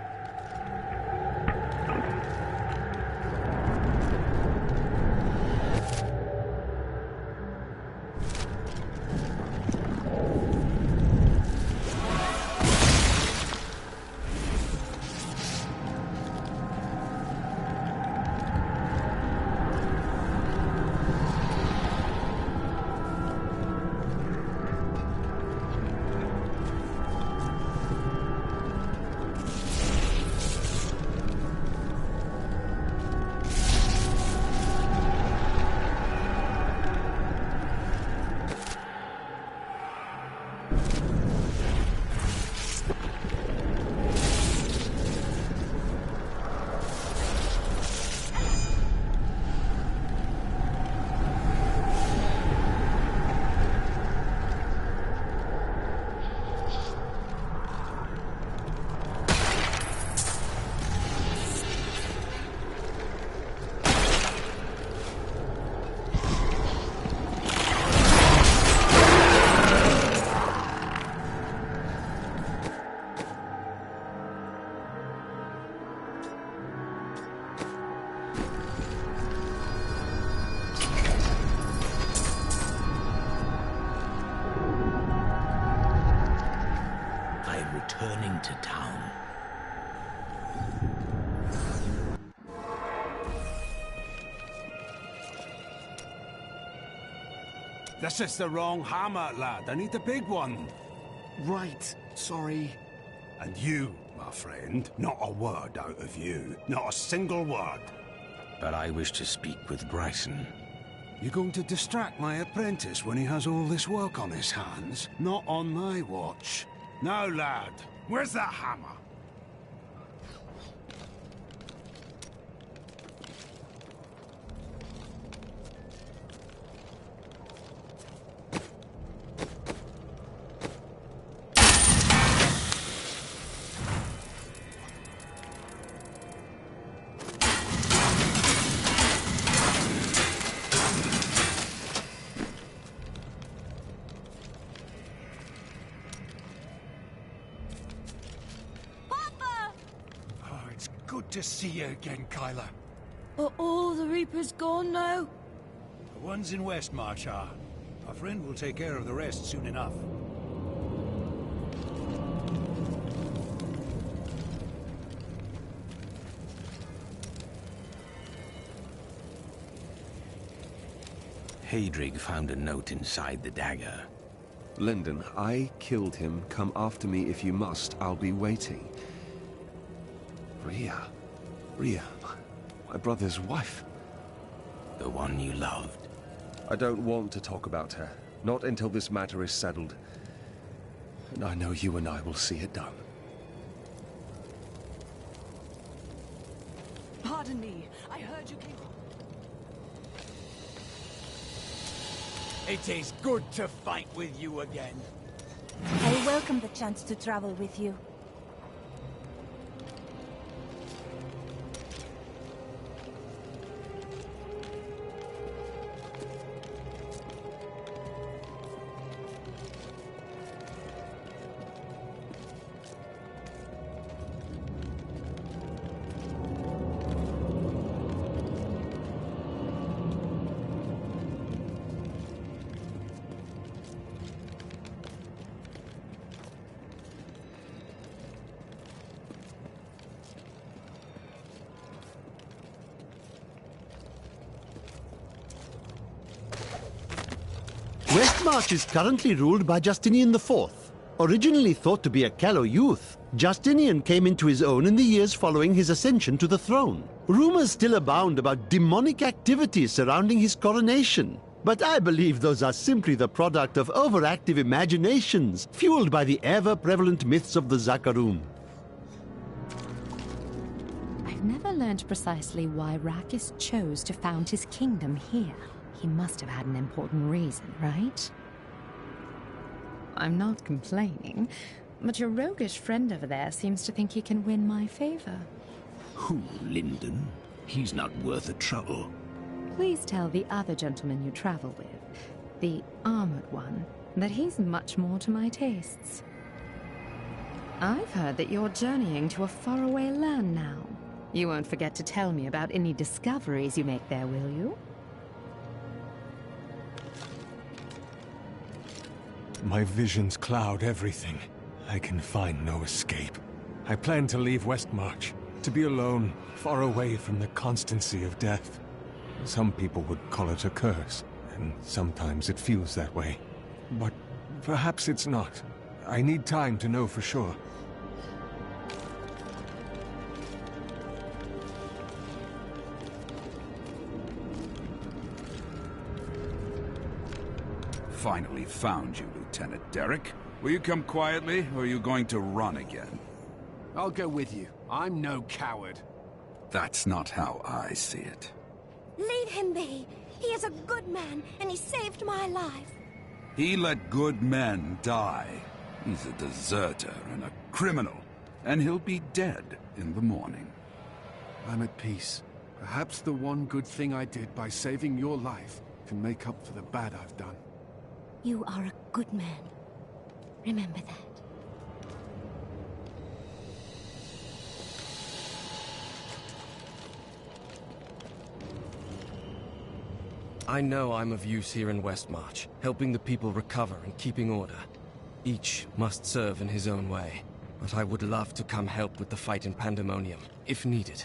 Returning to town.
This is the wrong hammer, lad. I need the big one.
Right. Sorry.
And you, my friend, not a word out of you. Not a single word.
But I wish to speak with Bryson.
You're going to distract my apprentice when he has all this work on his hands? Not on my watch. Now, lad, where's that hammer?
Good to see you again, Kyla.
Are all the Reapers gone now?
The ones in Westmarch are. Our friend will take care of the rest soon enough.
Hadrig found a note inside the dagger.
Lyndon, I killed him. Come after me if you must. I'll be waiting. Rhea, my brother's wife.
The one you loved.
I don't want to talk about her. Not until this matter is settled. And I know you and I will see it done.
Pardon me. I heard you came...
It is good to fight with you again.
I welcome the chance to travel with you.
Westmarch is currently ruled by Justinian IV. Originally thought to be a callow youth, Justinian came into his own in the years following his ascension to the throne. Rumors still abound about demonic activities surrounding his coronation. But I believe those are simply the product of overactive imaginations, fueled by the ever-prevalent myths of the Zakarum.
I've never learned precisely why Rakis chose to found his kingdom here. He must have had an important reason, right? I'm not complaining, but your roguish friend over there seems to think he can win my favor.
Who, Lyndon? He's not worth the trouble.
Please tell the other gentleman you travel with, the armored one, that he's much more to my tastes. I've heard that you're journeying to a faraway land now. You won't forget to tell me about any discoveries you make there, will you?
My visions cloud everything. I can find no escape. I plan to leave Westmarch, to be alone, far away from the constancy of death. Some people would call it a curse, and sometimes it feels that way. But perhaps it's not. I need time to know for sure.
Finally found you, Lieutenant Derek. Will you come quietly, or are you going to run again?
I'll go with you. I'm no coward.
That's not how I see it.
Leave him be. He is a good man, and he saved my life.
He let good men die. He's a deserter and a criminal, and he'll be dead in the morning.
I'm at peace. Perhaps the one good thing I did by saving your life can make up for the bad I've done.
You are a good man. Remember that.
I know I'm of use here in Westmarch, helping the people recover and keeping order. Each must serve in his own way, but I would love to come help with the fight in Pandemonium, if needed.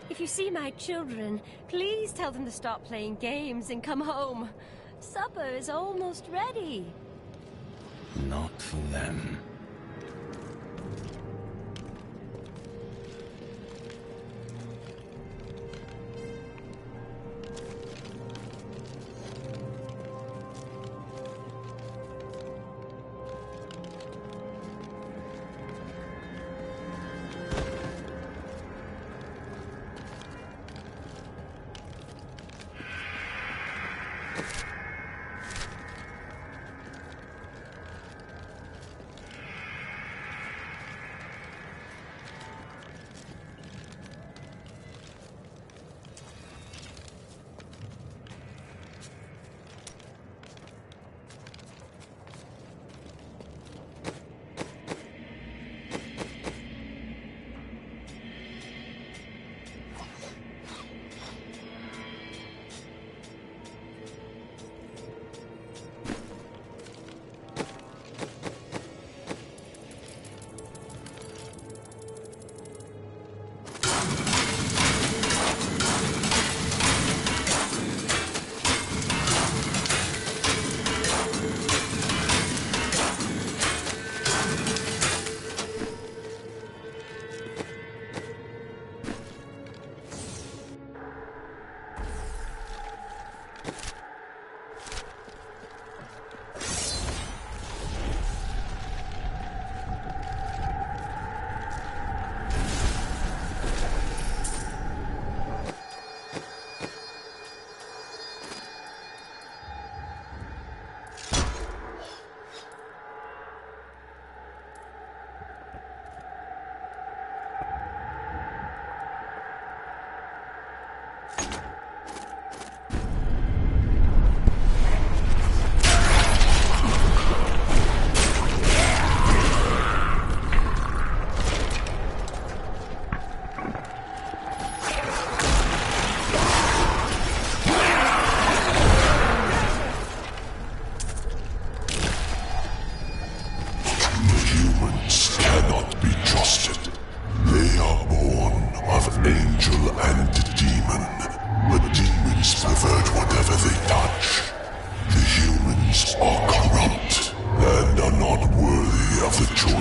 If you see my children, please tell them to stop playing games and come home. Supper is almost ready.
Not for them.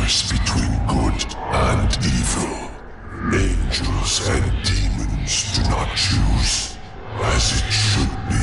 choice between good and evil. Angels and demons do not choose, as it should be.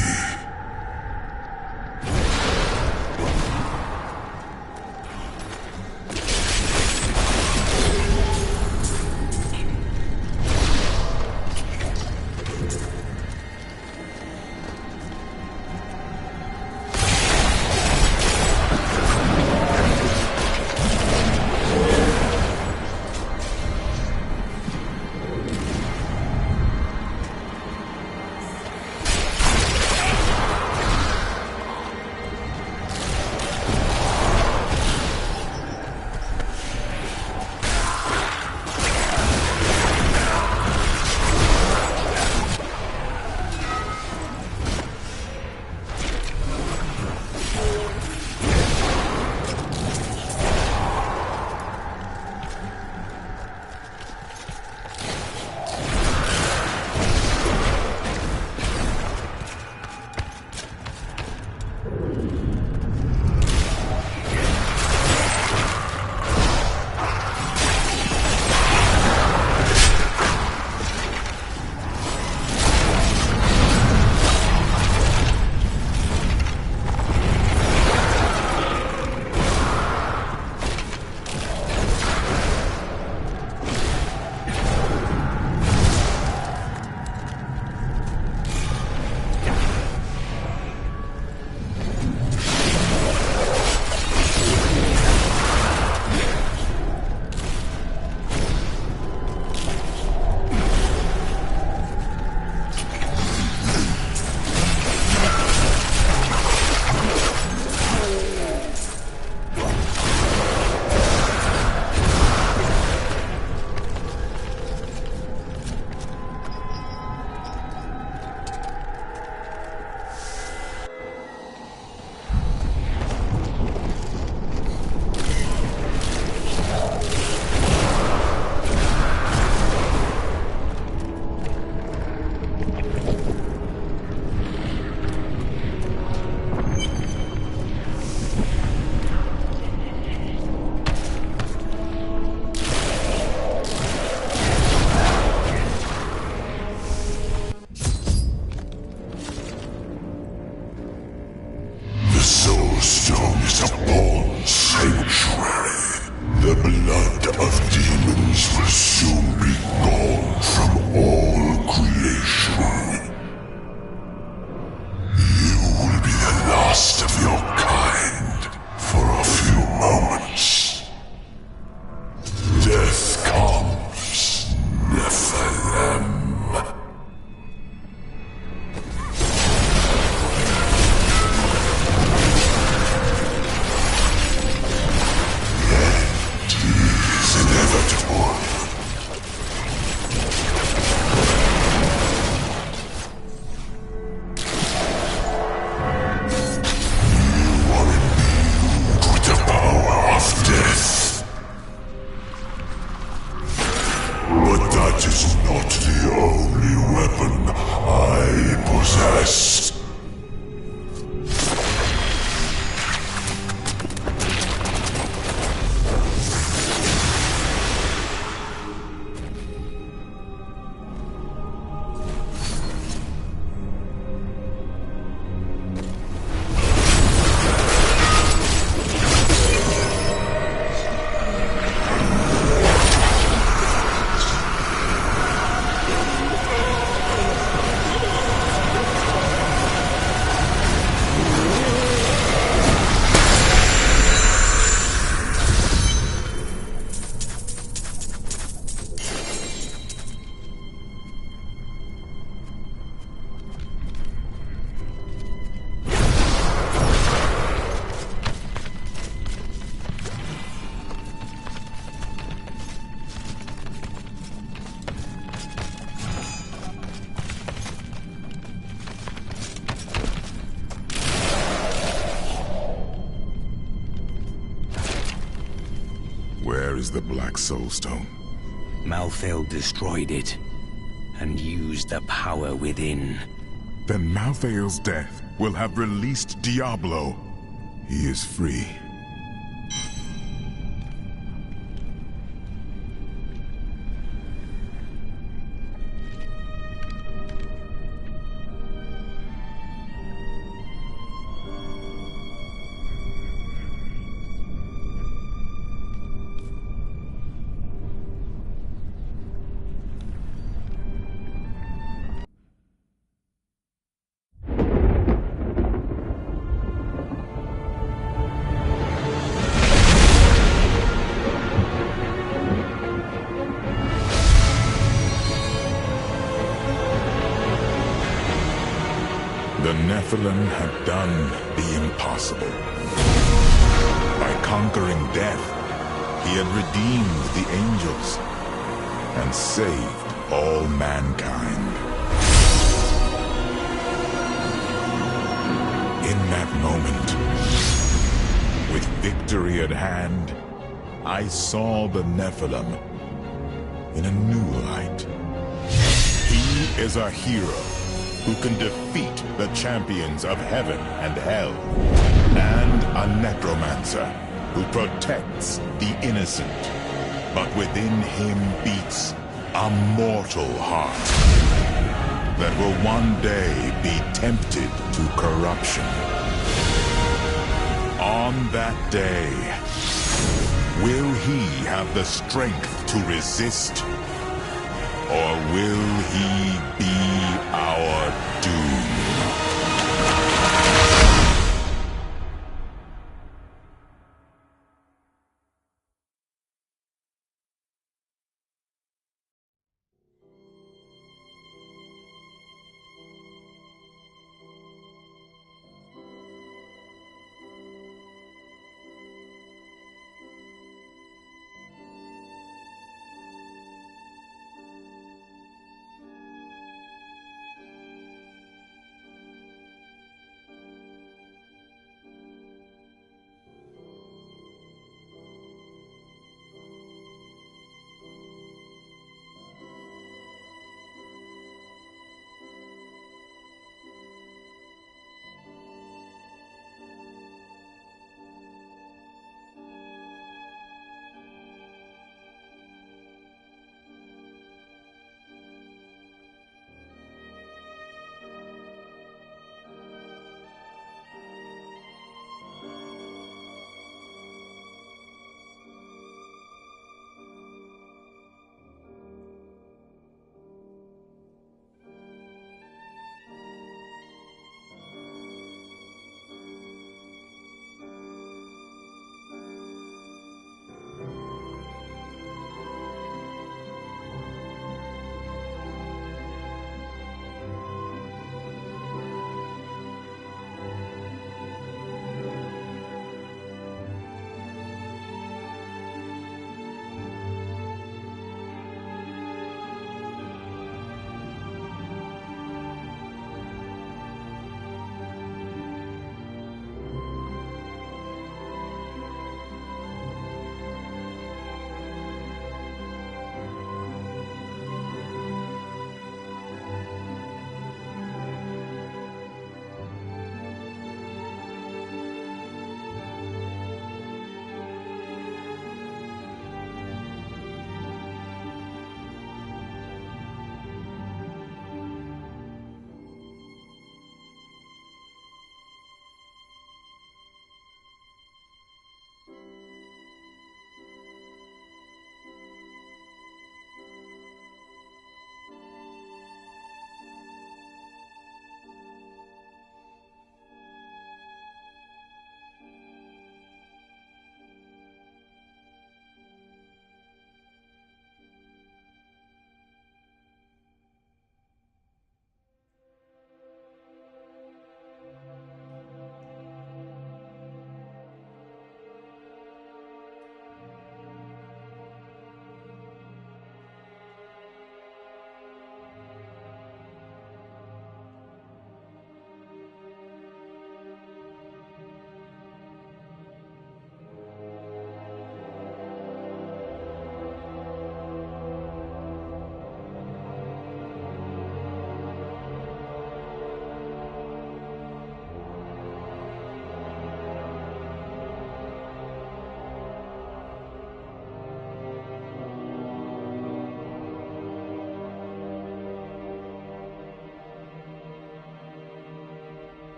Where is the Black Soulstone?
Malthael destroyed it, and used the power within.
Then Malthael's death will have released Diablo. He is free. Nephilim had done the impossible. By conquering death, he had redeemed the angels and saved all mankind. In that moment, with victory at hand, I saw the Nephilim in a new light. He is a hero who can defeat the champions of heaven and hell, and a necromancer who protects the innocent, but within him beats a mortal heart that will one day be tempted to corruption. On that day, will he have the strength to resist? Or will he be our doom?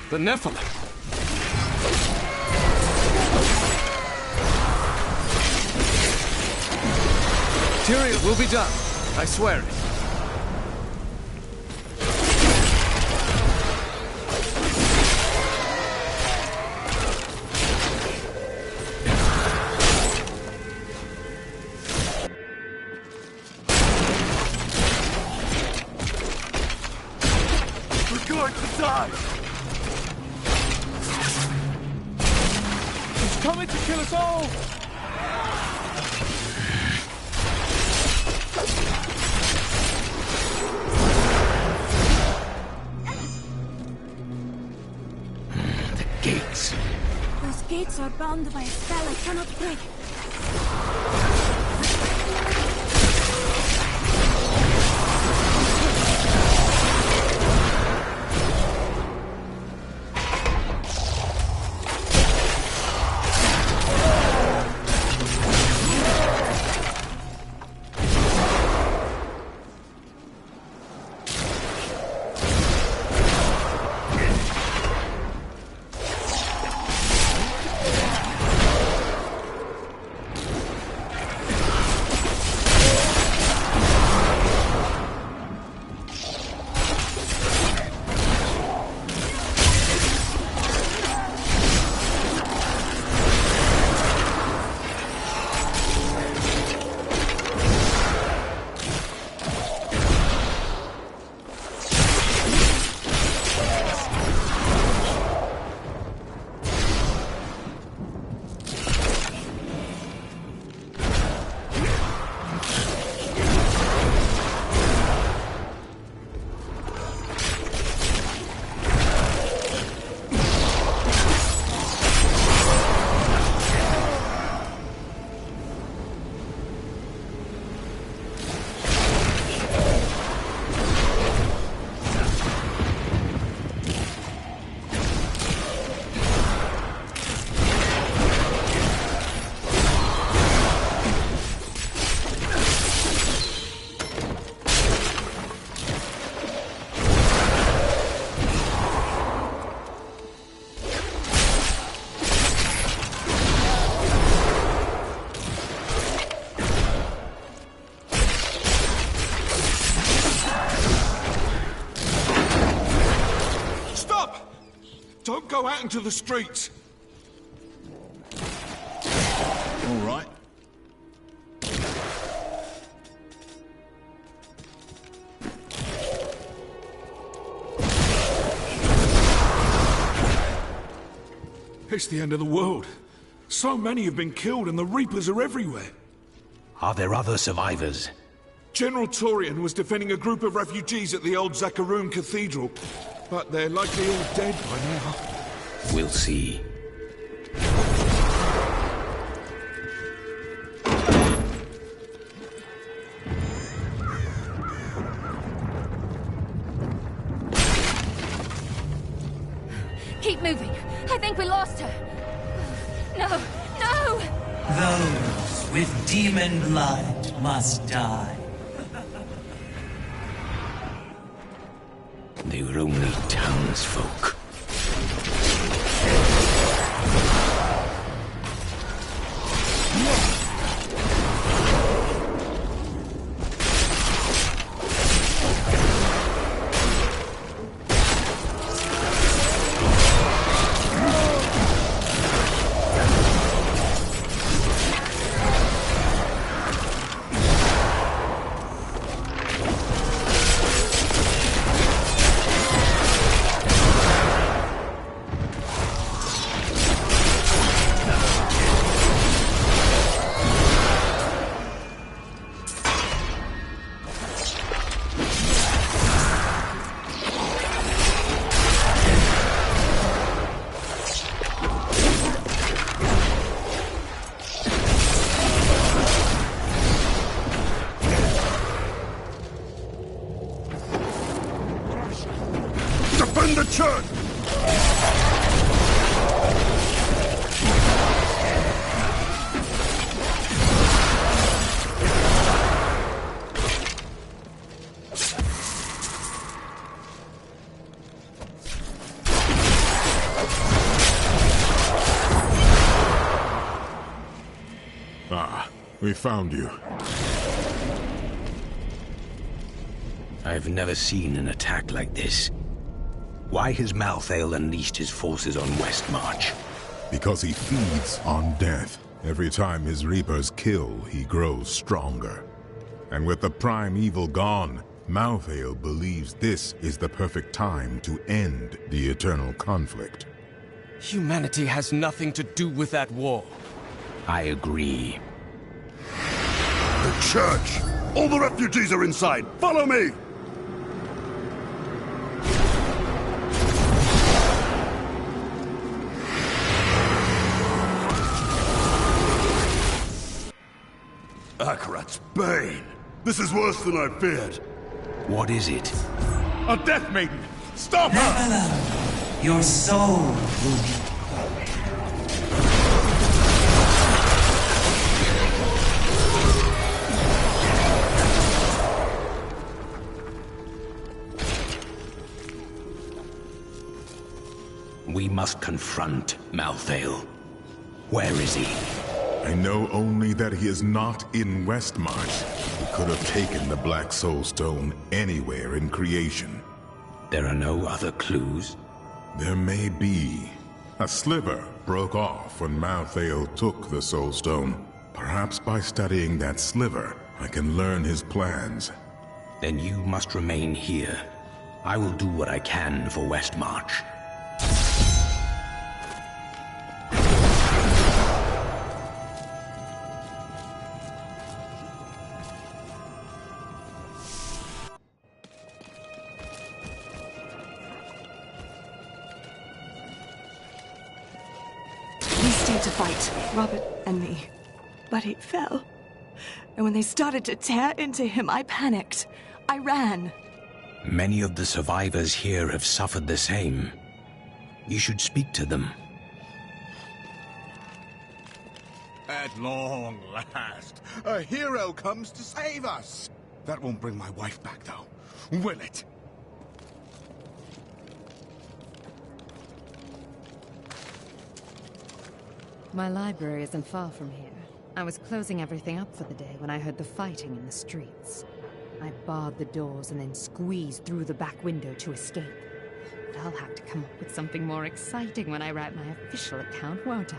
The Nephilim! Tyrion will be done. I swear it.
We're going to die! He's coming to kill us all!
Gates.
Those gates are bound by a spell I cannot break.
Don't go out into the streets!
All right.
It's the end of the world. So many have been killed and the Reapers are everywhere.
Are there other survivors?
General Torian was defending a group of refugees at the old Zakharoon Cathedral, but they're likely all dead by now.
We'll see.
Keep moving. I think we lost her. No, no!
Those with demon blood must die.
They were only townsfolk.
Defend the church!
We found you.
I've never seen an attack like this. Why has Malthael unleashed his forces on Westmarch?
Because he feeds on death. Every time his reapers kill, he grows stronger. And with the prime evil gone, Malthael believes this is the perfect time to end the eternal conflict.
Humanity has nothing to do with that war.
I agree.
The church! All the refugees are inside! Follow me! Akarat's Bane! This is worse than I feared!
What is it?
A Death Maiden! Stop her!
Never. Your soul will be...
We must confront Malthael. Where is he?
I know only that he is not in Westmarch. He could have taken the Black Soul Stone anywhere in creation.
There are no other clues?
There may be. A sliver broke off when Malthael took the Soul Stone. Perhaps by studying that sliver, I can learn his plans.
Then you must remain here. I will do what I can for Westmarch.
To fight, Robert and me. But he fell. And when they started to tear into him, I panicked. I ran.
Many of the survivors here have suffered the same. You should speak to them.
At long last, a hero comes to save us. That won't bring my wife back, though, will it?
My library isn't far from here. I was closing everything up for the day when I heard the fighting in the streets. I barred the doors and then squeezed through the back window to escape. But I'll have to come up with something more exciting when I write my official account, won't I?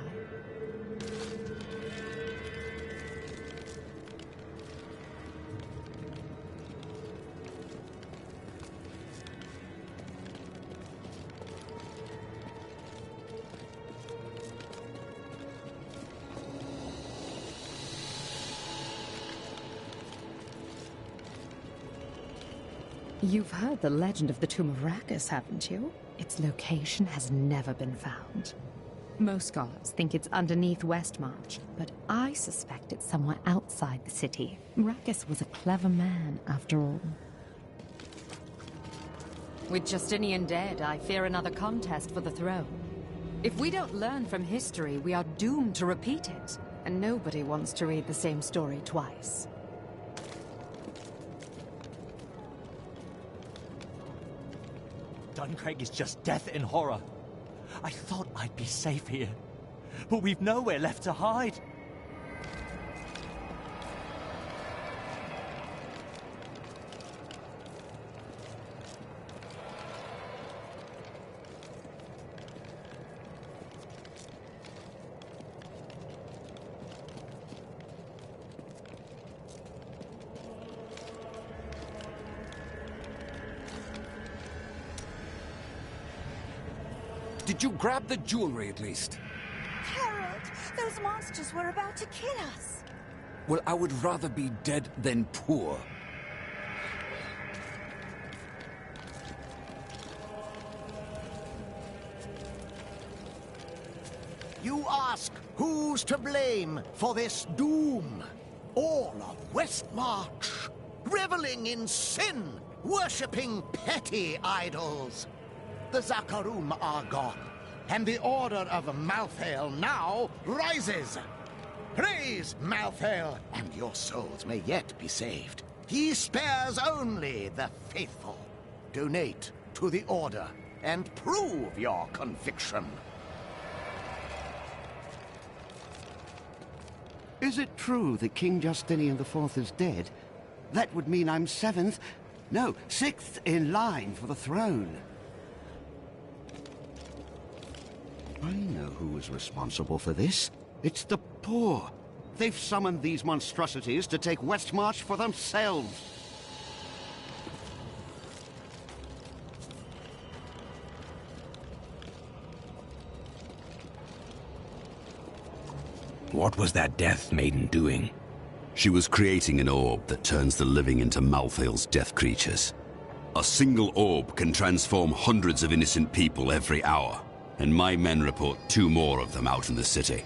You've heard the legend of the Tomb of Rakkus, haven't you? Its location has never been found. Most scholars think it's underneath Westmarch, but I suspect it's somewhere outside the city. Rakkus was a clever man, after all. With Justinian dead, I fear another contest for the throne. If we don't learn from history, we are doomed to repeat it. And nobody wants to read the same story twice.
Duncraig is just death and horror. I thought I'd be safe here, but we've nowhere left to hide.
Did you grab the jewelry at least?
Harold, those monsters were about to kill us.
Well, I would rather be dead than poor.
You ask who's to blame for this doom? All of Westmarch, reveling in sin, worshipping petty idols. The Zakarum are gone, and the Order of Malthael now rises. Praise Malthael, and your souls may yet be saved. He spares only the faithful. Donate to the Order, and prove your conviction.
Is it true that King Justinian IV is dead? That would mean I'm 7th, no, 6th in line for the throne. I know who is responsible for this. It's the poor. They've summoned these monstrosities to take Westmarch for themselves.
What was that Death Maiden doing?
She was creating an orb that turns the living into Malthael's death creatures. A single orb can transform hundreds of innocent people every hour, and my men report 2 more of them out in the city.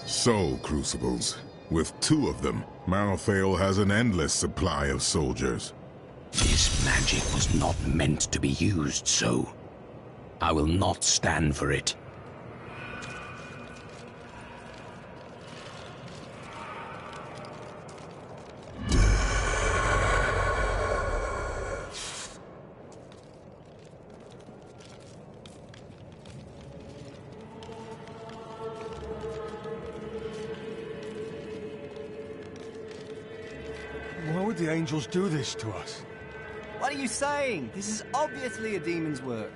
So, Crucibles, with 2 of them, Malthael has an endless supply of soldiers.
This magic was not meant to be used so. I will not stand for it.
Why would the angels do this to us?
What are you saying? This is obviously a demon's work.